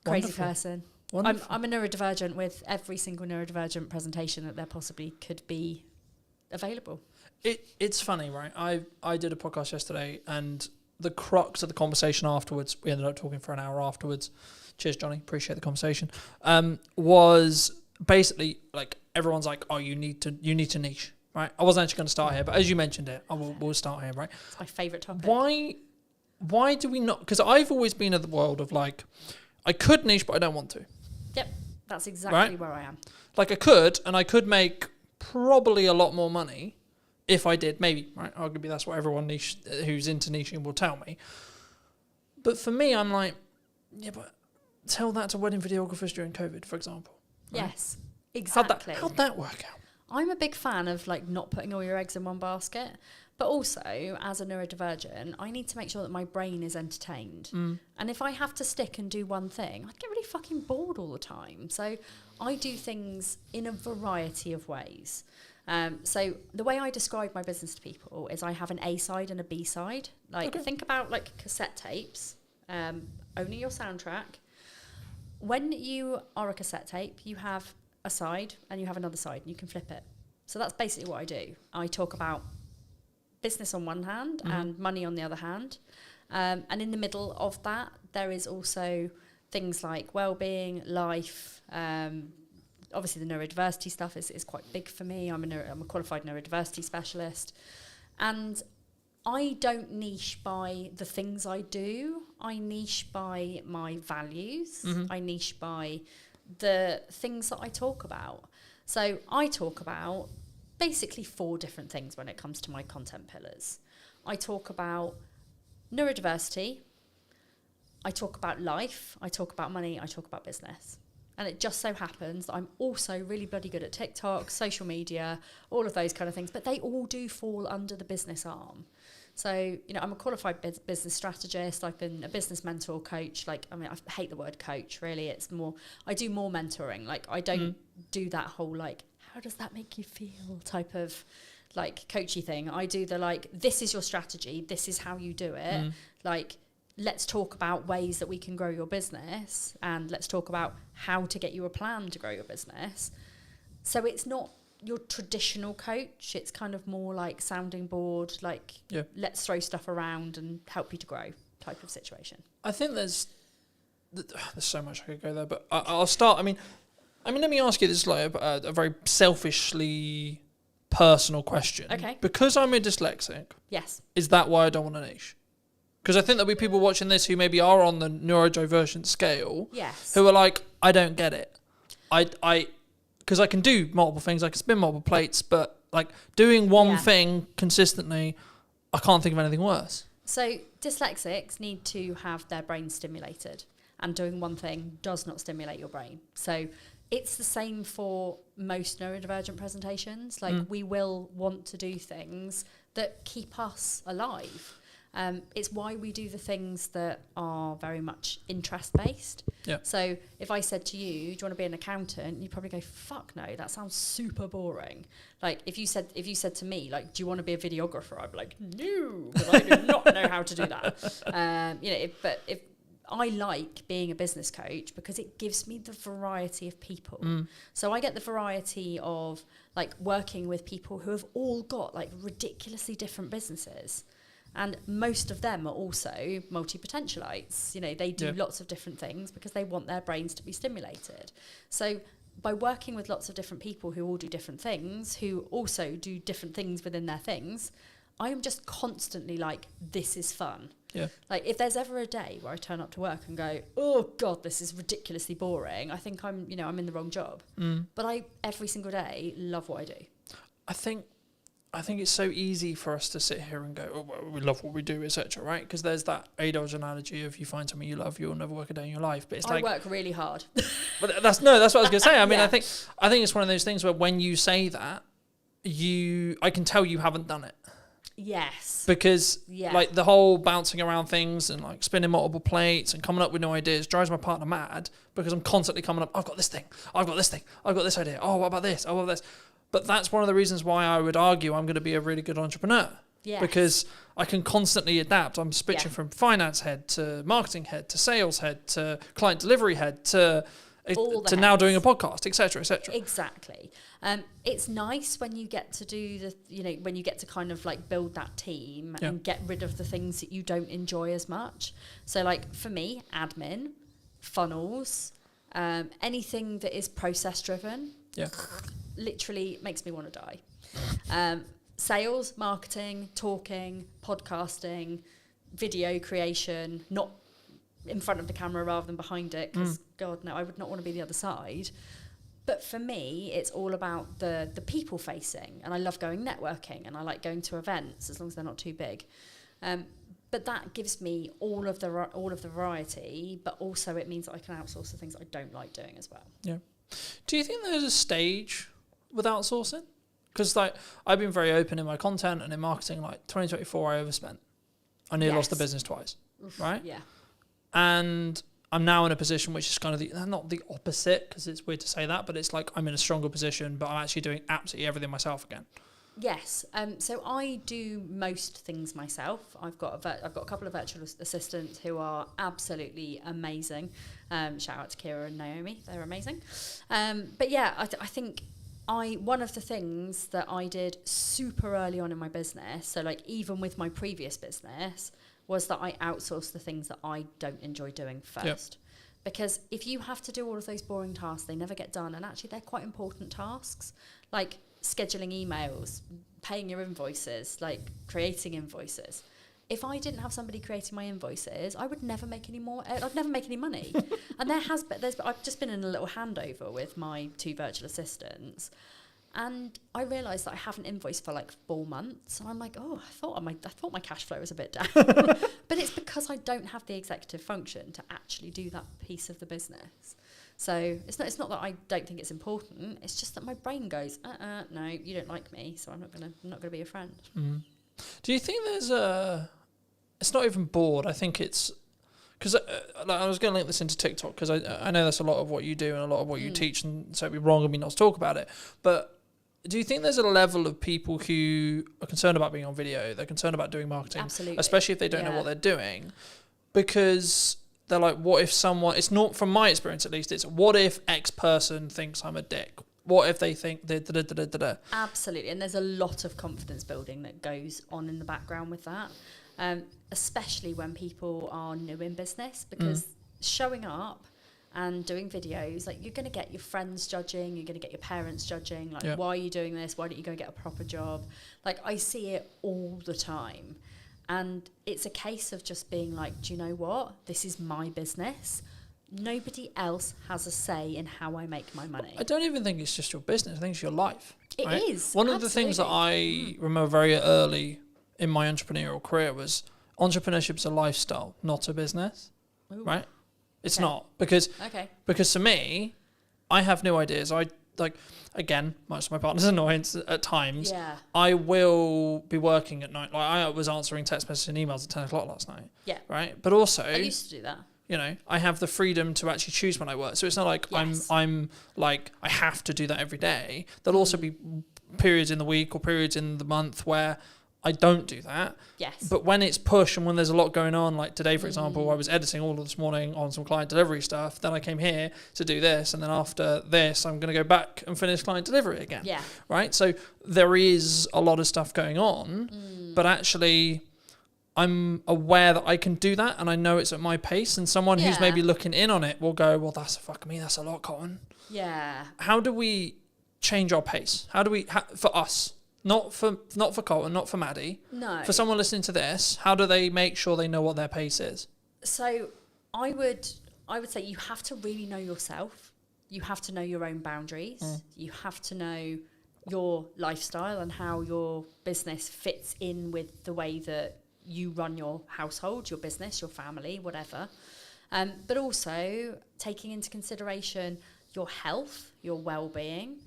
crazy Wonderful. person. Wonderful. I'm a neurodivergent with every single neurodivergent presentation that there possibly could be available. It's funny, right? I did a podcast yesterday, and the crux of the conversation afterwards, we ended up talking for an hour afterwards. Cheers, Johnny. Appreciate the conversation. Was basically like everyone's like, oh, you need to niche, right? I wasn't actually going to start here, but as you mentioned it, we'll start here, right? It's my favourite topic. Why do we not? Because I've always been in the world of like, I could niche, but I don't want to. Yep, that's exactly Right? where I am. Like I could make probably a lot more money if I did, maybe, right? Arguably that's what everyone who's into niching will tell me. But for me, I'm like, yeah, but tell that to wedding videographers during COVID, for example. Right? Yes, exactly. How'd that work out? I'm a big fan of like not putting all your eggs in one basket, But also, as a neurodivergent, I need to make sure that my brain is entertained. And if I have to stick and do one thing, I'd get really fucking bored all the time. So I do things in a variety of ways. So the way I describe my business to people is I have an A side and a B side. Like, think about like cassette tapes, owning your soundtrack. When you are a cassette tape, you have a side and you have another side and you can flip it. So that's basically what I do. I talk about business on one hand and money on the other hand. And in the middle of that, there is also things like well-being, life. Obviously, the neurodiversity stuff is quite big for me. I'm a qualified neurodiversity specialist. And I don't niche by the things I do. I niche by my values. I niche by the things that I talk about. So I talk about basically 4 different things when it comes to my content pillars. I talk about neurodiversity, I talk about life, I talk about money, I talk about business. And it just so happens that I'm also really bloody good at TikTok, social media, all of those kind of things, but they all do fall under the business arm. So, I'm a qualified business strategist. I've been a business mentor coach. I hate the word coach, really. It's more, I do more mentoring. I don't do that whole, how does that make you feel type of coachy thing. I do the this is your strategy, this is how you do it. Let's talk about ways that we can grow your business, and let's talk about how to get you a plan to grow your business. So it's not your traditional coach, it's kind of more like sounding board, let's throw stuff around and help you to grow type of situation. I think there's so much I could go there, but I'll start. Let me ask you this a very selfishly personal question. Okay. Because I'm a dyslexic, Yes. is that why I don't want a niche? Because I think there'll be people watching this who maybe are on the neurodivergent scale, Yes. who are like, I don't get it. Because I can do multiple things, I can spin multiple plates, but doing one thing consistently, I can't think of anything worse. So dyslexics need to have their brain stimulated, and doing one thing does not stimulate your brain. So it's the same for most neurodivergent presentations. We will want to do things that keep us alive. It's why we do the things that are very much interest-based. Yeah. So if I said to you, do you want to be an accountant? You'd probably go, fuck no, that sounds super boring. If you said to me, do you want to be a videographer? I'd be like, no, because I do not know how to do that. If I like being a business coach because it gives me the variety of people. So I get the variety of working with people who have all got ridiculously different businesses. And most of them are also multi-potentialites. They do lots of different things because they want their brains to be stimulated. So by working with lots of different people who all do different things, who also do different things within their things, I am just constantly this is fun. Yeah. If there's ever a day where I turn up to work and go, oh God, this is ridiculously boring, I think I'm in the wrong job. But I, every single day, love what I do. I think it's so easy for us to sit here and go, oh, well, we love what we do, etc., right? Because there's that A-Dodge analogy of you find something you love, you'll never work a day in your life. But it's I work really hard. But that's what I was going to say. I think it's one of those things where when you say that, I can tell you haven't done it. Yes. Because the whole bouncing around things and spinning multiple plates and coming up with new ideas drives my partner mad, because I'm constantly coming up, I've got this thing, I've got this thing, I've got this idea, oh, what about this, oh, what about this? But that's one of the reasons why I would argue I'm going to be a really good entrepreneur. Yes. Because I can constantly adapt. I'm switching from finance head to marketing head to sales head to client delivery head to now doing a podcast, etc., etc. Exactly. It's nice when you get to do when you get to kind of build that team and get rid of the things that you don't enjoy as much. So for me, admin, funnels, anything that is process driven. Yeah. Literally makes me want to die. Sales, marketing, talking, podcasting, video creation, not in front of the camera rather than behind it, because God no, I would not want to be the other side. But for me, it's all about the people facing, and I love going networking, and I like going to events as long as they're not too big. But that gives me all of the variety, but also it means that I can outsource the things that I don't like doing as well. Yeah. Do you think there's a stage with outsourcing? because like I've been very open in my content and in marketing. Like 2024, I overspent. I nearly lost the Yes. business twice, right? Yeah. And I'm now in a position which is kind of not the opposite, because it's weird to say that, but it's like I'm in a stronger position, but I'm actually doing absolutely everything myself again. Yes. So I do most things myself. I've got a couple of virtual assistants who are absolutely amazing. Shout out to Kira and Naomi. They're amazing. But yeah, I think one of the things that I did super early on in my business, so like even with my previous business, was that I outsourced the things that I don't enjoy doing first. Yep. Because if you have to do all of those boring tasks, they never get done. And actually, they're quite important tasks, like scheduling emails, paying your invoices, like creating invoices. If I didn't have somebody creating my invoices, I would never make any more. I'd never make any money. And I've just been in a little handover with my 2 virtual assistants, and I realised that I haven't invoiced for like 4 months. And I'm like, oh, I thought my cash flow was a bit down. But it's because I don't have the executive function to actually do that piece of the business. So it's not that I don't think it's important. It's just that my brain goes, no, you don't like me, so I'm not gonna be a friend. Mm. Do you think there's it's not even bored. I think it's because like I was going to link this into TikTok, because I know that's a lot of what you do and a lot of what you teach, and so it'd be wrong of me not to talk about it. But do you think there's a level of people who are concerned about being on video? They're concerned about doing marketing, Absolutely. especially if they don't know what they're doing, because they're like, what if someone? It's not, from my experience at least. It's what if X person thinks I'm a dick? What if they think da. Absolutely, and there's a lot of confidence building that goes on in the background with that, especially when people are new in business, because showing up and doing videos, like, you're going to get your friends judging, you're going to get your parents judging, like, why are you doing this? Why don't you go get a proper job? Like, I see it all the time. And it's a case of just being like, do you know what? This is my business. Nobody else has a say in how I make my money. I don't even think it's just your business. I think it's your life. It is. One of the things that I remember very early in my entrepreneurial career was entrepreneurship's a lifestyle, not a business. Ooh. Right? It's not. Because to me, I have new ideas. I like, again, much to my partner's annoyance at times, I will be working at night. Like, I was answering text messages and emails at 10 o'clock last night. Yeah. Right? But also, I used to do that. You know, I have the freedom to actually choose when I work. So it's not like I'm like, I have to do that every day. There'll also be periods in the week or periods in the month where I don't do that. Yes. But when it's push and when there's a lot going on, like today, for example, I was editing all of this morning on some client delivery stuff. Then I came here to do this. And then after this, I'm going to go back and finish client delivery again. Yeah. Right? So there is a lot of stuff going on, but actually I'm aware that I can do that, and I know it's at my pace, and someone who's maybe looking in on it will go, well, that's a lot, Cotton. Yeah. How do we change our pace? How do we, for us, not for Colton, not for Maddie. No. For someone listening to this, how do they make sure they know what their pace is? So I would say you have to really know yourself. You have to know your own boundaries. You have to know your lifestyle and how your business fits in with the way that you run your household, your business, your family, whatever. But also taking into consideration your health, your well-being.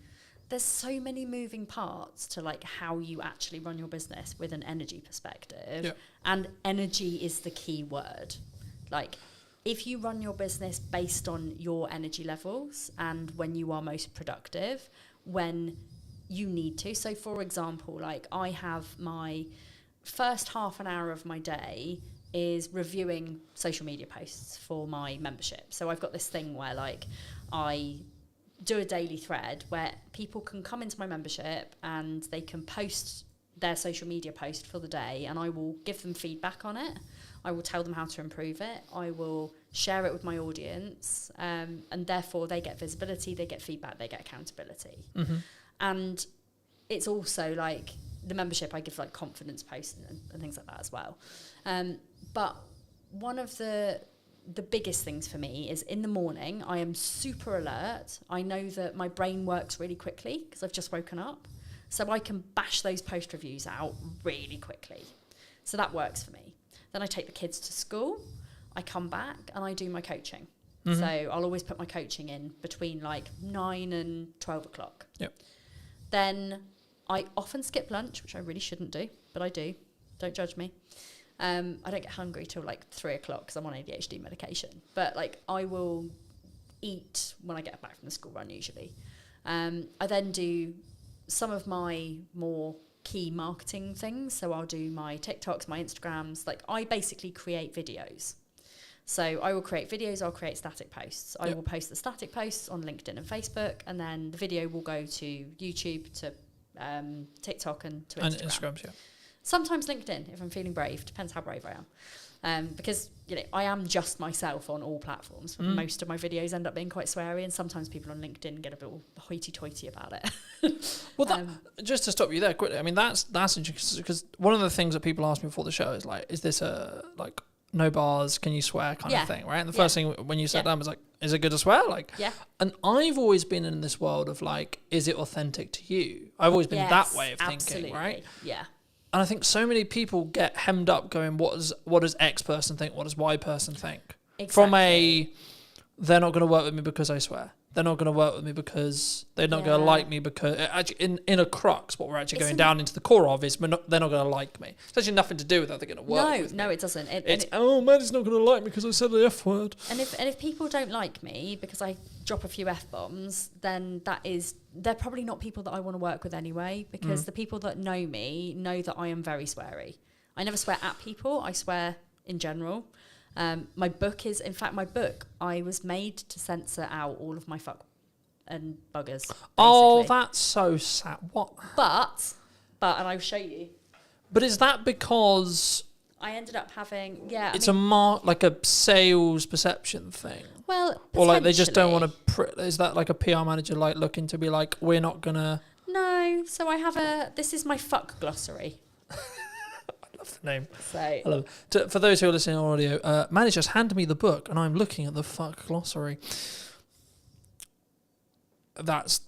There's so many moving parts to like how you actually run your business with an energy perspective. Yep. And energy is the key word. Like, if you run your business based on your energy levels and when you are most productive, when you need to. So for example, like, I have my first half an hour of my day is reviewing social media posts for my membership. So I've got this thing where like I do a daily thread where people can come into my membership and they can post their social media post for the day, and I will give them feedback on it. I will tell them how to improve it. I will share it with my audience, and therefore they get visibility, they get feedback, they get accountability. Mm-hmm. And it's also like the membership, I give like confidence posts and things like that as well. But one of the biggest things for me is in the morning, I am super alert. I know that my brain works really quickly because I've just woken up. So I can bash those post reviews out really quickly. So that works for me. Then I take the kids to school. I come back and I do my coaching. Mm-hmm. So I'll always put my coaching in between like 9 and 12 o'clock. Yep. Then I often skip lunch, which I really shouldn't do, but I do. Don't judge me. I don't get hungry till like 3 o'clock because I'm on ADHD medication. But like I will eat when I get back from the school run usually. I then do some of my more key marketing things. So I'll do my TikToks, my Instagrams. Like I basically create videos. So I will create videos, I'll create static posts. I will post the static posts on LinkedIn and Facebook, and then the video will go to YouTube, to TikTok and to Instagram. And Instagrams, yeah. Sometimes LinkedIn, if I'm feeling brave. Depends how brave I am. Because I am just myself on all platforms. Most of my videos end up being quite sweary, and sometimes people on LinkedIn get a bit hoity-toity about it. Well, just to stop you there quickly, I mean, that's interesting because one of the things that people ask me before the show is like, is this a like no bars, can you swear kind of thing, right? And the first thing when you sat down was like, is it good to swear? Like, and I've always been in this world of like, is it authentic to you? I've always been that way of thinking, right? Yeah. And I think so many people get hemmed up going, what does X person think? What does Y person think? Exactly. From they're not going to work with me because I swear. They're not going to work with me because they're not going to like me because actually in a crux, what we're actually going down into the core of is they're not going to like me. It's actually nothing to do with how they're going to work with me. No, it doesn't. Oh, Maddie's not going to like me because I said the F word. And if people don't like me because I drop a few F-bombs, then they're probably not people that I want to work with anyway, because the people that know me know that I am very sweary. I never swear at people, I swear in general. My book, I was made to censor out all of my fuck and buggers. Basically. Oh, that's so sad. What? But, and I'll show you. But is that because I ended up having, it's like a sales perception thing? Well, or like they just don't want to. Is that like a PR manager like looking to be like, we're not gonna? No. So I have this is my fuck glossary. Love the name. So I love it. For those who are listening on audio, Manny just handed me the book and I'm looking at the fuck glossary. That's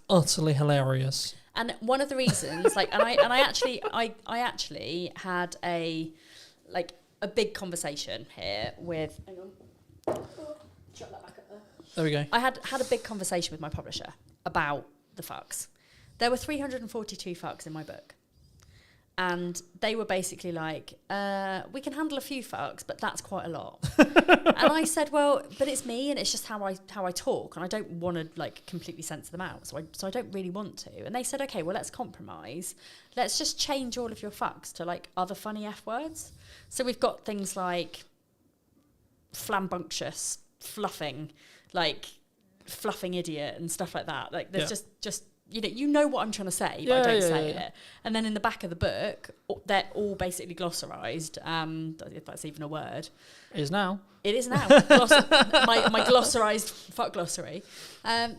utterly hilarious. And one of the reasons, like, and I actually had a big conversation here with. Hang on. Shut that back up there. There we go. I had a big conversation with my publisher about the fucks. There were 342 fucks in my book. And they were basically like, we can handle a few fucks, but that's quite a lot. And I said, well, but it's me, and it's just how I talk, and I don't want to like completely censor them out, so I don't really want to. And they said, okay, well, let's compromise. Let's just change all of your fucks to like other funny F words. So we've got things like flambunctious, fluffing idiot and stuff like that. Like there's just. You know what I'm trying to say, but I don't say it. And then in the back of the book, they're all basically glossarized, if that's even a word. It is now. It is now. My glossarized fuck glossary.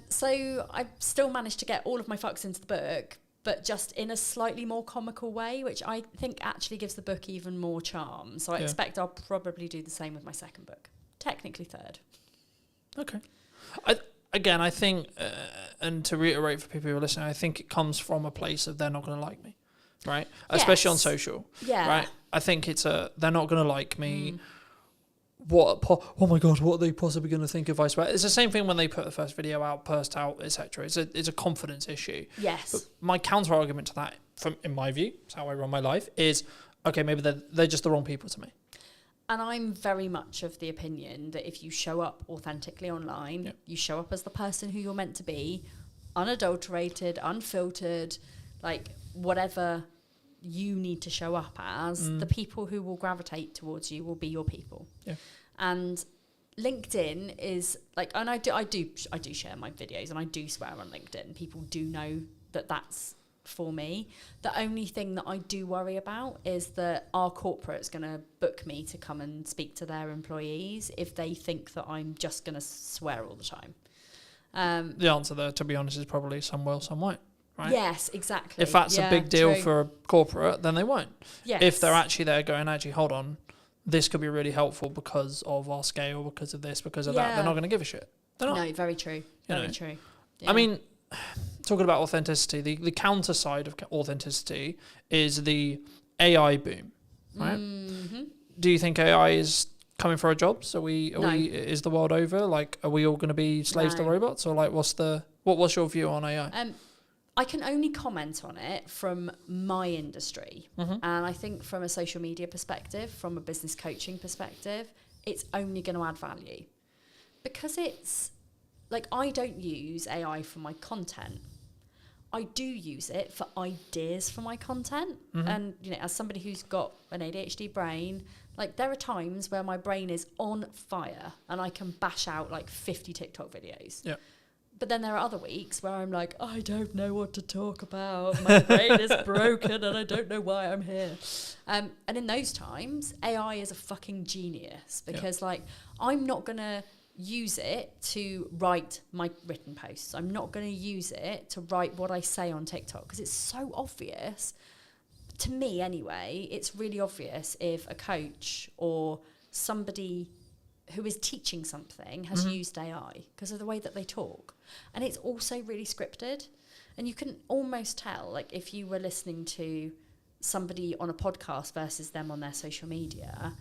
So I still managed to get all of my fucks into the book, but just in a slightly more comical way, which I think actually gives the book even more charm. So I expect I'll probably do the same with my second book. Technically third. Okay. I think, and to reiterate for people who are listening, I think it comes from a place of they're not going to like me, right? Yes. Especially on social, right? I think it's they're not going to like me. Oh my God, what are they possibly going to think if I swear? It's the same thing when they put the first video out, burst out, etc. It's a confidence issue. Yes. But my counter argument to that, in my view, it's how I run my life, is okay, maybe they're just the wrong people to me. And I'm very much of the opinion that if you show up authentically online, you show up as the person who you're meant to be, unadulterated, unfiltered, like whatever you need to show up as, the people who will gravitate towards you will be your people. Yeah. And LinkedIn is like, and I do share my videos and I do swear on LinkedIn. People do know that that's for me. The only thing that I do worry about is that our corporate's going to book me to come and speak to their employees if they think that I'm just going to swear all the time. The answer there, to be honest, is probably some will, some won't. Right? Yes, exactly. If that's a big deal for a corporate, then they won't. Yes. If they're actually there going, actually, hold on, this could be really helpful because of our scale, because of this, because of that, they're not going to give a shit. They're not. No, very true. Very true. Yeah. I mean, talking about authenticity, the counter side of authenticity is the AI boom, right? Mm-hmm. Do you think AI is coming for our jobs? Is the world over? Like, are we all going to be slaves to robots, or like, what's your view on AI? I can only comment on it from my industry. And I think from a social media perspective, from a business coaching perspective, it's only going to add value. Because it's, like, I don't use AI for my content. I do use it for ideas for my content. And, you know, as somebody who's got an ADHD brain, like, there are times where my brain is on fire and I can bash out like 50 TikTok videos. Yeah. But then there are other weeks where I'm like, I don't know what to talk about. My brain is broken and I don't know why I'm here. And in those times, AI is a fucking genius because, like, I'm not going to use it to write my written posts. I'm not going to use it to write what I say on TikTok because it's so obvious. To me, anyway, it's really obvious if a coach or somebody who is teaching something has used AI because of the way that they talk. And it's also really scripted. And you can almost tell, like, if you were listening to somebody on a podcast versus them on their social media,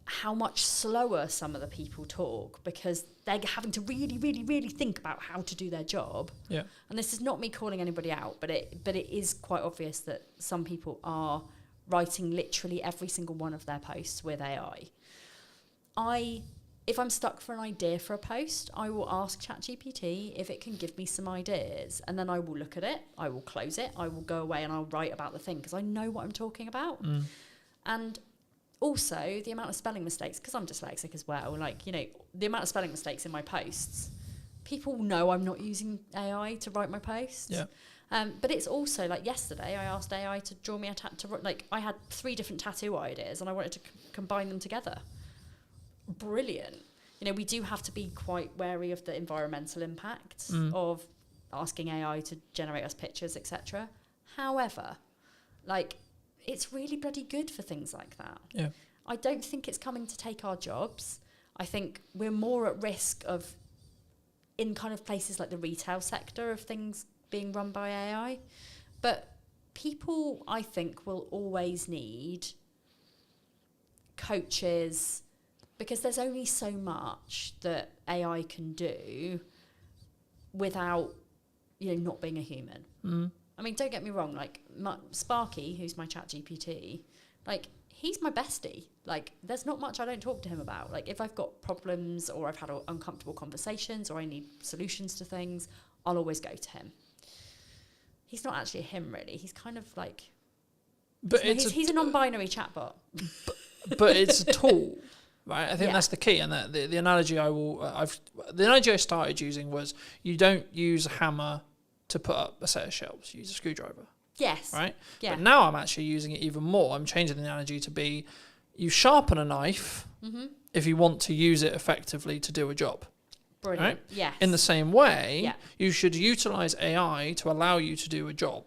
how much slower some of the people talk because they're having to really, really, really think about how to do their job. Yeah. And this is not me calling anybody out, but it is quite obvious that some people are writing literally every single one of their posts with AI. If I'm stuck for an idea for a post, I will ask ChatGPT if it can give me some ideas. And then I will look at it, I will close it, I will go away and I'll write about the thing because I know what I'm talking about. And also the amount of spelling mistakes, because I'm dyslexic as well, like, you know, the amount of spelling mistakes in my posts, people know I'm not using AI to write my posts. Yeah. But it's also, like, yesterday I asked AI to draw me a tattoo. Like, I had 3 different tattoo ideas and I wanted to combine them together. Brilliant. You know, we do have to be quite wary of the environmental impact of asking AI to generate us pictures, etc. However, like, it's really bloody good for things like that. Yeah. I don't think it's coming to take our jobs. I think we're more at risk of, in kind of places like the retail sector, of things being run by AI. But people, I think, will always need coaches because there's only so much that AI can do without, you know, not being a human. I mean, don't get me wrong, like, Sparky, who's my ChatGPT, like, he's my bestie. Like, there's not much I don't talk to him about. Like, if I've got problems or I've had uncomfortable conversations or I need solutions to things, I'll always go to him. He's not actually a him, really. He's kind of like... But he's a non-binary chatbot. But it's a tool, right? I think Yeah. that's the key. And the analogy the analogy I started using was you don't use a hammer to put up a set of shelves. You use a screwdriver, Yes. right? Yeah. But now I'm actually using it even more. I'm changing the analogy to be you sharpen a knife if you want to use it effectively to do a job. Brilliant. Right? Yes. In the same way, Yeah. you should utilize AI to allow you to do a job,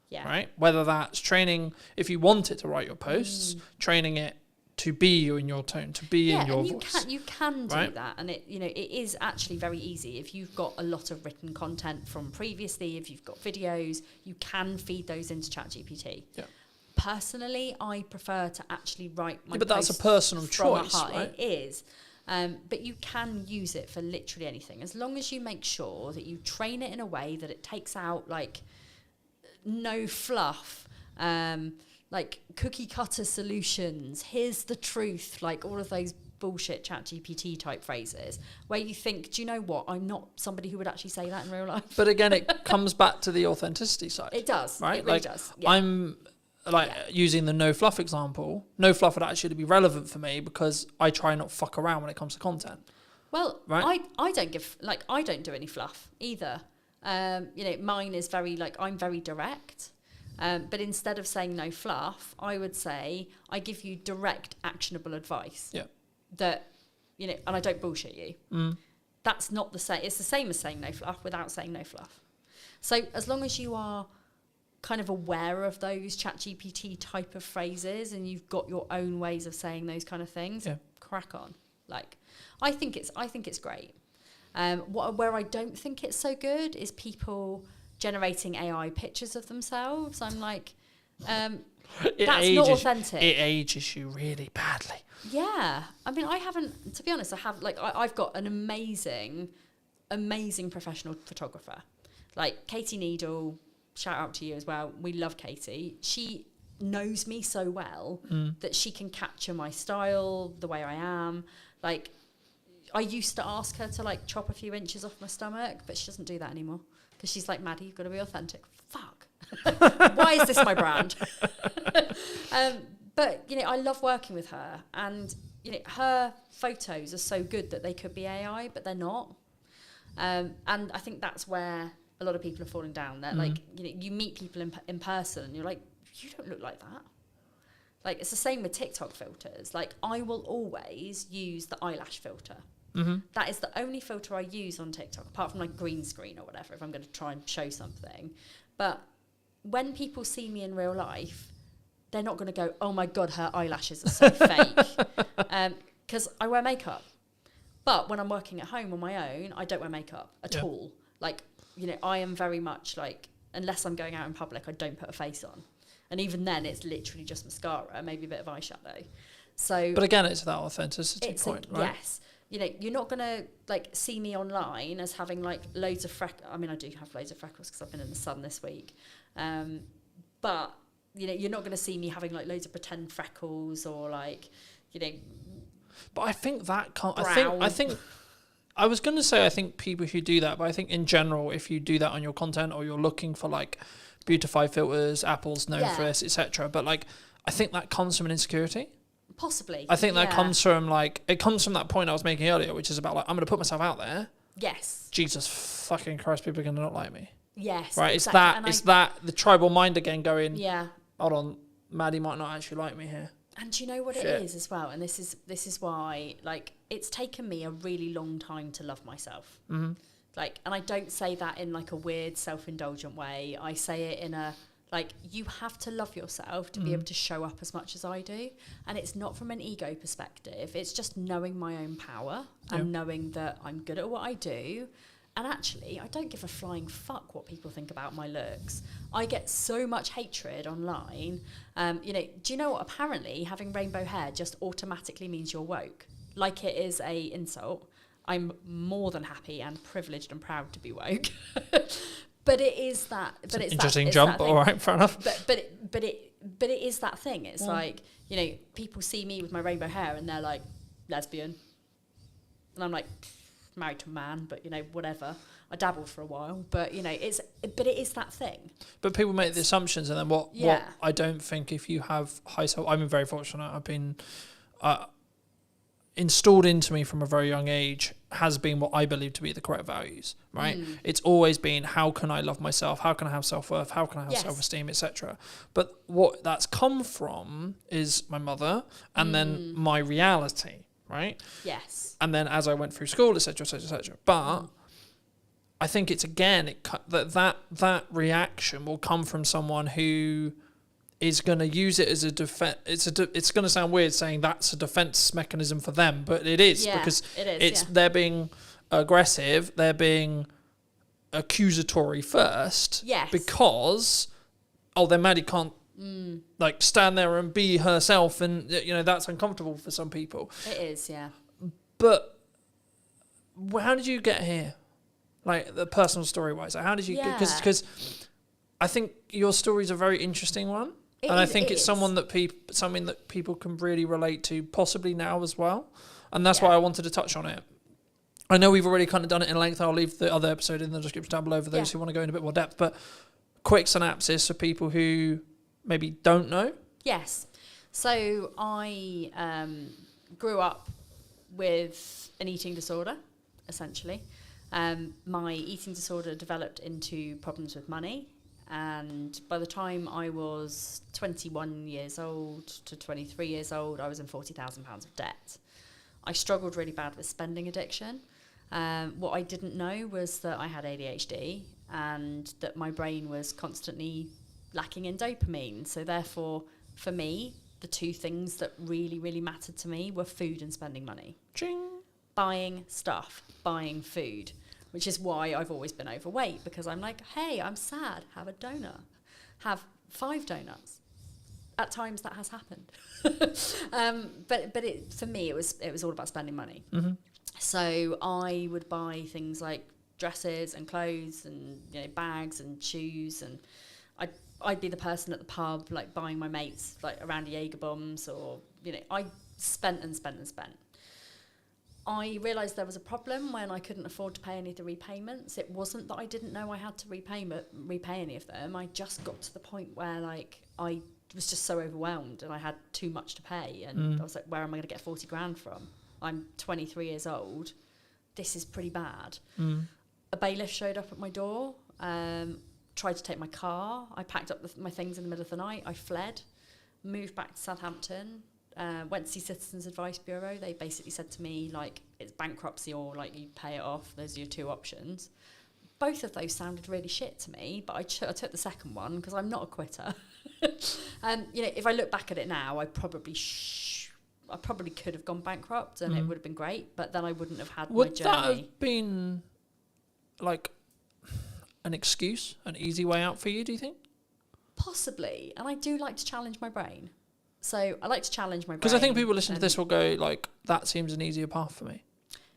Yeah. right? Whether that's training, if you want it to write your posts, training it to be you in your tone, to be in your and voice. you can do right? that, and it is actually very easy. If you've got a lot of written content from previously, if you've got videos, you can feed those into ChatGPT. Yeah. Personally, I prefer to actually write my but that's a posts personal from a choice, heart. right? It is. But you can use it for literally anything, as long as you make sure that you train it in a way that it takes out, like, no fluff, like cookie cutter solutions, here's the truth, like all of those bullshit ChatGPT type phrases where you think, do you know what? I'm not somebody who would actually say that in real life. But again, it comes back to the authenticity side. It does. Right? It really like, does. Yeah. I'm like using the no fluff example. No fluff would actually be relevant for me because I try not fuck around when it comes to content. Well, right? I don't do any fluff either. You know, mine is very, like, I'm very direct. But instead of saying no fluff, I would say I give you direct, actionable advice. Yeah. That, you know, and I don't bullshit you. That's not the same. It's the same as saying no fluff without saying no fluff. So as long as you are kind of aware of those ChatGPT type of phrases and you've got your own ways of saying those kind of things, crack on. Like, I think it's great. Where I don't think it's so good is people generating AI pictures of themselves. I'm like, that's not authentic. It ages you really badly. Yeah. I mean, I haven't, to be honest, I've got an amazing professional photographer. Like Katie Needle, shout out to you as well. We love Katie. She knows me so well that she can capture my style, the way I am. Like, I used to ask her to like chop a few inches off my stomach, but she doesn't do that anymore because she's like, Maddie, you've got to be authentic. Fuck. Why is this my brand? But, you know, I love working with her, and, you know, her photos are so good that they could be AI, but they're not. And I think that's where a lot of people are falling down. That like, you know, you meet people in person and you're like, you don't look like that. Like, it's the same with TikTok filters. Like, I will always use the eyelash filter. That is the only filter I use on TikTok, apart from like green screen or whatever, if I'm going to try and show something. But when people see me in real life, they're not going to go, oh my God, her eyelashes are so fake. Because I wear makeup. But when I'm working at home on my own, I don't wear makeup at all. Like, you know, I am very much like, unless I'm going out in public, I don't put a face on. And even then, it's literally just mascara, maybe a bit of eyeshadow. So, but again, it's that authenticity point, right? Yes. You know, you're not going to, like, see me online as having, like, loads of freckles. I mean, I do have loads of freckles because I've been in the sun this week. But, you know, you're not going to see me having, like, loads of pretend freckles or, like, you know... But I think that can't... Brown. I think... I was going to say, I think people who do that, but I think in general, if you do that on your content or you're looking for, like, beautify filters, Apple's known for this, etc. But, like, I think that comes from an insecurity. Possibly. I think that comes from, like, it comes from that point I was making earlier, which is about, like, I'm going to put myself out there. Yes. Jesus fucking Christ, people are going to not like me. Yes. Right? Exactly. It's that, the tribal mind again going, yeah. hold on, Maddie might not actually like me here. And do you know what it is as well? And this is why, like, it's taken me a really long time to love myself. Like, and I don't say that in, like, a weird self-indulgent way. I say it in a... Like, you have to love yourself to be able to show up as much as I do. And it's not from an ego perspective. It's just knowing my own power and knowing that I'm good at what I do. And actually, I don't give a flying fuck what people think about my looks. I get so much hatred online. You know, do you know what? Apparently, having rainbow hair just automatically means you're woke. Like it is a insult. I'm more than happy and privileged and proud to be woke. But it is that. But it's interesting jump. All right, fair enough. But it is that thing. It's like, you know, people see me with my rainbow hair and they're like, lesbian, and I'm like, married to a man, but you know, whatever. I dabbled for a while, but you know, it is that thing. But people make the assumptions, and then what I don't think, if you have high self, I'm very fortunate. I've been installed into me from a very young age, has been what I believe to be the correct values, right? It's always been, how can I love myself? How can I have self-worth? How can I have self-esteem, etc.? But what that's come from is my mother, and then my reality, right? Yes. And then as I went through school, etc., etc., etc. But I think it's, again, that reaction will come from someone who is going to use it as a defense. It's going to sound weird saying that's a defense mechanism for them, but it is, because they're being aggressive, they're being accusatory first, because then Maddie can't like stand there and be herself, and you know that's uncomfortable for some people. It is, yeah. But how did you get here? Like the personal story wise, like how did you get? Because I think your story is a very interesting one. I think it's something that people can really relate to, possibly now as well. And that's why I wanted to touch on it. I know we've already kind of done it in length. I'll leave the other episode in the description down below for those who want to go in a bit more depth. But quick synopsis for people who maybe don't know. Yes. So I grew up with an eating disorder, essentially. My eating disorder developed into problems with money. And by the time I was 21 years old to 23 years old, I was in £40,000 of debt. I struggled really bad with spending addiction. What I didn't know was that I had ADHD and that my brain was constantly lacking in dopamine. So therefore, for me, the two things that really, really mattered to me were food and spending money. Ching. Buying stuff, buying food. Which is why I've always been overweight, because I'm like, hey, I'm sad, have a donut. Have 5 donuts. At times that has happened. But for me, it was all about spending money. So I would buy things like dresses and clothes and, you know, bags and shoes, and I'd be the person at the pub, like, buying my mates, like, around Jaeger bombs, or, you know, I spent and spent and spent. I realised there was a problem when I couldn't afford to pay any of the repayments. It wasn't that I didn't know I had to repay any of them. I just got to the point where, like, I was just so overwhelmed and I had too much to pay, and I was like, where am I going to get 40 grand from? I'm 23 years old. This is pretty bad. A bailiff showed up at my door, tried to take my car. I packed up my things in the middle of the night. I fled, moved back to Southampton, went to see Citizens Advice Bureau. They basically said to me, like, it's bankruptcy or, like, you pay it off. Those are your two options. Both of those sounded really shit to me, but I took the second one because I'm not a quitter. You know, if I look back at it now, I probably could have gone bankrupt and it would have been great, but then I wouldn't have had my journey. Would that have been, like, an excuse, an easy way out for you, do you think? Possibly. And I do like to challenge my brain. So I like to challenge my brain. Because I think people listening to this will go, like, that seems an easier path for me.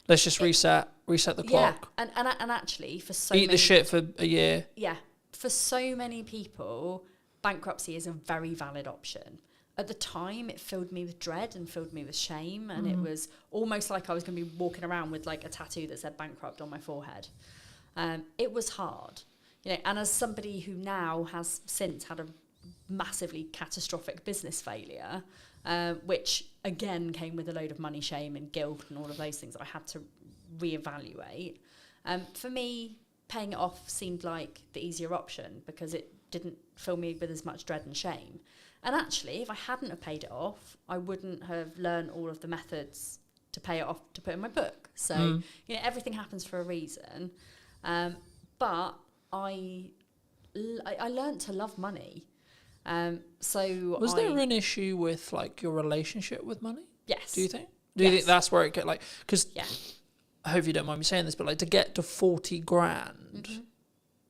Let's just reset the clock. Yeah, and actually, for so Eat the shit for a year. Yeah, for so many people, bankruptcy is a very valid option. At the time, it filled me with dread and filled me with shame, and it was almost like I was going to be walking around with, like, a tattoo that said bankrupt on my forehead. It was hard, you know. And as somebody who now has since had a massively catastrophic business failure, which again came with a load of money shame and guilt and all of those things I had to reevaluate. For me, paying it off seemed like the easier option because it didn't fill me with as much dread and shame. And actually, if I hadn't have paid it off, I wouldn't have learned all of the methods to pay it off to put in my book. So, you know, everything happens for a reason. But I learned to love money. So was there an issue with, like, your relationship with money? Yes. Do you think? Do you think that's where it get, like, because yeah. I hope you don't mind me saying this, but, like, to get to 40 grand,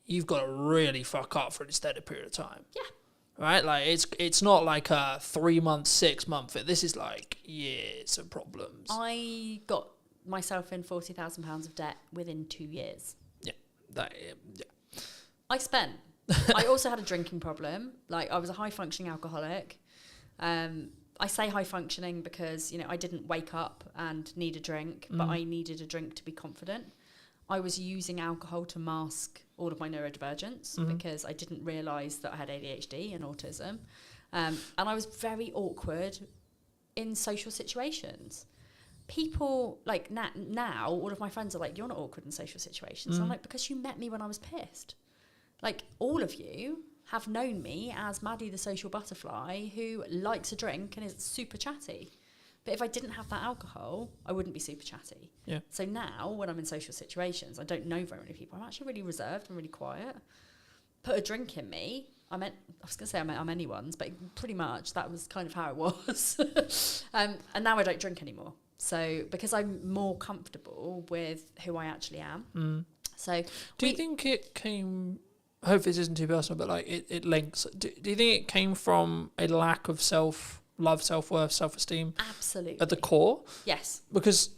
you've got to really fuck up for an extended period of time. Yeah. Right? Like, it's not like a 3 month, 6 month. This is like years of problems. I got myself in £40,000 of debt within 2 years. Yeah. I spent. I also had a drinking problem. Like, I was a high functioning alcoholic. I say high functioning because, you know, I didn't wake up and need a drink, but I needed a drink to be confident. I was using alcohol to mask all of my neurodivergence because I didn't realise that I had ADHD and autism. And I was very awkward in social situations. People, like, now, all of my friends are like, you're not awkward in social situations. I'm like, because you met me when I was pissed. Like, all of you have known me as Maddie the social butterfly who likes a drink and is super chatty. But if I didn't have that alcohol, I wouldn't be super chatty. Yeah. So now, when I'm in social situations, I don't know very many people. I'm actually really reserved and really quiet. Put a drink in me. I was going to say I'm anyone's, but pretty much that was kind of how it was. And now I don't drink anymore. So, because I'm more comfortable with who I actually am. So, do you think it came... I hope this isn't too personal, but, like, it links. Do you think it came from a lack of self-love, self-worth, self-esteem? Absolutely. At the core? Yes. Because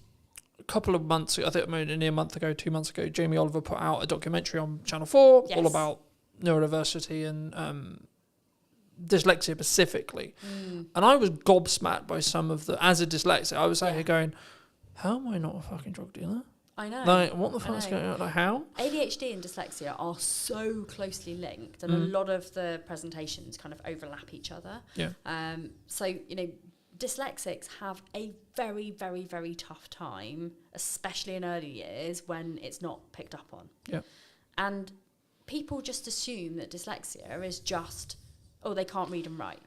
a couple of months, I think maybe a month ago, 2 months ago, Jamie Oliver put out a documentary on Channel 4 all about neurodiversity and dyslexia specifically. And I was gobsmacked by some of as a dyslexic, I was sat here going, how am I not a fucking drug dealer? I know. Like, what the fuck's going on? Like, how? ADHD and dyslexia are so closely linked, and a lot of the presentations kind of overlap each other. Yeah. So, you know, dyslexics have a very, very, very tough time, especially in early years when it's not picked up on. Yeah. And people just assume that dyslexia is just, oh, they can't read and write.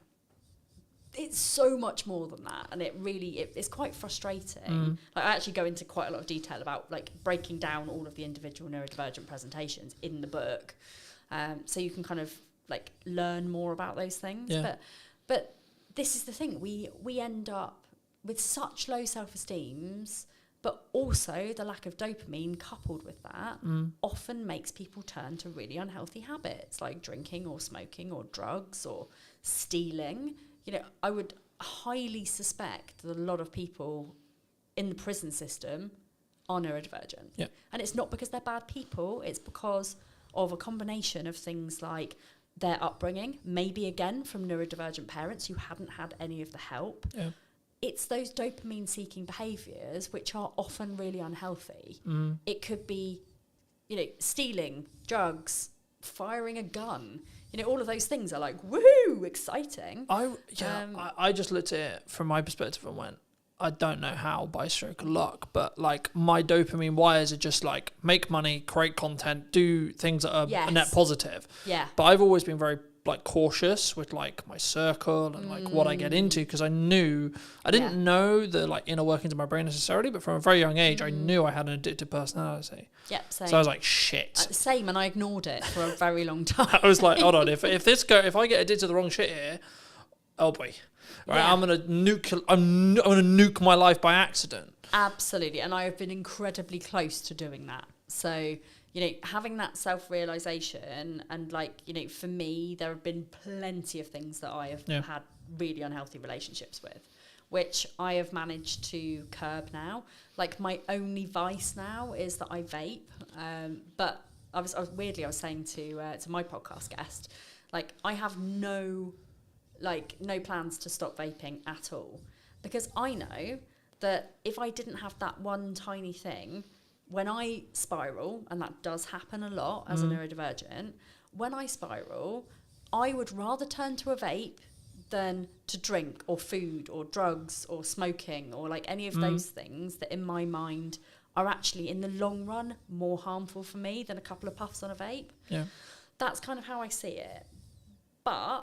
It's so much more than that, and it's quite frustrating. Like, I actually go into quite a lot of detail about, like, breaking down all of the individual neurodivergent presentations in the book, so you can kind of, like, learn more about those things. Yeah. But this is the thing, we end up with such low self-esteems, but also the lack of dopamine coupled with that often makes people turn to really unhealthy habits like drinking or smoking or drugs or stealing. You know, I would highly suspect that a lot of people in the prison system are neurodivergent. Yeah. And it's not because they're bad people, it's because of a combination of things like their upbringing, maybe again from neurodivergent parents who hadn't had any of the help. Yeah. It's those dopamine seeking behaviours which are often really unhealthy. It could be, stealing, drugs, firing a gun. All of those things are like, woohoo, exciting. I just looked at it from my perspective and went, I don't know how by stroke of luck, but like my dopamine wires are just like make money, create content, do things that are Yes. net positive. Yeah. But I've always been very like cautious with like my circle and like what I get into, because I didn't know the like inner workings of my brain necessarily, but from a very young age I knew I had an addictive personality. Yep, same. So I was like, shit. Same, and I ignored it for a very long time. I was like, hold on, if I get addicted to the wrong shit here, oh boy, right, Yeah. I'm gonna nuke my life by accident. Absolutely, and I have been incredibly close to doing that. So, having that self-realization and for me, there have been plenty of things that I have had really unhealthy relationships with, which I have managed to curb now. Like my only vice now is that I vape. But I was saying to my podcast guest, like I have no plans to stop vaping at all, because I know that if I didn't have that one tiny thing, when I spiral, and that does happen a lot as a neurodivergent, when I spiral, I would rather turn to a vape than to drink or food or drugs or smoking or like any of those things that in my mind are actually in the long run more harmful for me than a couple of puffs on a vape. Yeah. That's kind of how I see it. But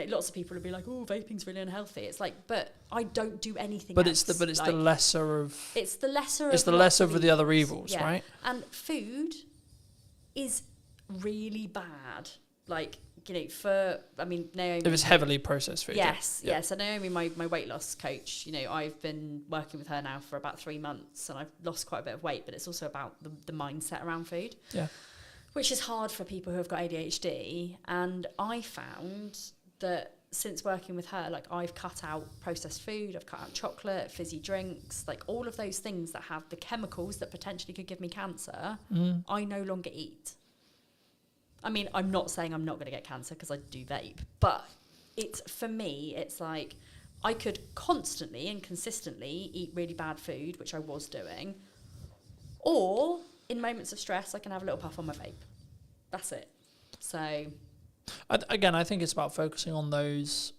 lots of people would be like, "Oh, vaping's really unhealthy." It's like, but I don't do anything. But else. it's the lesser of. It's the lesser. It's of the lots lesser of of the other evils, yeah. right? And food is really bad. Like Naomi. If it's heavily processed food. Yes, yeah. So Naomi, my weight loss coach, I've been working with her now for about 3 months, and I've lost quite a bit of weight. But it's also about the mindset around food. Yeah. Which is hard for people who have got ADHD. And I found that since working with her, like I've cut out processed food, I've cut out chocolate, fizzy drinks, like all of those things that have the chemicals that potentially could give me cancer, I no longer eat. I mean, I'm not saying I'm not going to get cancer because I do vape, but for me, it's like I could constantly and consistently eat really bad food, which I was doing, or in moments of stress, I can have a little puff on my vape. That's it. So... I think it's about focusing on those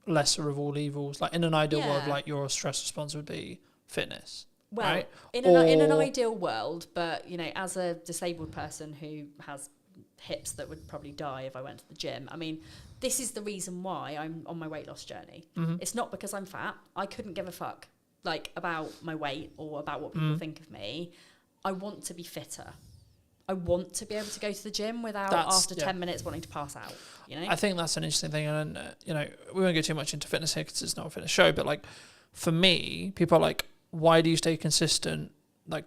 lesser of all evils. Like in an ideal world, like your stress response would be fitness. Well, right? in an ideal world, but as a disabled person who has hips that would probably die if I went to the gym, I mean, this is the reason why I'm on my weight loss journey. It's not because I'm fat. I couldn't give a fuck about my weight or about what people think of me. I want to be fitter. I want to be able to go to the gym without after 10 minutes wanting to pass out. I think that's an interesting thing, and we won't go too much into fitness here because it's not a fitness show. But like for me, people are like, "Why do you stay consistent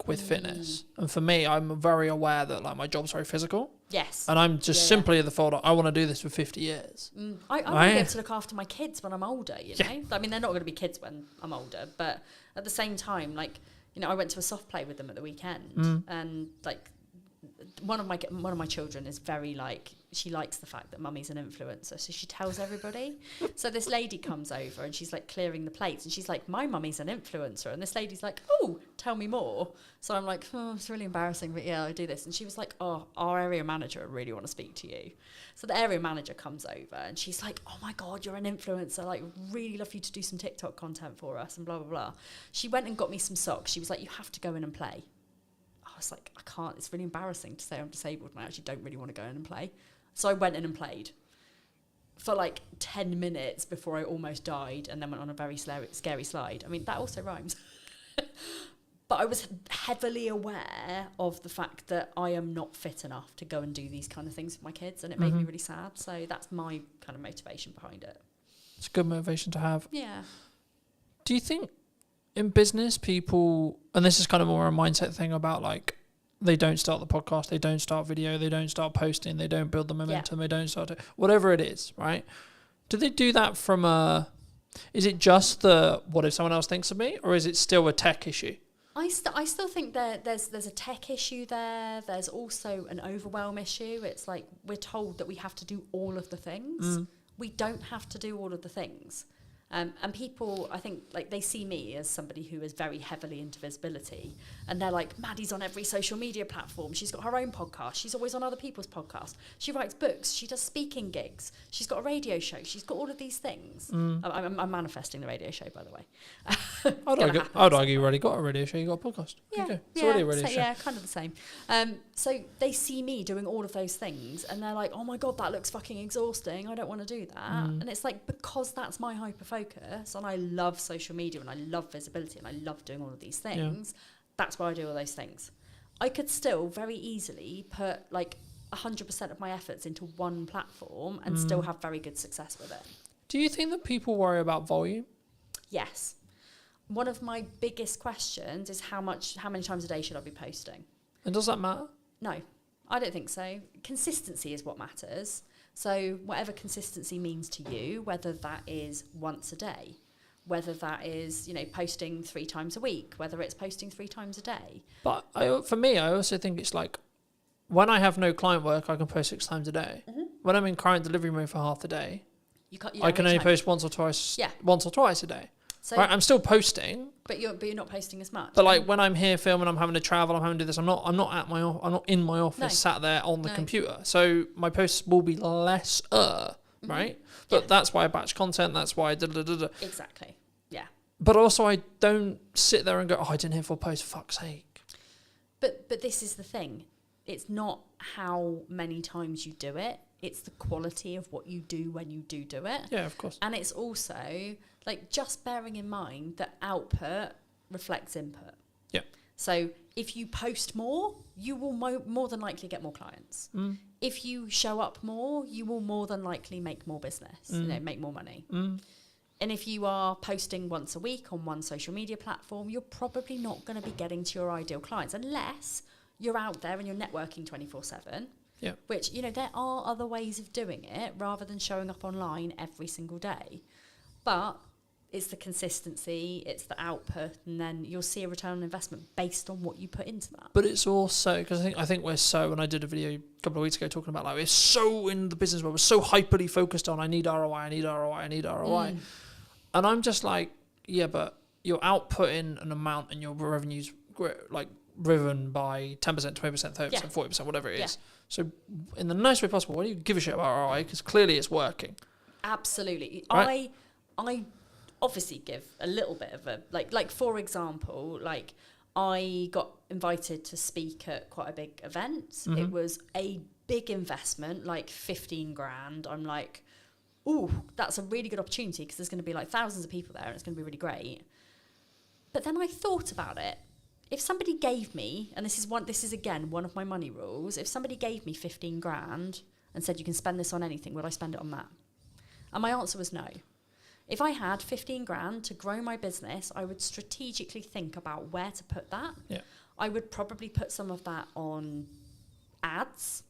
with fitness?" And for me, I'm very aware that like my job's very physical. Yes. And I'm just simply at the thought I want to do this for 50 years. I want to be able to look after my kids when I'm older. I mean, they're not going to be kids when I'm older, but at the same time, I went to a soft play with them at the weekend, and one of my children is very she likes the fact that mummy's an influencer, so she tells everybody. So this lady comes over and she's clearing the plates, and she's like, "My mummy's an influencer," and this lady's like, "Oh, tell me more." So I'm like, "Oh, it's really embarrassing, but yeah, I do this." And she was like, "Oh, our area manager really want to speak to you." So the area manager comes over and she's like, "Oh my god, you're an influencer, really love you to do some TikTok content for us," and blah blah blah. She went and got me some socks. She was like, "You have to go in and play." I was like, "I can't, it's really embarrassing to say I'm disabled and I actually don't really want to go in and play." So I went in and played for 10 minutes before I almost died, and then went on a very scary slide. I mean, that also rhymes. But I was heavily aware of the fact that I am not fit enough to go and do these kind of things with my kids, and it made me really sad. So that's my kind of motivation behind it. It's a good motivation to have. Yeah. Do you think in business people, and this is kind of more a mindset thing about they don't start the podcast, they don't start video, they don't start posting, they don't build the momentum, they don't start whatever it is, right? Do they do that from is it just the what if someone else thinks of me, or is it still a tech issue? I still think there's a tech issue there. There's also an overwhelm issue. It's like we're told that we have to do all of the things. We don't have to do all of the things. And people, I think, like they see me as somebody who is very heavily into visibility, and they're like, Maddie's on every social media platform. She's got her own podcast. She's always on other people's podcasts. She writes books. She does speaking gigs. She's got a radio show. She's got all of these things. I'm manifesting the radio show, by the way. I'd argue you already got a radio show. You got a podcast. Yeah, Okay. It's already a radio show. Yeah, kind of the same. So they see me doing all of those things, and they're like, "Oh my god, that looks fucking exhausting. I don't want to do that." And it's like, because that's my hyper focus, and I love social media, and I love visibility, and I love doing all of these things. That's why I do all those things. I could still very easily put like 100% of my efforts into one platform and still have very good success with it. Do you think that people worry about volume? Yes. One of my biggest questions is how many times a day should I be posting? And does that matter? No, I don't think so. Consistency is what matters. So whatever consistency means to you, whether that is once a day, whether that is, posting 3 times a week, whether it's posting 3 times a day. But for me, I also think it's like, when I have no client work, I can post 6 times a day. When I'm in client delivery mode for half the day, I can only post once or twice a day. So, right, I'm still posting, but you're not posting as much. But like when I'm here filming, I'm having to travel, I'm having to do this. I'm not in my office, sat there on the computer. So my posts will be less, right? But that's why I batch content. That's why I Exactly. Yeah. But also, I don't sit there and go, "Oh, I didn't hit 4 posts. For fuck's sake." But this is the thing. It's not how many times you do it. It's the quality of what you do when you do it. Yeah, of course. And it's also like just bearing in mind that output reflects input. Yeah. So if you post more, you will more than likely get more clients. If you show up more, you will more than likely make more business, make more money. And if you are posting once a week on one social media platform, you're probably not going to be getting to your ideal clients unless you're out there and you're networking 24/7. Yeah. Which, there are other ways of doing it rather than showing up online every single day. But it's the consistency, it's the output, and then you'll see a return on investment based on what you put into that. But it's also, because I think we're so, and I did a video a couple of weeks ago talking about, like, we're so in the business world, we're so hyperly focused on, I need ROI. And I'm just like, yeah, but you're outputting an amount and your revenue's like driven by 10%, 20%, 30%, 40%, whatever it is. So in the nicest way possible, why do you give a shit about ROI? Because clearly it's working. Absolutely. Right? I obviously give a little bit of a, like for example, like I got invited to speak at quite a big event. It was a big investment, like 15 grand. I'm like, ooh, that's a really good opportunity because there's going to be like thousands of people there and it's going to be really great. But then I thought about it. If somebody gave me, and this is again one of my money rules, if somebody gave me 15 grand and said you can spend this on anything, would I spend it on that? And my answer was no. If I had 15 grand to grow my business, I would strategically think about where to put that. Yeah. I would probably put some of that on ads.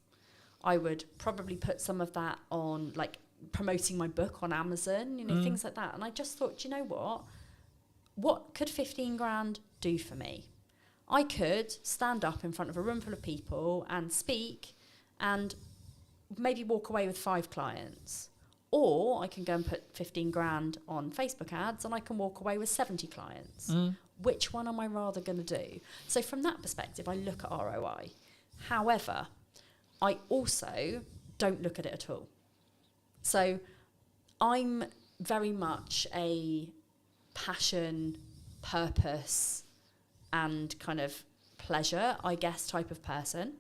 I would probably put some of that on like promoting my book on Amazon, things like that. And I just thought, you know what? What could 15 grand do for me? I could stand up in front of a room full of people and speak and maybe walk away with 5 clients. Or I can go and put 15 grand on Facebook ads and I can walk away with 70 clients. Which one am I rather going to do? So from that perspective, I look at ROI. However, I also don't look at it at all. So I'm very much a passion, purpose, and kind of pleasure, I guess, type of person.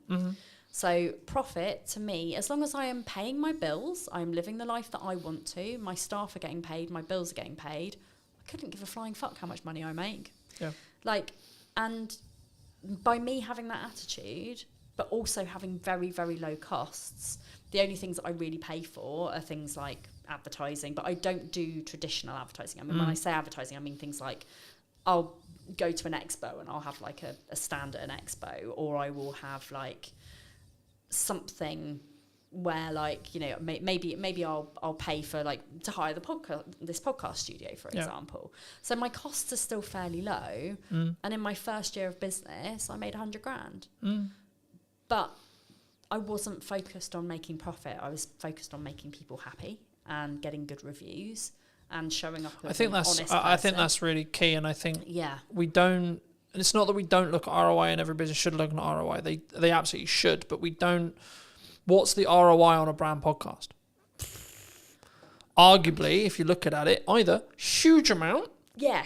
So profit to me, as long as I am paying my bills, I'm living the life that I want to, my staff are getting paid, my bills are getting paid, I couldn't give a flying fuck how much money I make. Yeah. Like, and by me having that attitude, but also having very, very low costs, the only things that I really pay for are things like advertising, but I don't do traditional advertising. I mean, when I say advertising, I mean things like I'll go to an expo and I'll have like a stand at an expo, or I will have like something where like, you know, maybe I'll pay for like to hire this podcast studio, for example. So my costs are still fairly low. And in my first year of business, I made 100 grand. But I wasn't focused on making profit. I was focused on making people happy and getting good reviews and showing up as an honest person. I think that's really key. And I think we don't, and it's not that we don't look at ROI, and every business should look at ROI. They absolutely should, but we don't. What's the ROI on a brand podcast? Arguably, if you look at it, either huge amount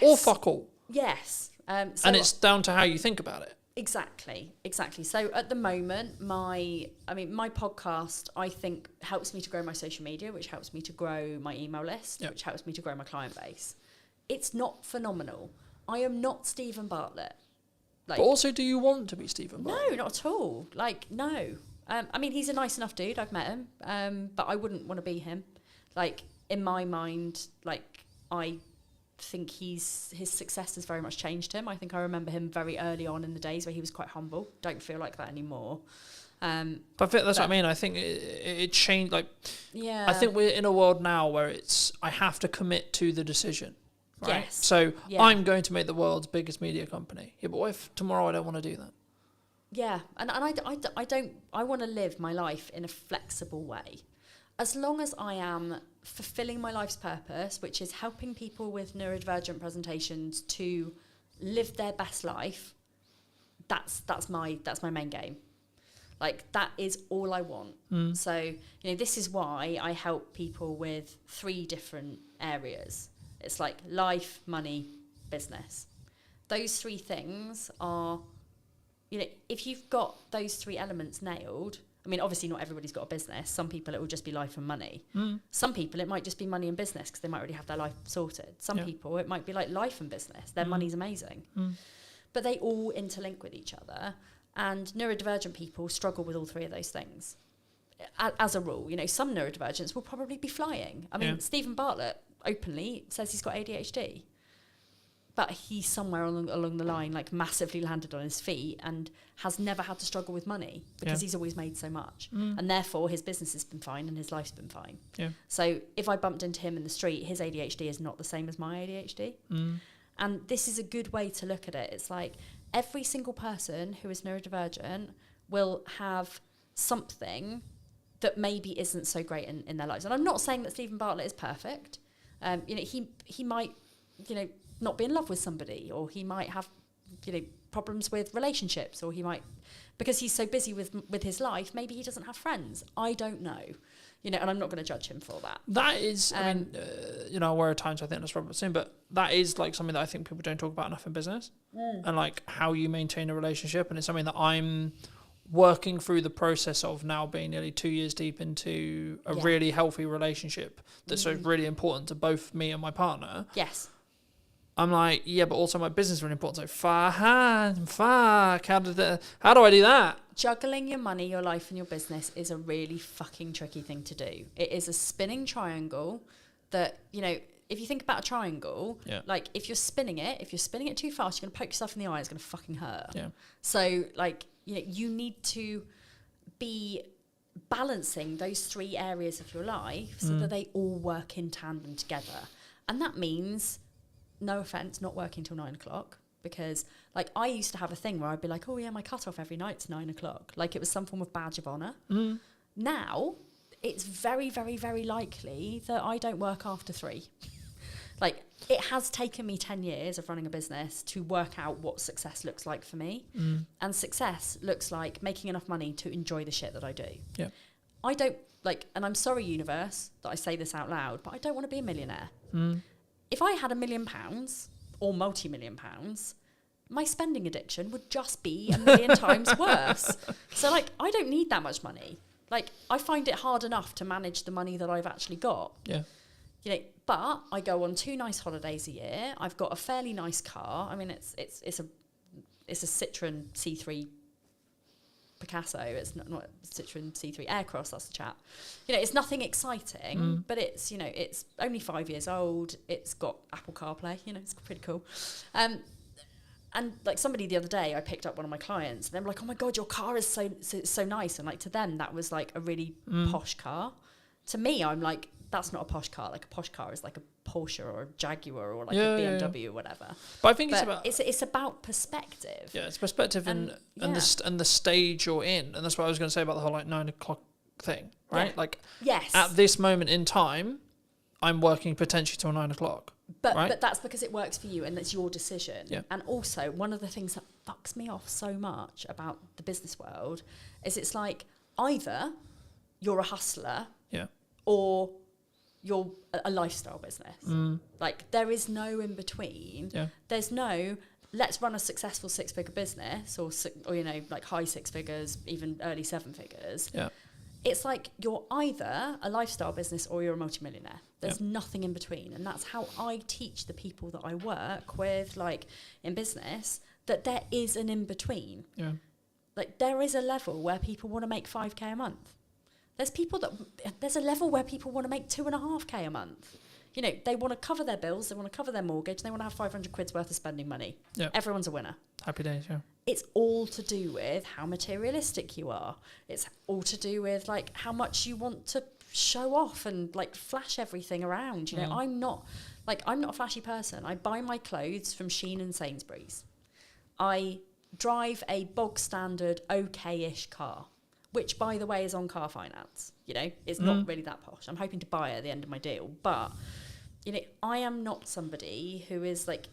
or fuck all. Yes. And it's down to how you think about it. Exactly. So at the moment, my podcast, I think, helps me to grow my social media, which helps me to grow my email list, which helps me to grow my client base. It's not phenomenal. I am not Stephen Bartlett. But also, do you want to be Stephen Bartlett? No, not at all. Like, no. I mean, he's a nice enough dude. I've met him. But I wouldn't want to be him. Like, in my mind, like, I think his success has very much changed him. I think I remember him very early on in the days where he was quite humble. Don't feel like that anymore. But that's what I mean. I think it changed. Like, I think we're in a world now where I have to commit to the decision. Right? Yes. So I'm going to make the world's biggest media company. Yeah, but what if tomorrow I don't want to do that? Yeah, and I want to live my life in a flexible way. As long as I am fulfilling my life's purpose, which is helping people with neurodivergent presentations to live their best life, that's my main game. Like, that is all I want. So, you know, this is why I help people with 3 different areas. It's like life, money, business. Those 3 things are, you know, if you've got those 3 elements nailed, I mean, obviously not everybody's got a business. Some people it will just be life and money. Some people it might just be money and business because they might already have their life sorted. Some people it might be like life and business. Their money's amazing. But they all interlink with each other. And neurodivergent people struggle with all 3 of those things. As a rule, you know, some neurodivergents will probably be flying. I mean, Stephen Bartlett openly says he's got ADHD. But he's somewhere along the line, like, massively landed on his feet and has never had to struggle with money because he's always made so much. And therefore, his business has been fine and his life's been fine. Yeah. So if I bumped into him in the street, his ADHD is not the same as my ADHD. And this is a good way to look at it. It's like every single person who is neurodivergent will have something that maybe isn't so great in their lives. And I'm not saying that Stephen Bartlett is perfect. You know, he might, you know, not be in love with somebody, or he might have, you know, problems with relationships, or he might, because he's so busy with his life, maybe he doesn't have friends. I don't know, you know, and I'm not going to judge him for that. That is, I mean, you know, where at times I think that's Robert saying, but that is like something that I think people don't talk about enough in business, and like how you maintain a relationship, and it's something that I'm working through the process of now, being nearly 2 years deep into a really healthy relationship that's so really important to both me and my partner. Yes. I'm like, yeah, but also my business is really important. So fuck, how do I do that? Juggling your money, your life, and your business is a really fucking tricky thing to do. It is a spinning triangle that, you know, if you think about a triangle, like if you're spinning it too fast, you're going to poke yourself in the eye. It's going to fucking hurt. Yeah. So, like, you know, you need to be balancing those 3 areas of your life so that they all work in tandem together. And that means, no offense, not working till 9 o'clock, because like I used to have a thing where I'd be like, oh yeah, my cutoff every night's 9 o'clock. Like it was some form of badge of honor. Now it's very, very, very likely that I don't work after 3. Like, it has taken me 10 years of running a business to work out what success looks like for me. And success looks like making enough money to enjoy the shit that I do. Yeah. I don't, like, and I'm sorry, universe, that I say this out loud, but I don't want to be a millionaire. If I had £1 million or multi-million pounds, my spending addiction would just be 1,000,000 times worse. So, like, I don't need that much money. Like, I find it hard enough to manage the money that I've actually got. Yeah. You know, but I go on 2 nice holidays a year. I've got a fairly nice car. I mean, it's a Citroen C3 Picasso. It's not a Citroen C3 Aircross. That's the chap. You know, it's nothing exciting, but it's, you know, it's only 5 years old. It's got Apple CarPlay. You know, it's pretty cool. And like somebody the other day, I picked up one of my clients, and they were like, "Oh my god, your car is so nice." And like to them, that was like a really posh car. To me, I'm like, that's not a posh car. Like a posh car is like a Porsche or a Jaguar or like a BMW or whatever. But I think but it's about perspective. Yeah, it's perspective and the stage you're in, and that's what I was going to say about the whole like 9 o'clock thing, right? Yeah. Like, yes, at this moment in time, I'm working potentially till 9 o'clock. But that's because it works for you and that's your decision. Yeah. And also, one of the things that fucks me off so much about the business world is it's like either you're a hustler or you're a lifestyle business. Like, there is no in between. Yeah. There's no, let's run a successful 6-figure business or you know, like high 6 figures, even early 7 figures. Yeah. It's like you're either a lifestyle business or you're a multimillionaire. There's nothing in between. And that's how I teach the people that I work with, like in business, that there is an in between. Yeah. Like there is a level where people want to make 5k a month. There's a level where people want to make 2.5k a month. You know, they want to cover their bills, they want to cover their mortgage, they want to have 500 quid's worth of spending money. Yeah. Everyone's a winner. Happy days, yeah. It's all to do with how materialistic you are. It's all to do with like how much you want to show off and like flash everything around. You know, I'm not a flashy person. I buy my clothes from Shein and Sainsbury's. I drive a bog standard okay-ish car, which by the way is on car finance. You know, it's not really that posh. I'm hoping to buy it at the end of my deal, but you know, I am not somebody who is like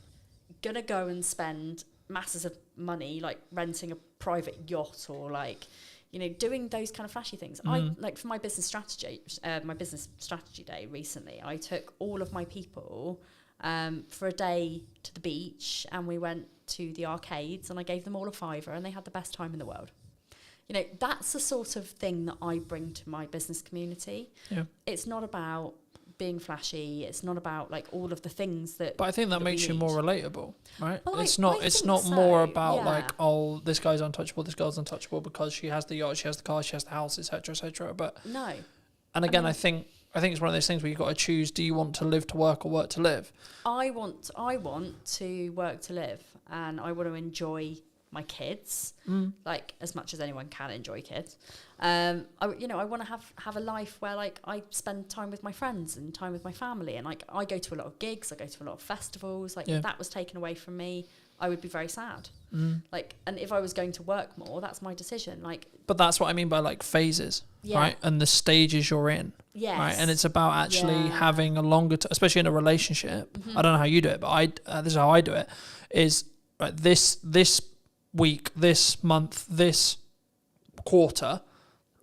gonna go and spend masses of money like renting a private yacht or like, you know, doing those kind of flashy things. I like for my business strategy day recently, I took all of my people for a day to the beach and we went to the arcades and I gave them all a £5 and they had the best time in the world. You know, that's the sort of thing that I bring to my business community. Yeah. It's not about being flashy. It's not about like all of the things that. But I think that makes you more relatable, right? Well, it's not so. more about like, oh, this guy's untouchable, this girl's untouchable because she has the yacht, she has the car, she has the house, etc., etc. But no. And again, I think it's one of those things where you've got to choose: do you want to live to work or work to live? I want to work to live, and I want to enjoy my kids, like as much as anyone can enjoy kids. I want to have a life where like I spend time with my friends and time with my family, and like I go to a lot of gigs, I go to a lot of festivals. Like if that was taken away from me, I would be very sad. Like, and if I was going to work more, that's my decision. Like, but that's what I mean by like phases, right? And the stages you're in. Yes. Right. And it's about actually having a longer, especially in a relationship. I don't know how you do it, but this is how I do it. Is right, this week, this month, this quarter,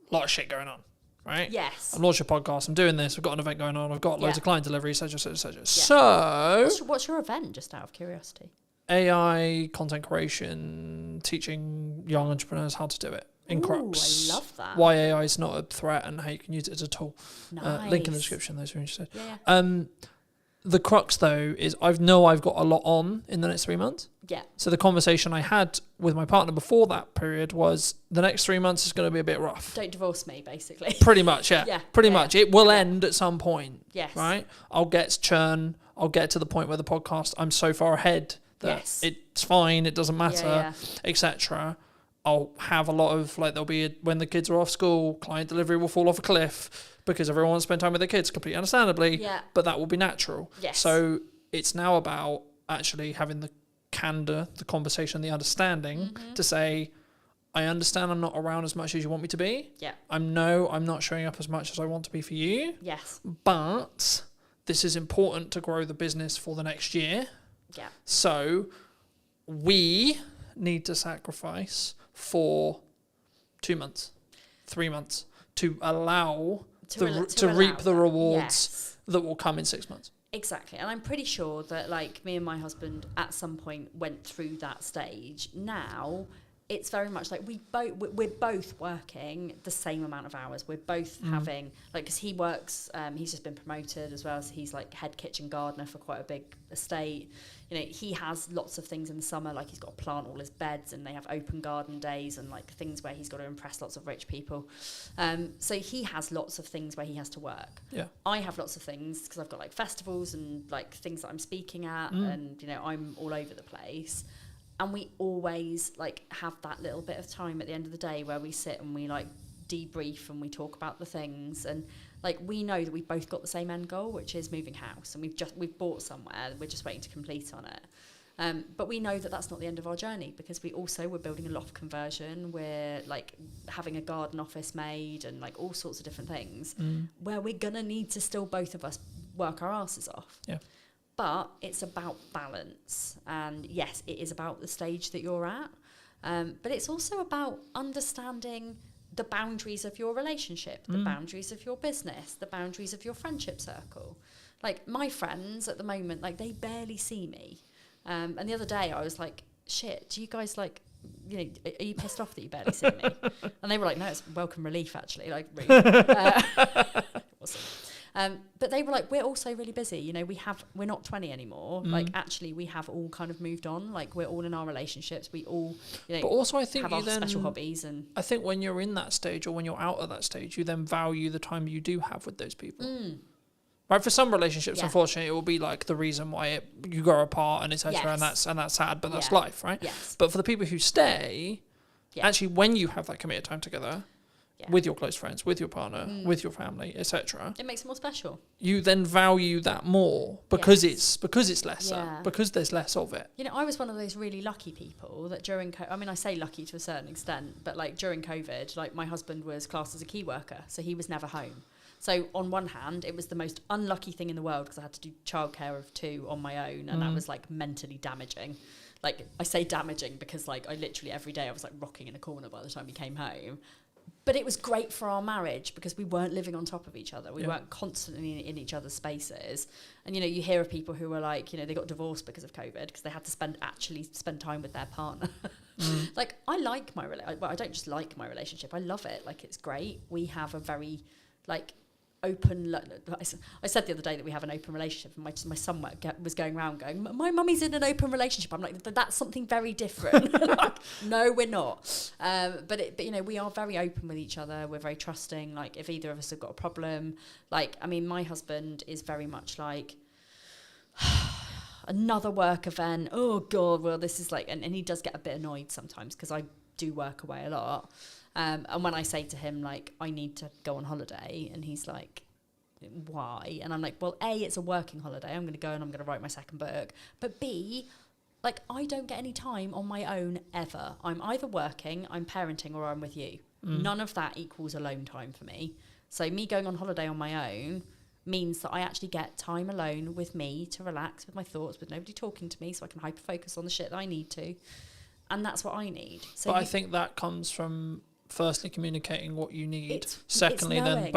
a lot of shit going on, right? Yes. I've launched a podcast, I'm doing this, I've got an event going on, I've got loads of client delivery, etc., etc. Yeah. So... What's your event, just out of curiosity? AI, content creation, teaching young entrepreneurs how to do it in Crux. I love that. Why AI is not a threat and how you can use it as a tool. Nice. Link in the description, those who are interested. Yeah. The crux, though, is I've got a lot on in the next 3 months. Yeah. So the conversation I had with my partner before that period was the next 3 months is going to be a bit rough. Don't divorce me, basically. Pretty much, yeah. Yeah. Pretty much. It will end at some point. Yes. Right? I'll get churn. I'll get to the point where the podcast, I'm so far ahead that it's fine, it doesn't matter, etc. I'll have a lot of, like, there'll be, when the kids are off school, client delivery will fall off a cliff because everyone wants to spend time with their kids, completely understandably, but that will be natural. Yes. So it's now about actually having the candor, the conversation, the understanding to say, I understand I'm not around as much as you want me to be. Yeah. I'm not showing up as much as I want to be for you. Yes. But this is important to grow the business for the next year. Yeah. So we need to sacrifice for 2 months, 3 months to allow to reap the rewards that will come in 6 months. Exactly. And I'm pretty sure that like me and my husband at some point went through that stage. Now it's very much like we're both working the same amount of hours. We're both having, like, because he works, he's just been promoted as well, so he's like head kitchen gardener for quite a big estate. You know, he has lots of things in the summer, like he's got to plant all his beds and they have open garden days and like things where he's got to impress lots of rich people. So he has lots of things where he has to work. Yeah. I have lots of things because I've got like festivals and like things that I'm speaking at and, you know, I'm all over the place. And we always like have that little bit of time at the end of the day where we sit and we like debrief and we talk about the things, and like we know that we've both got the same end goal, which is moving house, and we've bought somewhere, we're just waiting to complete on it. But we know that that's not the end of our journey, because we're building a loft conversion, we're like having a garden office made, and like all sorts of different things where we're gonna need to still both of us work our asses off. Yeah. But it's about balance, and yes, it is about the stage that you're at, but it's also about understanding the boundaries of your relationship, the boundaries of your business, the boundaries of your friendship circle. Like my friends at the moment, like they barely see me. And the other day I was like, shit, do you guys like, you know, are you pissed off that you barely see me? And they were like, no, it's welcome relief actually, like rude. Awesome. But they were like, we're also really busy, you know, we're not 20 anymore. Like actually we have all kind of moved on, like we're all in our relationships, we all, you know, but also I think have you our then, special hobbies. And I think when you're in that stage or when you're out of that stage, you then value the time you do have with those people. Right, for some relationships, unfortunately, it will be like the reason why you grow apart and etc. And that's sad, but that's life, right? Yes. But for the people who stay, actually, when you have that committed time together with your close friends, with your partner, with your family, etc., it makes it more special. you then value that more because it's lesser, because there's less of it. You know, I was one of those really lucky people that during I mean, I say lucky to a certain extent, but like during COVID, like my husband was classed as a key worker, so he was never home. So on one hand, it was the most unlucky thing in the world because I had to do childcare of 2 on my own, and that was like mentally damaging. Like I say damaging because like I literally every day I was like rocking in a corner by the time he came home. But it was great for our marriage because we weren't living on top of each other. We weren't constantly in each other's spaces. And, you know, you hear of people who were like, you know, they got divorced because of COVID because they had to spend time with their partner. Like, I like my relationship. Well, I don't just like my relationship. I love it. Like, it's great. We have a very, like, open. I said the other day that we have an open relationship, and my son was going around going, my mummy's in an open relationship. I'm like, that's something very different. Like, no, we're not. But you know, we are very open with each other. We're very trusting. Like, if either of us have got a problem, like, I mean, my husband is very much like, another work event. Oh God, well, this is like, and he does get a bit annoyed sometimes because I do work away a lot. And when I say to him, like, I need to go on holiday, and he's like, why? And I'm like, well, A, it's a working holiday. I'm going to go and I'm going to write my second book. But B, like, I don't get any time on my own ever. I'm either working, I'm parenting, or I'm with you. None of that equals alone time for me. So me going on holiday on my own means that I actually get time alone with me to relax with my thoughts, with nobody talking to me, so I can hyper-focus on the shit that I need to. And that's what I need. So but I think that comes from firstly communicating what you need, secondly then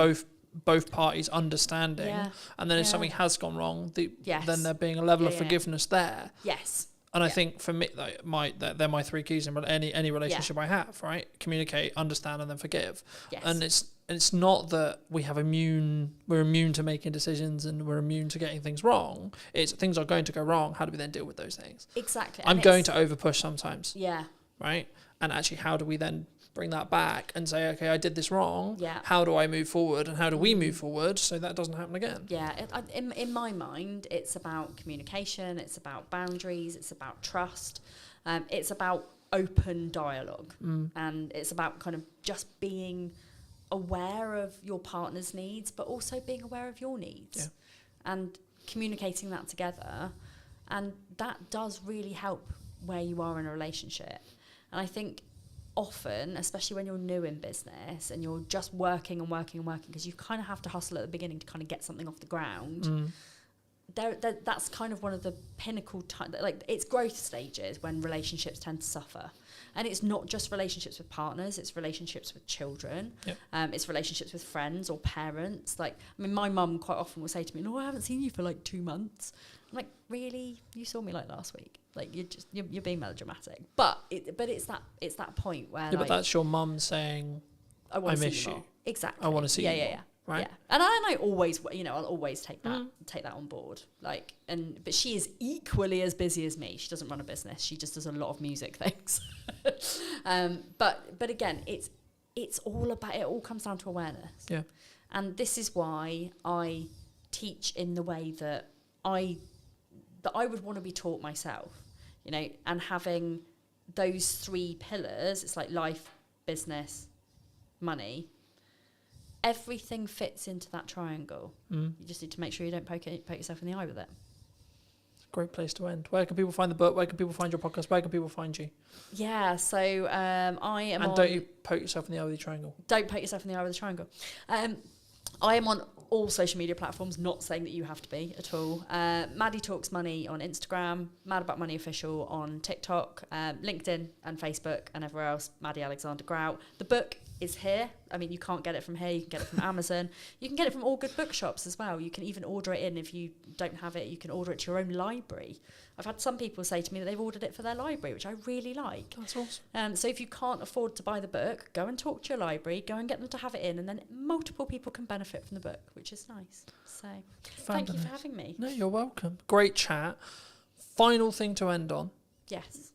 both parties understanding, and then if something has gone wrong, then there being a level of forgiveness there. Yes. And I think for me, they're my 3 keys in any relationship I have, right? Communicate, understand, and then forgive. Yes. And it's not that we're immune to making decisions and we're immune to getting things wrong. It's things are going to go wrong. How do we then deal with those things? Exactly. I'm going to overpush sometimes. Yeah. Right? And actually, how do we then bring that back and say, okay, I did this wrong. Yeah. How do I move forward, and how do we move forward so that doesn't happen again? Yeah. In my mind, it's about communication. It's about boundaries. It's about trust. It's about open dialogue, and it's about kind of just being aware of your partner's needs, but also being aware of your needs, and communicating that together. And that does really help where you are in a relationship. And I think often, especially when you're new in business and you're just working because you kind of have to hustle at the beginning to kind of get something off the ground, that's kind of one of the pinnacle like it's growth stages when relationships tend to suffer. And it's not just relationships with partners, it's relationships with children, it's relationships with friends or parents. Like, I mean, my mum quite often will say to me, no, I haven't seen you for like 2 months. I'm like, really? You saw me like last week? Like, you're being melodramatic. But it's that point where but that's your mum saying, I miss you. Exactly. I want to see you more. Right. Yeah. And I always, you know, I'll always take that on board. Like, but she is equally as busy as me. She doesn't run a business. She just does a lot of music things. But again, it's all about, it all comes down to awareness. Yeah. And this is why I teach in the way that I would want to be taught myself. you know, and having those 3 pillars, it's like life, business, money, everything fits into that triangle. You just need to make sure you don't poke yourself in the eye with it. Great place to end. Where can people find the book? Where can people find your podcast? Where can people find you? Yeah, so I am And on... don't you poke yourself in the eye with the triangle. Don't poke yourself in the eye with a triangle. I am on all social media platforms, not saying that you have to be at all. Maddie Talks Money on Instagram, Mad About Money Official on TikTok, LinkedIn and Facebook and everywhere else, Maddie Alexander Grout. The book is here. I mean, you can't get it from here, you can get it from Amazon. You can get it from all good bookshops as well. You can even order it in. If you don't have it, you can order it to your own library. I've had some people say to me that they've ordered it for their library, which I really like. That's awesome. So if you can't afford to buy the book, go and talk to your library, go and get them to have it in, and then multiple people can benefit from the book, which is nice. So thank you for having me. No, you're welcome. Great chat. Final thing to end on. Yes.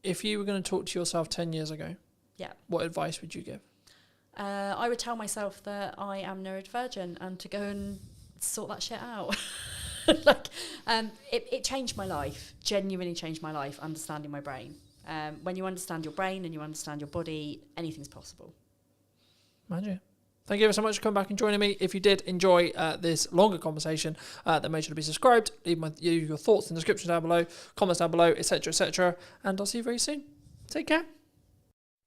If you were going to talk to yourself 10 years ago, Yeah. what advice would you give? I would tell myself that I am neurodivergent and to go and sort that shit out. It changed my life, genuinely changed my life, understanding my brain. When you understand your brain and you understand your body, anything's possible. Magic. Thank you ever so much for coming back and joining me. If you did enjoy this longer conversation, then make sure to be subscribed. Leave your thoughts in the description down below, comments down below, etc., etc. And I'll see you very soon. Take care.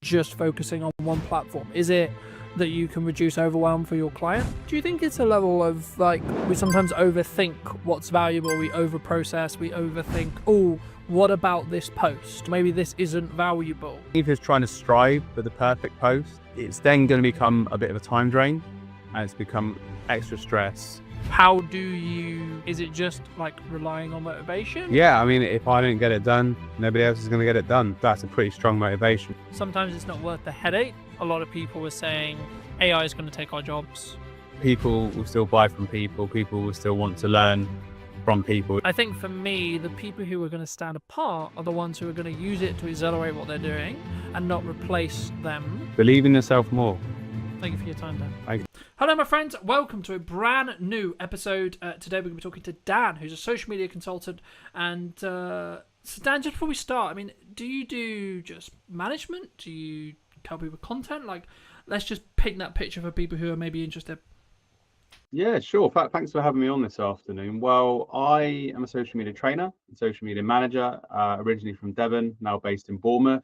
Just focusing on one platform? Is it that you can reduce overwhelm for your client? Do you think it's a level of, like, we sometimes overthink what's valuable, we overprocess, we overthink, oh, what about this post? Maybe this isn't valuable. If you're trying to strive for the perfect post, it's then going to become a bit of a time drain and it's become extra stress. How do you, is it just like relying on motivation? Yeah, I mean, if I don't get it done, nobody else is going to get it done. That's a pretty strong motivation. Sometimes it's not worth the headache. A lot of people were saying AI is going to take our jobs. People will still buy from people. People will still want to learn from people. I think for me, the people who are going to stand apart are the ones who are going to use it to accelerate what they're doing and not replace them. Believe in yourself more. Thank you for your time, Dan. Thank you. Hello, my friends. Welcome to a brand new episode. Today, we're going to be talking to Dan, who's a social media consultant. And so, Dan, just before we start, I mean, do you do just management? Do you help people with content? Like, let's just paint that picture for people who are maybe interested. Yeah, sure. Thanks for having me on this afternoon. Well, I am a social media trainer and social media manager, originally from Devon, now based in Bournemouth.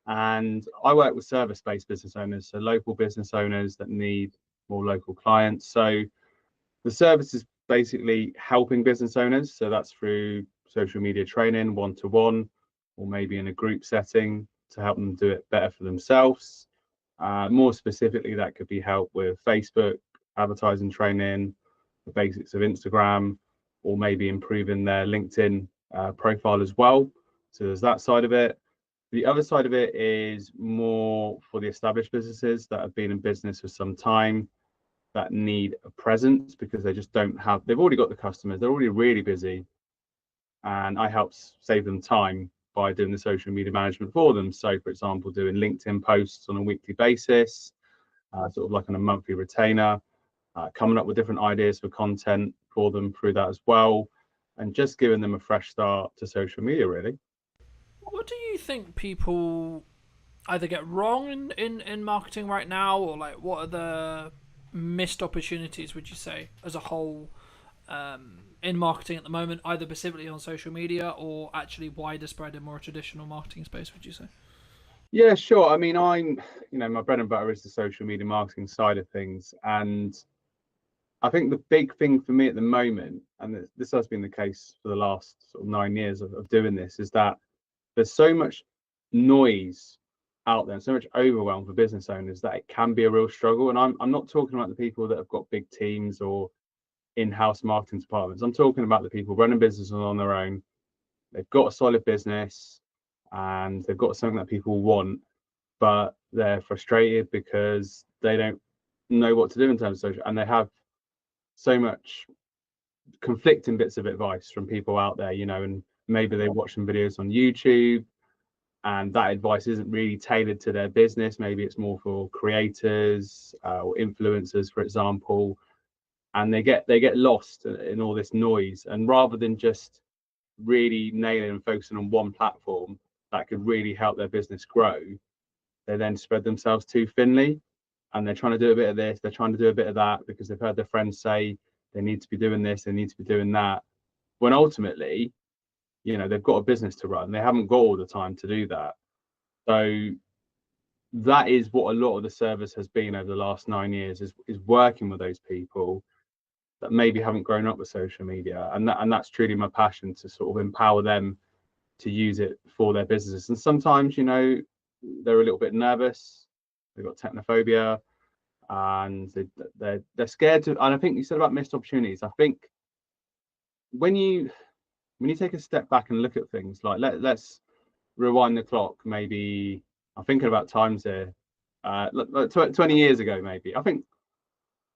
And I work with service-based business owners, so local business owners that need more local clients. So the service is basically helping business owners. So that's through social media training, one-to-one, or maybe in a group setting to help them do it better for themselves. More specifically, that could be help with Facebook, advertising training, the basics of Instagram, or maybe improving their LinkedIn profile as well. So there's that side of it. The other side of it is more for the established businesses that have been in business for some time that need a presence because they just don't have, they've already got the customers, they're already really busy. And I help save them time by doing the social media management for them. So, for example, doing LinkedIn posts on a weekly basis, sort of like on a monthly retainer, coming up with different ideas for content for them through that as well, and just giving them a fresh start to social media, really. What do you think people either get wrong in marketing right now, or like what are the missed opportunities, would you say, as a whole, in marketing at the moment, either specifically on social media or actually wider spread in more traditional marketing space, would you say? Yeah, sure. I mean, my bread and butter is the social media marketing side of things. And I think the big thing for me at the moment, and this has been the case for the last sort of 9 years of doing this, is that there's so much noise out there and so much overwhelm for business owners that it can be a real struggle. And I'm not talking about the people that have got big teams or in-house marketing departments. I'm talking about the people running businesses on their own. They've got a solid business and they've got something that people want, but they're frustrated because they don't know what to do in terms of social, and they have so much conflicting bits of advice from people out there, and maybe they watch some videos on YouTube and that advice isn't really tailored to their business. Maybe it's more for creators or influencers, for example, and they get lost in all this noise. And rather than just really nailing and focusing on one platform that could really help their business grow, they then spread themselves too thinly, and they're trying to do a bit of this, they're trying to do a bit of that because they've heard their friends say they need to be doing this, they need to be doing that, when ultimately, they've got a business to run. They haven't got all the time to do that. So that is what a lot of the service has been over the last 9 years, is working with those people that maybe haven't grown up with social media, and that's truly my passion, to sort of empower them to use it for their businesses. And sometimes, they're a little bit nervous, they've got technophobia, and they're scared to. And I think you said about missed opportunities. I think when you take a step back and look at things, like let's rewind the clock, maybe I'm thinking about times here, 20 years ago, maybe. I think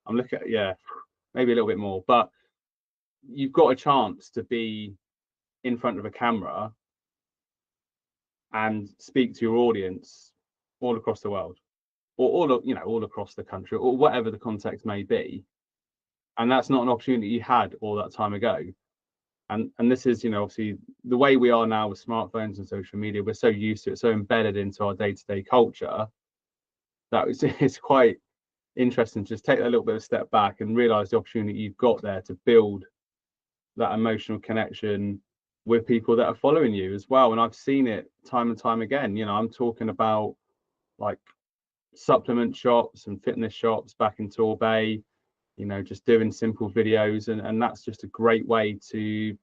I'm looking at, maybe a little bit more, but you've got a chance to be in front of a camera and speak to your audience all across the world, or all across the country, or whatever the context may be. And that's not an opportunity you had all that time ago. And this is, obviously the way we are now with smartphones and social media. We're so used to it, so embedded into our day-to-day culture, that it's quite interesting to just take a little bit of a step back and realize the opportunity you've got there to build that emotional connection with people that are following you as well. And I've seen it time and time again. I'm talking about like supplement shops and fitness shops back in Torbay, just doing simple videos, and that's just a great way to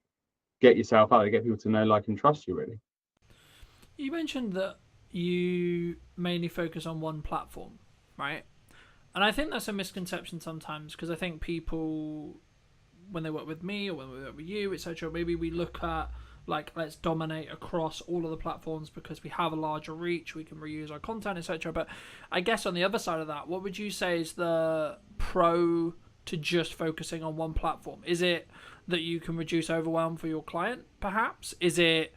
get yourself out there, get people to know, like, and trust you, really. You mentioned that you mainly focus on one platform, right? And I think that's a misconception sometimes, because I think people, when they work with me or when we work with you, etc., maybe we look at, like, let's dominate across all of the platforms because we have a larger reach, we can reuse our content, etc. But I guess on the other side of that, what would you say is the pro to just focusing on one platform? Is it that you can reduce overwhelm for your client, perhaps? Is it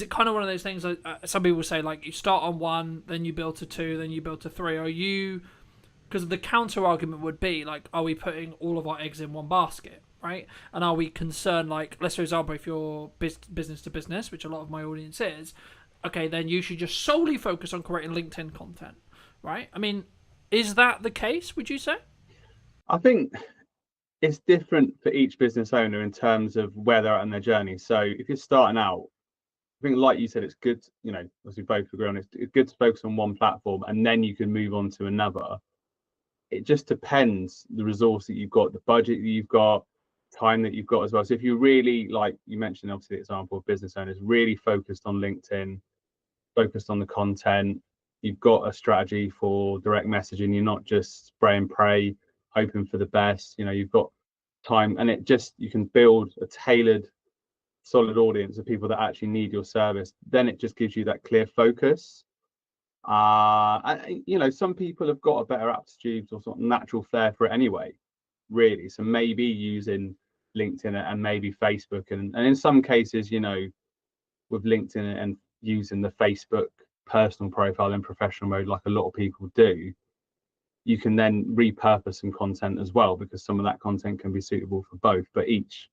kind of one of those things that some people say, like, you start on one, then you build to two, then you build to three? Are you, because the counter argument would be, like, are we putting all of our eggs in one basket, right? And are we concerned, like, let's for example, if you're business to business, which a lot of my audience is, okay, then you should just solely focus on creating LinkedIn content, right? I mean, is that the case, would you say? I think it's different for each business owner in terms of where they're at in their journey. So if you're starting out, I think, like you said, it's good, as we both agree on, it's good to focus on one platform and then you can move on to another. It just depends the resource that you've got, the budget that you've got, time that you've got as well. So if you really, like you mentioned, obviously the example of business owners, really focused on LinkedIn, focused on the content, you've got a strategy for direct messaging, you're not just spray and pray, hoping for the best, you've got time, and you can build a tailored, solid audience of people that actually need your service. Then it just gives you that clear focus. Some people have got a better aptitude or sort of natural flair for it anyway, really. So maybe using LinkedIn and maybe Facebook, and in some cases, with LinkedIn and using the Facebook personal profile in professional mode, like a lot of people do, you can then repurpose some content as well, because some of that content can be suitable for both, but each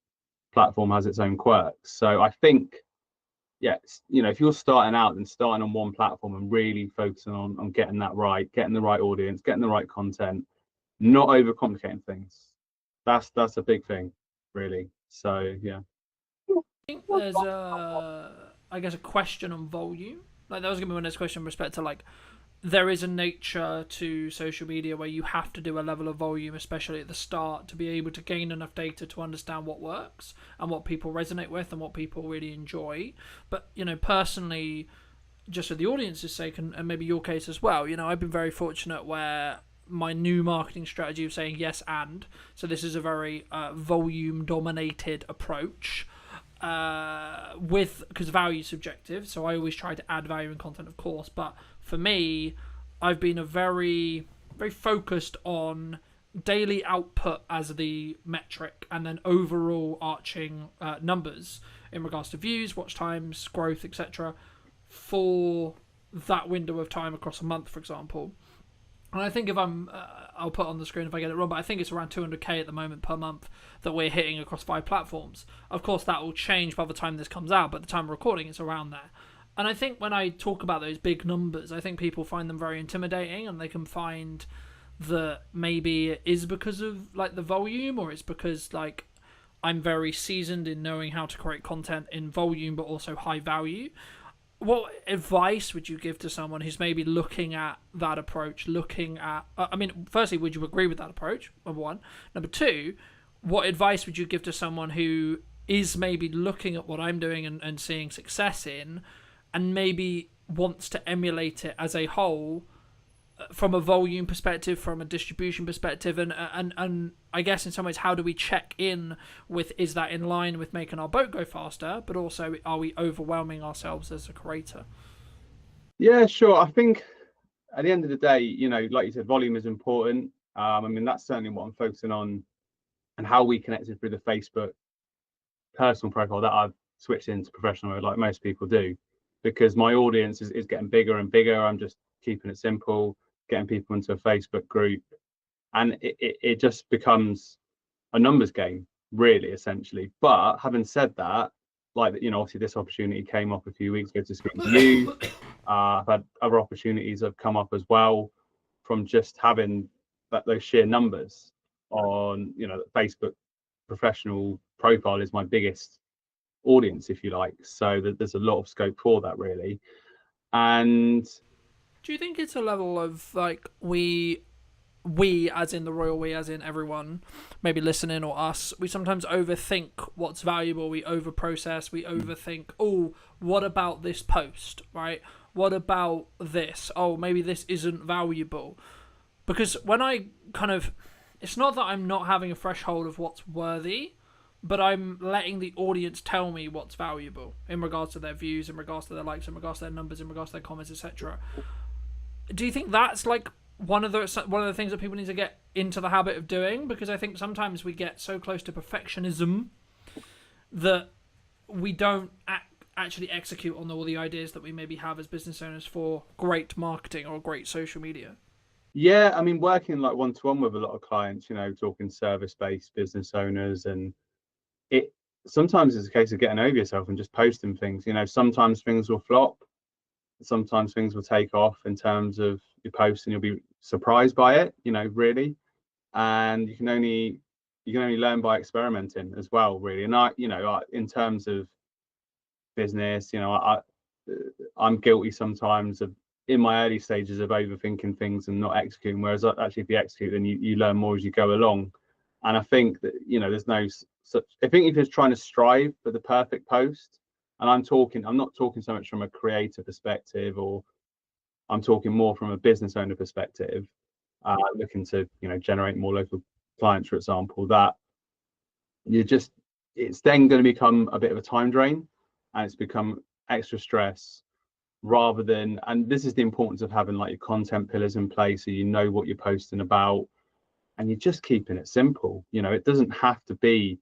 platform has its own quirks. So I think, if you're starting out, then starting on one platform and really focusing on getting that right, getting the right audience, getting the right content, not overcomplicating things. That's a big thing, really. So yeah. I think there's a question on volume. Like, that was gonna be my next question in respect to, like, there is a nature to social media where you have to do a level of volume, especially at the start, to be able to gain enough data to understand what works and what people resonate with and what people really enjoy. But, personally, just for the audience's sake, and maybe your case as well, I've been very fortunate where my new marketing strategy of saying yes and, so this is a very volume dominated approach, because value is subjective, so I always try to add value in content, of course, but for me, I've been a very, very focused on daily output as the metric, and then overall arching numbers in regards to views, watch times, growth, etc. for that window of time across a month, for example. And I think if I'll put on the screen if I get it wrong, but I think it's around 200k at the moment per month that we're hitting across 5 platforms. Of course, that will change by the time this comes out, but the time of recording, it's around there. And I think when I talk about those big numbers, I think people find them very intimidating, and they can find that maybe it is because of like the volume, or it's because like I'm very seasoned in knowing how to create content in volume but also high value. What advice would you give to someone who's maybe looking at that approach, looking at, I mean, firstly, would you agree with that approach, number one? Number two, what advice would you give to someone who is maybe looking at what I'm doing and seeing success in, and maybe wants to emulate it as a whole, from a volume perspective, from a distribution perspective, and I guess in some ways, how do we check in with, is that in line with making our boat go faster, but also are we overwhelming ourselves as a creator? Yeah, sure. I think at the end of the day, you know, like you said, volume is important. I mean, that's certainly what I'm focusing on, and how we connected through the Facebook personal profile that I've switched into professional mode, like most people do, because my audience is getting bigger and bigger. I'm just keeping it simple, getting people into a Facebook group, and it just becomes a numbers game, really, essentially. But having said that, like, you know, obviously this opportunity came up a few weeks ago to speak to you. I've had other opportunities have come up as well from just having those sheer numbers on, you know, Facebook professional profile is my biggest audience, if you like. So there's a lot of scope for that, really. And Do you think it's a level of like we as in the royal we, as in everyone maybe listening or us, we sometimes overthink what's valuable, we overprocess, we overthink, oh, what about this post, right? What about this? Oh, maybe this isn't valuable. Because when I kind of, it's not that I'm not having a threshold of what's worthy, but I'm letting the audience tell me what's valuable in regards to their views, in regards to their likes, in regards to their numbers, in regards to their comments, etc. Do you think that's like one of the things that people need to get into the habit of doing? Because I think sometimes we get so close to perfectionism that we don't actually execute on all the ideas that we maybe have as business owners for great marketing or great social media. yeah, I mean, working like one-to-one with a lot of clients, you know, talking service-based business owners, and it sometimes it's a case of getting over yourself and just posting things. You know, sometimes things will flop, sometimes things will take off in terms of your post, and you'll be surprised by it, you know, really. And you can only learn by experimenting as well, really. And in terms of business, you know, I'm guilty sometimes of, in my early stages, of overthinking things and not executing, whereas actually if you execute, then you learn more as you go along. And I think that, you know, there's no such, I think if you're trying to strive for the perfect post, and I'm not talking so much from a creator perspective, or I'm talking more from a business owner perspective, looking to, you know, generate more local clients, for example, that it's then going to become a bit of a time drain, and it's become extra stress, rather than, and this is the importance of having like your content pillars in place, so you know what you're posting about, and you're just keeping it simple. You know, it doesn't have to be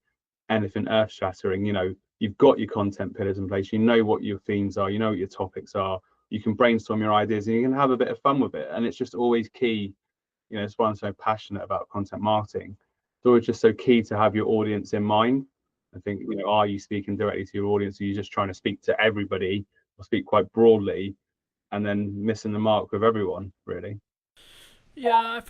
anything earth shattering. You know, you've got your content pillars in place, you know what your themes are, you know what your topics are, you can brainstorm your ideas, and you can have a bit of fun with it. And it's just always key, you know, that's why I'm so passionate about content marketing. It's always just so key to have your audience in mind. I think, you know, are you speaking directly to your audience? Are you just trying to speak to everybody, or speak quite broadly, and then missing the mark with everyone, really? Yeah,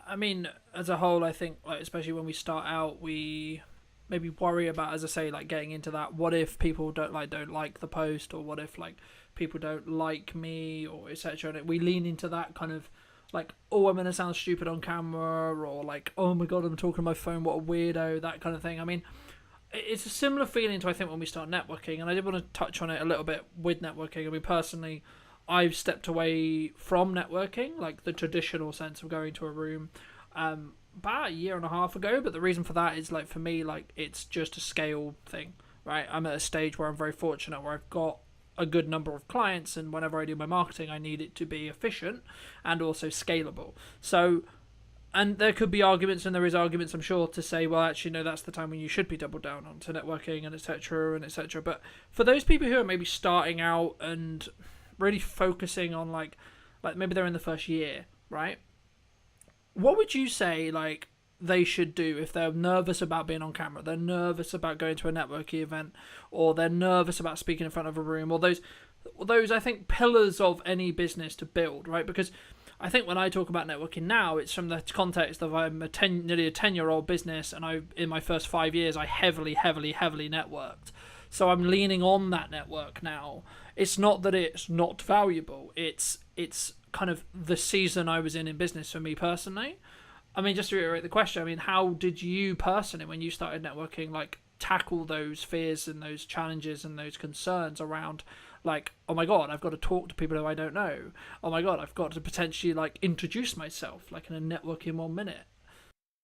I mean, as a whole, I think, like, especially when we start out, we maybe worry about, as I say, like getting into that. What if people don't like the post, or what if like people don't like me, or etc. And we lean into that kind of like, oh, I'm gonna sound stupid on camera, or like, oh my god, I'm talking on my phone, what a weirdo, that kind of thing. I mean, it's a similar feeling to, I think, when we start networking, and I did want to touch on it a little bit with networking. I mean, personally, I've stepped away from networking, like the traditional sense of going to a room, about a year and a half ago. But the reason for that is, like, for me, like, it's just a scale thing, right? I'm at a stage where I'm very fortunate, where I've got a good number of clients, and whenever I do my marketing, I need it to be efficient and also scalable. So, and there could be arguments, and there is arguments, I'm sure, to say, well, actually, no, that's the time when you should be doubled down onto networking and etc. and etc. But for those people who are maybe starting out and really focusing on like maybe they're in the first year, right? What would you say, like, they should do if they're nervous about being on camera, they're nervous about going to a networking event, or they're nervous about speaking in front of a room, or those I think pillars of any business to build, right? Because I think when I talk about networking now, it's from the context of I'm nearly a 10-year-old business, and in my first 5 years I heavily networked. So I'm leaning on that network now. It's not that it's not valuable. It's kind of the season I was in business for me personally. I mean, just to reiterate the question, I mean, how did you personally, when you started networking, like, tackle those fears and those challenges and those concerns around, like, oh my god, I've got to talk to people who I don't know. Oh my god, I've got to potentially, like, introduce myself, like, in a networking 1 minute.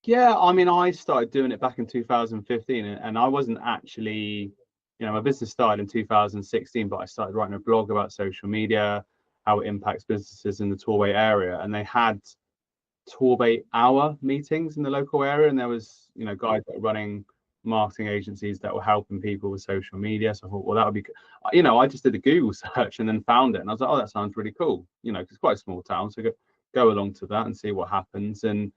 Yeah, I mean, I started doing it back in 2015, and I wasn't actually, my business started in 2016, but I started writing a blog about social media, how it impacts businesses in the Torbay area, and they had Torbay hour meetings in the local area, and there was, guys that were running marketing agencies that were helping people with social media. So I thought, well, that would be, I just did a Google search and then found it, and I was like, oh, that sounds really cool, because it's quite a small town, so go along to that and see what happens. And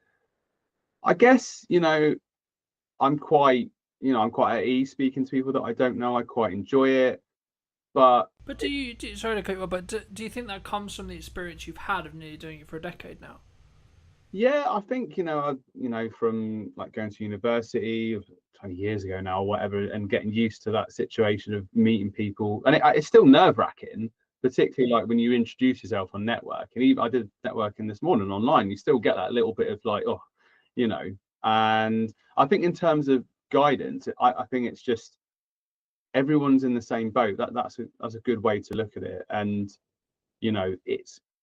I guess, I'm quite, I'm quite at ease speaking to people that I don't know. I quite enjoy it, but But sorry to cut you off, but do you think that comes from the experience you've had of nearly doing it for a decade now? yeah, I think, from like going to university 20 years ago now or whatever, and getting used to that situation of meeting people, and it's still nerve-wracking, particularly like when you introduce yourself on network. And even I did networking this morning online, you still get that little bit of like, oh, you know. And I think in terms of guidance, I think it's just everyone's in the same boat. That's a good way to look at it. And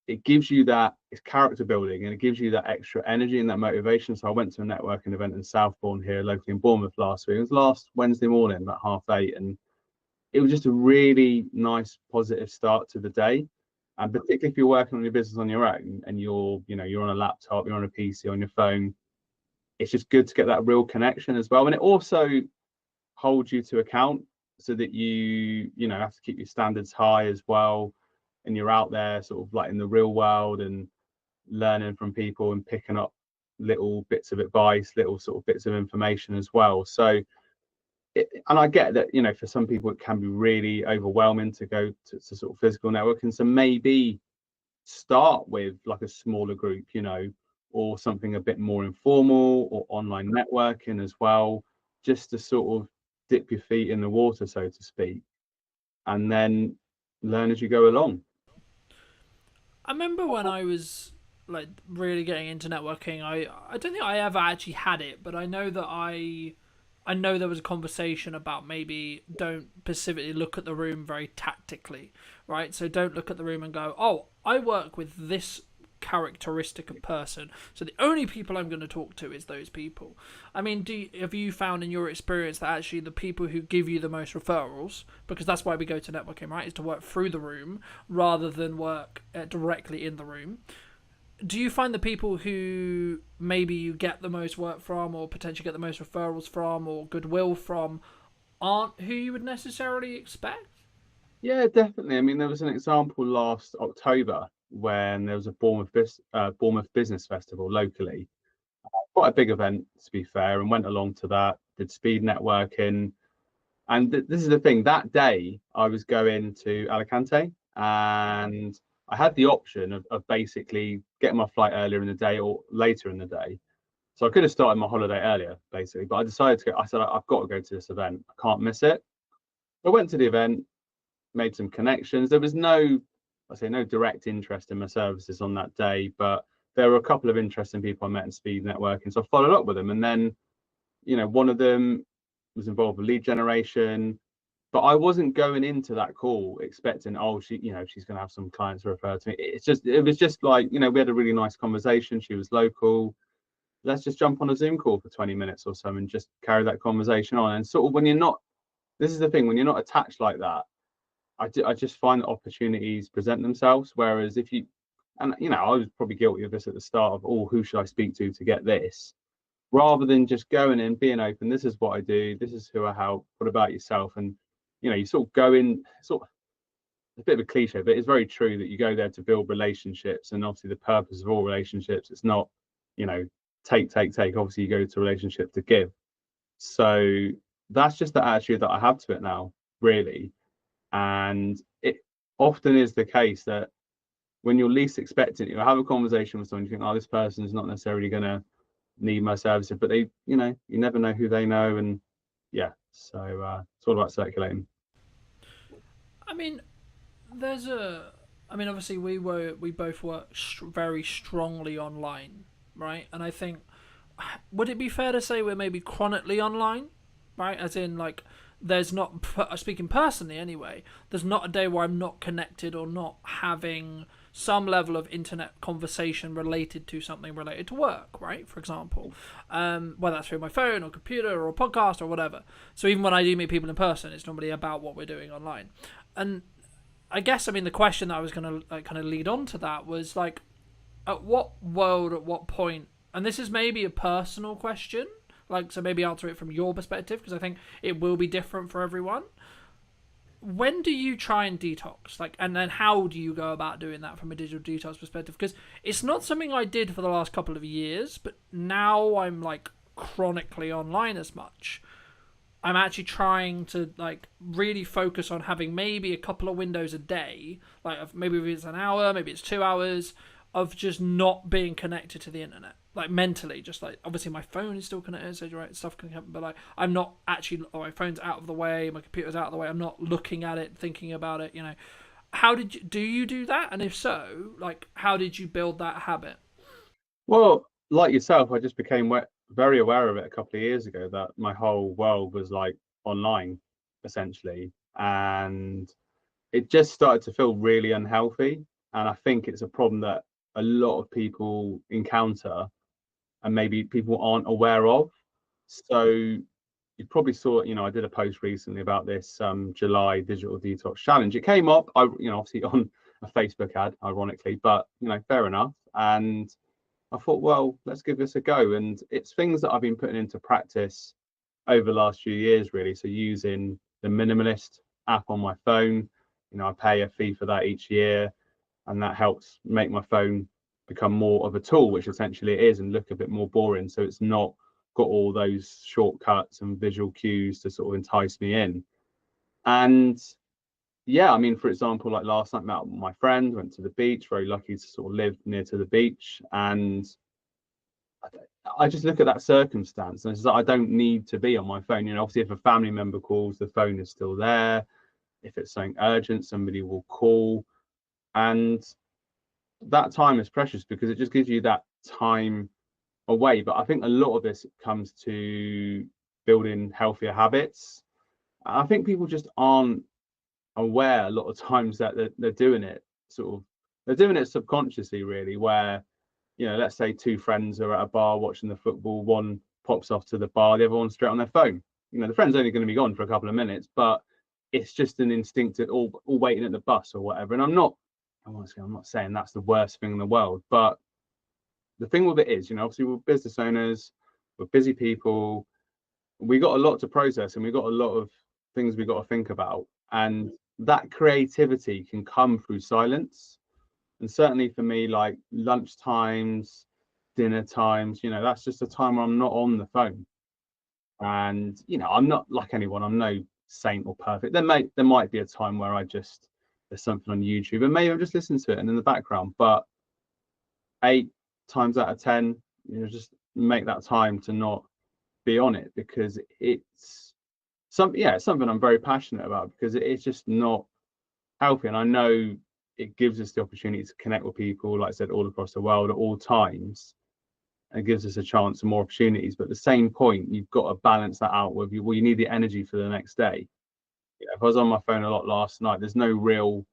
it gives you that, it's character building, and it gives you that extra energy and that motivation. So I went to a networking event in Southbourne here locally in Bournemouth last week. It was last Wednesday morning about 8:30, and it was just a really nice positive start to the day. And particularly if you're working on your business on your own and you're on a laptop, you're on a PC, on your phone, it's just good to get that real connection as well. And it also holds you to account, so that you have to keep your standards high as well, and you're out there sort of like in the real world and learning from people and picking up little bits of advice, little sort of bits of information as well. So and I get that, for some people it can be really overwhelming to go to sort of physical networking. So maybe start with like a smaller group, or something a bit more informal, or online networking as well, just to sort of dip your feet in the water, so to speak, and then learn as you go along. I remember when I was, like, really getting into networking, I don't think I ever actually had it, but I know that I know there was a conversation about maybe don't specifically look at the room very tactically, right? So don't look at the room and go, oh, I work with this characteristic of person, so the only people I'm going to talk to is those people. I mean, have you found in your experience that actually the people who give you the most referrals, because that's why we go to networking, right, is to work through the room rather than work directly in the room? Do you find the people who maybe you get the most work from, or potentially get the most referrals from, or goodwill from, aren't who you would necessarily expect? Yeah, definitely. I mean, there was an example last October when there was a Bournemouth Business Festival locally. Quite a big event, to be fair, and went along to that, did speed networking. And this is the thing, that day I was going to Alicante, and I had the option of basically getting my flight earlier in the day or later in the day. So I could have started my holiday earlier, basically, but I decided to go. I said, I've got to go to this event. I can't miss it. I went to the event, made some connections. There was no direct interest in my services on that day, but there were a couple of interesting people I met in speed networking. So I followed up with them, and then, one of them was involved with lead generation, but I wasn't going into that call expecting, oh, she's going to have some clients refer to me. It was just like, we had a really nice conversation. She was local. Let's just jump on a Zoom call for 20 minutes or so and just carry that conversation on. And sort of this is the thing, when you're not attached like that, I just find that opportunities present themselves. Whereas I was probably guilty of this at the start of, oh, who should I speak to get this? Rather than just going in, being open, this is what I do, this is who I help, what about yourself? And, you sort of go in, a bit of a cliche, but it's very true that you go there to build relationships, and obviously the purpose of all relationships, it's not, you know, take. Obviously, you go to a relationship to give. So that's just the attitude that I have to it now, really. And it often is the case that when you're least expecting it, you have a conversation with someone, you think, oh, this person is not necessarily going to need my services, but they, you know, you never know who they know. And yeah, so it's all about circulating. I mean, obviously we both work very strongly online, right? And I think, would it be fair to say we're maybe chronically online, right? As in, like, there's not, speaking personally anyway, there's not a day where I'm not connected or not having some level of internet conversation related to something related to work, right? For example, whether that's through my phone or computer or a podcast or whatever. So even when I do meet people in person, it's normally about what we're doing online. And I guess, I mean, the question that I was going to kind of lead on to that was, like, at what point, and this is maybe a personal question, like, so maybe answer it from your perspective, because I think it will be different for everyone. When do you try and detox? Like, and then how do you go about doing that from a digital detox perspective? Because it's not something I did for the last couple of years, but now I'm, like, chronically online as much. I'm actually trying to, like, really focus on having maybe a couple of windows a day, like maybe it's an hour, maybe it's 2 hours of just not being connected to the internet, like, mentally. Just, like, obviously my phone is still connected, so right, stuff can happen, but, like, I'm not actually, my phone's out of the way, my computer's out of the way, I'm not looking at it, thinking about it, you know. How do you do that? And if so, like, how did you build that habit? Well, like yourself, I just became very aware of it a couple of years ago, that my whole world was, like, online, essentially. And it just started to feel really unhealthy. And I think it's a problem that a lot of people encounter and maybe people aren't aware of. So you probably saw, you know, I did a post recently about this July digital detox challenge. It came up, obviously on a Facebook ad, ironically, but, you know, fair enough. And I thought, well, let's give this a go. And it's things that I've been putting into practice over the last few years, really. So using the minimalist app on my phone, you know, I pay a fee for that each year, and that helps make my phone become more of a tool, which essentially it is, and look a bit more boring. So it's not got all those shortcuts and visual cues to sort of entice me in. And yeah, I mean, for example, like last night, met my friend, went to the beach, very lucky to sort of live near to the beach. And I just look at that circumstance, and it's like, I don't need to be on my phone. You know, obviously, if a family member calls, the phone is still there. If it's something urgent, somebody will call. And that time is precious because it just gives you that time away. But I think a lot of this comes to building healthier habits. I think people just aren't aware a lot of times that they're doing it they're doing it subconsciously, really, where, you know, let's say two friends are at a bar watching the football, one pops off to the bar, the other one's straight on their phone. You know, the friend's only going to be gone for a couple of minutes, but it's just an instinctive all waiting at the bus or whatever. And I'm not saying that's the worst thing in the world, but the thing with it is, you know, obviously we're business owners, we're busy people, we got a lot to process, and we got a lot of things we got to think about. And that creativity can come through silence. And certainly for me, like lunch times, dinner times, you know, that's just a time where I'm not on the phone. And, you know, I'm not like anyone, I'm no saint or perfect. There might be a time where there's something on YouTube and maybe I'm just listening to it and in the background, but 8 times out of 10, you know, just make that time to not be on it, because it's something I'm very passionate about, because it's just not healthy. And I know it gives us the opportunity to connect with people, like I said, all across the world at all times. And it gives us a chance and more opportunities. But at the same point, you've got to balance that out with you. Well, you need the energy for the next day. You know, if I was on my phone a lot last night, there's no real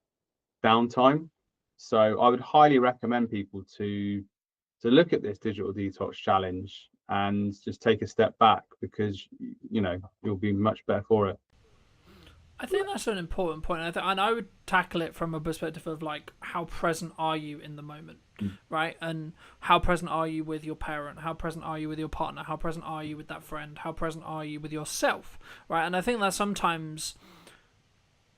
downtime. So I would highly recommend people to look at this digital detox challenge and just take a step back, because, you know, you'll be much better for it. I think that's an important point. And I would tackle it from a perspective of, like, how present are you in the moment, right? And how present are you with your parent? How present are you with your partner? How present are you with that friend? How present are you with yourself, right? And I think that sometimes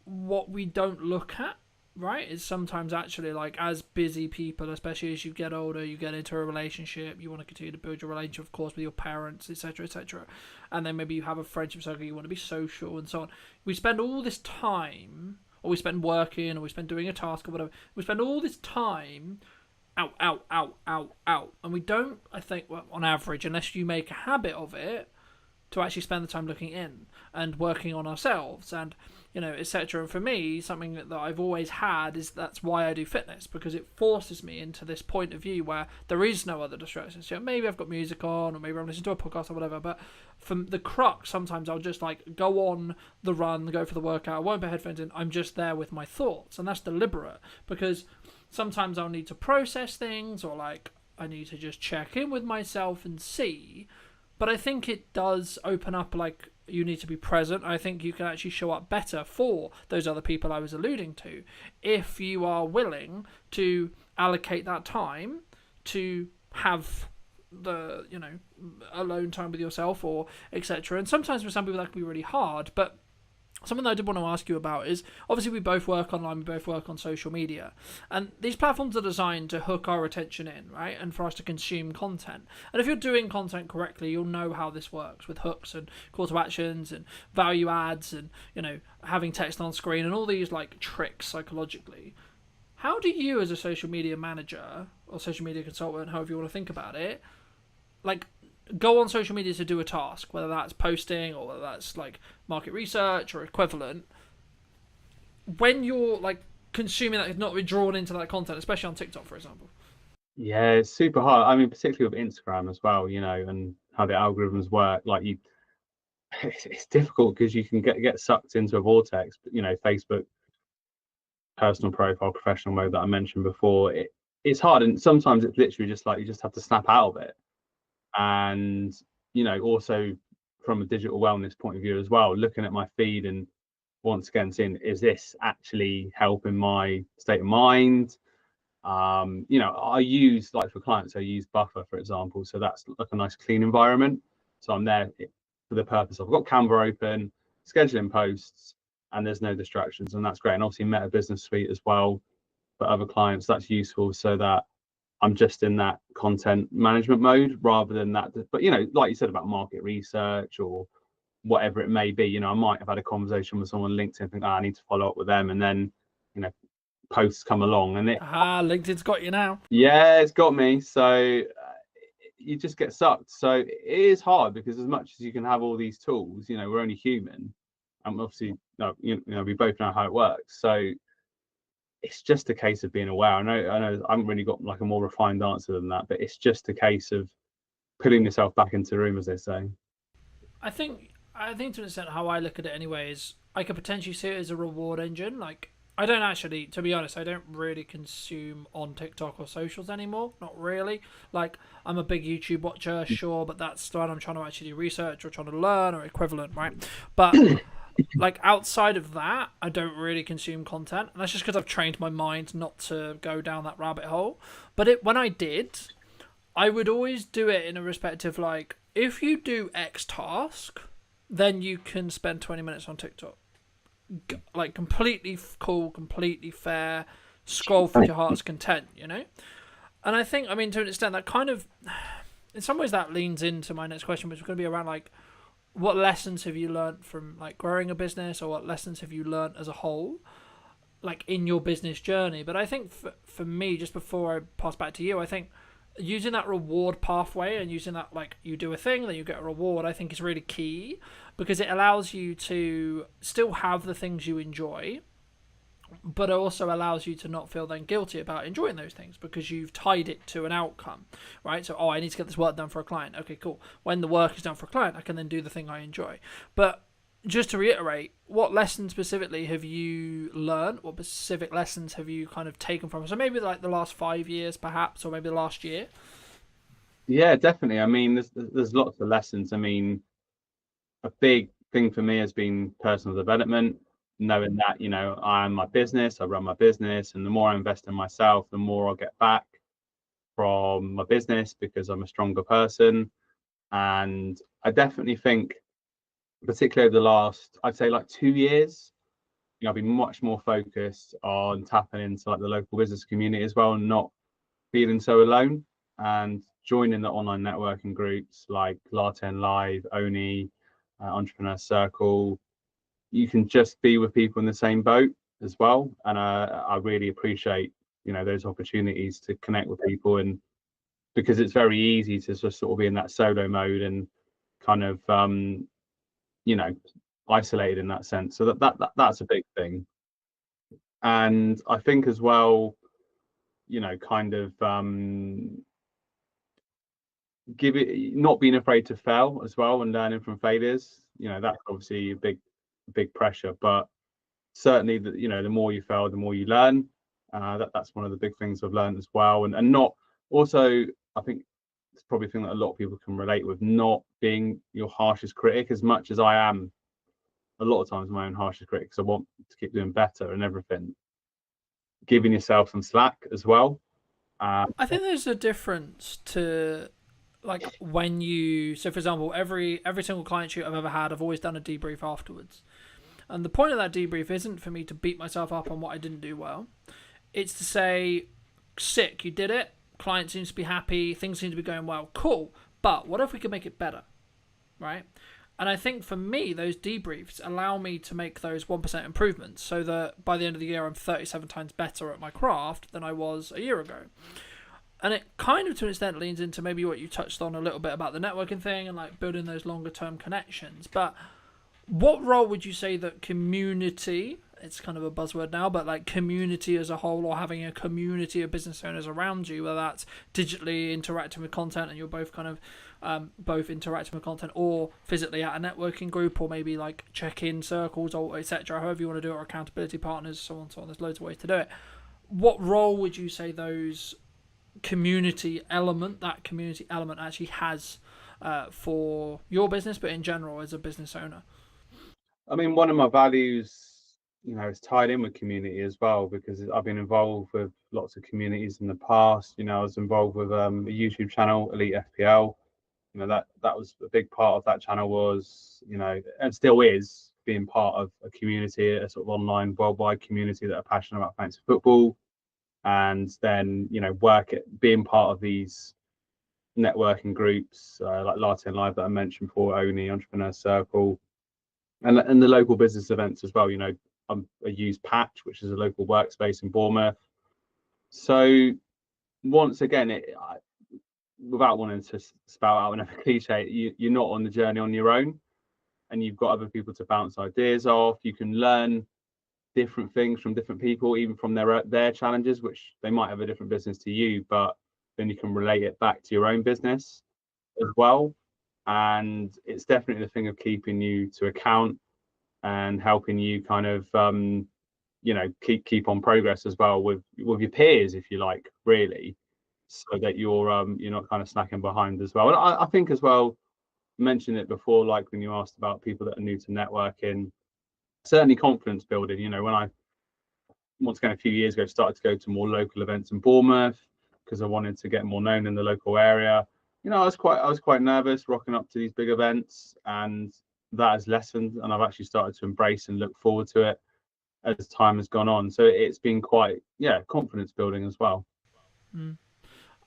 what we don't look at right, is sometimes actually like, as busy people, especially as you get older, you get into a relationship, you want to continue to build your relationship, of course, with your parents, etc., etc., and then maybe you have a friendship circle, you want to be social and so on. We spend all this time, or we spend working, or we spend doing a task or whatever. We spend all this time out, out, out, out, out, and we don't, I think, well, on average, unless you make a habit of it, to actually spend the time looking in and working on ourselves and, etc. And for me, something that I've always had is that's why I do fitness, because it forces me into this point of view where there is no other distractions. Maybe I've got music on, or maybe I'm listening to a podcast or whatever, but from the crux, sometimes I'll just like go on the run, go for the workout, I won't put headphones in, I'm just there with my thoughts, and that's deliberate, because sometimes I'll need to process things, or like I need to just check in with myself and see. But I think it does open up, like, you need to be present. I think you can actually show up better for those other people I was alluding to if you are willing to allocate that time to have the, alone time with yourself, or etc. And sometimes for some people that can be really hard, but something that I did want to ask you about is, obviously we both work online, we both work on social media, and these platforms are designed to hook our attention in, right, and for us to consume content. And if you're doing content correctly, you'll know how this works with hooks and call to actions and value adds and, having text on screen and all these like tricks psychologically. How do you, as a social media manager or social media consultant, however you want to think about it, like, go on social media to do a task, whether that's posting or whether that's like market research or equivalent, when you're like consuming that, not be drawn into that content, especially on TikTok, for example? Yeah, it's super hard. I mean, particularly with Instagram as well, and how the algorithms work. Like it's difficult because you can get sucked into a vortex. Facebook, personal profile, professional mode that I mentioned before. It's hard, and sometimes it's literally just like you just have to snap out of it. And also from a digital wellness point of view as well, looking at my feed and once again seeing, is this actually helping my state of mind? I use, like, for clients, I use Buffer, for example, so that's like a nice clean environment. So I'm there for the purpose of, I've got Canva open, scheduling posts, and there's no distractions, and that's great. And obviously Meta Business Suite as well for other clients, that's useful, so that I'm just in that content management mode rather than that. But like you said about market research or whatever it may be, I might have had a conversation with someone on LinkedIn, think, I need to follow up with them, and then posts come along, and LinkedIn's got you now. Yeah, it's got me. So you just get sucked. So it is hard, because as much as you can have all these tools, we're only human, and obviously we both know how it works. So it's just a case of being aware. I know I haven't really got like a more refined answer than that, but it's just a case of putting yourself back into the room, as they say. I think to an extent, how I look at it anyway is I could potentially see it as a reward engine. Like, I don't actually, to be honest, I don't really consume on TikTok or socials anymore. Not really. Like, I'm a big YouTube watcher, sure, but that's when I'm trying to actually do research or trying to learn or equivalent, right? But like, outside of that, I don't really consume content, and that's just because I've trained my mind not to go down that rabbit hole. But when I did, I would always do it in a respect of, like, if you do X task, then you can spend 20 minutes on TikTok. Like, completely cool, completely fair, scroll for your heart's content, And I think, I mean, to an extent, that kind of, in some ways, that leans into my next question, which is going to be around, like, what lessons have you learned from, like, growing a business, or what lessons have you learned as a whole, like, in your business journey? But I think for me, just before I pass back to you, I think using that reward pathway and using that, like, you do a thing, then you get a reward, I think is really key, because it allows you to still have the things you enjoy, but it also allows you to not feel then guilty about enjoying those things, because you've tied it to an outcome, right? So, I need to get this work done for a client. Okay, cool. When the work is done for a client, I can then do the thing I enjoy. But just to reiterate, what lessons specifically have you learned? What specific lessons have you kind of taken from? So maybe like the last 5 years, perhaps, or maybe the last year. Yeah, definitely. I mean, there's lots of lessons. I mean, a big thing for me has been personal development, knowing that, I am my business, I run my business, and the more I invest in myself, the more I'll get back from my business, because I'm a stronger person. And I definitely think, particularly over the last, I'd say, like 2 years, I've been much more focused on tapping into like the local business community as well, and not feeling so alone, and joining the online networking groups like Larten Live, Oni, Entrepreneur Circle. You can just be with people in the same boat as well, and I really appreciate those opportunities to connect with people, and because it's very easy to just sort of be in that solo mode and kind of isolated in that sense. So that's a big thing. And I think as well, kind of not being afraid to fail as well and learning from failures. That's obviously a big pressure, but certainly the more you fail, the more you learn. That's one of the big things I've learned as well, and not also, I think it's probably a thing that a lot of people can relate with, not being your harshest critic, as much as I am a lot of times my own harshest critic, because I want to keep doing better and everything. Giving yourself some slack as well. I think there's a difference to like when you, so for example, every single client shoot I've ever had, I've always done a debrief afterwards. And the point of that debrief isn't for me to beat myself up on what I didn't do well. It's to say, sick, you did it. Client seems to be happy. Things seem to be going well. Cool. But what if we could make it better? Right? And I think for me, those debriefs allow me to make those 1% improvements so that by the end of the year, I'm 37 times better at my craft than I was a year ago. And it kind of, to an extent, leans into maybe what you touched on a little bit about the networking thing and like building those longer term connections. But what role would you say that community, it's kind of a buzzword now, but like community as a whole, or having a community of business owners around you, whether that's digitally interacting with content and you're both kind of both interacting with content, or physically at a networking group, or maybe like check-in circles, or etc., however you want to do it, or accountability partners, so on, so on. There's loads of ways to do it. What role would you say those community element actually has for your business, but in general as a business owner? I mean, one of my values, is tied in with community as well, because I've been involved with lots of communities in the past. I was involved with a YouTube channel, Elite FPL. That was a big part of that channel, was, and still is, being part of a community, a sort of online worldwide community that are passionate about fantasy football. And then, being part of these networking groups like Larten Live that I mentioned before, Oni, Entrepreneur Circle, and the local business events as well. I'm a used Patch, which is a local workspace in Bournemouth. So once again, without wanting to spout out another cliche, you're not on the journey on your own, and you've got other people to bounce ideas off. You can learn different things from different people, even from their challenges, which they might have a different business to you, but then you can relate it back to your own business as well. And it's definitely the thing of keeping you to account and helping you kind of keep on progress as well with your peers, if you like, really, so that you're not kind of snacking behind as well. And I think as well, mentioned it before, like when you asked about people that are new to networking, certainly confidence building. When I, once again, a few years ago, started to go to more local events in Bournemouth because I wanted to get more known in the local area. I was quite nervous rocking up to these big events, and that has lessened, and I've actually started to embrace and look forward to it as time has gone on. So it's been quite, confidence building as well.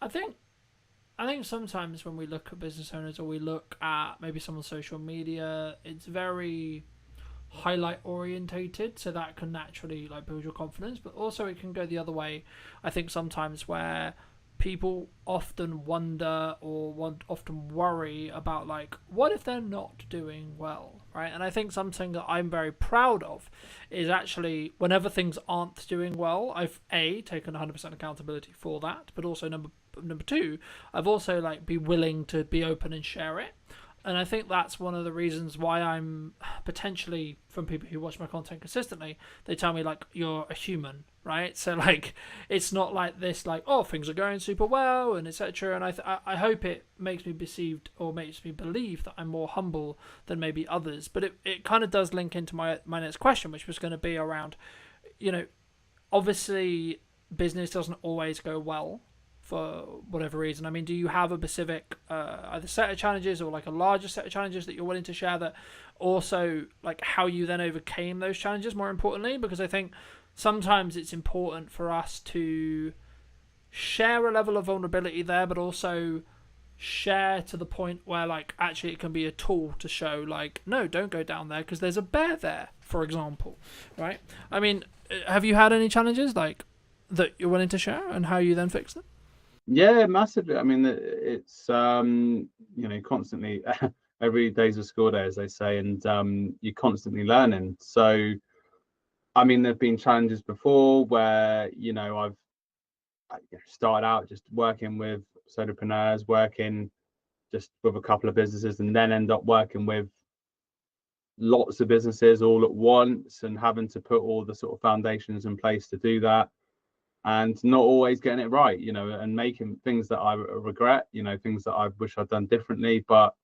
I think sometimes when we look at business owners, or we look at maybe someone's social media, it's very highlight orientated, so that can naturally like build your confidence, but also it can go the other way. I think sometimes where people often wonder or often worry about like, what if they're not doing well, right? And I think something that I'm very proud of is actually whenever things aren't doing well, I've taken 100% accountability for that, but also number two, I've also like be willing to be open and share it. And I think that's one of the reasons why I'm potentially, from people who watch my content consistently, they tell me like, you're a human, right? So like, it's not like this, like, oh, things are going super well and etc. And I hope it makes me perceived, or makes me believe, that I'm more humble than maybe others. But it kind of does link into my next question, which was going to be around, obviously business doesn't always go well. for whatever reason. I mean, do you have a specific either set of challenges or like a larger set of challenges that you're willing to share, that also like how you then overcame those challenges, more importantly? Because I think sometimes it's important for us to share a level of vulnerability there, but also share to the point where like actually it can be a tool to show like, no, don't go down there because there's a bear there, for example, right? I mean, have you had any challenges like that you're willing to share and how you then fix them? Yeah, massively. I mean, it's constantly every day's a school day, as they say, and you're constantly learning. So, I mean, there've been challenges before where I've started out just working with solopreneurs, working just with a couple of businesses, and then end up working with lots of businesses all at once and having to put all the sort of foundations in place to do that, and not always getting it right, and making things that I regret, things that I wish I'd done differently. But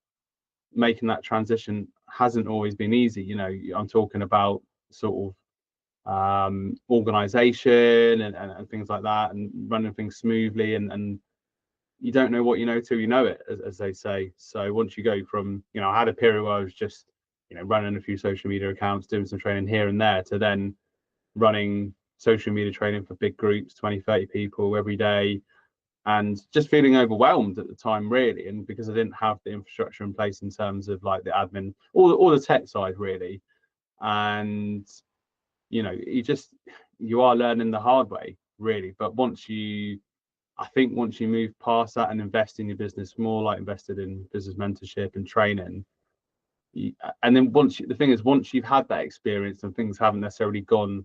making that transition hasn't always been easy. I'm talking about sort of organization and things like that, and running things smoothly, and you don't know what you know till you know it, as they say. So once you go from, I had a period where I was just running a few social media accounts, doing some training here and there, to then running social media training for big groups, 20-30 people every day, and just feeling overwhelmed at the time, really. And because I didn't have the infrastructure in place in terms of like the admin, all the tech side, really. And you are learning the hard way, really. But I think once you move past that and invest in your business more, like invested in business mentorship and training, and then the thing is, once you've had that experience and things haven't necessarily gone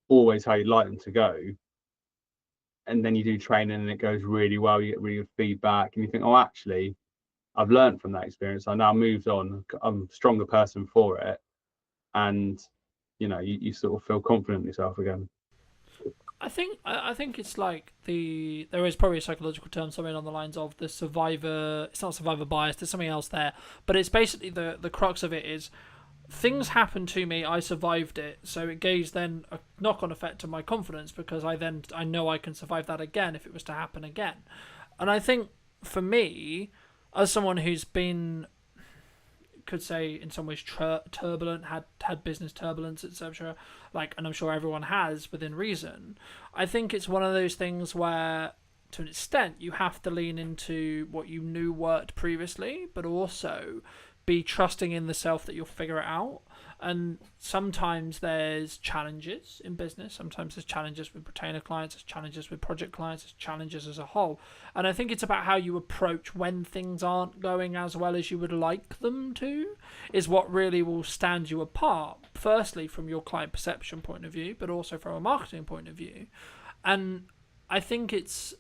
always how you'd like them to go, and then you do training and it goes really well, you get really good feedback, and you think, oh, actually, I've learned from that experience. I now moved on. I'm a stronger person for it, and you sort of feel confident in yourself again. I think it's like there is probably a psychological term, something on the lines of the survivor. It's not survivor bias. There's something else there, but it's basically the crux of it is things happened to me. I survived it, so it gave then a knock-on effect to my confidence, because I know I can survive that again if it was to happen again. And I think for me, as someone who's been, could say in some ways turbulent, had business turbulence, etc., like, and I'm sure everyone has within reason, I think it's one of those things where to an extent you have to lean into what you knew worked previously, but also be trusting in the self that you'll figure it out. And sometimes there's challenges in business, sometimes there's challenges with retainer clients, there's challenges with project clients, there's challenges as a whole. And I think it's about how you approach when things aren't going as well as you would like them to, is what really will stand you apart, firstly from your client perception point of view, but also from a marketing point of view. And I think it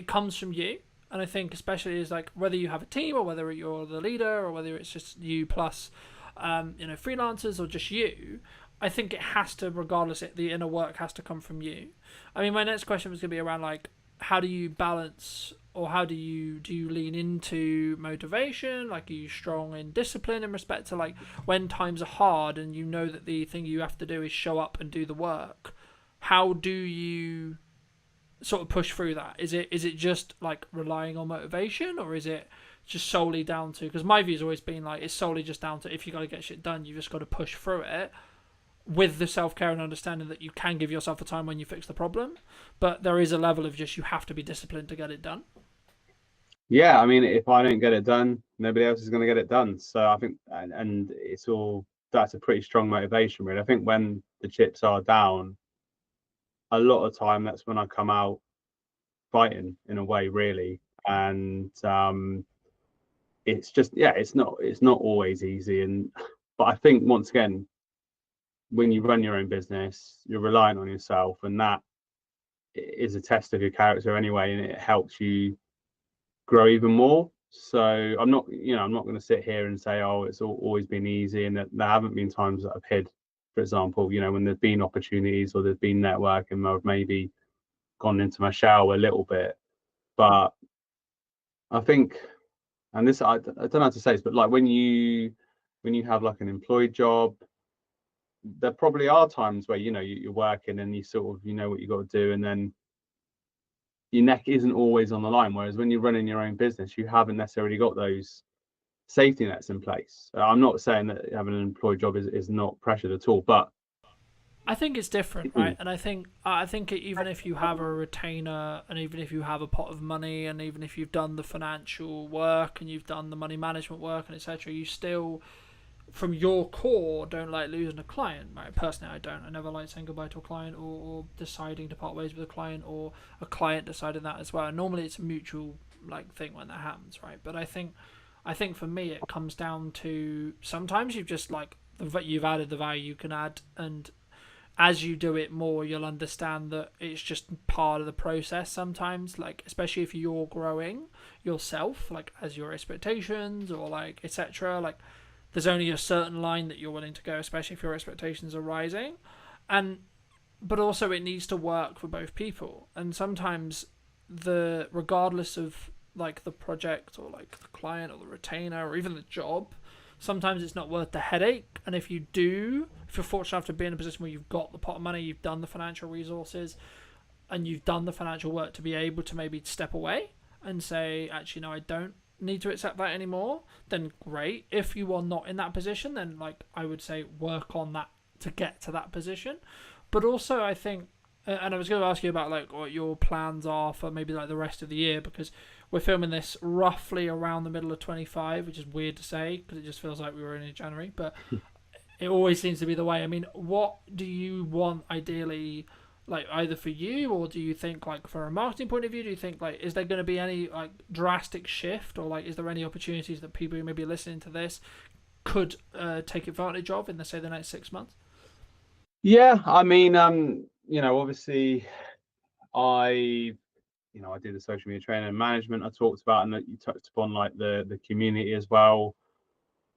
comes from you. And I think especially is like whether you have a team or whether you're the leader or whether it's just you plus freelancers or just you, I think it has to, regardless, the inner work has to come from you. I mean, my next question was going to be around like, how do you balance, or how do you lean into motivation? Like, are you strong in discipline in respect to like when times are hard and you know that the thing you have to do is show up and do the work? How do you sort of push through that? Is it just like relying on motivation, or is it just solely down to, because my view's always been like, it's solely just down to, if you got to get shit done, you just got to push through it with the self-care and understanding that you can give yourself a time when you fix the problem, but there is a level of just, you have to be disciplined to get it done. Yeah, I mean, if I don't get it done, nobody else is going to get it done. So I think, and that's a pretty strong motivation, really. I think when the chips are down, a lot of time that's when I come out fighting in a way, really. And it's just, yeah, it's not always easy. But I think, once again, when you run your own business, you're reliant on yourself, and that is a test of your character anyway, and it helps you grow even more. So I'm not going to sit here and say, oh, it's always been easy, and that there haven't been times that I've hid, for example, when there's been opportunities or there's been networking and I've maybe gone into my shell a little bit. But I think, and this, I don't know how to say this, but like when you have like an employed job, there probably are times where you're working and you sort of what you got to do, and then your neck isn't always on the line. Whereas when you're running your own business, you haven't necessarily got those safety nets in place. I'm not saying that having an employed job is not pressured at all, but I think it's different, right? And I think even if you have a retainer, and even if you have a pot of money, and even if you've done the financial work and you've done the money management work and etc., you still, from your core, don't like losing a client, right? Personally, I don't. I never like saying goodbye to a client, or deciding to part ways with a client, or a client deciding that as well. And normally, it's a mutual like thing when that happens, right? But I think for me, it comes down to sometimes you've just like you've added the value you can add, and as you do it more, you'll understand that it's just part of the process sometimes, like especially if you're growing yourself, like as your expectations or like etc., like there's only a certain line that you're willing to go, especially if your expectations are rising. And but also it needs to work for both people, and sometimes the regardless of like the project or like the client or the retainer or even the job, sometimes it's not worth the headache. And if you're fortunate enough to be in a position where you've got the pot of money, you've done the financial resources, and you've done the financial work to be able to maybe step away and say, actually, no, I don't need to accept that anymore, then great. If you are not in that position, then like I would say work on that to get to that position. But also I think, and I was going to ask you about like what your plans are for maybe like the rest of the year, because we're filming this roughly around the middle of 25, which is weird to say because it just feels like we were in January, but it always seems to be the way. I mean, what do you want ideally, like either for you, or do you think like from a marketing point of view, do you think like is there going to be any like drastic shift, or like is there any opportunities that people who may be listening to this could take advantage of in the next 6 months? yeah, I mean, obviously I I did the social media training and management I talked about, and that you touched upon like the community as well,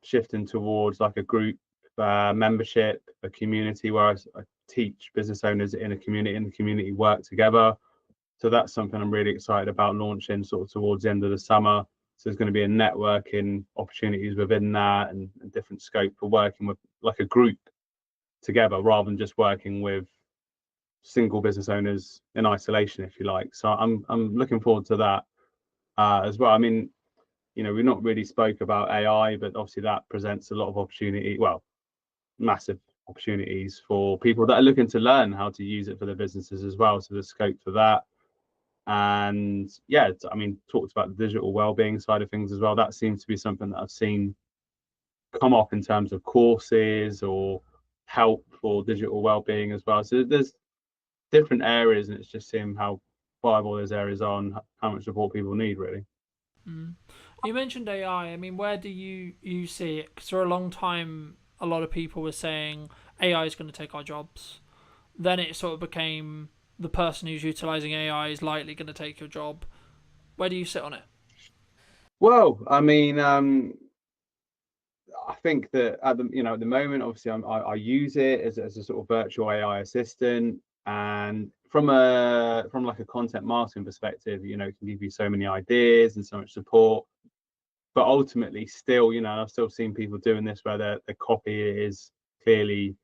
shifting towards like a group membership, a community where I teach business owners in a community, and the community work together. So that's something I'm really excited about launching sort of towards the end of the summer. So there's going to be a networking opportunities within that, and different scope for working with like a group together rather than just working with single business owners in isolation, if you like. So I'm looking forward to that as well. I mean, we've not really spoke about AI, but obviously that presents a lot of opportunity, well, massive opportunities for people that are looking to learn how to use it for their businesses as well. So there's scope for that. And yeah, I mean, talked about the digital well-being side of things as well. That seems to be something that I've seen come up in terms of courses or help for digital well-being as well. So there's different areas, and it's just seeing how viable those areas are and how much support people need, really. You mentioned AI. I mean, where do you see it? Because for a long time, a lot of people were saying AI is going to take our jobs. Then it sort of became the person who's utilizing AI is likely going to take your job. Where do you sit on it? Well, I mean, I think that at the moment, obviously, I use it as a sort of virtual AI assistant, and from like a content marketing perspective, it can give you so many ideas and so much support. But ultimately, still, I've still seen people doing this where the copy is clearly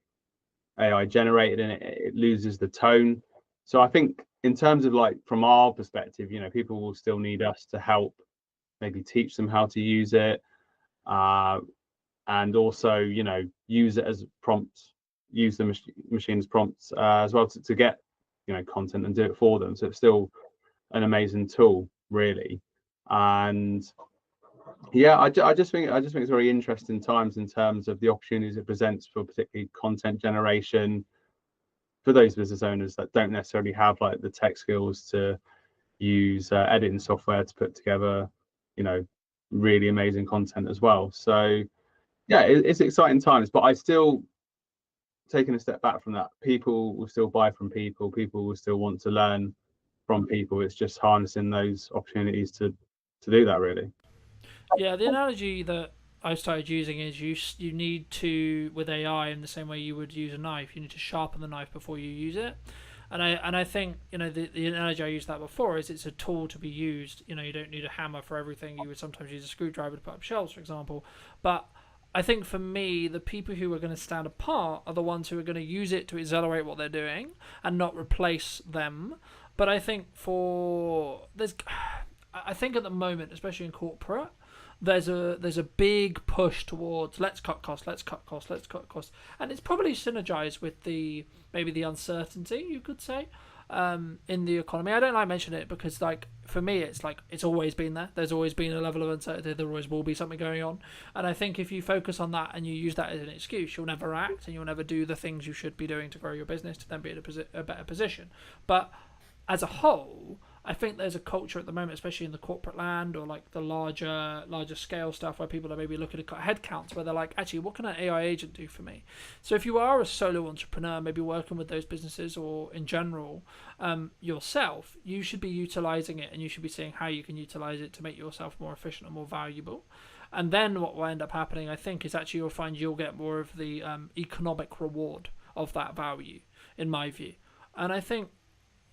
AI generated, and it loses the tone. So I think in terms of like from our perspective, people will still need us to help maybe teach them how to use it, and also use it as prompts, use the machine's prompts as well to get content and do it for them. So it's still an amazing tool, really. And yeah, I just think it's very interesting times in terms of the opportunities it presents for particularly content generation for those business owners that don't necessarily have like the tech skills to use editing software to put together really amazing content as well. So yeah, it's exciting times, but I still, taking a step back from that, people will still buy from people will still want to learn from people. It's just harnessing those opportunities to do that, really. Yeah, the analogy that I started using is you need to, with AI, in the same way you would use a knife, you need to sharpen the knife before you use it. And I think the analogy I used that before is it's a tool to be used. You don't need a hammer for everything. You would sometimes use a screwdriver to put up shelves, for example. But I think for me, the people who are going to stand apart are the ones who are going to use it to accelerate what they're doing and not replace them. But I think I think at the moment, especially in corporate, there's a big push towards let's cut costs, and it's probably synergized with maybe the uncertainty, you could say, in the economy. I don't like mentioning it because, like, for me, it's like it's always been there. There's always been a level of uncertainty. There always will be something going on, and I think if you focus on that and you use that as an excuse, you'll never act and you'll never do the things you should be doing to grow your business to then be in a better position. But as a whole, I think there's a culture at the moment, especially in the corporate land or like the larger scale stuff, where people are maybe looking to cut headcounts, where they're like, actually, what can an AI agent do for me? So if you are a solo entrepreneur, maybe working with those businesses or in general yourself, you should be utilizing it, and you should be seeing how you can utilize it to make yourself more efficient and more valuable. And then what will end up happening, I think, is actually you'll find you'll get more of the economic reward of that value, in my view. And I think,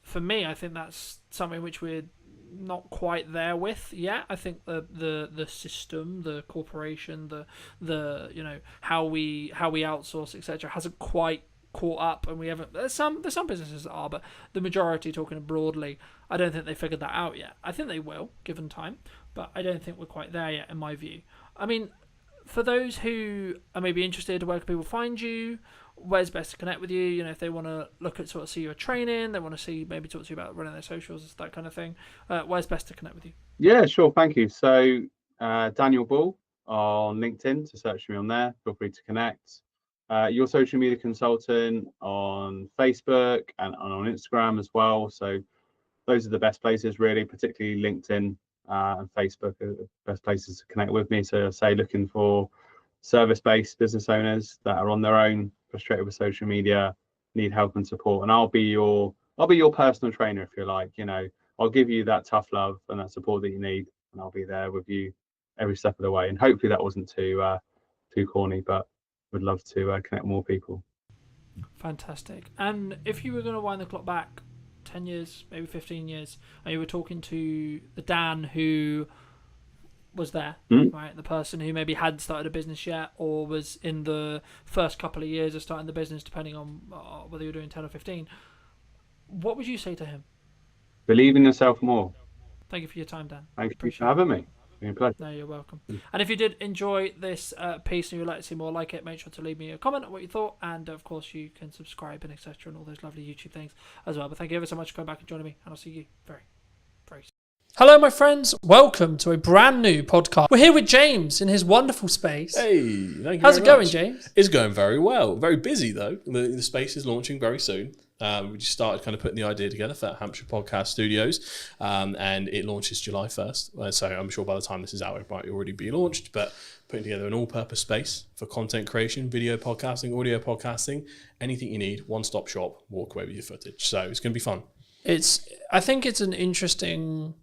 for me, I think that's something which we're not quite there with yet. I think the system, the corporation, the how we outsource, etc., hasn't quite caught up, and we haven't. There's some businesses that are, but the majority, talking broadly, I don't think they figured that out yet. I think they will, given time, but I don't think we're quite there yet, in my view. I mean, for those who are maybe interested, where can people find you? Where's best to connect with you? If they want to look at see your training, they want to maybe talk to you about running their socials, that kind of thing. Where's best to connect with you? Yeah, sure. Thank you. So Daniel Bull on LinkedIn, to search me on there. Feel free to connect. Your social media consultant on Facebook and on Instagram as well. So those are the best places, really, particularly LinkedIn and Facebook are the best places to connect with me. So say looking for service-based business owners that are on their own, frustrated with social media, need help and support, and I'll be your personal trainer, if you like. I'll give you that tough love and that support that you need, and I'll be there with you every step of the way. And hopefully that wasn't too corny, but would love to connect with more people. Fantastic. And if you were going to wind the clock back 10 years, maybe 15 years, and you were talking to the Dan who was there, right? The person who maybe hadn't started a business yet, or was in the first couple of years of starting the business, depending on whether you're doing 10 or 15, what would you say to him? Believe in yourself more. Thank you for your time, Dan. Thank you for having me. It's been a pleasure. No, you're welcome. And if you did enjoy this piece and you'd like to see more like it, make sure to leave me a comment on what you thought, and of course you can subscribe and etc. and all those lovely YouTube things as well. But thank you ever so much for coming back and joining me, and I'll see you very, very soon. Hello, my friends. Welcome to a brand new podcast. We're here with James in his wonderful space. Hey, thank you. How's it going, James? It's going very well. Very busy, though. The space is launching very soon. We just started kind of putting the idea together for Hampshire Podcast Studios, and it launches July 1st. So I'm sure by the time this is out, it might already be launched, but putting together an all-purpose space for content creation, video podcasting, audio podcasting, anything you need, one-stop shop, walk away with your footage. So it's going to be fun. I think it's an interesting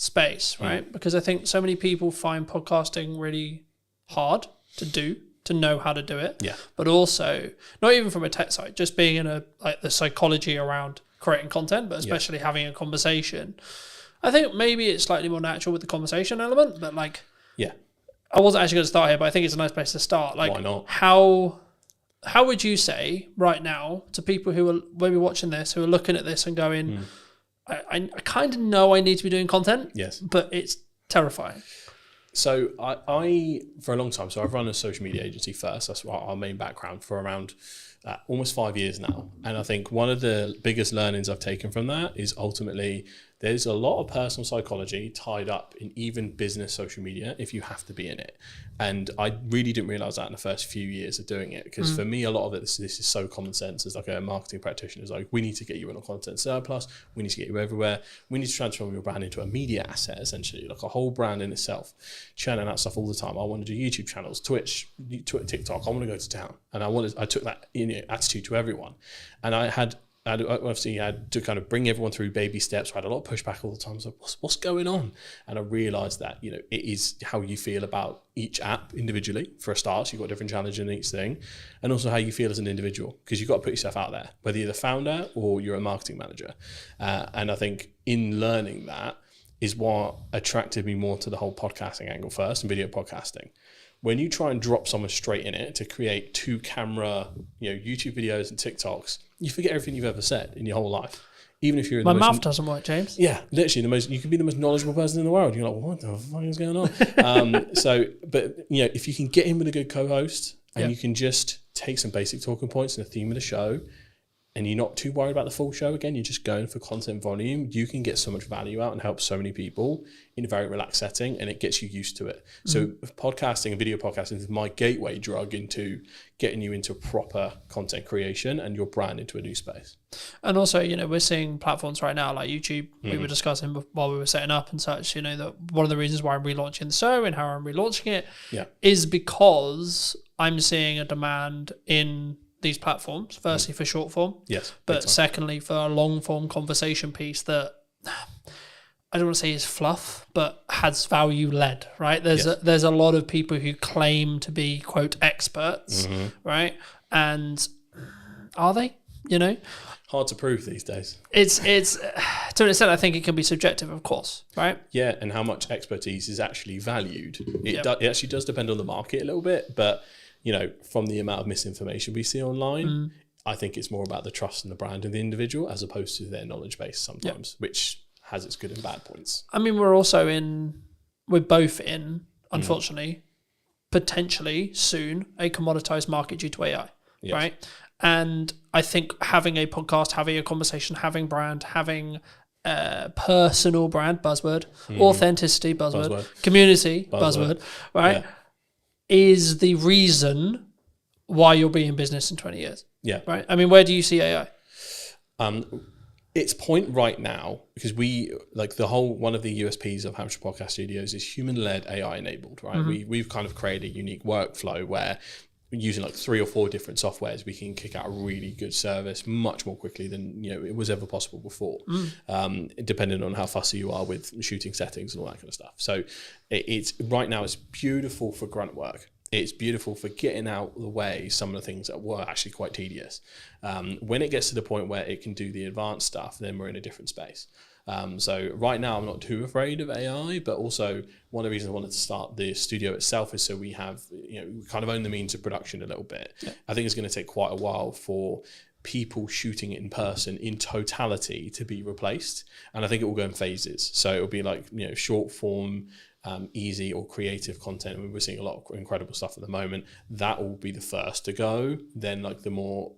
space, right? Because I think so many people find podcasting really hard to do, to know how to do it. Yeah. But also, not even from a tech side, just being in the psychology around creating content, but especially having a conversation. I think maybe it's slightly more natural with the conversation element, but I wasn't actually going to start here, but I think it's a nice place to start. Why not? How would you say right now to people who are maybe watching this, who are looking at this and going, I kind of know I need to be doing content, yes, but it's terrifying. So I for a long time, so I've run a social media agency first. That's our main background for around almost 5 years now. And I think one of the biggest learnings I've taken from that is ultimately there's a lot of personal psychology tied up in even business social media if you have to be in it. And I really didn't realize that in the first few years of doing it, because for me, a lot of it, this is so common sense. As like a marketing practitioner, is like, we need to get you in a content surplus. We need to get you everywhere. We need to transform your brand into a media asset, essentially, like a whole brand in itself. Churning out stuff all the time. I want to do YouTube channels, Twitch, TikTok. I want to go to town. And I took that attitude to everyone. And I obviously had to kind of bring everyone through baby steps. I had a lot of pushback all the time. I was like, what's going on? And I realized that, it is how you feel about each app individually. For a start, so you've got different challenges in each thing. And also how you feel as an individual, because you've got to put yourself out there, whether you're the founder or you're a marketing manager. And I think in learning that is what attracted me more to the whole podcasting angle first, and video podcasting. When you try and drop someone straight in it to create 2 camera, YouTube videos and TikToks, you forget everything you've ever said in your whole life. Even if you're My mouth doesn't work, James. Yeah, literally you could be the most knowledgeable person in the world. You're like, what the fuck is going on? But if you can get in with a good co-host and you can just take some basic talking points and the theme of the show, and you're not too worried about the full show, again, you're just going for content volume, you can get so much value out and help so many people in a very relaxed setting, and it gets you used to it. So podcasting and video podcasting is my gateway drug into getting you into proper content creation and your brand into a new space. And also, we're seeing platforms right now like YouTube. We were discussing while we were setting up and such, that one of the reasons why I'm relaunching the show and how I'm relaunching it is because I'm seeing a demand in these platforms, firstly for short form, but secondly for a long form conversation piece that I don't want to say is fluff, but has value led, right? There's a lot of people who claim to be quote experts, right? And are they? Hard to prove these days. It's to an extent I think it can be subjective, of course, right? Yeah, and how much expertise is actually valued. It actually does depend on the market a little bit, but from the amount of misinformation we see online, I think it's more about the trust and the brand of the individual as opposed to their knowledge base sometimes, which has its good and bad points. I mean, we're both in, unfortunately, potentially soon, a commoditized market due to AI, right? And I think having a podcast, having a conversation, having brand, having personal brand, buzzword, authenticity, buzzword, community, buzzword, right? Yeah. Is the reason why you'll be in business in 20 years. Yeah. Right? I mean, where do you see AI? Its point right now, because one of the USPs of Hampshire Podcast Studios is human-led AI enabled, right? We've kind of created a unique workflow where using 3 or 4 different softwares, we can kick out a really good service much more quickly than it was ever possible before, depending on how fussy you are with shooting settings and all that kind of stuff. So it's right now it's beautiful for grunt work. It's beautiful for getting out of the way some of the things that were actually quite tedious. When it gets to the point where it can do the advanced stuff, then we're in a different space. So right now I'm not too afraid of AI, but also one of the reasons I wanted to start the studio itself is so we have, we kind of own the means of production a little bit. Yeah. I think it's going to take quite a while for people shooting it in person in totality to be replaced. And I think it will go in phases. So it'll be short form, easy or creative content. I mean, we're seeing a lot of incredible stuff at the moment. That will be the first to go. Then the more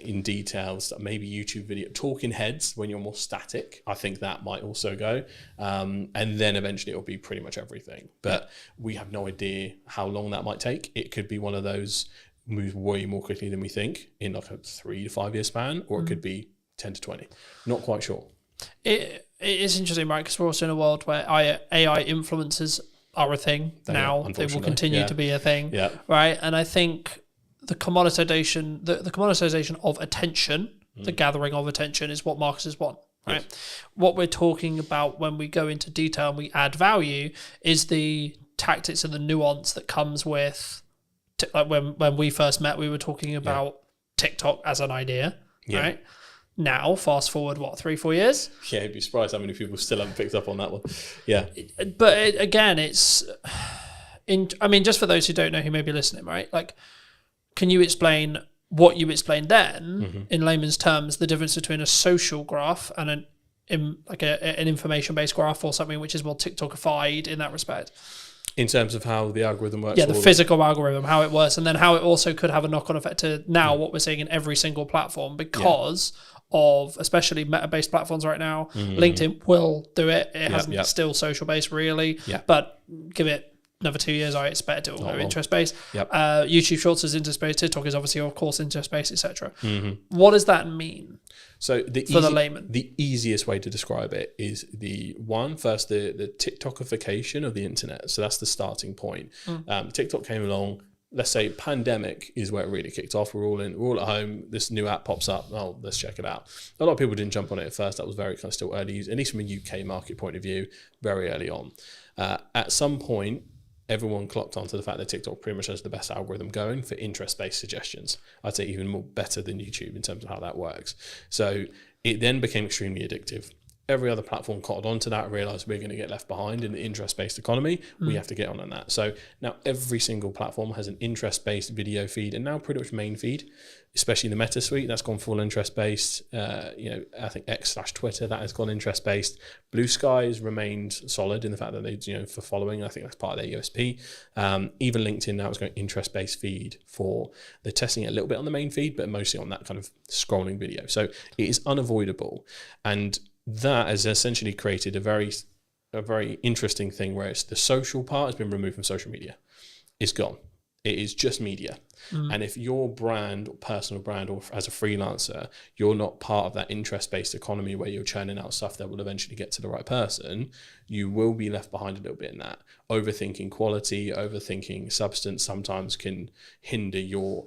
in details, maybe YouTube video, talking heads when you're more static, I think that might also go, and then eventually it'll be pretty much everything, but we have no idea how long that might take. It could be one of those move way more quickly than we think in a 3 to 5 year span, or it could be 10 to 20, not quite sure. It is interesting, right? Because we're also in a world where AI influencers are a thing now. They will continue to be a thing, right? And I think the commoditization of attention, the gathering of attention, is what marketers want, right? Yes. What we're talking about when we go into detail and we add value is the tactics and the nuance that comes with, when we first met, we were talking about TikTok as an idea, right? Now, fast forward, 3-4 years? Yeah, you'd be surprised how many people still haven't picked up on that one. Yeah. But again, just for those who don't know, who may be listening, right? Can you explain what you explained then, in layman's terms, the difference between a social graph and an information-based graph, or something which is more TikTokified in that respect? In terms of how the algorithm works? Yeah, the physical algorithm, how it works, and then how it also could have a knock-on effect to now what we're seeing in every single platform because of especially meta-based platforms right now. LinkedIn will do it. It hasn't still social-based really, but give it another 2 years, I expect it will go interest-based. YouTube Shorts is interest-based. TikTok is obviously, of course, interest-based, etc. What does that mean? So for the layman, the easiest way to describe it is the TikTokification of the internet. So that's the starting point. TikTok came along. Let's say pandemic is where it really kicked off. We're all at home. This new app pops up. Oh, let's check it out. A lot of people didn't jump on it at first. That was very kind of still early, at least from a UK market point of view, very early on. At some point, everyone clocked onto the fact that TikTok pretty much has the best algorithm going for interest-based suggestions. I'd say even more better than YouTube in terms of how that works. So it then became extremely addictive. every other platform cottoned onto that, realized we're going to get left behind in the interest-based economy. We have to get on that. So now every single platform has an interest-based video feed, and now pretty much main feed, especially in the Meta suite, that's gone full interest-based. I think X/Twitter, that has gone interest-based. Blue Sky has remained solid in the fact that they, for following, I think that's part of their USP. Even LinkedIn now is going interest-based feed they're testing it a little bit on the main feed, but mostly on that kind of scrolling video. So it is unavoidable. And that has essentially created a very interesting thing where it's the social part has been removed from social media. It's gone. It is just media. And if your brand or personal brand or as a freelancer, you're not part of that interest-based economy where you're churning out stuff that will eventually get to the right person, you will be left behind a little bit in that. Overthinking quality, overthinking substance sometimes can hinder your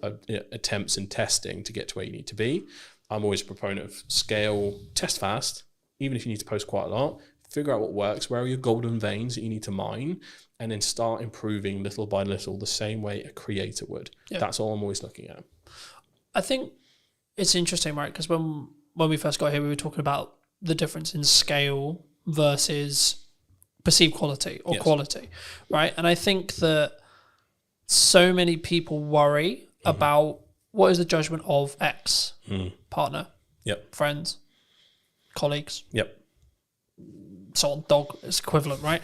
attempts and testing to get to where you need to be. I'm always a proponent of scale, test fast, even if you need to post quite a lot, figure out what works, where are your golden veins that you need to mine, and then start improving little by little the same way a creator would. Yeah. That's all I'm always looking at. I think it's interesting, right? Because when we first got here, we were talking about the difference in scale versus perceived quality or quality, right? And I think that so many people worry about what is the judgment of X partner, friends, colleagues, so on, dog is equivalent, right?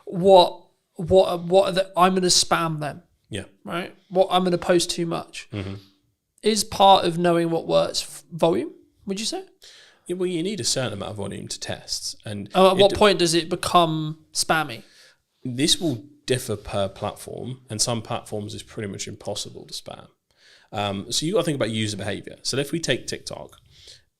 What are the, I'm going to spam them, right? What I'm going to post too much is part of knowing what works. Volume, would you say? Yeah, well, you need a certain amount of volume to test, and at what point does it become spammy? This will differ per platform, and some platforms is pretty much impossible to spam. So you got to think about user behavior. So if we take TikTok,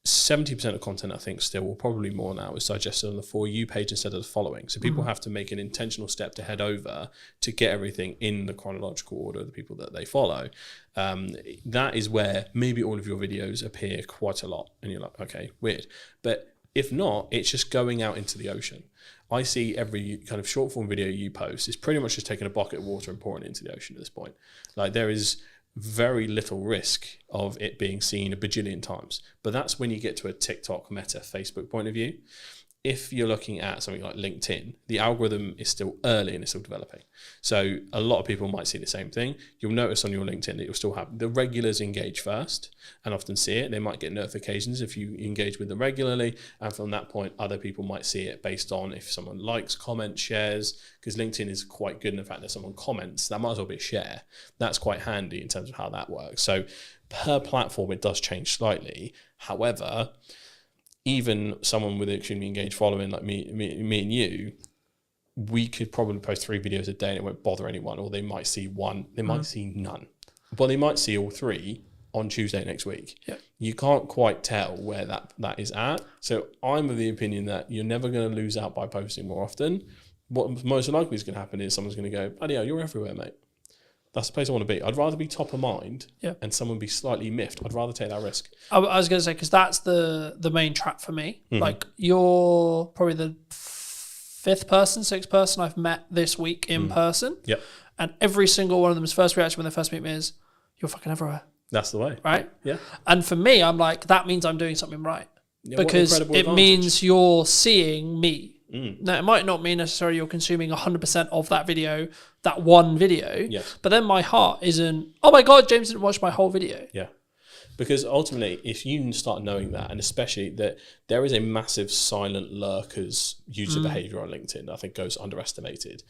70% of content, I think still, or probably more now, is digested on the For You page instead of the following. So people have to make an intentional step to head over to get everything in the chronological order of the people that they follow. That is where maybe all of your videos appear quite a lot. And you're like, okay, weird. But if not, it's just going out into the ocean. I see every kind of short form video you post is pretty much just taking a bucket of water and pouring it into the ocean at this point. Like there is very little risk of it being seen a bajillion times. But that's when you get to a TikTok, Meta, Facebook point of view. If you're looking at something like LinkedIn, the algorithm is still early and it's still developing. So a lot of people might see the same thing. You'll notice on your LinkedIn that you'll still have the regulars engage first and often see it. They might get notifications if you engage with them regularly. And from that point, other people might see it based on if someone likes, comments, shares, because LinkedIn is quite good in the fact that someone comments, that might as well be a share. That's quite handy in terms of how that works. So per platform, it does change slightly. However, even someone with an extremely engaged following like me and you, we could probably post 3 videos a day and it won't bother anyone, or they might see one, they might see none, but they might see all 3 on Tuesday next week. Yeah. You can't quite tell where that is at. So I'm of the opinion that you're never going to lose out by posting more often. What most likely is going to happen is someone's going to go, bloody hell, you're everywhere, mate. That's the place I want to be. I'd rather be top of mind and someone be slightly miffed. I'd rather take that risk. I was going to say, because that's the main trap for me. Like, you're probably the 5th person, 6th person I've met this week in person. Yep. And every single one of them's first reaction when they first meet me is, you're fucking everywhere. That's the way. Right? Yeah. And for me, I'm like, that means I'm doing something right. Yeah, because it means you're seeing me. Now, it might not mean necessarily you're consuming 100% of that video, that one video, but then my heart isn't, oh my God, James didn't watch my whole video. Yeah. Because ultimately, if you start knowing that, and especially that there is a massive silent lurkers user behavior on LinkedIn, I think goes underestimated.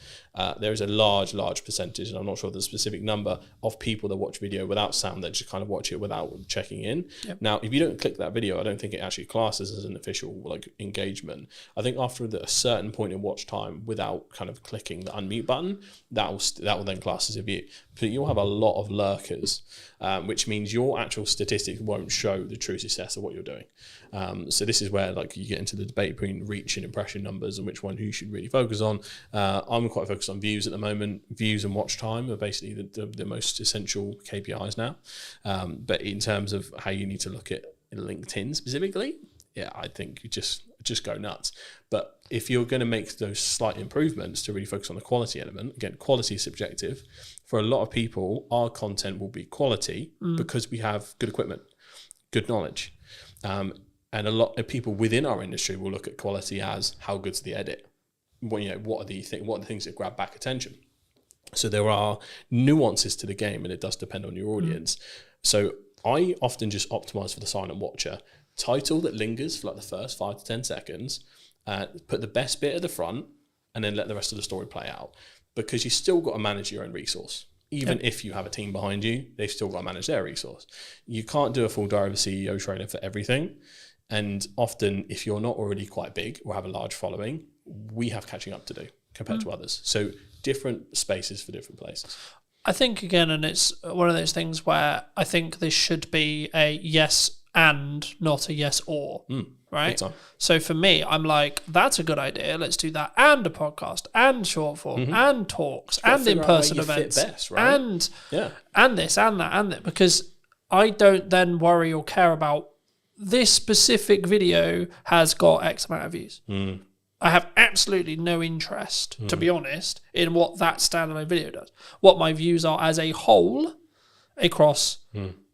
There is a large percentage, and I'm not sure the specific number, of people that watch video without sound that just kind of watch it without checking in. Yep. Now, if you don't click that video, I don't think it actually classes as an official like engagement. I think after a certain point in watch time, without kind of clicking the unmute button, that will then class as a view. But you'll have a lot of lurkers, which means your actual statistics won't show the true success of what you're doing. So this is where like you get into the debate between reach and impression numbers and which one you should really focus on. I'm quite focused on views at the moment. Views and watch time are basically the most essential KPIs now. But in terms of how you need to look at LinkedIn specifically, I think you just go nuts. But if you're going to make those slight improvements to really focus on the quality element, again, quality is subjective. For a lot of people, our content will be quality because we have good equipment, good knowledge. And a lot of people within our industry will look at quality as how good's the edit. What are the things that grab back attention? So there are nuances to the game, and it does depend on your audience. So I often just optimize for the silent watcher. Title that lingers for like the first 5 to 10 seconds. Put the best bit at the front, and then let the rest of the story play out. Because you still got to manage your own resource. Even if you have a team behind you, they've still got to manage their resource. You can't do a full Diary of a CEO training for everything. And often, if you're not already quite big or have a large following, we have catching up to do compared to others. So different spaces for different places. I think, again, and it's one of those things where I think this should be a yes and, not a yes or, right? So for me, I'm like, that's a good idea. Let's do that. And a podcast, and short form, and talks, and in-person events, best, right? and this, and that, and that. Because I don't then worry or care about this specific video has got X amount of views. I have absolutely no interest, to be honest, in what that standalone video does. What my views are as a whole across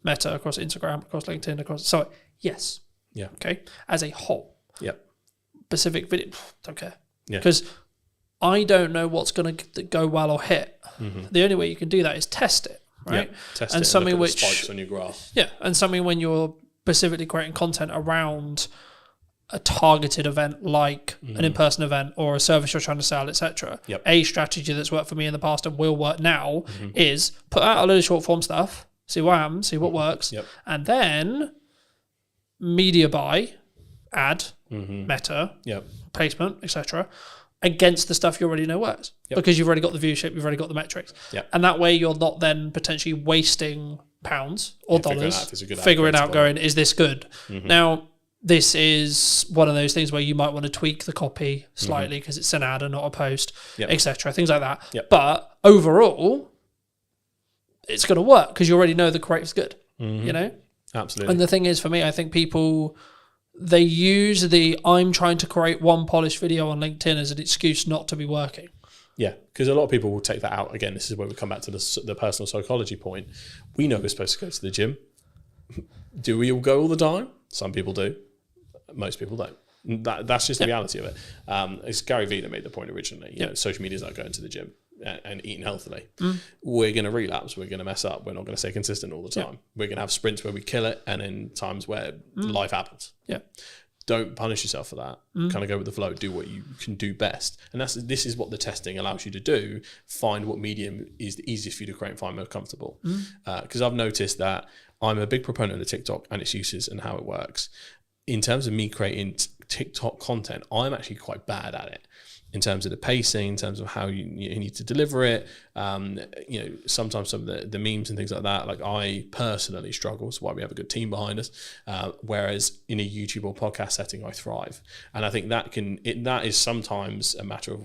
Meta, across Instagram, across LinkedIn, across... So, yes. Yeah. Okay? As a whole. Yep. Specific video, don't care. Yeah. Because I don't know what's going to go well or hit. The only way you can do that is test it, right? Yeah. Test and it something and look at which... the spikes on your graph. Yeah, and something when you're specifically creating content around a targeted event like an in-person event or a service you're trying to sell, etc. Yep. A strategy that's worked for me in the past and will work now is put out a load of short form stuff, see what happens, see what works, and then media buy, ad, Meta, placement, etc. against the stuff you already know works because you've already got the viewership, you've already got the metrics, and that way you're not then potentially wasting pounds or dollars figuring out going, is this good? Now, this is one of those things where you might want to tweak the copy slightly because it's an ad and not a post, etc. Things like that. But overall, it's going to work because you already know the creative's good, you know? Absolutely. And the thing is, for me, I think people, they use the I'm trying to create one polished video on LinkedIn as an excuse not to be working. Yeah, because a lot of people will take that out. Again, this is where we come back to the personal psychology point. We know we're supposed to go to the gym. Do we all go all the time? Some people do. Most people don't. That's just the reality of it. It's Gary Vee that made the point originally. You know, social media is like going to the gym and eating healthily. We're going to relapse. We're going to mess up. We're not going to stay consistent all the time. We're going to have sprints where we kill it and then times where life happens. Yeah. Don't punish yourself for that. Kind of go with the flow. Do what you can do best. And this is what the testing allows you to do. Find what medium is the easiest for you to create and find most comfortable. Because I've noticed that I'm a big proponent of TikTok and its uses and how it works. In terms of me creating TikTok content, I'm actually quite bad at it. In terms of the pacing, in terms of how you need to deliver it, sometimes some of the memes and things like that, like I personally struggle. That's why we have a good team behind us. Whereas in a YouTube or podcast setting, I thrive. And I think that is sometimes a matter of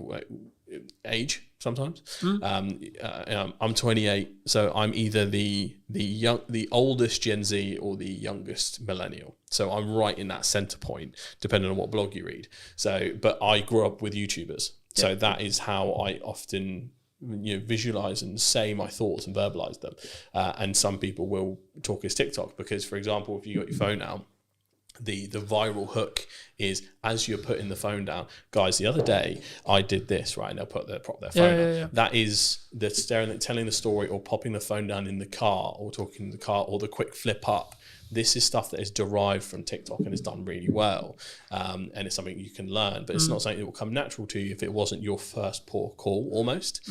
age. Sometimes I'm 28, so I'm either the oldest Gen Z or the youngest millennial. So I'm right in that center point, depending on what blog you read. So, but I grew up with YouTubers, so that is how I often visualize and say my thoughts and verbalize them. And some people will talk as TikTok because, for example, if you got your phone out. The viral hook is as you're putting the phone down. Guys, the other day I did this, right? And they'll prop their phone down. That is the telling the story or popping the phone down in the car or talking in the car or the quick flip up. This is stuff that is derived from TikTok and is done really well. And it's something you can learn, but it's not something that will come natural to you if it wasn't your first port call almost.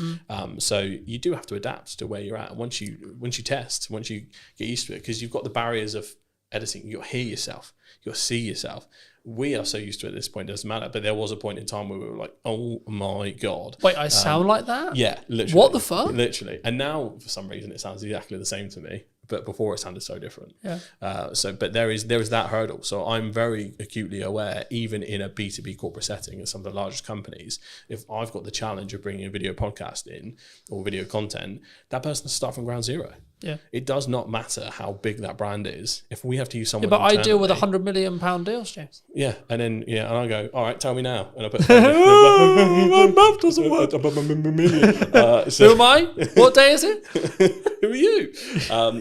So you do have to adapt to where you're at. And once you test, once you get used to it, because you've got the barriers of editing, you'll hear yourself, you'll see yourself. We are so used to it at this point, it doesn't matter. But there was a point in time where we were like, oh my God. Wait, I sound like that? Yeah, literally. What the fuck? Literally. And now, for some reason, it sounds exactly the same to me. But before it sounded so different. Yeah. But there is that hurdle. So I'm very acutely aware, even in a B2B corporate setting at some of the largest companies, if I've got the challenge of bringing a video podcast in or video content, that person has to start from ground zero. Yeah. It does not matter how big that brand is. If we have to use someone, but I deal with $100 million deals, James. Yeah, and then and I go, all right, tell me now, and I put my math doesn't work. Who am I? What day is it? Who are you?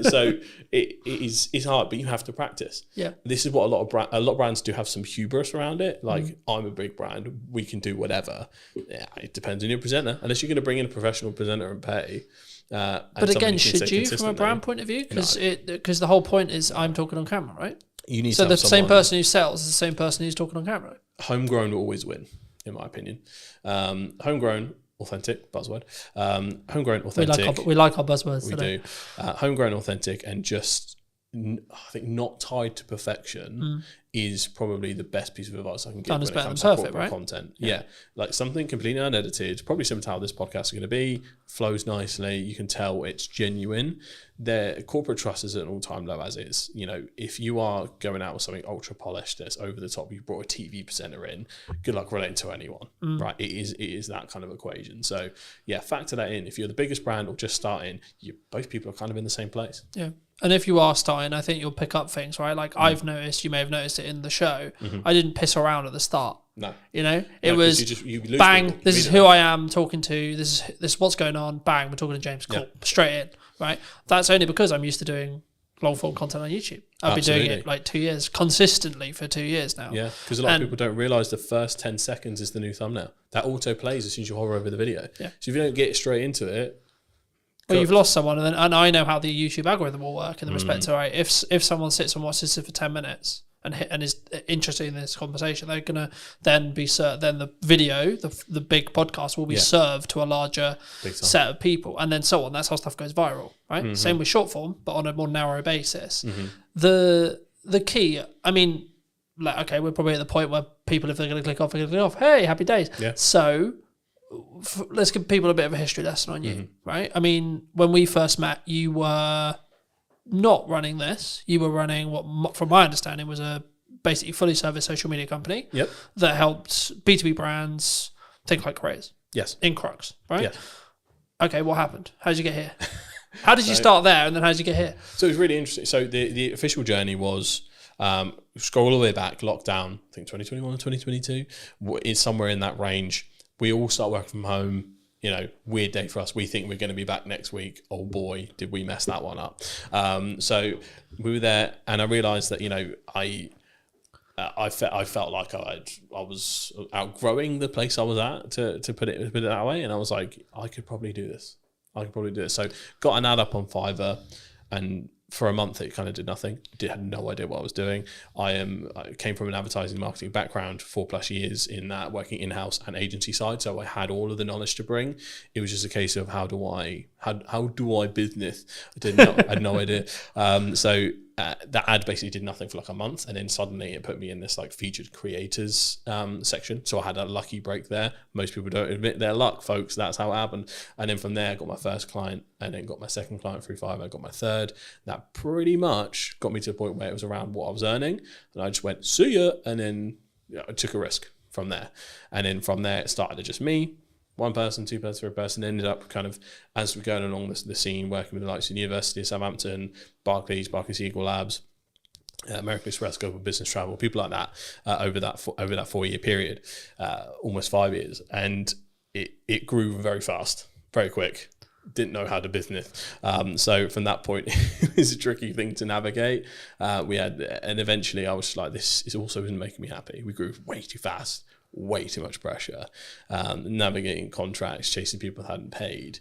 So it's hard, but you have to practice. Yeah. This is what a lot of brands do have some hubris around it. Like, I'm a big brand, we can do whatever. Yeah, it depends on your presenter. Unless you're going to bring in a professional presenter and pay. But again, should you, from a brand point of view? Because the whole point is I'm talking on camera, right? You need so to the have same someone- person who sells is the same person who's talking on camera. Homegrown will always win, in my opinion. Homegrown, authentic, buzzword. Homegrown, authentic. We like our buzzwords We today. do. Homegrown, authentic, and just, I think, not tied to perfection is probably the best piece of advice I can give Done when is it better comes than to perfect, corporate right? content. Yeah. Like something completely unedited, probably similar to how this podcast is going to be, flows nicely. You can tell it's genuine. Their corporate trust is at an all-time low as is. You know, if you are going out with something ultra polished that's over the top, you brought a TV presenter in, good luck relating to anyone, right? It is that kind of equation. So yeah, factor that in. If you're the biggest brand or just starting, both people are kind of in the same place. Yeah. And if you are starting, I think you'll pick up things, right? Like I've noticed, you may have noticed it in the show. I didn't piss around at the start. No. You know, No, it 'cause was you lose bang, people this is immediately. who I am talking to. This is what's going on. Bang, we're talking to James. Cool. Yeah. Straight in, right? That's only because I'm used to doing long form content on YouTube. I've been doing Absolutely. it like 2 years, consistently for 2 years now. Yeah, because a lot And- of people don't realize the first 10 seconds is the new thumbnail. That auto plays as soon as you hover over the video. Yeah. So if you don't get straight into it, Well, you've lost someone, and I know how the YouTube algorithm will work in the respect to, right, if someone sits and watches this for 10 minutes and is interested in this conversation, they're gonna then be then the video, the big podcast will be served to a larger Big time. set of people, and then so on. That's how stuff goes viral, right? Same with short form, but on a more narrow basis. The key, I mean, like, okay, we're probably at the point where people, if they're going to click off, they're going to click off. Hey, happy days. Yeah. So let's give people a bit of a history lesson on you, right? I mean, when we first met, you were not running this. You were running what, from my understanding, was a basically fully service social media company Yep. that helped B2B brands think like craze yes. in Crux, right? Yeah. Okay, what happened? How did you get here? How did you start there, and then how did you get here? So it was really interesting. So the official journey was, scroll all the way back, lockdown, I think 2021 or 2022, is somewhere in that range. We all start working from home. You know, weird day for us. We think we're going to be back next week. Oh boy, did we mess that one up. So we were there, and I realized that, you know, I felt like I was outgrowing the place I was at, to put it that way, and I was like, I could probably do this. So got an ad up on Fiverr, and for a month it kind of did nothing. Had no idea what I was doing. I came from an advertising marketing background, 4+ years in that, working in-house and agency side, so I had all of the knowledge to bring. It was just a case of how do I business. I had no idea. So that ad basically did nothing for like a month, and then suddenly it put me in this like featured creators section. So I had a lucky break there. Most people don't admit their luck, folks. That's how it happened. And then from there I got my first client, and then got my second client through Fiverr. I got my third. That pretty much got me to a point where it was around what I was earning, and I just went, see ya, and then I took a risk from there. And then from there it started to just me, one person, two person, third person. Ended up kind of, as we're going along the scene, working with the likes of the University of Southampton, Barclays Eagle Labs, American Express, Global Business Travel, people like that, over that 4-year period, almost 5 years, and it grew very fast, very quick. Didn't know how to business, so from that point it was a tricky thing to navigate. And eventually I was just like, this is also isn't making me happy. We grew way too fast. Way too much pressure, navigating contracts, chasing people that hadn't paid.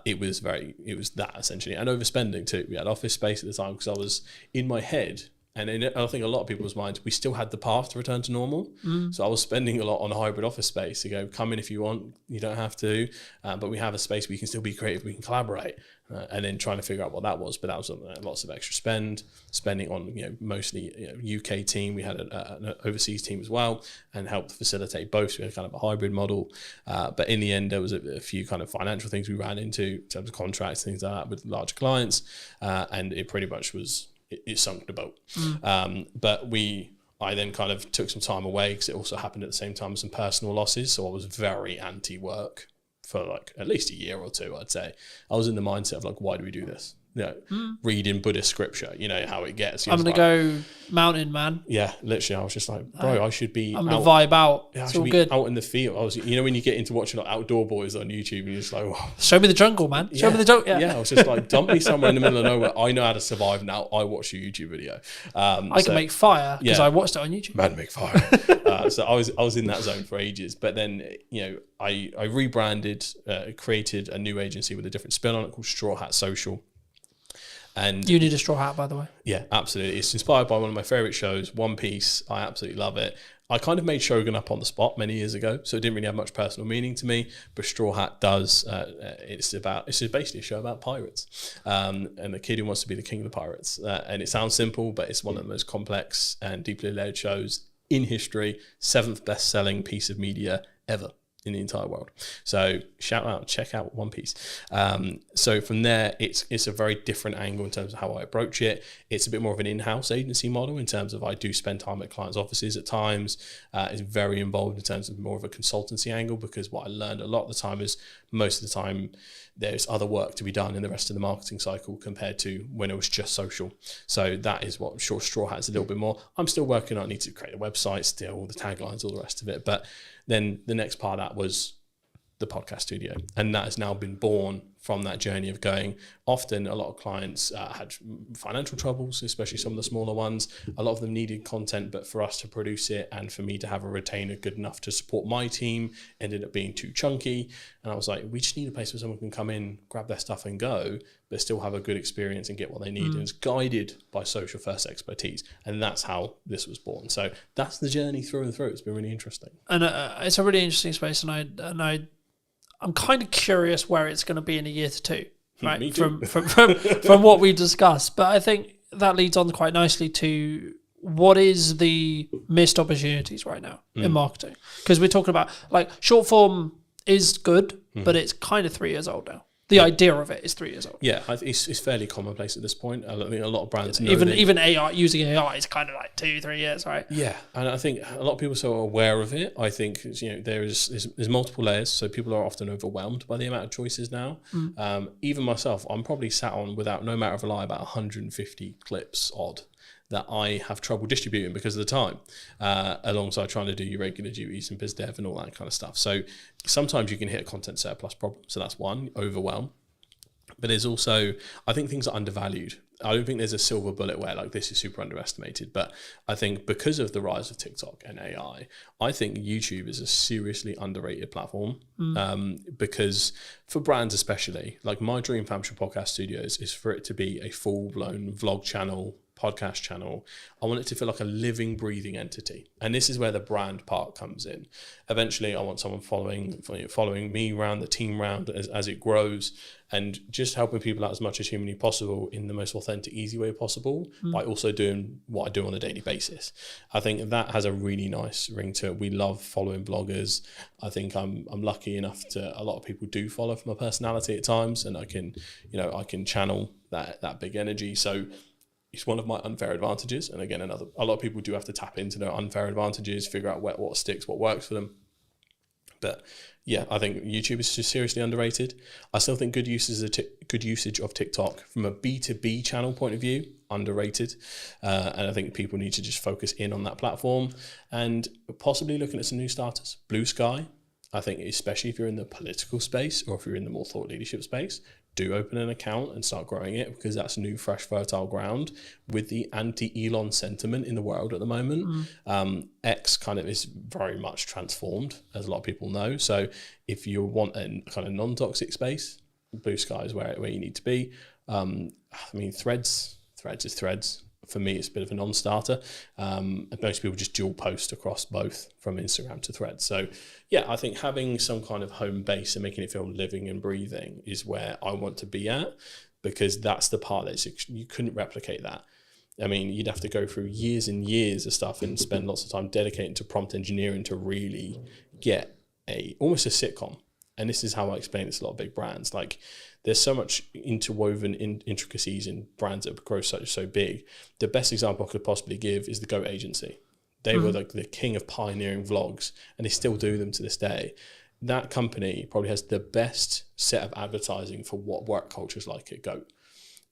It was that essentially, and overspending too. We had office space at the time because I was in my head, and I think a lot of people's minds, we still had the path to return to normal. So I was spending a lot on hybrid office space to go, come in if you want, you don't have to, but we have a space where you can still be creative, we can collaborate, and then trying to figure out what that was. But that was lots of extra spending on, you know, mostly UK team. We had an overseas team as well, and helped facilitate both. So we had kind of a hybrid model, but in the end there was a few kind of financial things we ran into in terms of contracts, things like that with larger clients, and it pretty much was, it sunk the boat. But I then kind of took some time away because it also happened at the same time as some personal losses. So I was very anti-work for like at least a year or two, I'd say. I was in the mindset of like, why do we do this? reading Buddhist scripture. You know how it gets. I'm going to go mountain, man. Yeah, literally, I was just like, bro, I should be. I'm going to vibe out. Yeah, It's I should all be good. out in the field. I was, when you get into watching like Outdoor Boys on YouTube, and you're just like, wow. Show me the jungle, man. Show me the jungle. Yeah, I was just like, dump me somewhere in the middle of nowhere. I know how to survive now. I watch your YouTube video. I can make fire because I watched it on YouTube. Man, make fire. So I was in that zone for ages, but then I rebranded, created a new agency with a different spin on it called Straw Hat Social. And you need a straw hat, by the way. Yeah, absolutely. It's inspired by one of my favorite shows, One Piece. I absolutely love it. I kind of made Shogun up on the spot many years ago, so it didn't really have much personal meaning to me. But Straw Hat does. It's basically a show about pirates, and the kid who wants to be the king of the pirates. And it sounds simple, but it's one of the most complex and deeply layered shows in history. 7th best-selling piece of media ever in the entire world. So check out One Piece. So from there, it's a very different angle in terms of how I approach it. It's a bit more of an in-house agency model in terms of I do spend time at clients' offices at times. It's very involved in terms of more of a consultancy angle, because what I learned a lot of the time is most of the time there's other work to be done in the rest of the marketing cycle compared to when it was just social. So that is what Straw Hat is a little bit more. I'm still working on, I need to create a website still, the taglines, all the rest of it. But then the next part of that was the podcast studio. And that has now been born from that journey of going. Often a lot of clients had financial troubles, especially some of the smaller ones. A lot of them needed content, but for us to produce it and for me to have a retainer good enough to support my team ended up being too chunky. And I was like, we just need a place where someone can come in, grab their stuff and go, but still have a good experience and get what they need. And it's guided by social first expertise. And that's how this was born. So that's the journey through and through. It's been really interesting. And it's a really interesting space. And I'm kind of curious where it's going to be in a year to two, right? Me too. From what we discussed. But I think that leads on quite nicely to what is the missed opportunities right now in marketing? Because we're talking about like short form is good, but it's kind of 3 years old now. The idea of it is 3 years old. Yeah, it's fairly commonplace at this point. I think a lot of brands know even AI, using AI is kind of like 2-3 years, right? Yeah, and I think a lot of people are so aware of it. I think there's multiple layers, so people are often overwhelmed by the amount of choices now. Even myself, I'm probably sat on, without no matter of a lie, about 150 clips odd that I have trouble distributing because of the time, alongside trying to do your regular duties and biz dev and all that kind of stuff. So sometimes you can hit a content surplus problem. So that's one, overwhelm. But there's also, I think things are undervalued. I don't think there's a silver bullet where like this is super underestimated. But I think because of the rise of TikTok and AI, I think YouTube is a seriously underrated platform. Because for brands especially, like my dream for Hampshire Podcast Studios is for it to be a full-blown vlog channel, podcast channel. I want it to feel like a living, breathing entity. And this is where the brand part comes in. Eventually, I want someone following me around, the team around as it grows, and just helping people out as much as humanly possible in the most authentic, easy way possible, by also doing what I do on a daily basis. I think that has a really nice ring to it. We love following bloggers. I think I'm lucky enough to, a lot of people do follow for my personality at times, and I can channel that big energy. So it's one of my unfair advantages. And again, a lot of people do have to tap into their unfair advantages, figure out what sticks, what works for them. But yeah, I think YouTube is just seriously underrated. I still think good usage of TikTok from a B2B channel point of view, underrated. And I think people need to just focus in on that platform and possibly looking at some new starters. Blue Sky, I think, especially if you're in the political space or if you're in the more thought leadership space, do open an account and start growing it, because that's new, fresh, fertile ground with the anti-Elon sentiment in the world at the moment. X kind of is very much transformed, as a lot of people know. So if you want a kind of non-toxic space, Blue Sky is where you need to be. Threads is Threads. For me, it's a bit of a non-starter. Most people just dual post across both from Instagram to Threads. So yeah, I think having some kind of home base and making it feel living and breathing is where I want to be at, because that's the part you couldn't replicate that. I mean, you'd have to go through years and years of stuff and spend lots of time dedicating to prompt engineering to really get almost a sitcom. And this is how I explain this to a lot of big brands. Like, there's so much interwoven intricacies in brands that grow so big. The best example I could possibly give is the Goat Agency. They were like the king of pioneering vlogs, and they still do them to this day. That company probably has the best set of advertising for what work culture is like at Goat.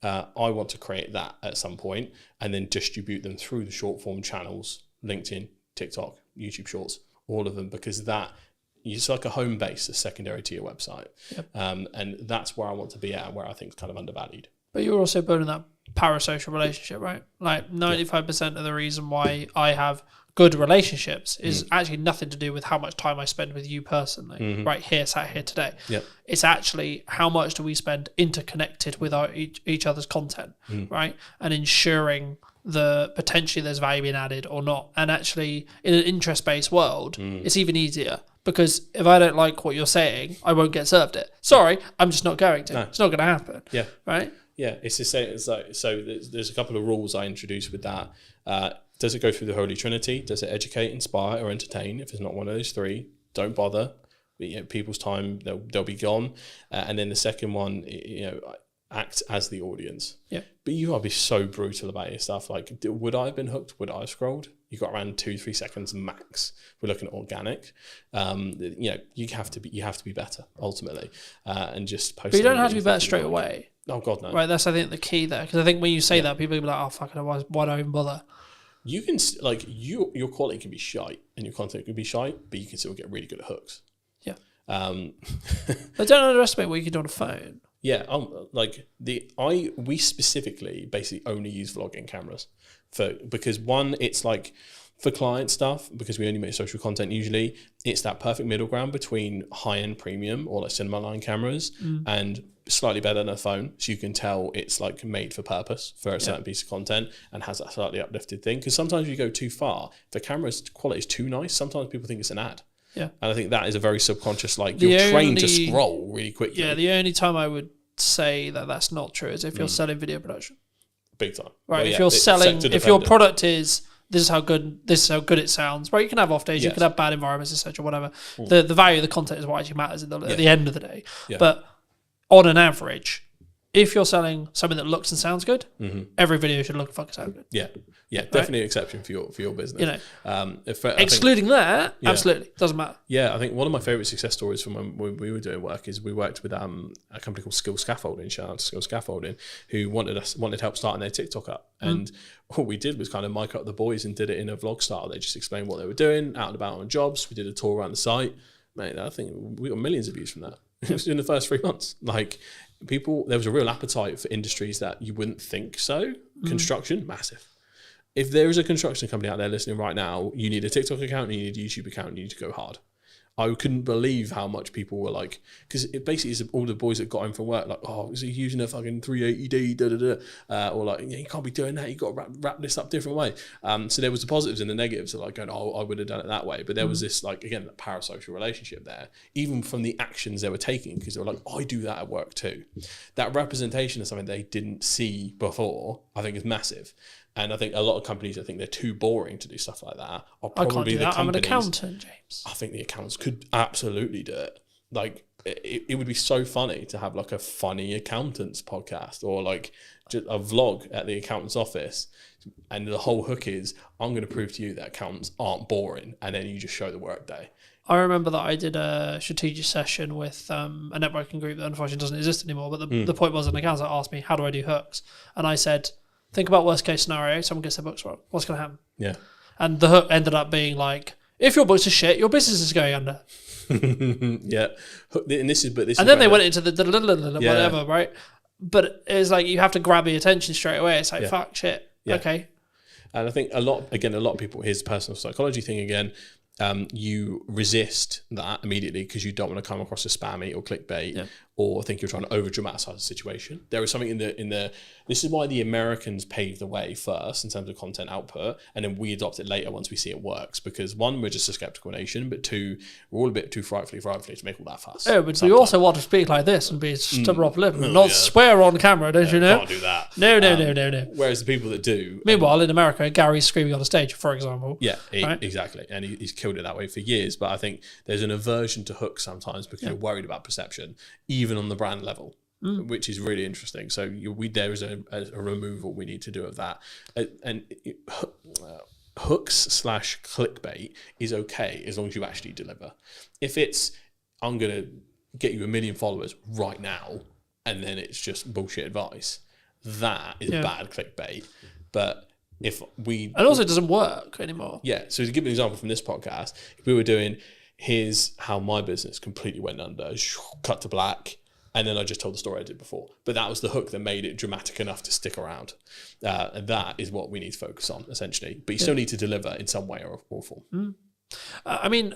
I want to create that at some point and then distribute them through the short form channels, LinkedIn, TikTok, YouTube Shorts, all of them, because that it's like a home base, a secondary to your website. Yep. And that's where I want to be at, where I think it's kind of undervalued. But you're also building that parasocial relationship, right? Like 95% of the reason why I have good relationships is actually nothing to do with how much time I spend with you personally, right here, sat here today. Yep. It's actually how much do we spend interconnected with each other's content, right? And ensuring the potentially there's value being added or not. And actually in an interest-based world, it's even easier. Because if I don't like what you're saying, I won't get served it. Sorry, I'm just not going to. No. It's not going to happen. Yeah. Right? Yeah, it's the same. It's like, so there's a couple of rules I introduced with that. Does it go through the Holy Trinity? Does it educate, inspire, or entertain? If it's not one of those three, don't bother. People's time, they'll be gone. And then the second one, act as the audience. Yeah. But you gotta be so brutal about your stuff. Like, would I have been hooked? Would I have scrolled? You got around 2-3 seconds max. We're looking at organic. You have to be better ultimately, and just post. But you don't have to be better straight away. Oh God, no. Right, that's I think the key there, because I think when you say that, people will be like, "Oh fuck, why do I even bother?" You can your quality can be shite and your content can be shite, but you can still get really good at hooks. Yeah. But don't underestimate what you can do on a phone. Yeah, we specifically basically only use vlogging cameras because one, it's like for client stuff, because we only make social content usually, it's that perfect middle ground between high-end premium or like cinema line cameras and slightly better than a phone, so you can tell it's like made for purpose for a certain piece of content and has that slightly uplifted thing. Because sometimes you go too far, if the camera's quality is too nice, sometimes people think it's an ad. Yeah. And I think that is a very subconscious, you're trained to scroll really quickly. Yeah, the only time I would say that that's not true is if you're selling video production. Big time. Right, if you're selling, if your product is, this is how good it sounds, right? You can have off days, you can have bad environments, etc., whatever. The value of the content is what actually matters at the end of the day. Yeah. But on an average, if you're selling something that looks and sounds good, every video should look and fucking sound good. Yeah. Yeah, definitely an exception for your business. Excluding that, absolutely doesn't matter. Yeah, I think one of my favorite success stories from when we were doing work is we worked with a company called Skill Scaffolding, shout out to Skill Scaffolding, who wanted help starting their TikTok up, and what we did was kind of mic up the boys and did it in a vlog style. They just explained what they were doing, out and about on jobs. We did a tour around the site. Mate, I think we got millions of views from that. It was in the first 3 months. There was a real appetite for industries that you wouldn't think so. Construction, massive. If there is a construction company out there listening right now, you need a TikTok account, you need a YouTube account, you need to go hard. I couldn't believe how much people were like, because it basically is all the boys that got home from work, like, oh, is he using a fucking 380D, or like, you can't be doing that, you got to wrap this up different way. So there was the positives and the negatives of like going, oh, I would have done it that way. But there was this, like, again, that parasocial relationship there, even from the actions they were taking, because they were like, I do that at work too. That representation of something they didn't see before, I think is massive. And I think a lot of companies, I think they're too boring to do stuff like that. Are probably I can't do that. I'm an accountant, James. I think the accountants could absolutely do it. Like, it would be so funny to have like a funny accountants podcast or like just a vlog at the accountant's office. And the whole hook is, I'm going to prove to you that accountants aren't boring. And then you just show the work day. I remember that I did a strategic session with a networking group that unfortunately doesn't exist anymore. But the point was, an accountant asked me, how do I do hooks? And I said, think about worst case scenario, someone gets their books wrong. What's going to happen? Yeah. And the hook ended up being like, if your books are shit, your business is going under. Yeah. And then they went into the whatever, right? But it's like, you have to grab the attention straight away. It's like, fuck, shit. Yeah. Okay. And I think a lot of people, here's the personal psychology thing again, you resist that immediately because you don't want to come across as spammy or clickbait or think you're trying to over dramatize the situation. There is something in the this is why the Americans paved the way first in terms of content output, and then we adopt it later once we see it works, because one, we're just a skeptical nation, but two, we're all a bit too frightfully to make all that fuss. Oh, but we also want to speak like this and be stubborn off lip and not swear on camera, don't you know? Can't do that. No. Whereas the people that do... Meanwhile, in America, Gary's screaming on the stage, for example. Yeah, exactly. And he's killed it that way for years, but I think there's an aversion to hooks sometimes because you're worried about perception, even on the brand level. Which is really interesting. So there is a removal we need to do of that. And hooks / clickbait is okay as long as you actually deliver. If it's, I'm going to get you 1 million followers right now, and then it's just bullshit advice, that is bad clickbait. But if we... And also it doesn't work anymore. Yeah. So to give an example from this podcast, if we were doing, here's how my business completely went under, cut to black, and then I just told the story I did before. But that was the hook that made it dramatic enough to stick around. And that is what we need to focus on, essentially. But you still need to deliver in some way or form. I mean,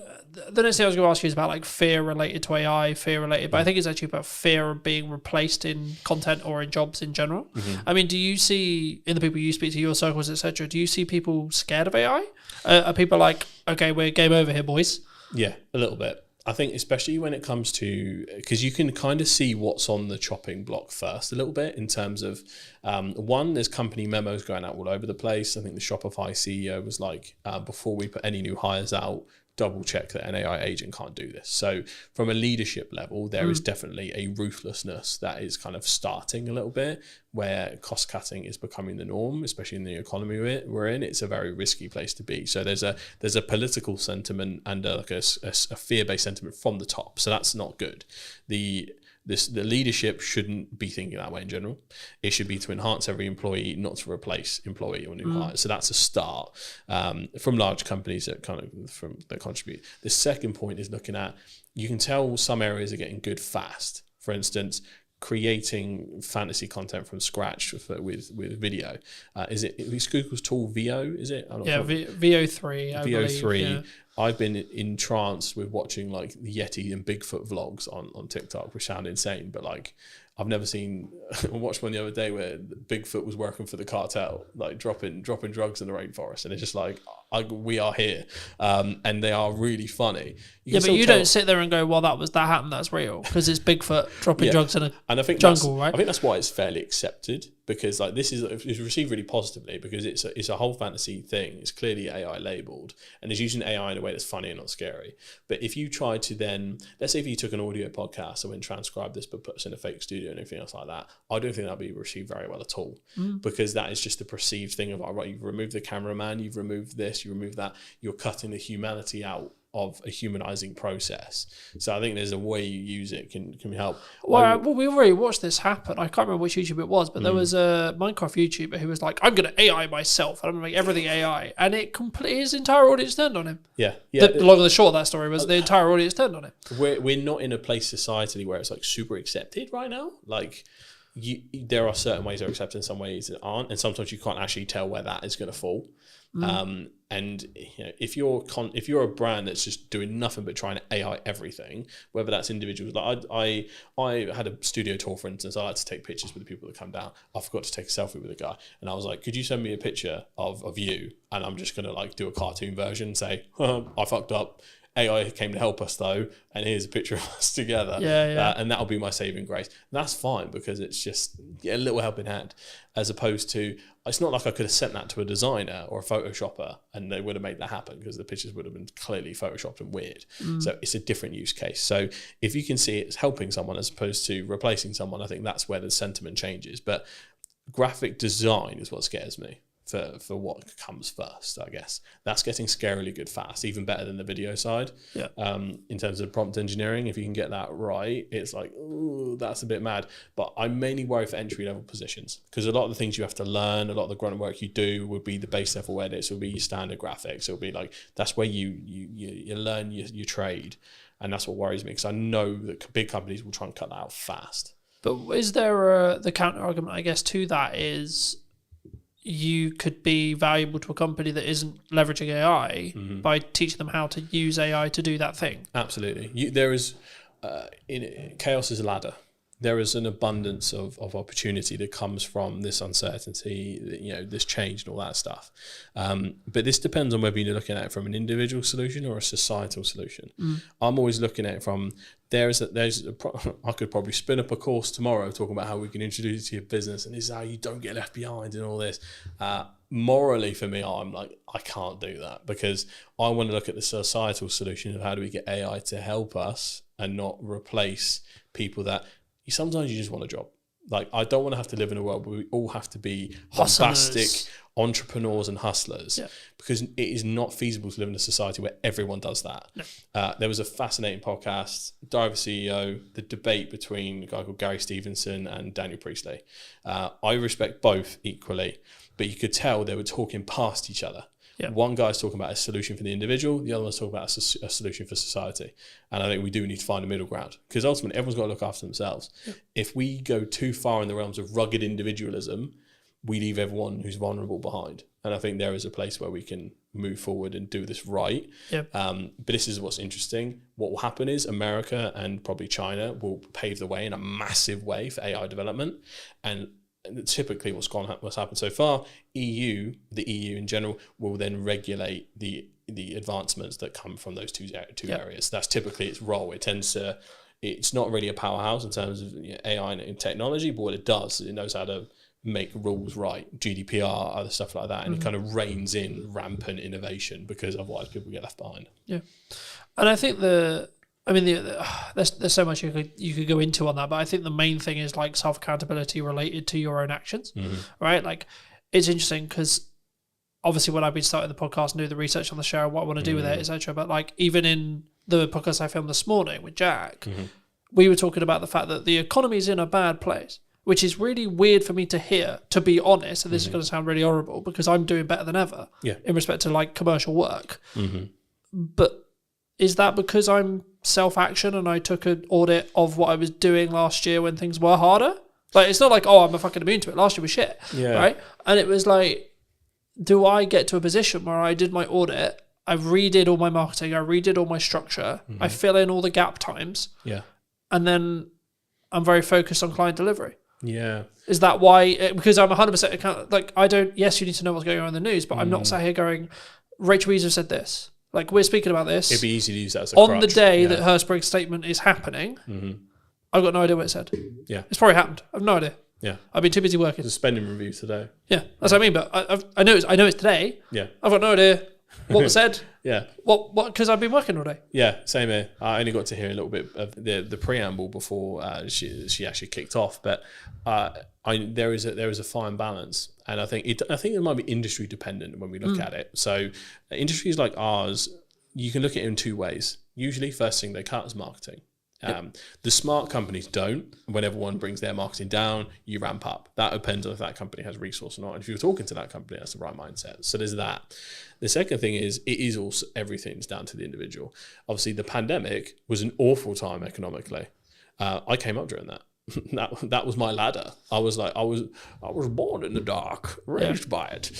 the next thing I was going to ask you is about like fear related to AI, fear related, but I think it's actually about fear of being replaced in content or in jobs in general. I mean, do you see in the people you speak to, your circles, etc., do you see people scared of AI? Are people like, okay, we're game over here, boys? Yeah, a little bit. I think especially when it comes to, because you can kind of see what's on the chopping block first a little bit in terms of, one, there's company memos going out all over the place. I think the Shopify CEO was like, before we put any new hires out, double check that an AI agent can't do this. So from a leadership level, there is definitely a ruthlessness that is kind of starting a little bit, where cost cutting is becoming the norm, especially in the economy we're in. It's a very risky place to be. So there's a political sentiment and like a fear-based sentiment from the top. So that's not good. The leadership shouldn't be thinking that way in general. It should be to enhance every employee, not to replace employee or new hires. So that's a start from large companies that contribute. The second point is looking at, you can tell some areas are getting good fast. For instance, creating fantasy content from scratch with video. Is Google's tool VO? Is it? I'm not sure. VO3. VO3. Yeah. I've been entranced with watching like the Yeti and Bigfoot vlogs on TikTok, which sound insane, but like I've never seen. I watched one the other day where Bigfoot was working for the cartel, like dropping drugs in the rainforest, and it's just like we are here, and they are really funny. But you don't sit there and go, "Well, that happened. That's real," because it's Bigfoot dropping drugs in a and I think jungle, right? I think that's why it's fairly accepted, because like it's received really positively, because it's a whole fantasy thing. It's clearly AI labeled, and it's using AI in a way that's funny and not scary. But if you try to then, let's say if you took an audio podcast and went transcribe this but put us in a fake studio and everything else like that, I don't think that'd be received very well at all, because that is just the perceived thing of, all right, you've removed the cameraman, you've removed this, you removed that, you're cutting the humanity out of a humanizing process. So I think there's a way you use it can help. Well, we already watched this happen. I can't remember which YouTube it was, but there was a Minecraft YouTuber who was like, "I'm going to AI myself, and I'm going to make everything AI," and his entire audience turned on him. Yeah. The long and the short of that story was the entire audience turned on him. We're not in a place societally where it's like super accepted right now. Like, there are certain ways that are accepted, and some ways that aren't, and sometimes you can't actually tell where that is going to fall. And if you're a brand that's just doing nothing but trying to AI everything, whether that's individuals, like I had a studio tour, for instance. I like to take pictures with the people that come down. I forgot to take a selfie with a guy, and I was like, "Could you send me a picture of you?" And I'm just gonna like do a cartoon version, and say, "I fucked up. AI came to help us though, and here's a picture of us together." And that'll be my saving grace. And that's fine, because it's just a little helping hand, as opposed to, it's not like I could have sent that to a designer or a Photoshopper and they would have made that happen, because the pictures would have been clearly Photoshopped and weird. So it's a different use case. So if you can see it's helping someone as opposed to replacing someone, I think that's where the sentiment changes. But graphic design is what scares me. For what comes first, I guess. That's getting scarily good fast, even better than the video side. Yeah. In terms of prompt engineering, if you can get that right, it's like, ooh, that's a bit mad. But I mainly worry for entry-level positions, because a lot of the things you have to learn, a lot of the grunt work you do would be the base level edits, will be your standard graphics. It'll be like, that's where you learn your trade. And that's what worries me, because I know that big companies will try and cut that out fast. But is there the counter argument, I guess, to that is, you could be valuable to a company that isn't leveraging AI by teaching them how to use AI to do that thing. Absolutely. There is, chaos is a ladder. There is an abundance of opportunity that comes from this uncertainty, this change and all that stuff. But this depends on whether you're looking at it from an individual solution or a societal solution. I'm always looking at it from, I could probably spin up a course tomorrow talking about how we can introduce it to your business, and this is how you don't get left behind and all this. Morally, for me, I'm like, I can't do that, because I want to look at the societal solution of how do we get AI to help us and not replace people that sometimes you just want a job. Like, I don't want to have to live in a world where we all have to be Hustlers. bombastic entrepreneurs and hustlers, Yeah. because it is not feasible to live in a society where everyone does that. No. There was a fascinating podcast, Diver CEO, the debate between a guy called Gary Stevenson and Daniel Priestley. I respect both equally, but you could tell they were talking past each other. Yeah. One guy's talking about a solution for the individual, the other one's talking about a solution for society. And I think we do need to find a middle ground, because ultimately everyone's got to look after themselves. Yeah. If we go too far in the realms of rugged individualism, we leave everyone who's vulnerable behind. And I think there is a place where we can move forward and do this right. Yep. But this is what's interesting. What will happen is America and probably China will pave the way in a massive way for AI development. And typically what's happened so far, the EU in general will then regulate the advancements that come from those two areas. That's typically its role. It's not really a powerhouse in terms of AI and technology, but what it does, it knows how to make rules right, GDPR, other stuff like that, and it kind of reins in rampant innovation, because otherwise people get left behind. Yeah, and I think there's so much you could go into on that, but I think the main thing is like self accountability related to your own actions, right? Like, it's interesting because obviously when I've been starting the podcast and doing the research on the show, what I want to do with it, etc. But like, even in the podcast I filmed this morning with Jack, we were talking about the fact that the economy is in a bad place, which is really weird for me to hear, to be honest. And this is going to sound really horrible, because I'm doing better than ever in respect to like commercial work. But is that because I'm self-action and I took an audit of what I was doing last year when things were harder? Like, it's not like, oh, I'm fucking immune to it. Last year was shit, right? And it was like, do I get to a position where I did my audit, I redid all my marketing, I redid all my structure, I fill in all the gap times, and then I'm very focused on client delivery? Yeah. Is that why? Because I'm 100% account. Like, I don't. Yes, you need to know what's going on in the news, but I'm not sat here going, Rachel Weezer said this. Like, we're speaking about this. It'd be easy to use that as a on crutch. the day that Hertzberg's statement is happening. I've got no idea what it said. Yeah, it's probably happened. I've no idea. Yeah, I've been too busy working. There's a spending review today. Yeah, that's what I mean. But I know it's today. Yeah, I've got no idea what was said. Yeah. What? Because I've been working all day. Yeah, same here. I only got to hear a little bit of the preamble before she actually kicked off, but there is a fine balance, and I think it might be industry dependent when we look at it. So industries like ours, you can look at it in two ways. Usually, first thing they cut is marketing. The smart companies don't. When everyone brings their marketing down, you ramp up. That depends on if that company has resource or not. And if you're talking to that company, that's the right mindset. So there's that. The second thing is, it is also, everything's down to the individual. Obviously, the pandemic was an awful time economically. I came up during that. That was my ladder. I was born in the dark, raised by it.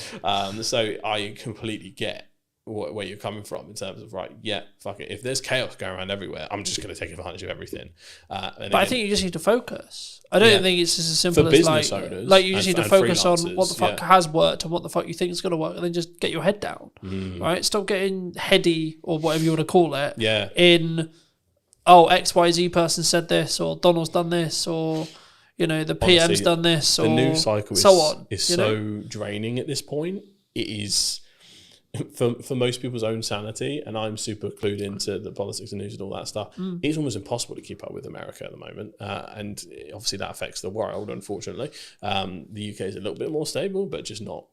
So I completely get where you're coming from in terms of, right, fuck it. If there's chaos going around everywhere, I'm just going to take advantage of everything. But I think you just need to focus. I don't think it's just as simple for as business owners, like you just need to focus on what the fuck yeah. has worked and what the fuck you think is going to work, and then just get your head down, right? Stop getting heady or whatever you want to call it. Yeah. In XYZ person said this, or Donald's done this, or the PM's Honestly, done this, or the news cycle so on. Is so draining at this point. It is. For most people's own sanity, and I'm super clued into the politics and news and all that stuff, it's almost impossible to keep up with America at the moment. And obviously that affects the world, unfortunately. The UK is a little bit more stable, but just not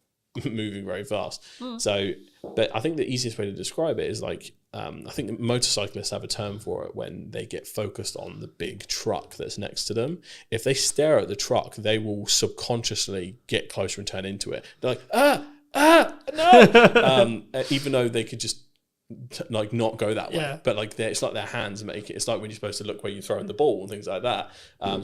moving very fast. So, but I think the easiest way to describe it is like, I think the motorcyclists have a term for it when they get focused on the big truck that's next to them. If they stare at the truck, they will subconsciously get closer and turn into it. They're like, no! Even though they could just like not go that way, but like it's like their hands make it. It's like when you're supposed to look where you're throwing the ball and things like that.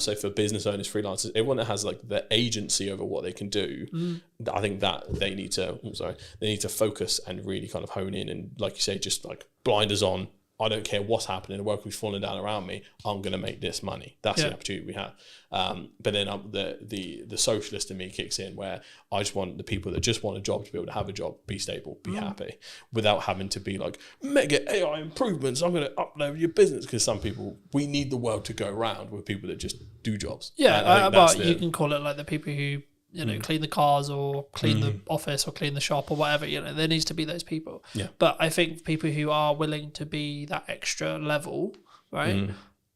So for business owners, freelancers, everyone that has like the agency over what they can do, I think that they need to focus and really kind of hone in, and like you say, just like blinders on. I don't care what's happening. The world is falling down around me. I'm going to make this money. That's the opportunity we have. But then the socialist in me kicks in, where I just want the people that just want a job to be able to have a job, be stable, be happy, without having to be like, mega AI improvements, I'm going to upload your business. Because some people, we need the world to go around with people that just do jobs. Yeah, but you can call it like the people who clean the cars or clean the office or clean the shop or whatever. There needs to be those people. Yeah. But I think people who are willing to be that extra level, right?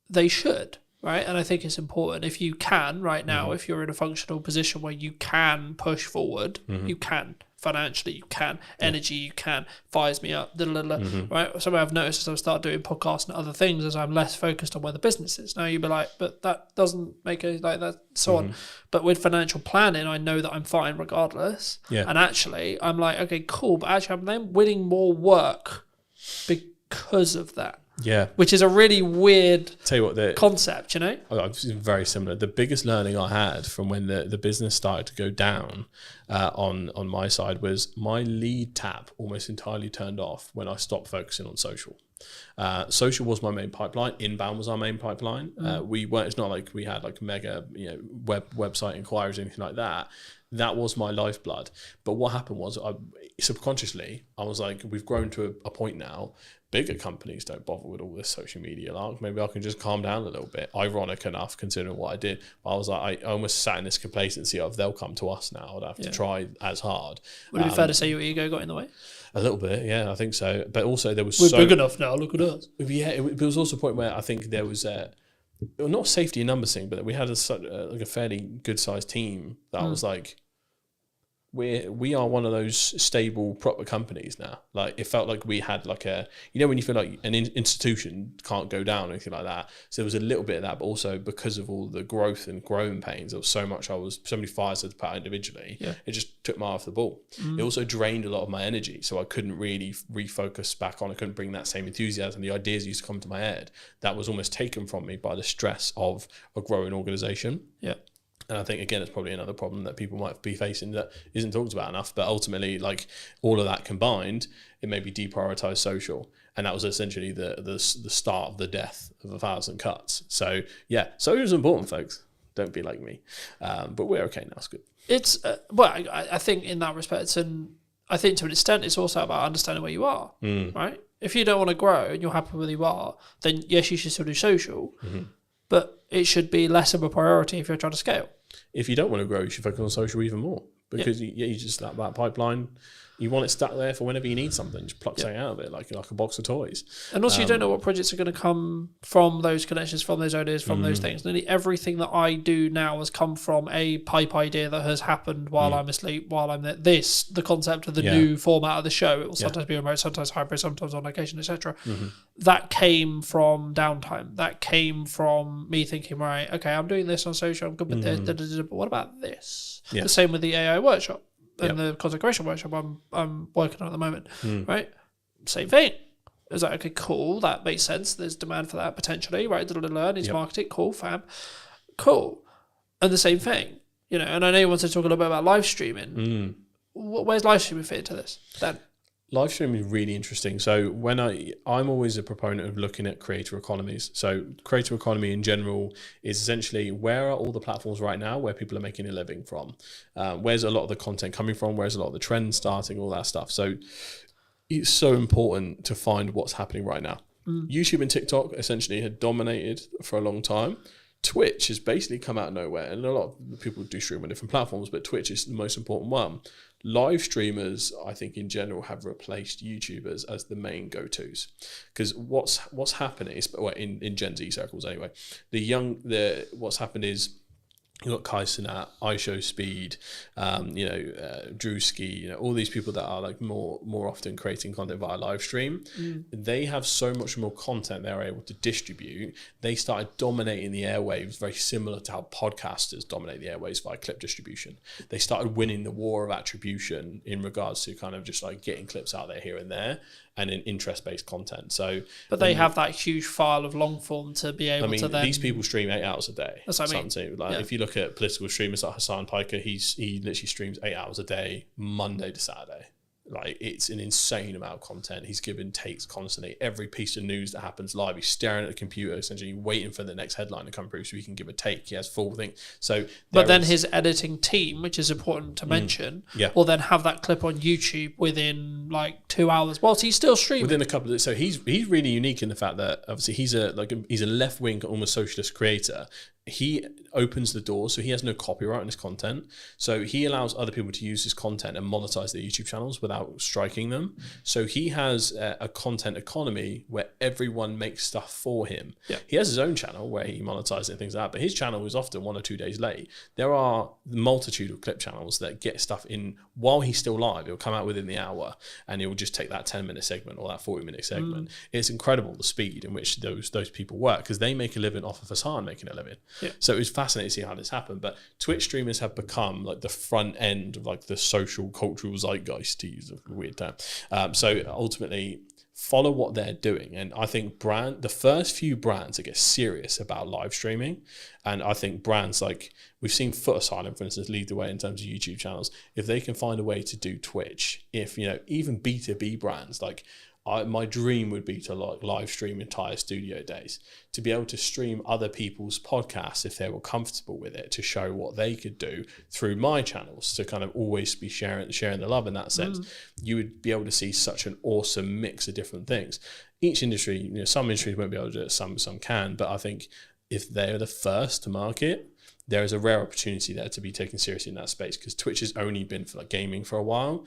They should. right? And I think it's important if you can right now, if you're in a functional position where you can push forward, you can. Financially, you can. Energy, you can. Fires me up, right? Something I've noticed as I start doing podcasts and other things is I'm less focused on where the business is. Now you'd be like, but that doesn't make a, like that, so on. But with financial planning, I know that I'm fine regardless. Yeah. And actually, I'm like, okay, cool. But actually, I'm then winning more work because of that. Yeah. Which is a really weird Tell you what, concept, you know? It's very similar. The biggest learning I had from when the business started to go down on my side was my lead tap almost entirely turned off when I stopped focusing on social. Social was my main pipeline. Inbound was our main pipeline. It's not like we had like mega, website inquiries or anything like that. That was my lifeblood. But what happened was subconsciously, I was like, we've grown to a point now. Bigger companies don't bother with all this social media. Like, maybe I can just calm down a little bit. Ironic enough, considering what I did. But I was like, I almost sat in this complacency of they'll come to us now. I'd have to try as hard. Would it be fair to say your ego got in the way? A little bit, yeah, I think so. But also there was We're big enough now. Look at us. Yeah, it was also a point where I think there was not safety in numbers thing, but we had a fairly good sized team that I was like, we are one of those stable proper companies now. Like it felt like we had like when you feel like an institution can't go down or anything like that. So there was a little bit of that, but also because of all the growth and growing pains, there was so many fires to put out individually. Yeah. It just took my eye off the ball. It also drained a lot of my energy, so I couldn't really refocus back on. I couldn't bring that same enthusiasm. The ideas used to come to my head. That was almost taken from me by the stress of a growing organization. Yeah. And I think, again, it's probably another problem that people might be facing that isn't talked about enough. But ultimately, like all of that combined, it made me deprioritize social. And that was essentially the start of the death of 1,000 cuts. So, yeah, social is important, folks. Don't be like me. But we're okay now. It's good. It's, I think in that respect, and I think to an extent, it's also about understanding where you are, right? If you don't want to grow and you're happy where you are, then yes, you should still do social. But it should be less of a priority if you're trying to scale. If you don't want to grow, you should focus on social even more because you just that pipeline. You want it stuck there for whenever you need something. Just pluck something out of it, like a box of toys. And also, you don't know what projects are going to come from those connections, from those ideas, from those things. Nearly everything that I do now has come from a pipe idea that has happened while I'm asleep, while I'm there. The concept of the new format of the show. It will sometimes be remote, sometimes hybrid, sometimes on location, etc. That came from downtime. That came from me thinking, right, okay, I'm doing this on social. I'm good with this. But what about this? The same with the AI workshop. And the content creation workshop I'm working on at the moment, right? Same thing. It's like, okay, cool, that makes sense. There's demand for that potentially, right? Needs marketing, cool, fab, cool. And the same thing, and I know you want to talk a little bit about live streaming. Where's live streaming fit into this then? Live streaming is really interesting. So when I'm always a proponent of looking at creator economies. So creator economy in general is essentially where are all the platforms right now where people are making a living from? Where's a lot of the content coming from? Where's a lot of the trends starting? All that stuff. So it's so important to find what's happening right now. YouTube and TikTok essentially had dominated for a long time. Twitch has basically come out of nowhere, and a lot of people do stream on different platforms, but Twitch is the most important one. Live streamers, I think in general, have replaced YouTubers as the main go-tos, because what's happening is, in Gen Z circles anyway, what's happened is you've got Kai Cenat, iShowSpeed, Drewski, all these people that are like more often creating content via live stream. They have so much more content they're able to distribute. They started dominating the airwaves, very similar to how podcasters dominate the airwaves via clip distribution. They started winning the war of attribution in regards to kind of just like getting clips out there here and there, and in interest-based content. But they have that huge file of long form to be able to then... these people stream 8 hours a day. That's what I mean. If you look at political streamers like Hassan Piker, he literally streams 8 hours a day, Monday to Saturday. Like, it's an insane amount of content. He's giving takes constantly. Every piece of news that happens live, he's staring at the computer, essentially waiting for the next headline to come through so he can give a take. He has full thing. But then his editing team, which is important to mention, will then have that clip on YouTube within like 2 hours, whilst he's still streaming. Within a couple of... So he's really unique in the fact that obviously he's a left-wing, almost socialist creator. he opens the door, so he has no copyright on his content. So he allows other people to use his content and monetize their YouTube channels without striking them. So he has a content economy where everyone makes stuff for him. Yeah. He has his own channel where he monetizes and things like that, but his channel is often 1 or 2 days late. There are a multitude of clip channels that get stuff in while he's still live. It'll come out within the hour and it will just take that 10-minute segment or that 40-minute segment. It's incredible the speed in which those people work, because they make a living off of Hassan making a living. Yeah. So it was fascinating to see how this happened. But Twitch streamers have become like the front end of like the social cultural zeitgeist, to use a weird term. So ultimately, follow what they're doing. And I think the first few brands that get serious about live streaming, and I think brands like, we've seen Foot Asylum, for instance, lead the way in terms of YouTube channels. If they can find a way to do Twitch, if, you know, even B2B brands, like my dream would be to like live stream entire studio days, to be able to stream other people's podcasts if they were comfortable with it, to show what they could do through my channels, to kind of always be sharing the love in that sense. You would be able to see such an awesome mix of different things. Each industry, you know, some industries won't be able to do it, some can, but I think if they're the first to market, there is a rare opportunity there to be taken seriously in that space, because Twitch has only been for like gaming for a while.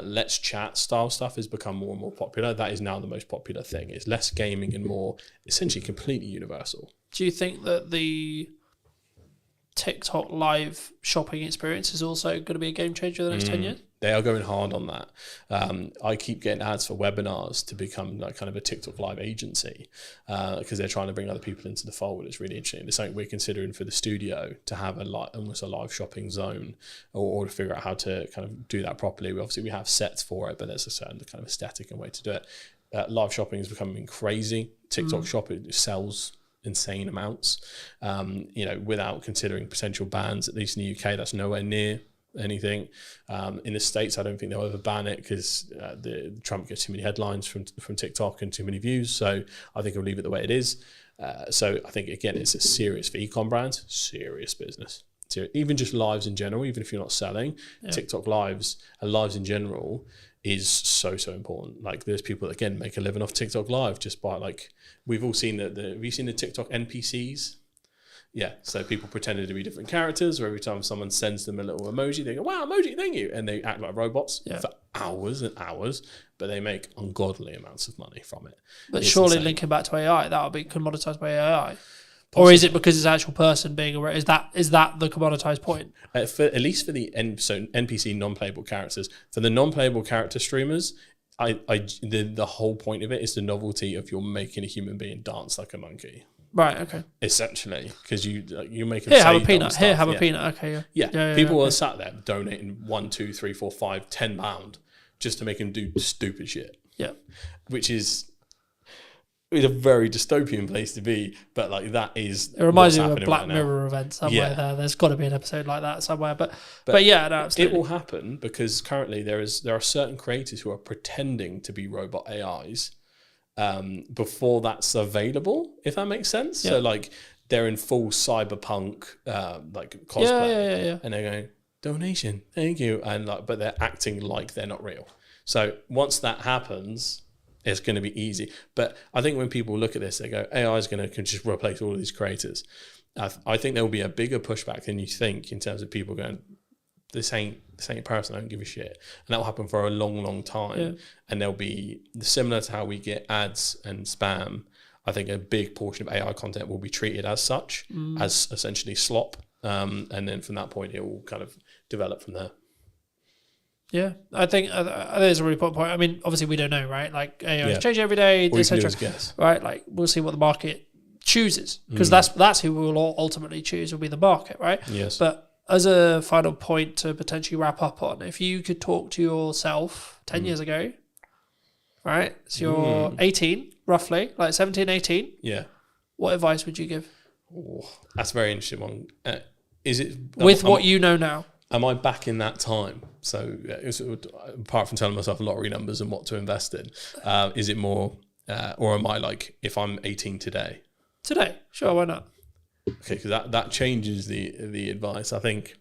Let's Chat style stuff has become more and more popular. That is now the most popular thing. It's less gaming and more essentially completely universal. Do you think that the TikTok live shopping experience is also going to be a game changer in the next 10 years? They are going hard on that. I keep getting ads for webinars to become like kind of a TikTok live agency, because they're trying to bring other people into the fold. It's really interesting. It's something we're considering for the studio, to have almost a live shopping zone, or to figure out how to kind of do that properly. We have sets for it, but there's a certain kind of aesthetic and way to do it. Live shopping is becoming crazy. TikTok shopping sells insane amounts, you know, without considering potential bans. At least in the UK, that's nowhere near anything. In the States, I don't think they'll ever ban it, because Trump gets too many headlines from TikTok and too many views. So I think he'll leave it the way it is. So I think, again, it's a serious, for e-com brands, serious business. So even just lives in general, even if you're not selling, TikTok lives and lives in general is so important. Like, there's people that, again, make a living off TikTok live just by, like, we've all seen have you seen the TikTok NPCs? Yeah, so people pretended to be different characters, or every time someone sends them a little emoji, they go, wow, emoji, thank you. And they act like robots for hours and hours, but they make ungodly amounts of money from it. But it's surely insane. linking back to AI, that'll be commoditized by AI. Or is it because it's an actual person being aware? Is that the commoditized point? At least for the NPC non-playable characters. For the non-playable character streamers, the whole point of it is the novelty of you're making a human being dance like a monkey. Right. Okay. Essentially, because you make them Here, say have a peanut. dumb stuff. Here, have a peanut. Okay. Yeah. People are sat there donating 1, 2, 3, 4, 5, 10 pound just to make them do stupid shit. Yeah. Which is a very dystopian place to be, but like that is. It reminds me of a happening Black right now. Mirror event somewhere there. There's got to be an episode like that somewhere. But yeah, no, it absolutely. will happen, because currently there are certain creators who are pretending to be robot AIs before that's available, if that makes sense. Yeah. So like they're in full cyberpunk like cosplay, Yeah. and they're going, donation, thank you, and like, but they're acting like they're not real. So once that happens, it's going to be easy. But I think when people look at this, they go, AI is going to just replace all of these creators. I think there will be a bigger pushback than you think, in terms of people going, this ain't a person, I don't give a shit. And that will happen for a long time. Yeah. And there'll be, similar to how we get ads and spam, I think a big portion of AI content will be treated as such, as essentially slop. And then from that point, it will kind of develop from there. Yeah, I think there's a really important point. I mean, obviously we don't know, right? Like AI is changing every day, etc. Right? Like we'll see what the market chooses, because that's who we will ultimately choose, will be the market, right? Yes. But as a final point to potentially wrap up on, if you could talk to yourself 10 years ago, right? So you're 18, roughly, like 17, 18. Yeah. What advice would you give? Oh, that's a very interesting one. Is it with what you know now? Am I back in that time? So apart from telling myself lottery numbers and what to invest in, is it more, or am I like, if I'm 18 today? Today, sure, why not? Okay, because that changes the advice, I think.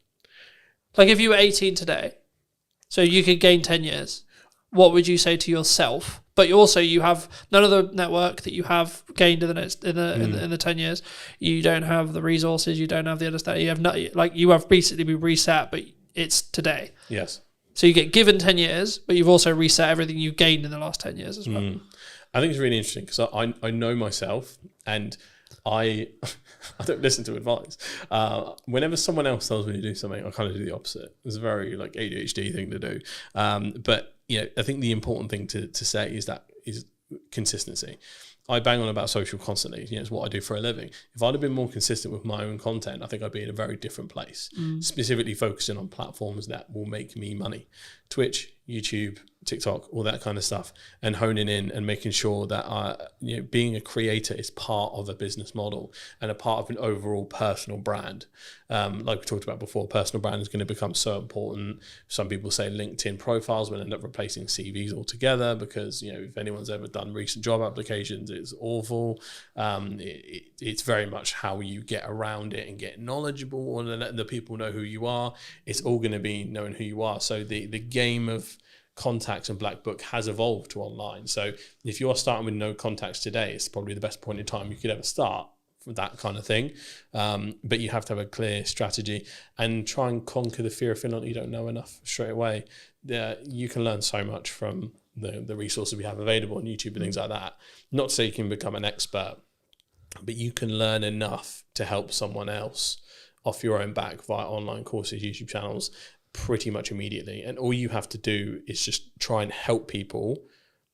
Like if you were 18 today, so you could gain 10 years, what would you say to yourself? But you have none of the network that you have gained in the 10 years. You don't have the resources. You don't have the understanding. You have you have basically been reset, but it's today. Yes. So you get given 10 years, but you've also reset everything you've gained in the last 10 years as well. I think it's really interesting because I know myself, and I don't listen to advice. Whenever someone else tells me to do something, I kind of do the opposite. It's a very ADHD thing to do. But I think the important thing to say is consistency. I bang on about social constantly. It's what I do for a living. If I'd have been more consistent with my own content, I think I'd be in a very different place. Specifically focusing on platforms that will make me money. Twitch, YouTube, TikTok, all that kind of stuff, and honing in and making sure that being a creator is part of a business model and a part of an overall personal brand. Like we talked about before, personal brand is going to become so important. Some people say LinkedIn profiles will end up replacing CVs altogether because if anyone's ever done recent job applications, it's awful. It's very much how you get around it and get knowledgeable and letting the people know who you are. It's all going to be knowing who you are. So the game of contacts and black book has evolved to online. So if you're starting with no contacts today, it's probably the best point in time you could ever start for that kind of thing. But you have to have a clear strategy and try and conquer the fear of feeling like you don't know enough straight away. You can learn so much from the resources we have available on YouTube and things like that. Not to say you can become an expert, but you can learn enough to help someone else off your own back via online courses, YouTube channels, pretty much immediately. And all you have to do is just try and help people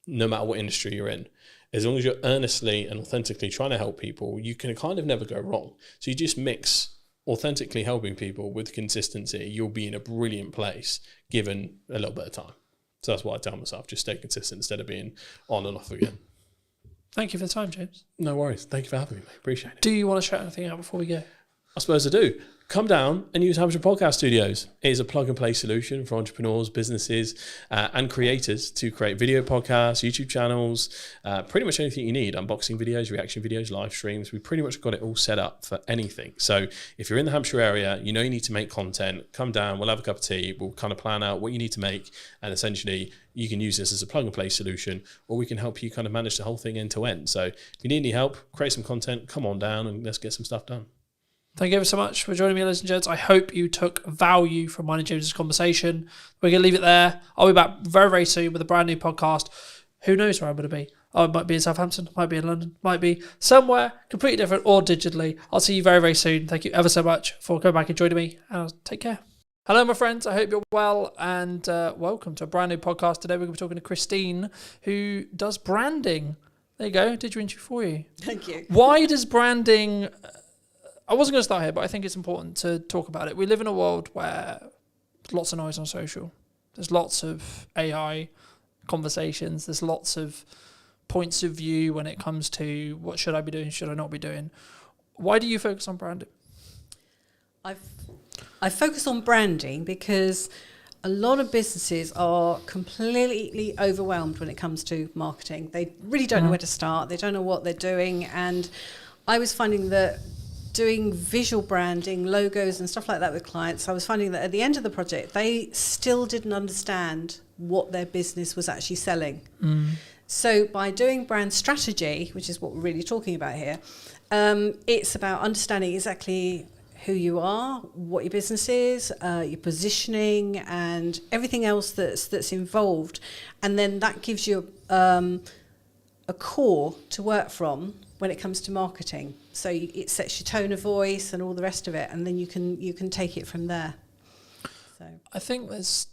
no matter what industry you're in. As long as you're earnestly and authentically trying to help people, you can kind of never go wrong. So you just mix authentically helping people with consistency. You'll be in a brilliant place given a little bit of time. So that's what I tell myself, just stay consistent instead of being on and off again. Thank you for the time, James. No worries. Thank you for having me, mate. Appreciate it. Do you want to shout anything out before we go? I suppose I do. Come down and use Hampshire Podcast Studios. It is a plug-and-play solution for entrepreneurs, businesses, and creators to create video podcasts, YouTube channels, pretty much anything you need. Unboxing videos, reaction videos, live streams. We pretty much got it all set up for anything. So if you're in the Hampshire area, you need to make content, come down, we'll have a cup of tea, we'll kind of plan out what you need to make, and essentially you can use this as a plug-and-play solution, or we can help you kind of manage the whole thing end to end. So if you need any help, create some content, come on down and let's get some stuff done. Thank you ever so much for joining me, ladies and gents. I hope you took value from mine and James's conversation. We're going to leave it there. I'll be back very, very soon with a brand new podcast. Who knows where I'm going to be? I might be in Southampton, might be in London, might be somewhere completely different or digitally. I'll see you very, very soon. Thank you ever so much for coming back and joining me. And take care. Hello, my friends. I hope you're well and welcome to a brand new podcast. Today we're going to be talking to Christine, who does branding. There you go. Did your interview for you. Thank you. Why does branding... I wasn't going to start here, but I think it's important to talk about it. We live in a world where there's lots of noise on social. There's lots of AI conversations. There's lots of points of view when it comes to what should I be doing, should I not be doing. Why do you focus on branding? I focus on branding because a lot of businesses are completely overwhelmed when it comes to marketing. They really don't know where to start. They don't know what they're doing. And I was finding that doing visual branding, logos and stuff like that with clients, I was finding that at the end of the project, they still didn't understand what their business was actually selling. So by doing brand strategy, which is what we're really talking about here, it's about understanding exactly who you are, what your business is, your positioning and everything else that's involved. And then that gives you a core to work from when it comes to marketing. So it sets your tone of voice and all the rest of it, and then you can take it from there. So I think there's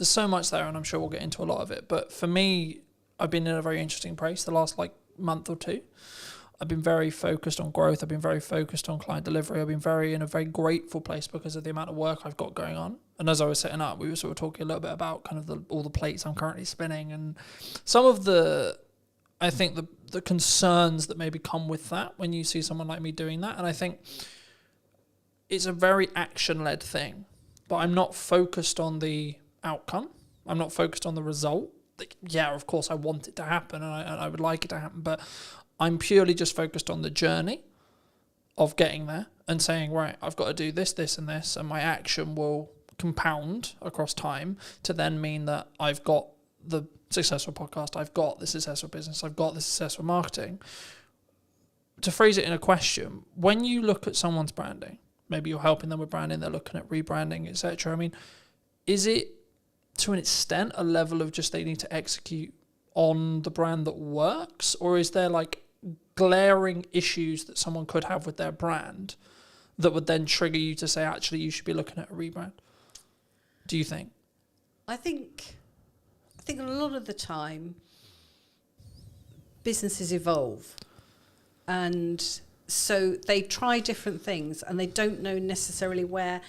so much there, and I'm sure we'll get into a lot of it. But for me, I've been in a very interesting place the last month or two. I've been very focused on growth. I've been very focused on client delivery. I've been in a very grateful place because of the amount of work I've got going on. And as I was setting up, we were sort of talking a little bit about kind of all the plates I'm currently spinning and some of the concerns that maybe come with that when you see someone like me doing that. And I think it's a very action-led thing, but I'm not focused on the outcome. I'm not focused on the result. Yeah, of course I want it to happen and I would like it to happen, but I'm purely just focused on the journey of getting there and saying, right, I've got to do this, this and this, and my action will compound across time to then mean that I've got the successful podcast, I've got this successful business, I've got this successful marketing. To phrase it in a question, when you look at someone's branding, maybe you're helping them with branding, they're looking at rebranding, etc. I mean, is it to an extent a level of just they need to execute on the brand that works, or is there like glaring issues that someone could have with their brand that would then trigger you to say, actually, you should be looking at a rebrand? Do you think? I think a lot of the time businesses evolve, and so they try different things and they don't know necessarily where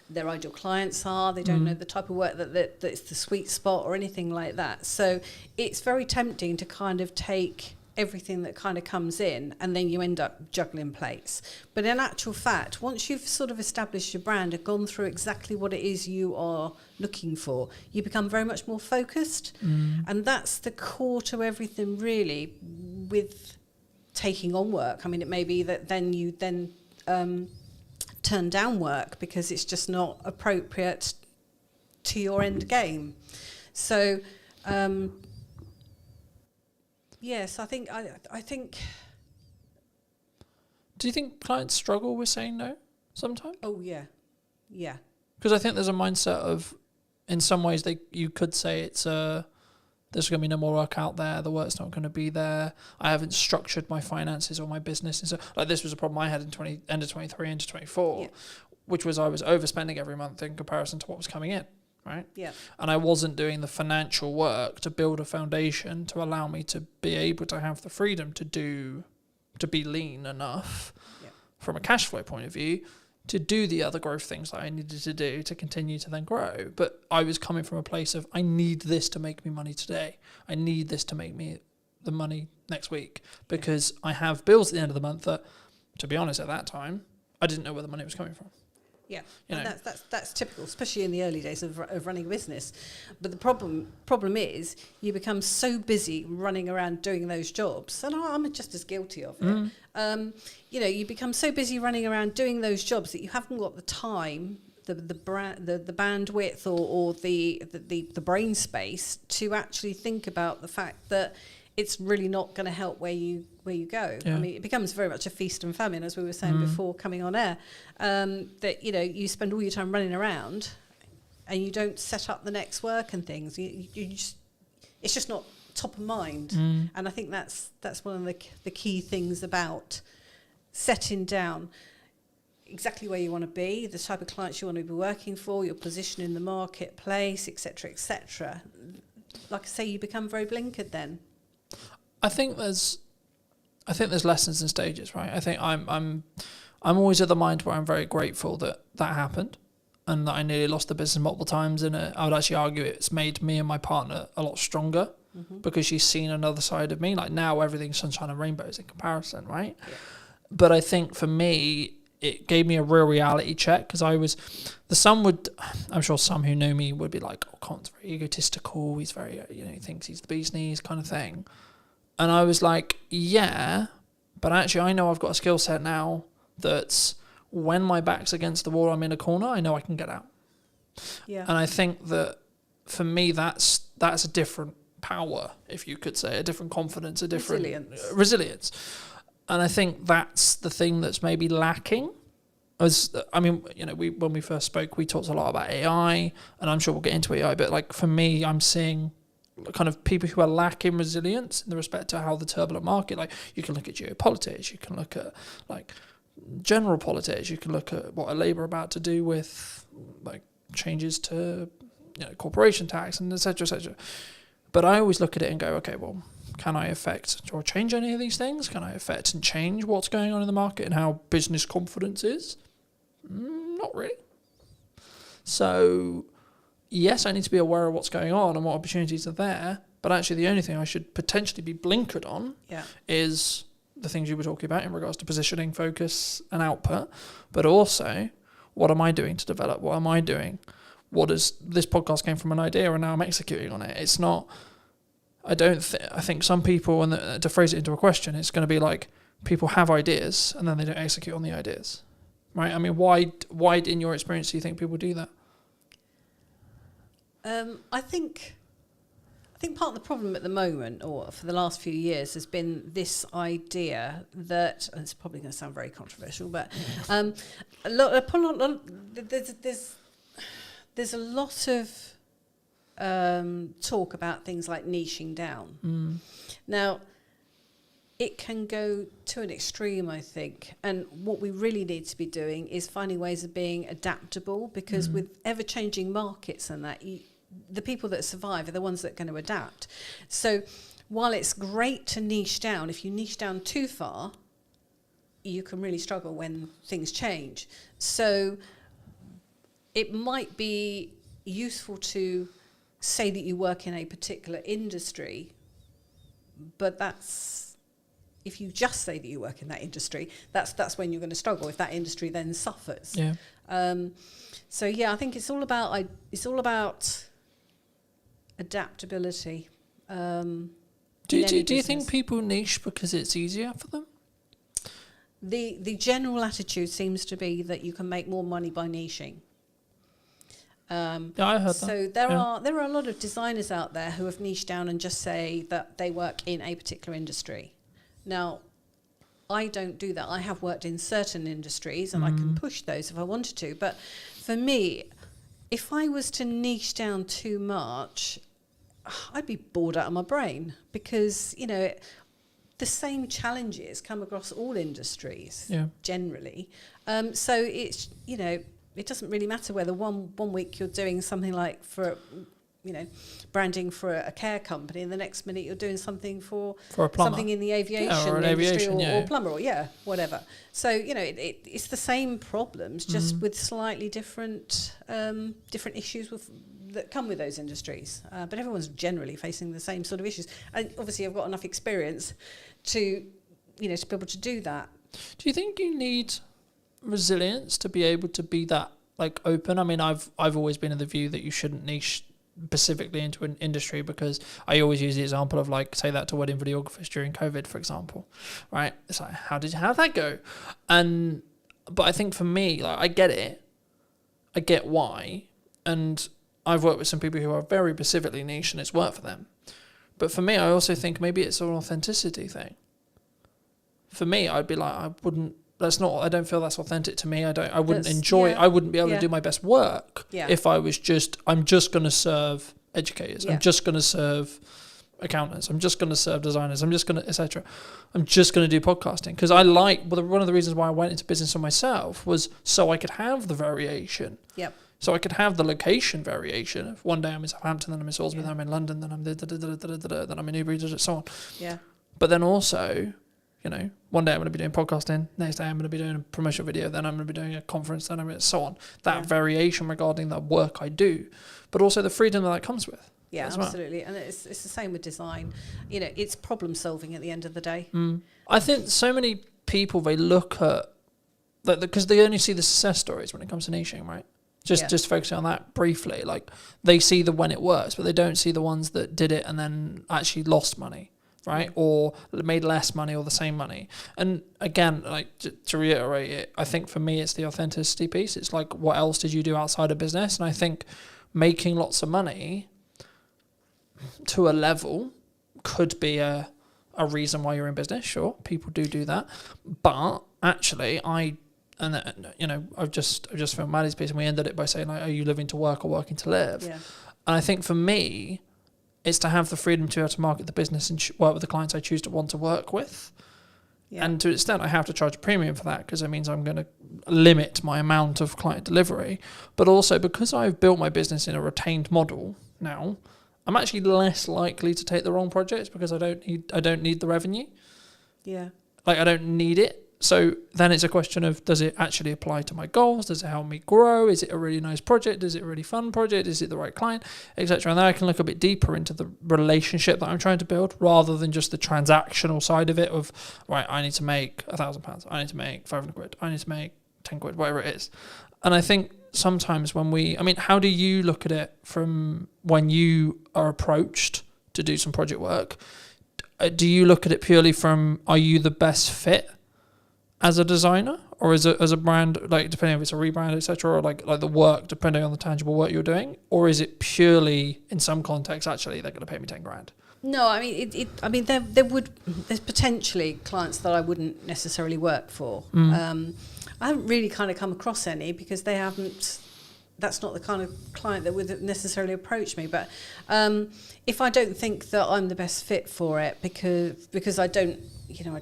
their ideal clients are. They don't know the type of work that's the sweet spot or anything like that. So it's very tempting to kind of take everything that kind of comes in, and then you end up juggling plates. But in actual fact, once you've sort of established your brand and gone through exactly what it is you are looking for, you become very much more focused. And that's the core to everything, really, with taking on work. I mean, it may be that then you turn down work because it's just not appropriate to your end game. So yes, I think. Do you think clients struggle with saying no sometimes? Oh yeah. Because I think there's a mindset of, in some ways, you could say it's there's going to be no more work out there. The work's not going to be there. I haven't structured my finances or my business, and so like this was a problem I had in end of 23 into 24, which was I was overspending every month in comparison to what was coming in. Right? Yeah. And I wasn't doing the financial work to build a foundation to allow me to be able to have the freedom to be lean enough from a cash flow point of view to do the other growth things that I needed to do to continue to then grow. But I was coming from a place of, I need this to make me money today. I need this to make me the money next week, because I have bills at the end of the month that, to be honest, at that time, I didn't know where the money was coming from. Yeah, You and know. that's typical, especially in the early days of running a business. But the problem is you become so busy running around doing those jobs, and I'm just as guilty of it. You become so busy running around doing those jobs that you haven't got the time, the bandwidth, or the brain space to actually think about the fact that it's really not going to help where you go. Yeah. I mean, it becomes very much a feast and famine, as we were saying before coming on air. That you spend all your time running around, and you don't set up the next work and things. It's just not top of mind. And I think that's one of the key things about setting down exactly where you want to be, the type of clients you want to be working for, your position in the marketplace, etc., etc. Like I say, you become very blinkered then. I think there's lessons and stages, right? I think I'm always of the mind where I'm very grateful that happened, and that I nearly lost the business multiple times. And I would actually argue it's made me and my partner a lot stronger because she's seen another side of me. Like now, everything's sunshine and rainbows in comparison, right? Yeah. But I think for me, it gave me a real reality check, because I'm sure some who know me would be like, oh, Colin's very egotistical. He's very, he thinks he's the bee's knees kind of thing. And I was like, yeah, but actually I know I've got a skill set now that's, when my back's against the wall, I'm in a corner, I know I can get out. Yeah. And I think that for me, that's a different power, if you could say, a different confidence, a different resilience. And I think that's the thing that's maybe lacking. When we first spoke, we talked a lot about AI, and I'm sure we'll get into AI, but like for me, I'm seeing kind of people who are lacking resilience in the respect to how the turbulent market, like you can look at geopolitics, you can look at like general politics, you can look at what are Labour about to do with like changes to corporation tax and et cetera. But I always look at it and go, okay, well, can I affect or change any of these things? Can I affect and change what's going on in the market and how business confidence is? Not really. So yes, I need to be aware of what's going on and what opportunities are there, but actually the only thing I should potentially be blinkered on is the things you were talking about in regards to positioning, focus and output, but also what am I doing to develop? What am I doing? This podcast came from an idea and now I'm executing on it. It's not, I think some people, and to phrase it into a question, it's going to be like people have ideas and then they don't execute on the ideas, right? I mean, why in your experience do you think people do that? I think I think part of the problem at the moment, or for the last few years, has been this idea that, and it's probably going to sound very controversial, but there's a lot of talk about things like niching down. Now, it can go to an extreme, I think, and what we really need to be doing is finding ways of being adaptable, because with ever-changing markets and that, the people that survive are the ones that are going to adapt. So while it's great to niche down, if you niche down too far, you can really struggle when things change. So it might be useful to say that you work in a particular industry, but that's, if you just say that you work in that industry, that's when you're going to struggle, if that industry then suffers. Yeah. So yeah, I think it's all about adaptability. Do you think people niche because it's easier for them? The general attitude seems to be that you can make more money by niching. Yeah, I heard that. So there are a lot of designers out there who have niched down and just say that they work in a particular industry. Now, I don't do that. I have worked in certain industries and I can push those if I wanted to. But for me, if I was to niche down too much, I'd be bored out of my brain, because, you know, the same challenges come across all industries generally. So it's, you know, it doesn't really matter whether one week you're doing something like for, you know, branding for a care company, and the next minute you're doing something for a plumber. something in the aviation industry, or plumber, or whatever. So, you know, it's the same problems, just with slightly different issues that come with those industries. But everyone's generally facing the same sort of issues. And obviously I've got enough experience to, you know, to be able to do that. Do you think you need resilience to be able to be that, like, open? I mean, I've always been of the view that you shouldn't niche specifically into an industry, because I always use the example of, like, say that to wedding videographers during COVID, for example, right? It's like, how'd that go? But I think for me, like, I get why, and I've worked with some people who are very specifically niche and it's worked for them. But for me, I also think maybe it's an authenticity thing. For me, I'd be like, I don't feel that's authentic to me. I wouldn't enjoy, I wouldn't be able to do my best work if I was I'm just going to serve educators. I'm just going to serve accountants. I'm just going to serve designers. I'm just going to, etc. I'm just going to do podcasting. Because one of the reasons why I went into business for myself was so I could have the variation. Yep. So I could have the location variation. If one day I'm in Southampton, then I'm in Salisbury, then I'm in London, then I'm then I'm in Newbury, so on. Yeah. But then also, you know, one day I'm going to be doing podcasting, next day I'm going to be doing a promotional video, then I'm going to be doing a conference, then I'm going to, so on. That variation regarding the work I do, but also the freedom that comes with. Yeah, absolutely. Well. And it's the same with design. You know, it's problem solving at the end of the day. I think so many people, they look at, because they only see the success stories when it comes to niching, right? Just focusing on that briefly. Like, they see the when it works, but they don't see the ones that did it and then actually lost money, right? Or made less money or the same money. And again, like, to reiterate it, I think for me it's the authenticity piece. It's like, what else did you do outside of business? And I think making lots of money to a level could be a reason why you're in business. Sure, people do that. But actually, I've just filmed Maddie's piece, and we ended it by saying, like, are you living to work or working to live? Yeah. And I think for me, it's to have the freedom to be able to market the business and work with the clients I choose to want to work with. Yeah. And to an extent, I have to charge a premium for that, because it means I'm going to limit my amount of client delivery. But also, because I've built my business in a retained model now, I'm actually less likely to take the wrong projects, because I don't need the revenue. Yeah. Like, I don't need it. So then it's a question of, does it actually apply to my goals? Does it help me grow? Is it a really nice project? Is it a really fun project? Is it the right client? Etc. And then I can look a bit deeper into the relationship that I'm trying to build, rather than just the transactional side of it of, right, I need to make £1,000. I need to make 500 quid. I need to make 10 quid, whatever it is. And I think sometimes how do you look at it from when you are approached to do some project work? Do you look at it purely from, are you the best fit? as a designer, or as a brand, like depending if it's a rebrand, etc., or like the work, depending on the tangible work you're doing, or is it purely in some contexts actually they're going to pay me 10 grand? No, I mean, there's potentially clients that I wouldn't necessarily work for. I haven't really kind of come across any because they haven't. That's not the kind of client that would necessarily approach me. But if I don't think that I'm the best fit for it because I don't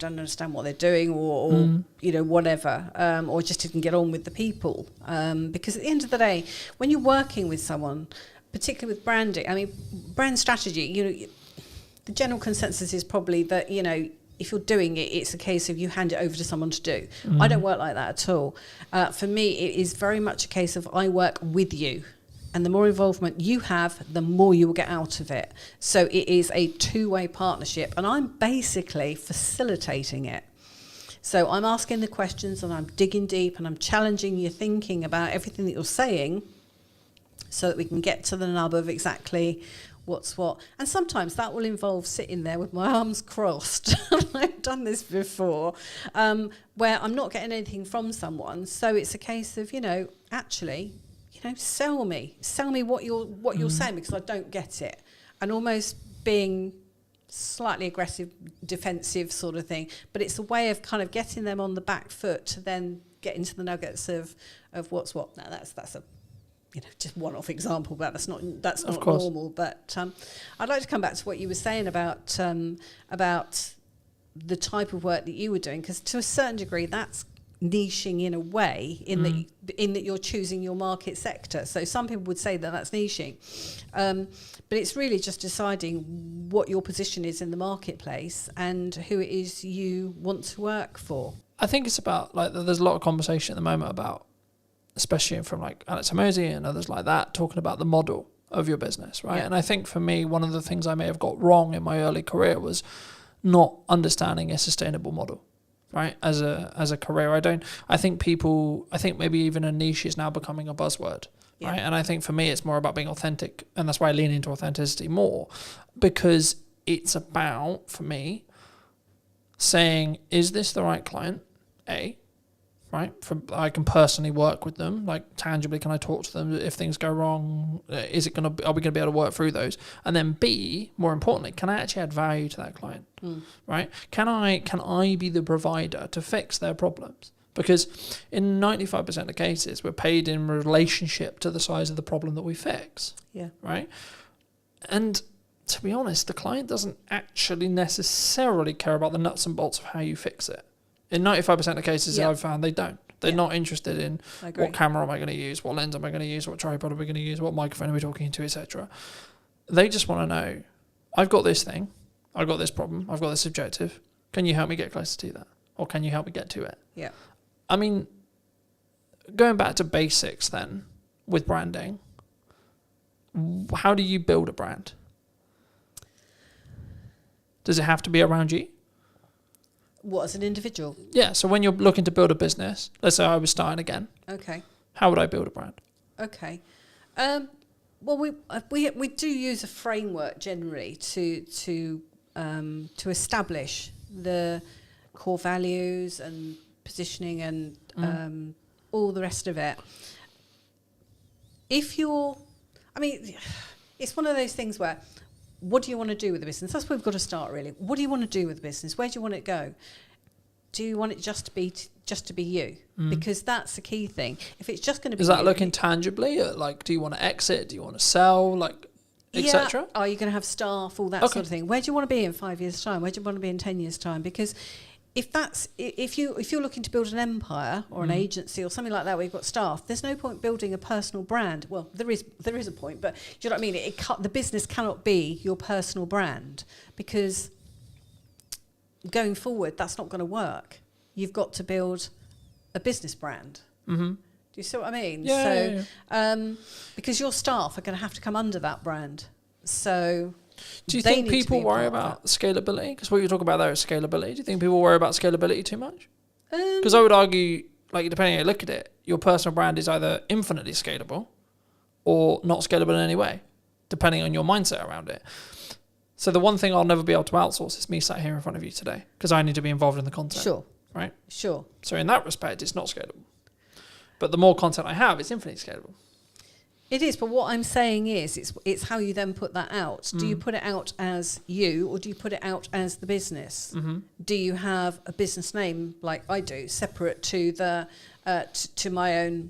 understand what they're doing or whatever, or just didn't get on with the people. Because at the end of the day, when you're working with someone, particularly with branding, I mean, brand strategy, the general consensus is probably that, if you're doing it, it's a case of you hand it over to someone to do. I don't work like that at all. For me, it is very much a case of I work with you. And the more involvement you have, the more you will get out of it. So it is a two-way partnership. And I'm basically facilitating it. So I'm asking the questions and I'm digging deep and I'm challenging your thinking about everything that you're saying so that we can get to the nub of exactly what's what. And sometimes that will involve sitting there with my arms crossed. I've done this before, where I'm not getting anything from someone. So it's a case of, actually, sell me what you're saying, because I don't get it. And almost being slightly aggressive, defensive sort of thing. But it's a way of kind of getting them on the back foot to then get into the nuggets of what's what. Now that's a just one-off example, but that's not normal. But I'd like to come back to what you were saying about the type of work that you were doing, because to a certain degree, that's niching in a way, in that you're choosing your market sector. So some people would say that that's niching, but it's really just deciding what your position is in the marketplace and who it is you want to work for. I think it's about, like, there's a lot of conversation at the moment about, especially from like Alex Hormozi and others like that, talking about the model of your business, right? Yeah. And I think for me, one of the things I may have got wrong in my early career was not understanding a sustainable model, right? As a career, I think maybe even a niche is now becoming a buzzword, yeah. Right? And I think for me, it's more about being authentic, and that's why I lean into authenticity more, because it's about, for me, saying, is this the right client? A, right? I can personally work with them, like tangibly, can I talk to them if things go wrong? Are we going to be able to work through those? And then B, more importantly, can I actually add value to that client, right? Can I be the provider to fix their problems? Because in 95% of cases, we're paid in relationship to the size of the problem that we fix, yeah, right? And to be honest, the client doesn't actually necessarily care about the nuts and bolts of how you fix it. In 95% of cases that I've found, they don't. They're not interested in what camera am I going to use, what lens am I going to use, what tripod are we going to use, what microphone are we talking into, etc. They just want to know, I've got this thing, I've got this problem, I've got this objective. Can you help me get closer to that? Or can you help me get to it? Yeah. I mean, going back to basics then, with branding, how do you build a brand? Does it have to be around you? What, as an individual? Yeah, so when you're looking to build a business, let's say I was starting again. Okay. How would I build a brand? Okay. Well, we do use a framework generally to establish the core values and positioning and all the rest of it. It's one of those things where, what do you want to do with the business? That's where we've got to start, really. What do you want to do with the business? Where do you want it to go? Do you want it just to be you? Because that's the key thing. If it's just going to be, is that looking tangibly at, like, do you want to exit? Do you want to sell? Like, etc. Are you going to have staff? All that sort of thing. Where do you want to be in 5 years' time? Where do you want to be in 10 years' time? Because if you're looking to build an empire or an agency or something like that where you've got staff, there's no point building a personal brand. Well, there is a point, but do you know what I mean? The business cannot be your personal brand, because going forward, that's not going to work. You've got to build a business brand. Mm-hmm. Do you see what I mean? Yeah. Because your staff are going to have to come under that brand. So do you think people worry about scalability? Because what you're talking about there is scalability. Do you think people worry about scalability too much? Because I would argue, like, depending on how you look at it, your personal brand is either infinitely scalable or not scalable in any way, depending on your mindset around it. So the one thing I'll never be able to outsource is me sat here in front of you today, because I need to be involved in the content. Sure. right? Sure. So in that respect, it's not scalable. But the more content I have, it's infinitely scalable. It is, but what I'm saying is, it's how you then put that out. Do you put it out as you, or do you put it out as the business? Mm-hmm. Do you have a business name like I do, separate to the to my own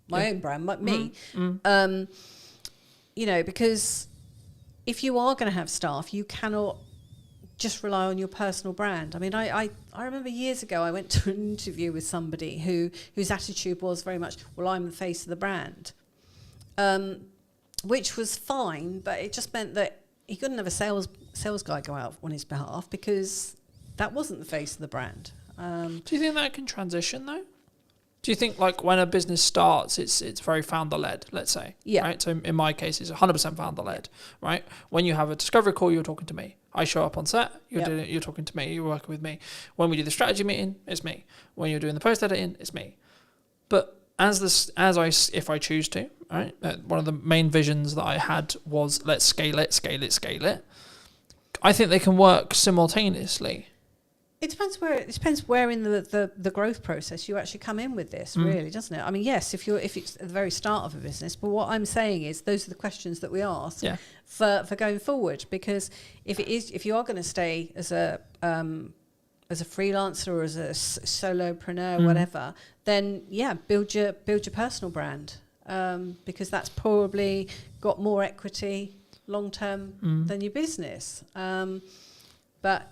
brand, like me? You know, because if you are going to have staff, you cannot just rely on your personal brand. I mean, I remember years ago I went to an interview with somebody whose attitude was very much, well, I'm the face of the brand. Which was fine, but it just meant that he couldn't have a sales guy go out on his behalf because that wasn't the face of the brand. Do you think that can transition though? Do you think like when a business starts, it's very founder led, let's say? Yeah. Right. So in my case, it's 100% founder led. Right. When you have a discovery call, you're talking to me. I show up on set. You're talking to me. You're working with me. When we do the strategy meeting, it's me. When you're doing the post editing, it's me. But if I choose to, right? One of the main visions that I had was let's scale it. I think they can work simultaneously. It depends where in the growth process you actually come in with this, really, doesn't it? I mean, yes, if it's at the very start of a business, but what I'm saying is those are the questions that we ask for going forward. Because if you are going to stay as a freelancer or as a solopreneur, whatever, then build your personal brand, because that's probably got more equity long term than your business. But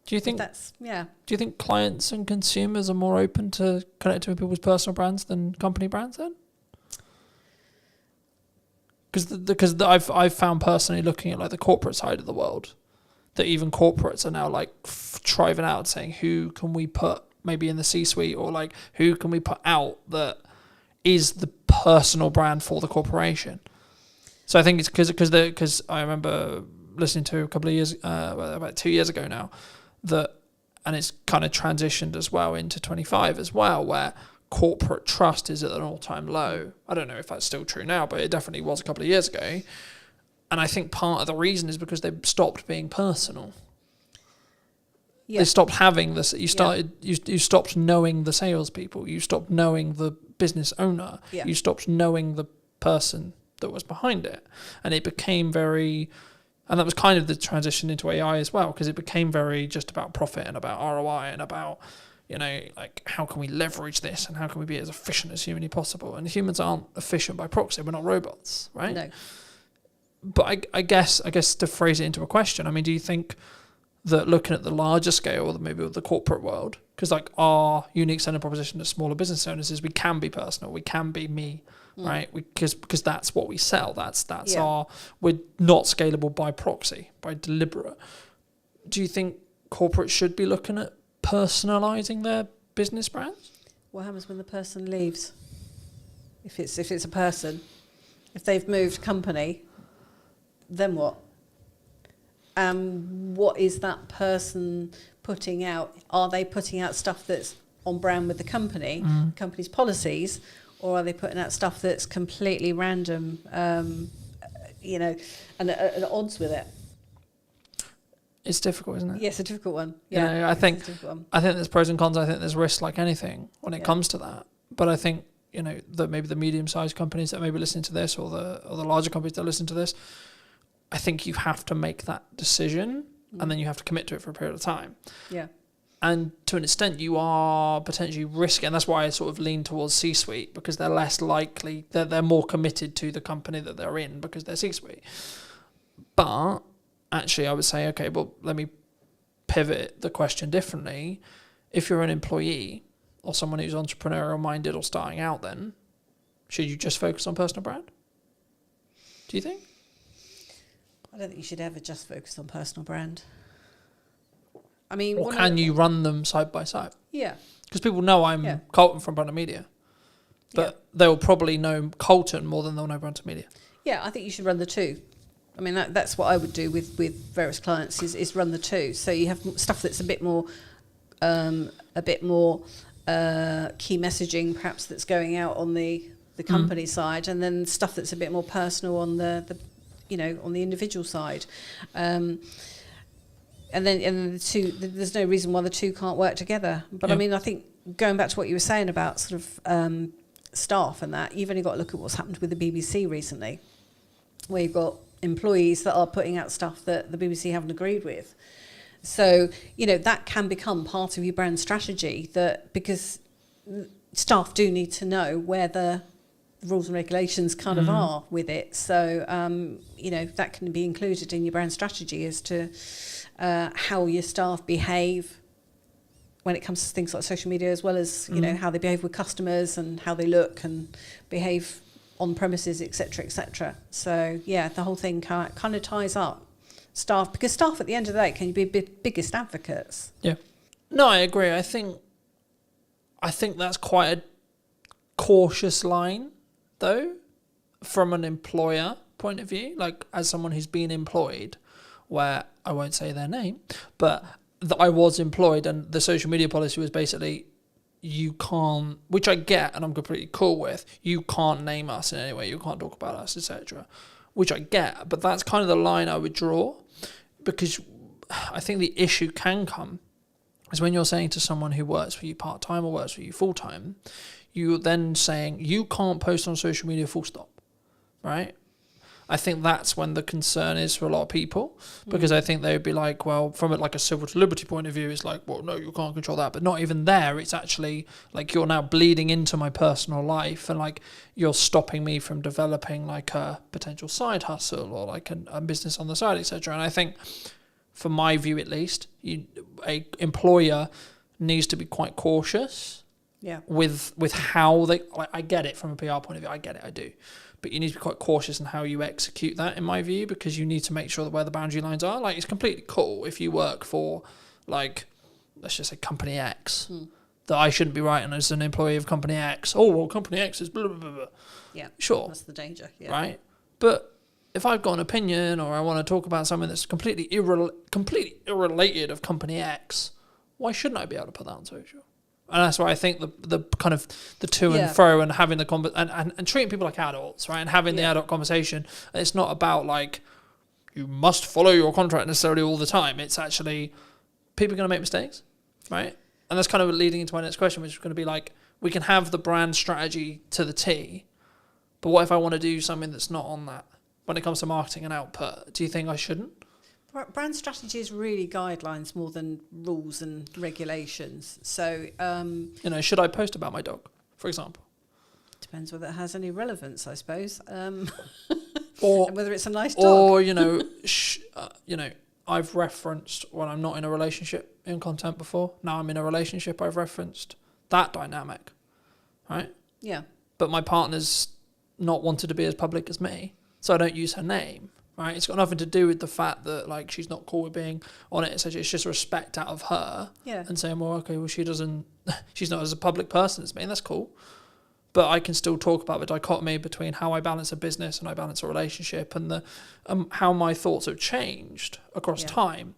do you think that's Do you think clients and consumers are more open to connecting with people's personal brands than company brands then? Because I've found personally looking at like the corporate side of the world, that even corporates are now like driving out saying who can we put maybe in the C-suite, or like who can we put out that is the personal brand for the corporation. So I think it's because I remember listening to a couple of years, about 2 years ago now, and it's kind of transitioned as well into 25 as well, where corporate trust is at an all-time low. I don't know if that's still true now, but it definitely was a couple of years ago. And I think part of the reason is because they stopped being personal. Yeah. They stopped having this. You stopped knowing the salespeople. You stopped knowing the business owner. Yeah. You stopped knowing the person that was behind it. And it became very... And that was kind of the transition into AI as well, because it became very just about profit and about ROI and about, like how can we leverage this and how can we be as efficient as humanly possible? And humans aren't efficient by proxy. We're not robots, right? No. But I guess to phrase it into a question, I mean, do you think that looking at the larger scale, or maybe with the corporate world, because like our unique selling proposition to smaller business owners is we can be personal, we can be me, right? Because that's what we sell. That's we're not scalable by proxy, by deliberate. Do you think corporates should be looking at personalizing their business brands? What happens when the person leaves? If it's a person, if they've moved company, then what? What is that person putting out? Are they putting out stuff that's on brand with the company's policies, or are they putting out stuff that's completely random, and at odds with it? It's difficult, isn't it? Yeah, it's a difficult one. I think there's pros and cons. I think there's risks like anything when it comes to that. But I think, that maybe the medium-sized companies that may be listening to this, or the larger companies that listen to this, I think you have to make that decision, and then you have to commit to it for a period of time. Yeah. And to an extent, you are potentially risking, and that's why I sort of lean towards C-suite, because they're less likely, they're more committed to the company that they're in because they're C-suite. But actually, I would say, okay, well, let me pivot the question differently. If you're an employee or someone who's entrepreneurial minded or starting out, then should you just focus on personal brand? Do you think? I don't think you should ever just focus on personal brand. I mean, or can you run them side by side? Yeah. Because people know I'm Colton from Brandon Media, but they'll probably know Colton more than they'll know Brandon Media. Yeah, I think you should run the two. I mean, that's what I would do with various clients is run the two. So you have stuff that's a bit more key messaging, perhaps, that's going out on the company side, and then stuff that's a bit more personal on the on the individual side. and then the two, there's no reason why the two can't work together. But I mean, I think going back to what you were saying about sort of staff and that, you've only got to look at what's happened with the BBC recently, where you've got employees that are putting out stuff that the BBC haven't agreed with. So, you know, that can become part of your brand strategy, that because staff do need to know where the rules and regulations kind of are with it. So, you know, that can be included in your brand strategy as to how your staff behave when it comes to things like social media, as well as, you know, how they behave with customers and how they look and behave on premises, etc., etc. So, yeah, the whole thing kind of ties up staff, because staff at the end of the day can be biggest advocates. Yeah. No, I agree. I think that's quite a cautious line, though, from an employer point of view. Like, as someone who's been employed, where I won't say their name, but I was employed, and the social media policy was basically, you can't, which I get and I'm completely cool with, you can't name us in any way, you can't talk about us, etc., which I get, but that's kind of the line I would draw, because I think the issue can come is when you're saying to someone who works for you part-time or works for you full-time, you're then saying, you can't post on social media full stop, right? I think that's when the concern is for a lot of people, because I think they would be like, well, from like a civil to liberty point of view, it's like, well, no, you can't control that. But not even there. It's actually like, you're now bleeding into my personal life, and like, you're stopping me from developing like a potential side hustle or like a business on the side, etc. And I think, from my view at least, a employer needs to be quite cautious with how they, like, I get it from a PR point of view, I get it, I do. But you need to be quite cautious in how you execute that, in my view, because you need to make sure that where the boundary lines are. Like, it's completely cool if you work for, like, let's just say Company X, that I shouldn't be writing as an employee of Company X. Oh, well, Company X is blah, blah, blah, blah. Yeah, sure. That's the danger, Right? But if I've got an opinion, or I want to talk about something that's completely irrelated of Company X, why shouldn't I be able to put that on social? And that's why I think the kind of the to and fro, and having the and treating people like adults, right? And having the adult conversation. It's not about like, you must follow your contract necessarily all the time. It's actually, people are going to make mistakes, right? And that's kind of leading into my next question, which is going to be like, we can have the brand strategy to the T, but what if I want to do something that's not on that? When it comes to marketing and output, do you think I shouldn't? Brand strategy is really guidelines more than rules and regulations. So, you know, should I post about my dog, for example? Depends whether it has any relevance, I suppose. Or and whether it's a nice dog. Or, you know, I've referenced when I'm not in a relationship in content before. Now I'm in a relationship, I've referenced that dynamic, right? Yeah. But my partner's not wanted to be as public as me, so I don't use her name. Right, it's got nothing to do with the fact that like she's not cool with being on it. It's just respect out of her, and saying, well, okay, well she's not as a public person as me, and that's cool. But I can still talk about the dichotomy between how I balance a business and I balance a relationship, and the how my thoughts have changed across time.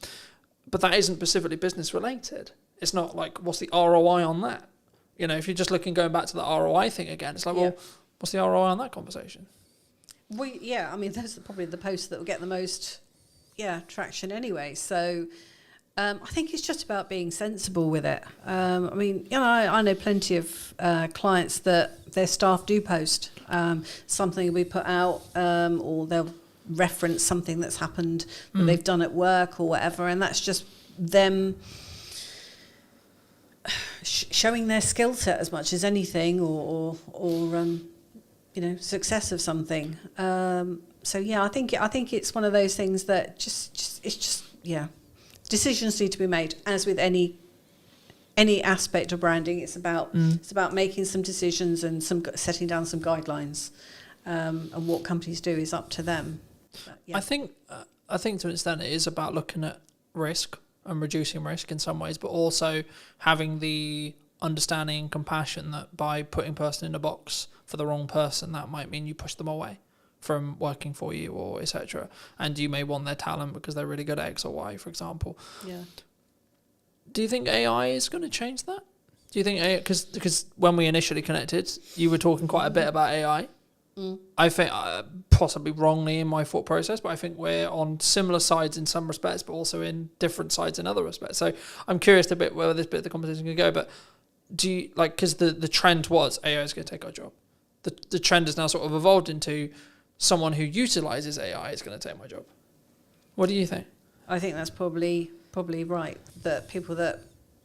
But that isn't specifically business related. It's not like, what's the ROI on that? You know, if you're just going back to the ROI thing again, it's like, well, what's the ROI on that conversation? I mean, those are probably the posts that will get the most, traction anyway. So I think it's just about being sensible with it. I mean, you know, I know plenty of clients that their staff do post something we put out, or they'll reference something that's happened that they've done at work or whatever, and that's just them showing their skill set as much as anything, or you know, success of something. So I think it's one of those things that decisions need to be made. As with any aspect of branding, it's about making some decisions and setting down some guidelines. And what companies do is up to them. But, I think to an extent it is about looking at risk and reducing risk in some ways, but also having the understanding and compassion that by putting person in a box for the wrong person, that might mean you push them away from working for you, or etc. And you may want their talent because they're really good at X or Y, for example. Yeah. Do you think AI is going to change that? Do you think AI, because when we initially connected, you were talking quite a bit about AI, I think, possibly wrongly in my thought process, but I think we're on similar sides in some respects, but also in different sides in other respects. So I'm curious a bit where this bit of the conversation can go, but do you, like, because the trend was AI is going to take our job. The trend has now sort of evolved into someone who utilizes AI is going to take my job. What do you think? I think that's probably right, that people that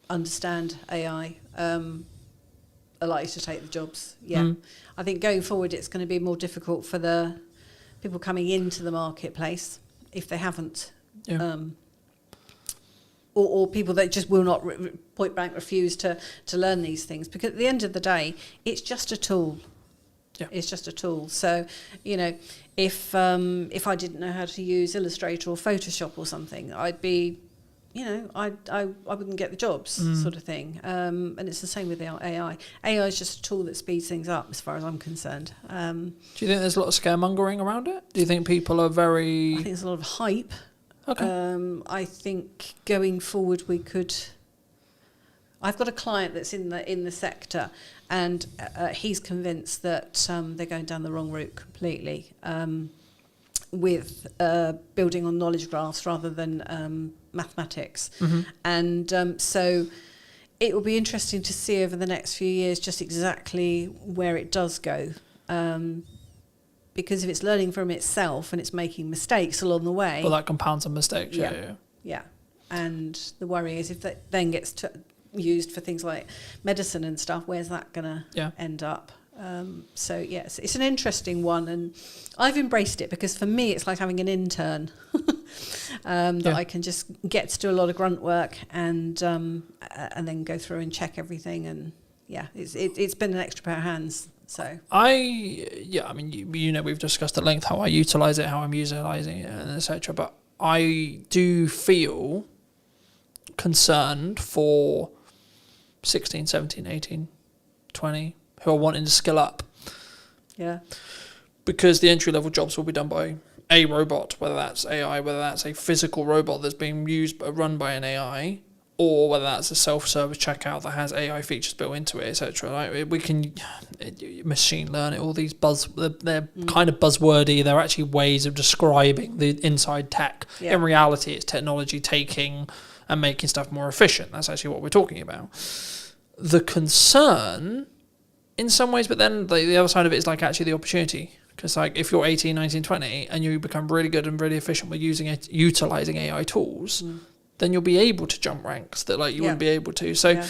understand AI are likely to take the jobs. Yeah. I think going forward it's going to be more difficult for the people coming into the marketplace if they haven't, or people that just will not point blank refuse to learn these things, because at the end of the day it's just a tool. Yeah. It's just a tool. So, you know, if I didn't know how to use Illustrator or Photoshop or something, I'd be, you know, I wouldn't get the jobs, sort of thing. And it's the same with AI. AI is just a tool that speeds things up, as far as I'm concerned. Do you think there's a lot of scaremongering around it? Do you think people are very... I think there's a lot of hype. Okay. I think going forward we could... I've got a client that's in the sector, and he's convinced that they're going down the wrong route completely, with building on knowledge graphs rather than mathematics. And so it will be interesting to see over the next few years just exactly where it does go. Because if it's learning from itself and it's making mistakes along the way... Well, that compounds on mistakes, Yeah. And the worry is if that then gets used for things like medicine and stuff, where's that going to end up? So yes, it's an interesting one, and I've embraced it because for me it's like having an intern that I can just get to do a lot of grunt work and then go through and check everything, and it's been an extra pair of hands. So I mean, you know, we've discussed at length how I utilize it, how I'm utilizing it, and etc. But I do feel concerned for 16, 17, 18, 20 who are wanting to skill up. Yeah. Because the entry-level jobs will be done by a robot, whether that's AI, whether that's a physical robot that's being run by an AI, or whether that's a self-service checkout that has AI features built into it, etc. Like, we can machine learn it. All these they're kind of buzzwordy. They're actually ways of describing the inside tech. Yeah. In reality, it's technology taking and making stuff more efficient. That's actually what we're talking about. The concern, in some ways, but then the other side of it is like actually the opportunity. Because like if you're 18, 19, 20 and you become really good and really efficient with utilizing AI tools, then you'll be able to jump ranks that like you wouldn't be able to. So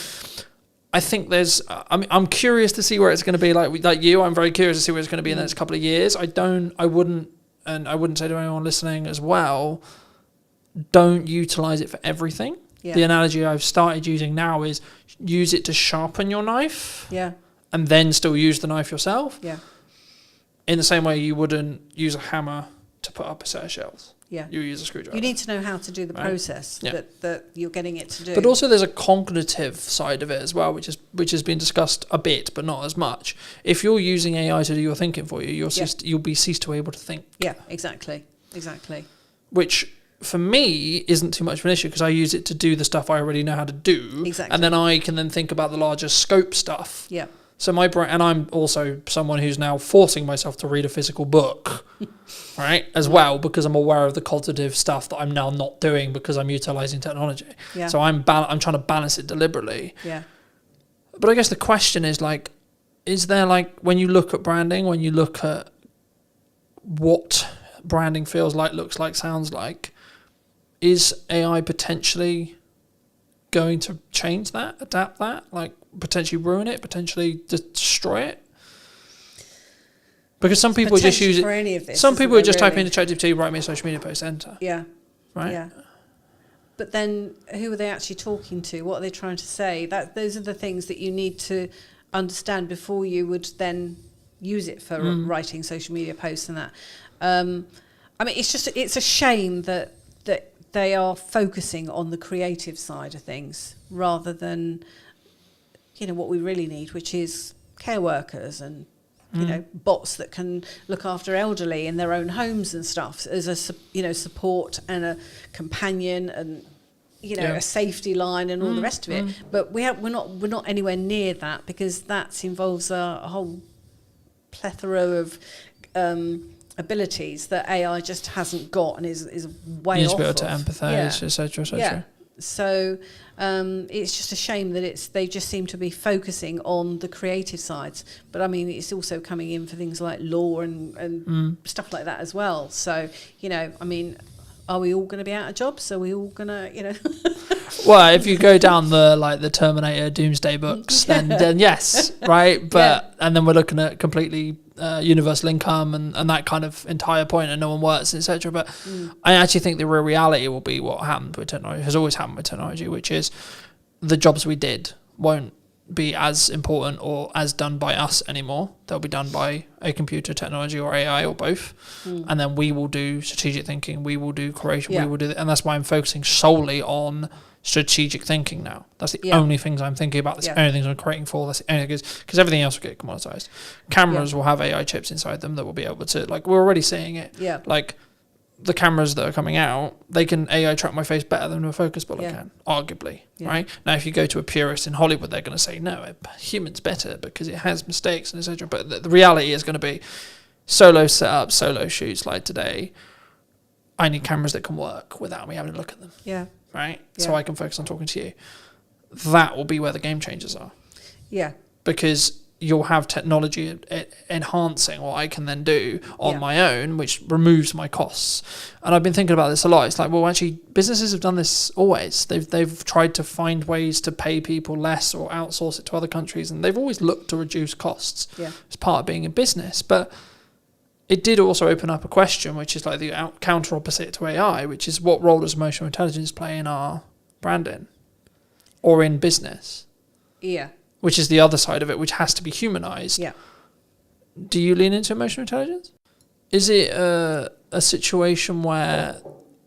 I think there's, I'm curious to see where it's going to be. Like you, I'm very curious to see where it's going to be in the next couple of years. I wouldn't say to anyone listening as well, don't utilize it for everything. Yeah. The analogy I've started using now is use it to sharpen your knife. Yeah. And then still use the knife yourself. Yeah. In the same way you wouldn't use a hammer to put up a set of shelves. Yeah. You use a screwdriver. You need to know how to do the process that you're getting it to do. But also there's a cognitive side of it as well, which has been discussed a bit, but not as much. If you're using AI to do your thinking for you, you'll be ceased to be able to think. Yeah, exactly. Which for me isn't too much of an issue because I use it to do the stuff I already know how to do. Exactly. And then I can then think about the larger scope stuff. Yeah. So my brain, and I'm also someone who's now forcing myself to read a physical book, right, as well, because I'm aware of the cognitive stuff that I'm now not doing because I'm utilizing technology. Yeah. So I'm trying to balance it deliberately. Yeah. But I guess the question is like, is there like, when you look at branding, when you look at what branding feels like, looks like, sounds like, is AI potentially going to change that, adapt that, like potentially ruin it, potentially destroy it? Because some people just use it. Some people just type into ChatGPT, write me a social media post, enter. Yeah. Right. Yeah. But then, who are they actually talking to? What are they trying to say? Those are the things that you need to understand before you would then use it for writing social media posts and that. I mean, it's a shame that they are focusing on the creative side of things rather than, what we really need, which is care workers and, bots that can look after elderly in their own homes and stuff as a, support and a companion and, a safety line and all the rest of it. But we're not anywhere near that because that involves a whole plethora of abilities that AI just hasn't got and is way Needs off to be able to of. empathise, etc., etc. Yeah. So it's just a shame that they just seem to be focusing on the creative sides. But I mean, it's also coming in for things like law and stuff like that as well. So, you know, I mean, are we all going to be out of jobs? Are we all going to, you know? Well, if you go down the Terminator Doomsday books, then yes, right? But and then we're looking at completely universal income and that kind of entire point, and no one works, etc. But I actually think the real reality will be what happened with technology, has always happened with technology, which is the jobs we did won't be as important or as done by us anymore. They'll be done by a computer, technology, or AI, or both. And then we will do strategic thinking, we will do creation, we will do, and that's why I'm focusing solely on strategic thinking now. That's the only things I'm thinking about. That's the only things I'm creating for. That's the only because everything else will get commoditized. Cameras will have AI chips inside them that will be able to, like, we're already seeing it. Yeah. Like the cameras that are coming out, they can AI track my face better than a focus bullet can, arguably. Right now, if you go to a purist in Hollywood, they're going to say no, a human's better because it has mistakes and etc. But the reality is going to be solo setups, solo shoots like today. I need cameras that can work without me having to look at them. Yeah. Right? Yeah. So I can focus on talking to you. That will be where the game changers are. Yeah. Because you'll have technology enhancing what I can then do on my own, which removes my costs. And I've been thinking about this a lot. It's like, well, actually, businesses have done this always. They've tried to find ways to pay people less or outsource it to other countries, and they've always looked to reduce costs as part of being in business. But it did also open up a question, which is like the counter opposite to AI, which is what role does emotional intelligence play in our branding or in business? Yeah. Which is the other side of it, which has to be humanized. Yeah. Do you lean into emotional intelligence? Is it a situation where,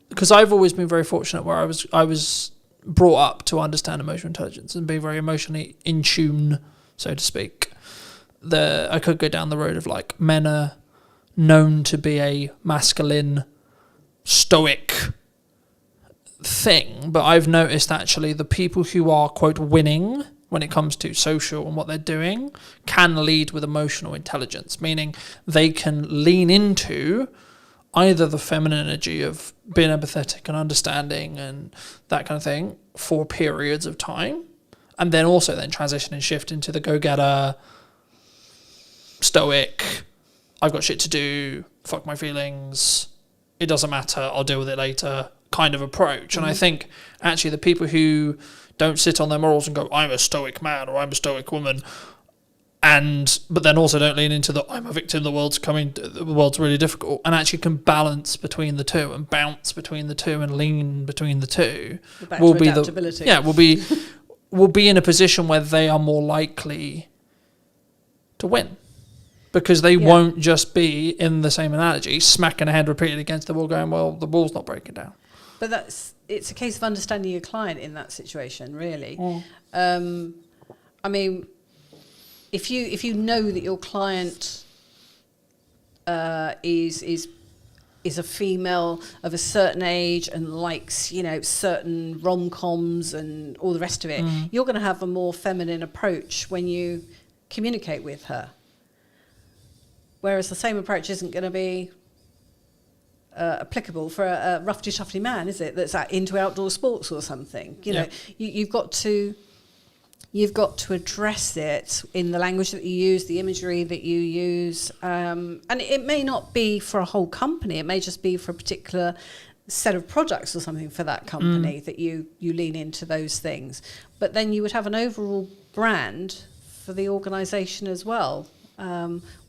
because I've always been very fortunate where I was brought up to understand emotional intelligence and be very emotionally in tune, so to speak. I could go down the road of like men are known to be a masculine, stoic thing, but I've noticed actually the people who are, quote, winning when it comes to social and what they're doing can lead with emotional intelligence, meaning they can lean into either the feminine energy of being empathetic and understanding and that kind of thing for periods of time, and then also then transition and shift into the go-getter, stoic, I've got shit to do, fuck my feelings, it doesn't matter, I'll deal with it later kind of approach. And I think actually the people who don't sit on their morals and go, I'm a stoic man or I'm a stoic woman, but then also don't lean into I'm a victim, the world's really difficult, and actually can balance between the two and bounce between the two and lean between the two, will be in a position where they are more likely to win. Because they won't just be, in the same analogy, smacking a head repeatedly against the wall going, well, the wall's not breaking down. But it's a case of understanding your client in that situation, really. I mean, if you know that your client is a female of a certain age and likes, you know, certain rom-coms and all the rest of it, you're going to have a more feminine approach when you communicate with her. Whereas the same approach isn't going to be applicable for a roughy-tufty man, is it? That's into outdoor sports or something. You know, you've got to address it in the language that you use, the imagery that you use, and it may not be for a whole company. It may just be for a particular set of products or something for that company that you lean into those things. But then you would have an overall brand for the organisation as well.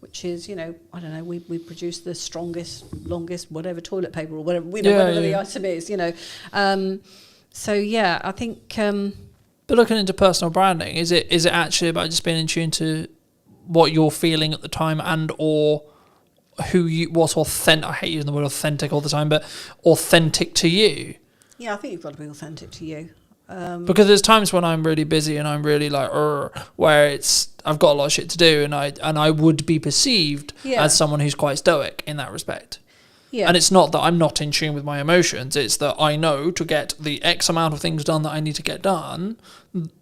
Which is, you know, I don't know, we produce the strongest, longest, whatever toilet paper or whatever, whatever the item is, you know. So yeah, I think. But looking into personal branding, is it actually about just being in tune to what you're feeling at the time and or what's authentic? I hate using the word authentic all the time, but authentic to you. Yeah, I think you've got to be authentic to you. Because there's times when I'm really busy and I'm really like, where I've got a lot of shit to do, and I would be perceived as someone who's quite stoic in that respect. Yeah. And it's not that I'm not in tune with my emotions, it's that I know to get the X amount of things done that I need to get done,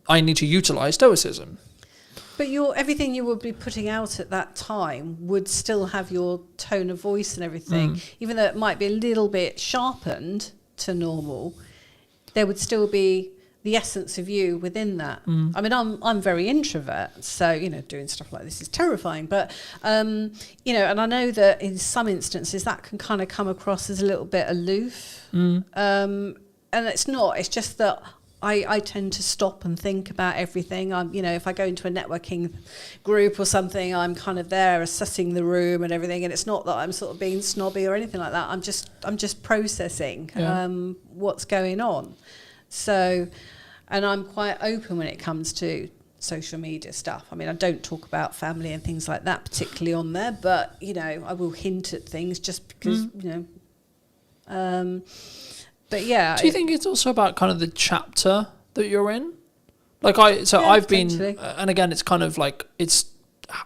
I need to utilise stoicism. But everything you would be putting out at that time would still have your tone of voice and everything, even though it might be a little bit sharpened to normal. There would still be the essence of you within that. I mean, I'm very introvert, so doing stuff like this is terrifying. But and I know that in some instances that can kind of come across as a little bit aloof. And it's not. It's just that I tend to stop and think about everything. If I go into a networking group or something, I'm kind of there assessing the room and everything. And it's not that I'm sort of being snobby or anything like that. I'm just processing what's going on. So, and I'm quite open when it comes to social media stuff. I mean, I don't talk about family and things like that particularly on there, but I will hint at things just because but yeah. Do you think it's also about kind of the chapter that you're in? I've been, and again, it's kind of like,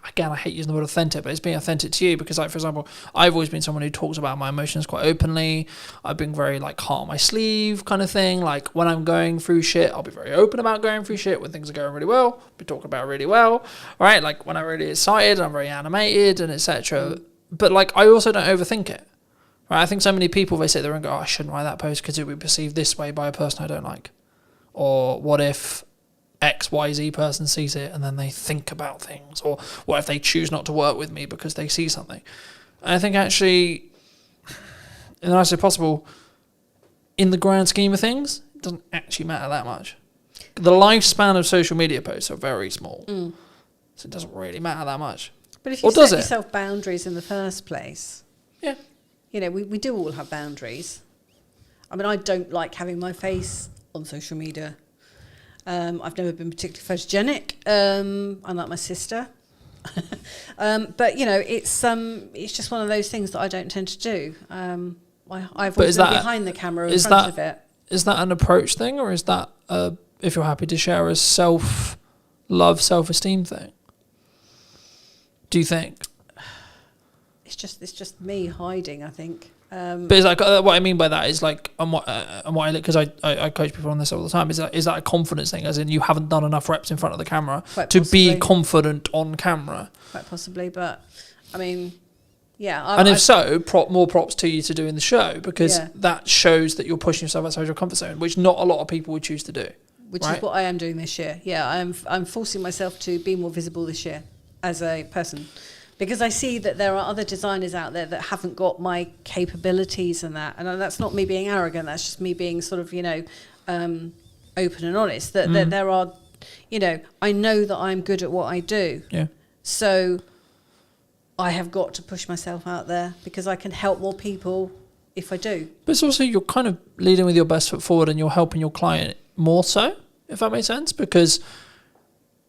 again, I hate using the word authentic, but it's being authentic to you because, for example, I've always been someone who talks about my emotions quite openly. I've been very, heart on my sleeve kind of thing. Like, when I'm going through shit, I'll be very open about going through shit. When things are going really well, I'll be talking about it really well, right? Like, when I'm really excited, I'm very animated and etc. But, I also don't overthink it. Right, I think so many people, they sit there and go, I shouldn't write that post because it would be perceived this way by a person I don't like. Or what if XYZ person sees it and then they think about things? Or what if they choose not to work with me because they see something? And I think actually, in the nicest way possible, in the grand scheme of things, it doesn't actually matter that much. The lifespan of social media posts are very small. So it doesn't really matter that much. But if you set yourself boundaries in the first place... Yeah. We do all have boundaries. I mean, I don't like having my face on social media. I've never been particularly photogenic, unlike my sister. But it's just one of those things that I don't tend to do. I've always been behind the camera in front of it. Is that an approach thing, or is that if you're happy to share a self-love, self-esteem thing? Do you think? It's just me hiding, I think. But it's what I mean by that is because I coach people on this all the time. Is that a confidence thing? As in, you haven't done enough reps in front of the camera to be confident on camera. Quite possibly, but I mean, yeah. And if so, more props to you to doing the show because that shows that you're pushing yourself outside your comfort zone, which not a lot of people would choose to do. Which is what I am doing this year. Yeah, I'm forcing myself to be more visible this year as a person. Because I see that there are other designers out there that haven't got my capabilities and that. And that's not me being arrogant. That's just me being sort of, open and honest. That there are, I know that I'm good at what I do. Yeah. So I have got to push myself out there because I can help more people if I do. But it's also, you're kind of leading with your best foot forward and you're helping your client more so, if that makes sense. Because...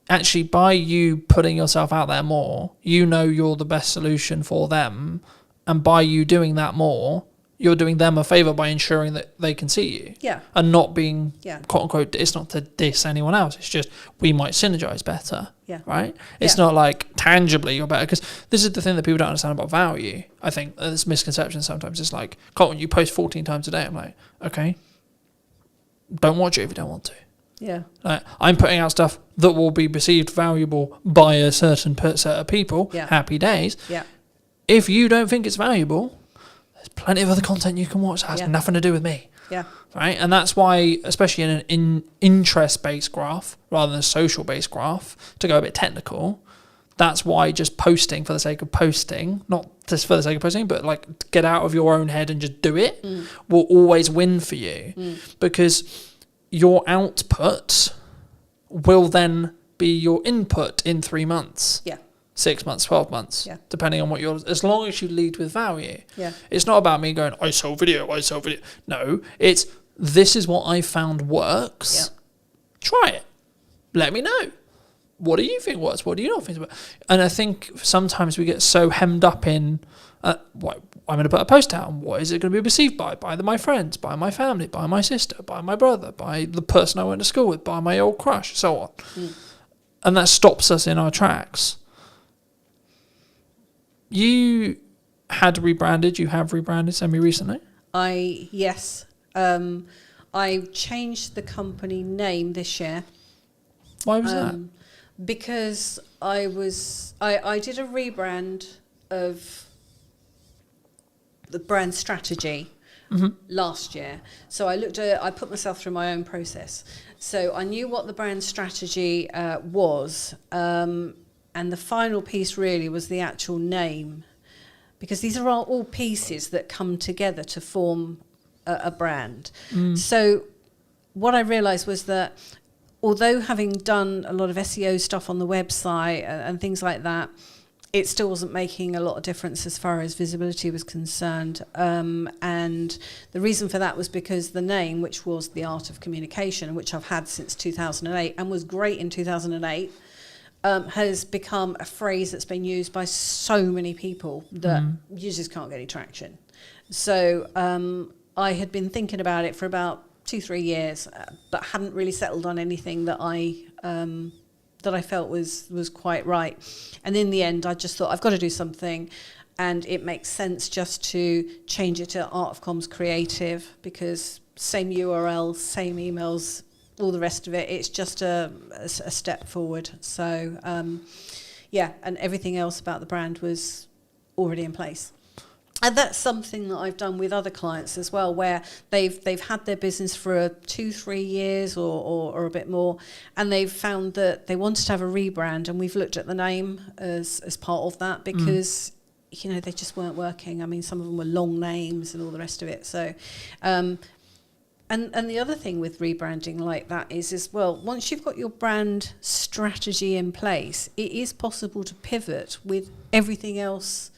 actually, by you putting yourself out there more, you're the best solution for them. And by you doing that more, you're doing them a favour by ensuring that they can see you. Yeah. And not being, quote unquote, it's not to diss anyone else. It's just, we might synergise better. Yeah. Right? It's not like tangibly you're better. Because this is the thing that people don't understand about value. I think there's misconception sometimes. It's like, Colton, you post 14 times a day. I'm like, okay. Don't watch it if you don't want to. Yeah, I'm putting out stuff that will be perceived valuable by a certain set of people. Yeah. Happy days. Yeah. If you don't think it's valuable, there's plenty of other content you can watch that has nothing to do with me. Yeah. Right, and that's why, especially in an interest-based graph rather than a social-based graph, to go a bit technical, that's why just posting for the sake of posting, not just for the sake of posting, but get out of your own head and just do it, will always win for you because your output will then be your input in 3 months. Yeah. 6 months, 12 months. Yeah. Depending on as long as you lead with value. Yeah. It's not about me going, I sell video. No, it's, this is what I found works. Yeah. Try it. Let me know. What do you think works? What do you not think works? And I think sometimes we get so hemmed up in, I'm going to put a post out, and what is it going to be perceived by? By my friends, by my family, by my sister, by my brother, by the person I went to school with, by my old crush, so on. And that stops us in our tracks. You have rebranded semi-recently? Yes. I changed the company name this year. Why was that? Because I did a rebrand of the brand strategy last year. So I put myself through my own process. So I knew what the brand strategy was, and the final piece really was the actual name, because these are all pieces that come together to form a brand. So what I realised was that although having done a lot of SEO stuff on the website and things like that, it still wasn't making a lot of difference as far as visibility was concerned. And the reason for that was because the name, which was The Art of Communication, which I've had since 2008 and was great in 2008, has become a phrase that's been used by so many people that users can't get any traction. So I had been thinking about it for about 2-3 years, but hadn't really settled on anything that I felt was quite right. And in the end, I just thought, I've got to do something, and it makes sense just to change it to Art of Comms Creative, because same URL, same emails, all the rest of it. It's just a step forward. So and everything else about the brand was already in place. And that's something that I've done with other clients as well, where they've had their business for 2-3 years or a bit more, and they've found that they wanted to have a rebrand, and we've looked at the name as part of that, because they just weren't working. I mean, some of them were long names and all the rest of it. So, and the other thing with rebranding like that is well, once you've got your brand strategy in place, it is possible to pivot with everything else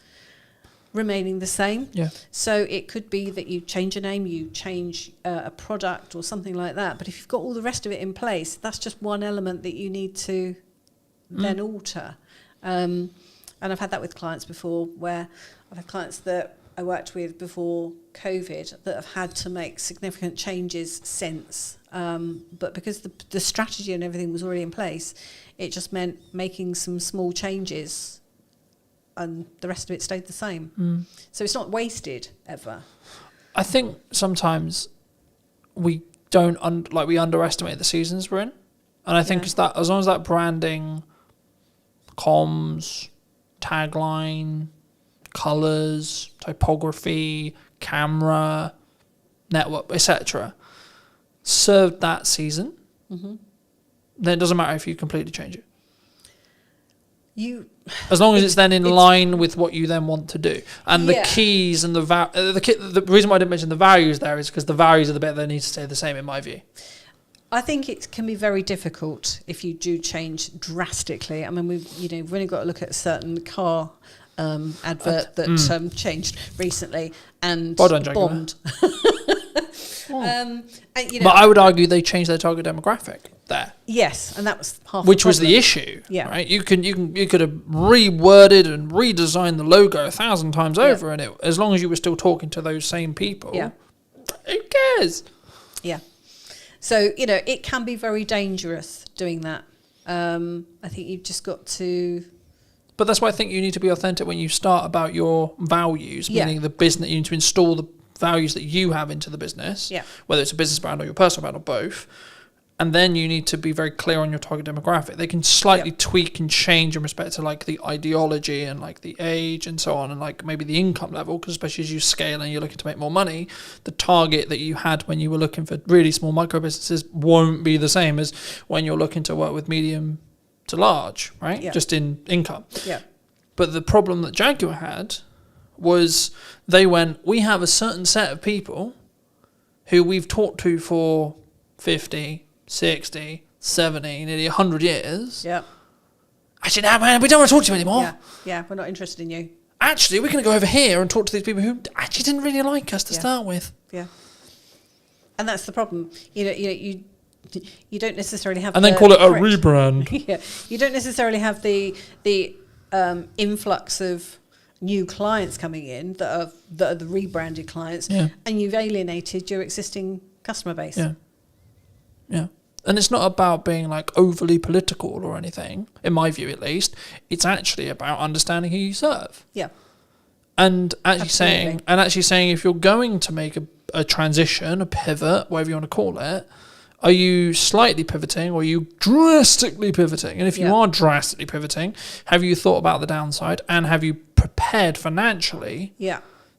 remaining the same. Yeah. So it could be that you change a name, you change a product or something like that. But if you've got all the rest of it in place, that's just one element that you need to then alter. And I've had that with clients before, where I've had clients that I worked with before COVID that have had to make significant changes since. But because the strategy and everything was already in place, it just meant making some small changes, and the rest of it stayed the same. So it's not wasted ever. I think sometimes we don't we underestimate the seasons we're in, and I think it's that as long as that branding, comms, tagline, colours, typography, camera, network, etc., served that season, then it doesn't matter if you completely change it. As long as it's then in line with what you then want to do. And the keys and the reason why I didn't mention the values there is because the values are the bit that need to stay the same, in my view. I think it can be very difficult if you do change drastically. I mean, we've only got to look at a certain car advert that changed recently and bombed. But I would argue they changed their target demographic there. Yes, and that was half which the was the issue. Yeah, right. You could have reworded and redesigned the logo 1,000 times over, and as long as you were still talking to those same people, who cares? Yeah. So it can be very dangerous doing that. I think you've just got to. But that's why I think you need to be authentic when you start about your values, meaning the business. You need to install the values that you have into the business, whether it's a business brand or your personal brand or both. And then you need to be very clear on your target demographic. They can slightly tweak and change in respect to like the ideology and like the age and so on, and like maybe the income level, because especially as you scale and you're looking to make more money, the target that you had when you were looking for really small micro businesses won't be the same as when you're looking to work with medium to large, right? Yeah. Just in income. Yeah. But the problem that Jaguar had was they went, we have a certain set of people who we've talked to for 50, 60, 70, nearly 100 years. Yeah. Actually, no, man, we don't want to talk to you anymore. Yeah, we're not interested in you. Actually, we're going to go over here and talk to these people who actually didn't really like us to start with. Yeah. And that's the problem. You don't necessarily have. And then call it a rebrand. Yeah. You don't necessarily have the influx of new clients coming in that are the rebranded clients, and you've alienated your existing customer base. Yeah. Yeah. And it's not about being like overly political or anything, in my view at least. It's actually about understanding who you serve. Yeah. And actually saying if you're going to make a transition, a pivot, whatever you want to call it, Are you slightly pivoting or are you drastically pivoting? And if you are drastically pivoting, have you thought about the downside and have you prepared financially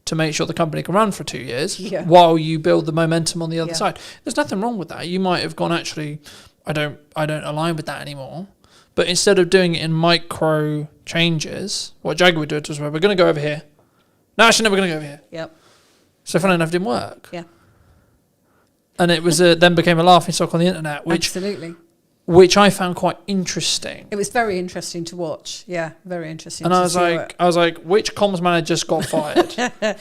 to make sure the company can run for 2 years while you build the momentum on the other side? There's nothing wrong with that. You might have gone, actually, I don't align with that anymore. But instead of doing it in micro changes, what Jaguar would do is we're going to go over here. No, actually, no, we're going to go over here. Yep. So funny enough, it didn't work. Yeah. And it was then became a laughing stock on the internet, which I found quite interesting. It was very interesting to watch. Yeah, very interesting. And I was like, which comms manager just got fired,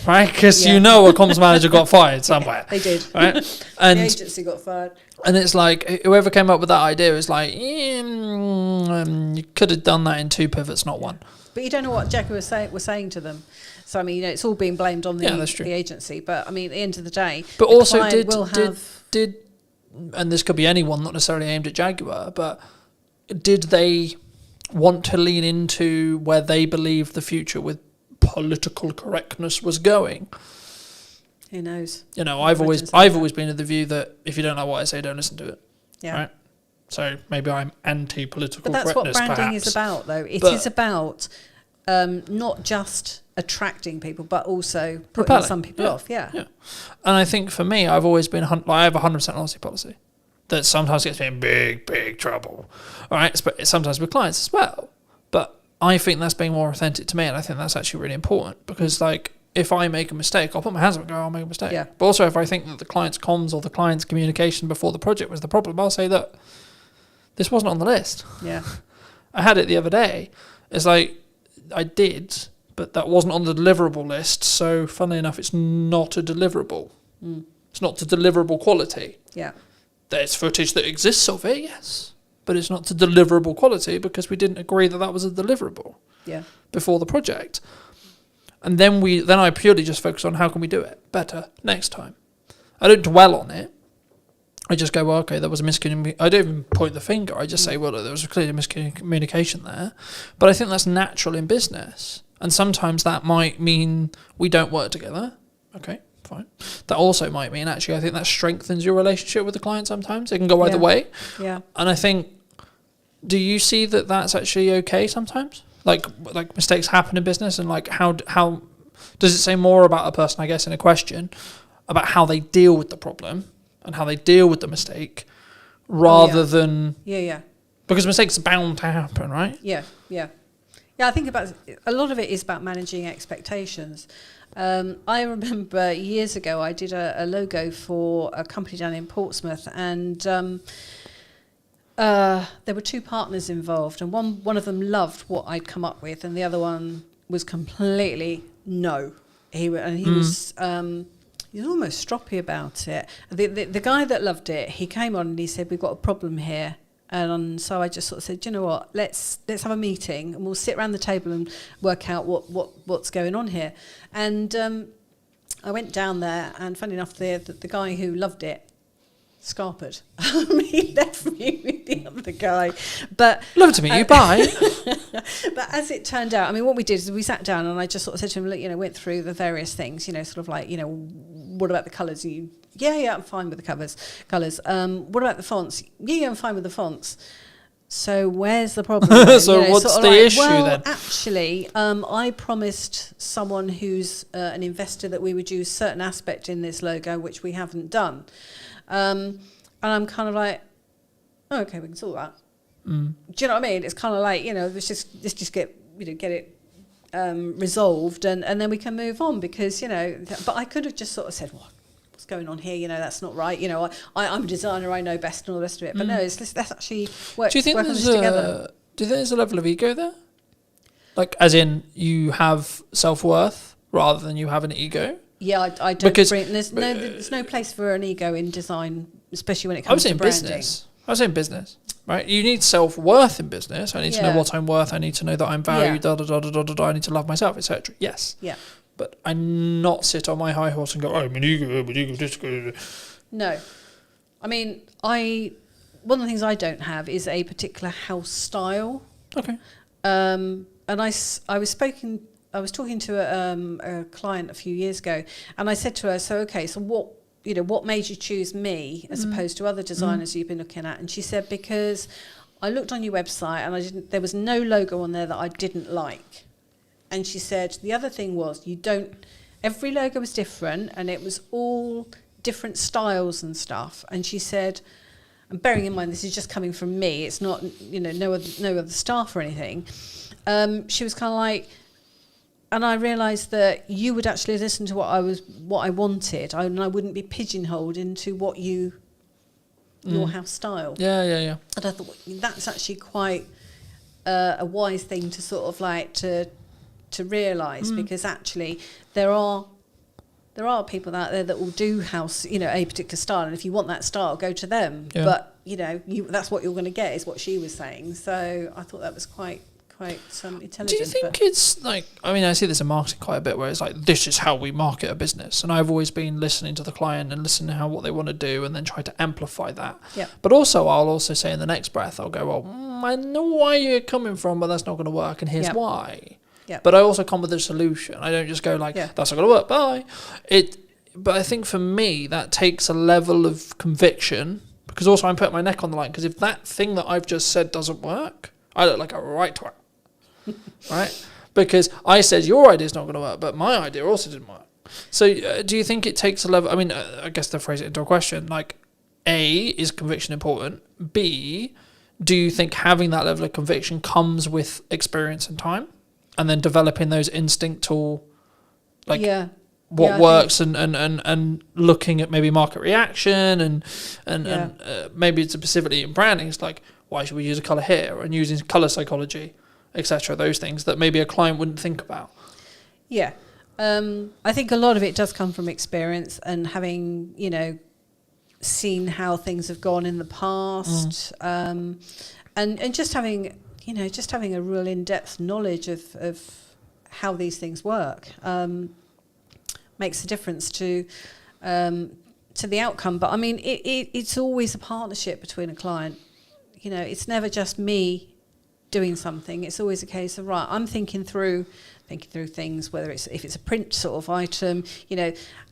right? Because you know a comms manager got fired somewhere. They did, right? And the agency got fired. And it's like whoever came up with that idea was like, you could have done that in 2 pivots, not 1. But you don't know what Jaguar was saying to them. So I mean, it's all being blamed on the agency. But I mean, at the end of the day, but also did, and this could be anyone, not necessarily aimed at Jaguar, but did they want to lean into where they believed the future with political correctness was going? Who knows? You know, I've always been of the view that if you don't like what I say, don't listen to it. Yeah. Right. So maybe I'm anti-political correctness. But that's what branding is about, though. It is about not just attracting people, but also putting some people off. Yeah. And I think for me, I've always been, I have a 100% honesty policy that sometimes gets me in big trouble. All right. But sometimes with clients as well. But I think that's being more authentic to me. And I think that's actually really important because, like, if I make a mistake, I'll put my hands up and go, I'll make a mistake. Yeah. But also if I think that the client's comms or the client's communication before the project was the problem, I'll say that this wasn't on the list. Yeah. I had it the other day. It's like, I did, but that wasn't on the deliverable list. So funnily enough, it's not a deliverable. It's not to deliverable quality. Yeah. There's footage that exists of it, yes. But it's not to deliverable quality because we didn't agree that was a deliverable before the project. And then I purely just focus on how can we do it better next time. I don't dwell on it. I just go, well, okay, there was a miscommunication. I don't even point the finger. I just say, well, there was a clear miscommunication there. But I think that's natural in business. And sometimes that might mean we don't work together. Okay, fine. That also might mean, actually, I think that strengthens your relationship with the client sometimes. It can go either way. Yeah. And I think, do you see that that's actually okay sometimes? Like mistakes happen in business, and like how does it say more about a person, I guess, in a question about how they deal with the problem and how they deal with the mistake rather than because mistakes are bound to happen, right? Yeah. I think about a lot of it is about managing expectations. I remember years ago I did a logo for a company down in Portsmouth, and there were 2 partners involved, and one of them loved what I'd come up with, and the other one was completely no. He was almost stroppy about it. The guy that loved it, he came on and he said, "We've got a problem here." And so I just sort of said, "Do you know what? Let's have a meeting and we'll sit around the table and work out what's going on here." And I went down there, and funny enough, the guy who loved it scarpered. He left me with the other guy. But love to meet you. Bye. But as it turned out, I mean, what we did is we sat down and I just sort of said to him, look, went through the various things, sort of like, what about the colours? Yeah, I'm fine with the colours. What about the fonts? Yeah, I'm fine with the fonts. So where's the problem? So what's the issue then? Actually, I promised someone who's an investor that we would use certain aspect in this logo, which we haven't done. And I'm kind of like, oh, okay, we can sort that. Do you know what I mean? It's kind of like, let's just get it resolved, and then we can move on because, but I could have just sort of said, what's going on here? That's not right. I'm a designer, I know best and all the rest of it. But no, let's actually work on this together. Do you think there's a level of ego there? Like, as in you have self-worth rather than you have an ego? Yeah, I don't bring... There's no place for an ego in design, especially when it comes to branding. I was saying business, right? You need self-worth in business. I need to know what I'm worth. I need to know that I'm valued, I need to love myself, etc. Yes. Yeah. But I not sit on my high horse and go, oh, I'm an ego. No. I mean, one of the things I don't have is a particular house style. Okay. And I was talking to a client a few years ago, and I said to her, so what what made you choose me as opposed to other designers you've been looking at? And she said, because I looked on your website and there was no logo on there that I didn't like. And she said, the other thing was every logo was different and it was all different styles and stuff. And she said, and bearing in mind this is just coming from me, it's not, no other staff or anything. She was kind of like, and I realised that you would actually listen to what I wanted, and I wouldn't be pigeonholed into what your house style. Yeah. And I thought that's actually quite a wise thing to sort of like to realise, because actually there are people out there that will do house, a particular style, and if you want that style, go to them. Yeah. But that's what you're going to get, is what she was saying. So I thought that was quite intelligent. Do you think it's like, I see this in marketing quite a bit, where it's like, this is how we market a business, and I've always been listening to the client and listening to what they want to do, and then try to amplify that. Yeah. But also, I'll also say in the next breath, I'll go, well, I know why you're coming from, but that's not going to work, and here's why. Yeah. But I also come with a solution. I don't just go like, that's not going to work, bye. But I think for me, that takes a level of conviction, because also I'm putting my neck on the line, because if that thing that I've just said doesn't work, I look like a right twat. Right? Because I said your idea is not going to work, but my idea also didn't work. So do you think it takes a level, I guess to phrase it into a question, like, A, is conviction important? B, do you think having that level of conviction comes with experience and time? And then developing those instinctual, what works, and looking at maybe market reaction and maybe it's specifically in branding, it's like, why should we use a colour here, and using colour psychology, etc. Those things that maybe a client wouldn't think about. Yeah. I think a lot of it does come from experience and having, seen how things have gone in the past, and just having a real in-depth knowledge of how these things work makes a difference to the outcome. But it's always a partnership between a client. It's never just me doing something. It's always a case of, right, I'm thinking through things, whether if it's a print sort of item,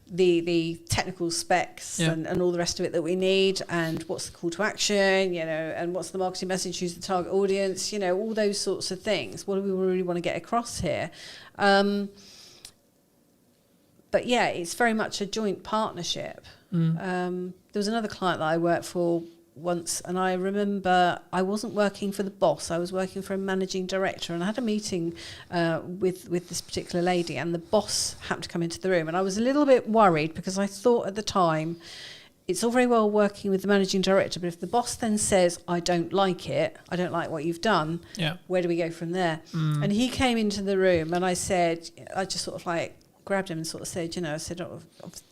the technical specs and all the rest of it that we need, and what's the call to action, and what's the marketing message, who's the target audience, all those sorts of things. What do we really want to get across here? But yeah, it's very much a joint partnership. There was another client that I worked for once, and I remember I wasn't working for the boss, I was working for a managing director, and I had a meeting with this particular lady, and the boss happened to come into the room, and I was a little bit worried, because I thought at the time, it's all very well working with the managing director, but if the boss then says, I don't like what you've done, where do we go from there? And he came into the room, and I just sort of like grabbed him and sort of said,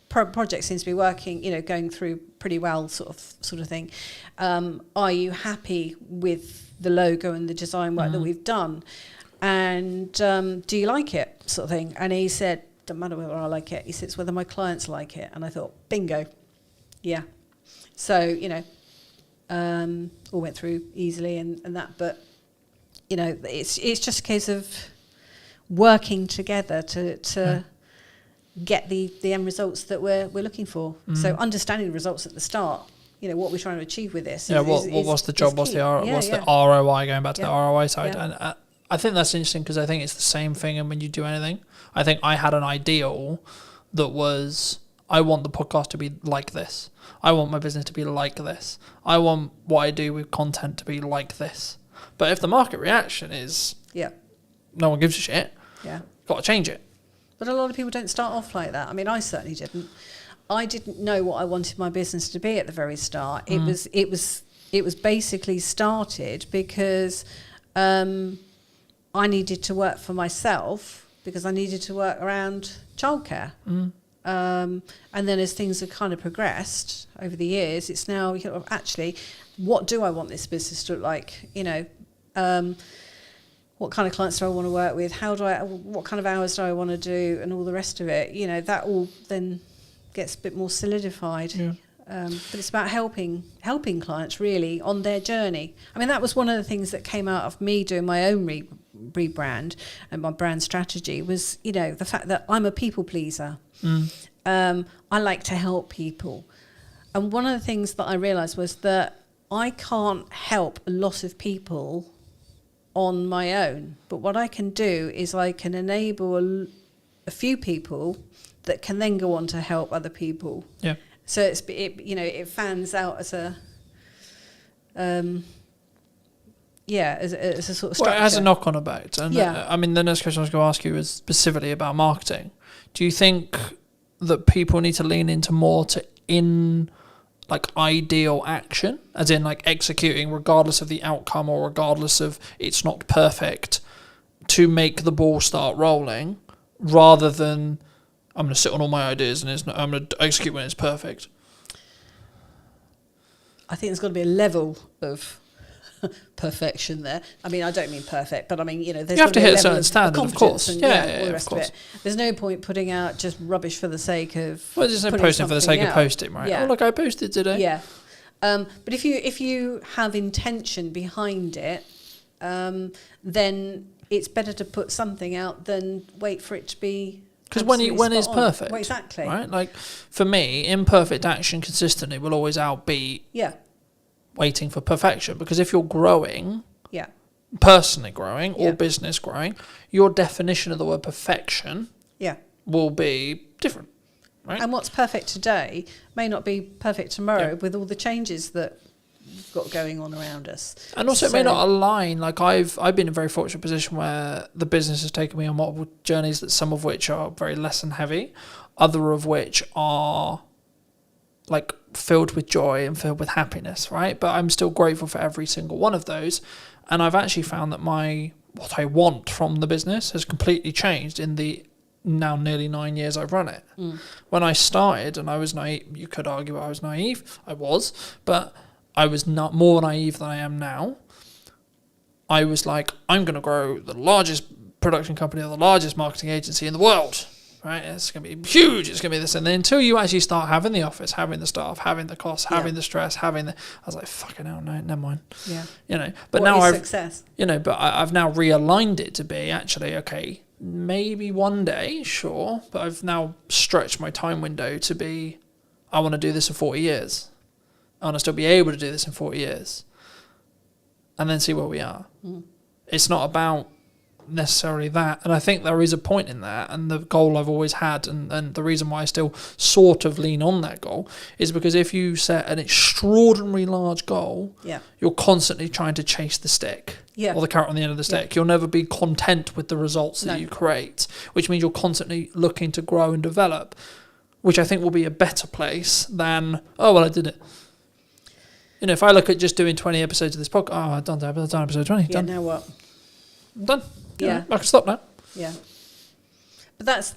project seems to be working, going through pretty well, sort of thing. Are you happy with the logo and the design work that we've done? And do you like it, sort of thing? And he said, doesn't matter whether I like it. He said, it's whether my clients like it. And I thought, bingo, yeah. So, all went through easily and that. But, it's just a case of working together to get the end results that we're looking for. So understanding the results at the start, what we're trying to achieve with this. What's the job? What's the ROI? Going back to the ROI side, and I think that's interesting, because I think it's the same thing. And when you do anything, I think I had an ideal that was, I want the podcast to be like this. I want my business to be like this. I want what I do with content to be like this. But if the market reaction is, no one gives a shit, got to change it. But a lot of people don't start off like that. I certainly didn't. I didn't know what I wanted my business to be at the very start. It was basically started because I needed to work for myself, because I needed to work around childcare. And then as things have kind of progressed over the years, it's now actually, what do I want this business to look like? What kind of clients do I want to work with? What kind of hours do I want to do, and all the rest of it? That all then gets a bit more solidified. But it's about helping clients really on their journey. That was one of the things that came out of me doing my own rebrand and my brand strategy was, the fact that I'm a people pleaser. I like to help people. And one of the things that I realised was that I can't help a lot of people on my own. But what I can do is I can enable a few people that can then go on to help other people. Yeah. So it fans out as a as a sort of structure. Well, it has a knock-on effect. And Yeah. I mean, the next question I was going to ask you is specifically about marketing. Do you think that people need to lean into more ideal action, as in like executing regardless of the outcome or regardless of it's not perfect, to make the ball start rolling, rather than I'm going to sit on all my ideas and I'm going to execute when it's perfect? I think there's got to be a level of perfection there. I mean, I don't mean perfect, but I mean, there's You have got to be hit a level certain standard, of competence course. and, Yeah, all the of rest of course. it. There's no point putting out just rubbish for the sake of. Well, there's no putting posting for the sake something of out. posting, right? Yeah. Oh, look, I posted today. Yeah. But if you have intention behind it, then it's better to put something out than wait for it to be. Because when absolutely it's spot on. perfect, Well, exactly. right? Like for me, imperfect action consistently will always outbeat Yeah. waiting for perfection. Because if you're growing, Yeah. personally growing or Yeah. business growing, your definition of the word perfection Yeah. will be different, right? And what's perfect today may not be perfect tomorrow with all the changes that we've got going on around us. And also, it may not align. Like I've been in a very fortunate position where the business has taken me on multiple journeys, that some of which are very lesson heavy, other of which are like filled with joy and filled with happiness, right? But I'm still grateful for every single one of those. And I've actually found that what I want from the business has completely changed in the now nearly 9 years I've run it. When I started, and I was naive, you could argue I was naive, I was, but I was not more naive than I am now. I was like, I'm going to grow the largest production company or the largest marketing agency in the world, right? It's going to be huge. It's going to be this. And then until you actually start having the office, having the staff, having the costs, having the stress, I was like, fucking hell, no, never mind. Yeah. But What now is success? but I've now realigned it to be actually, okay, maybe one day, sure. But I've now stretched my time window to be, I want to do this for 40 years. I want to still be able to do this in 40 years. And then see where we are. It's not about necessarily that. And I think there is a point in that. And the goal I've always had, and the reason why I still sort of lean on that goal, is because if you set an extraordinarily large goal, you're constantly trying to chase the stick. Or the carrot on the end of the stick. You'll never be content with the results that you create, which means you're constantly looking to grow and develop, which I think will be a better place than, oh, well, I did it. If I look at just doing 20 episodes of this podcast, I've done episode 20. Yeah, Done. now what? I'm done. Yeah. I can stop now. Yeah. But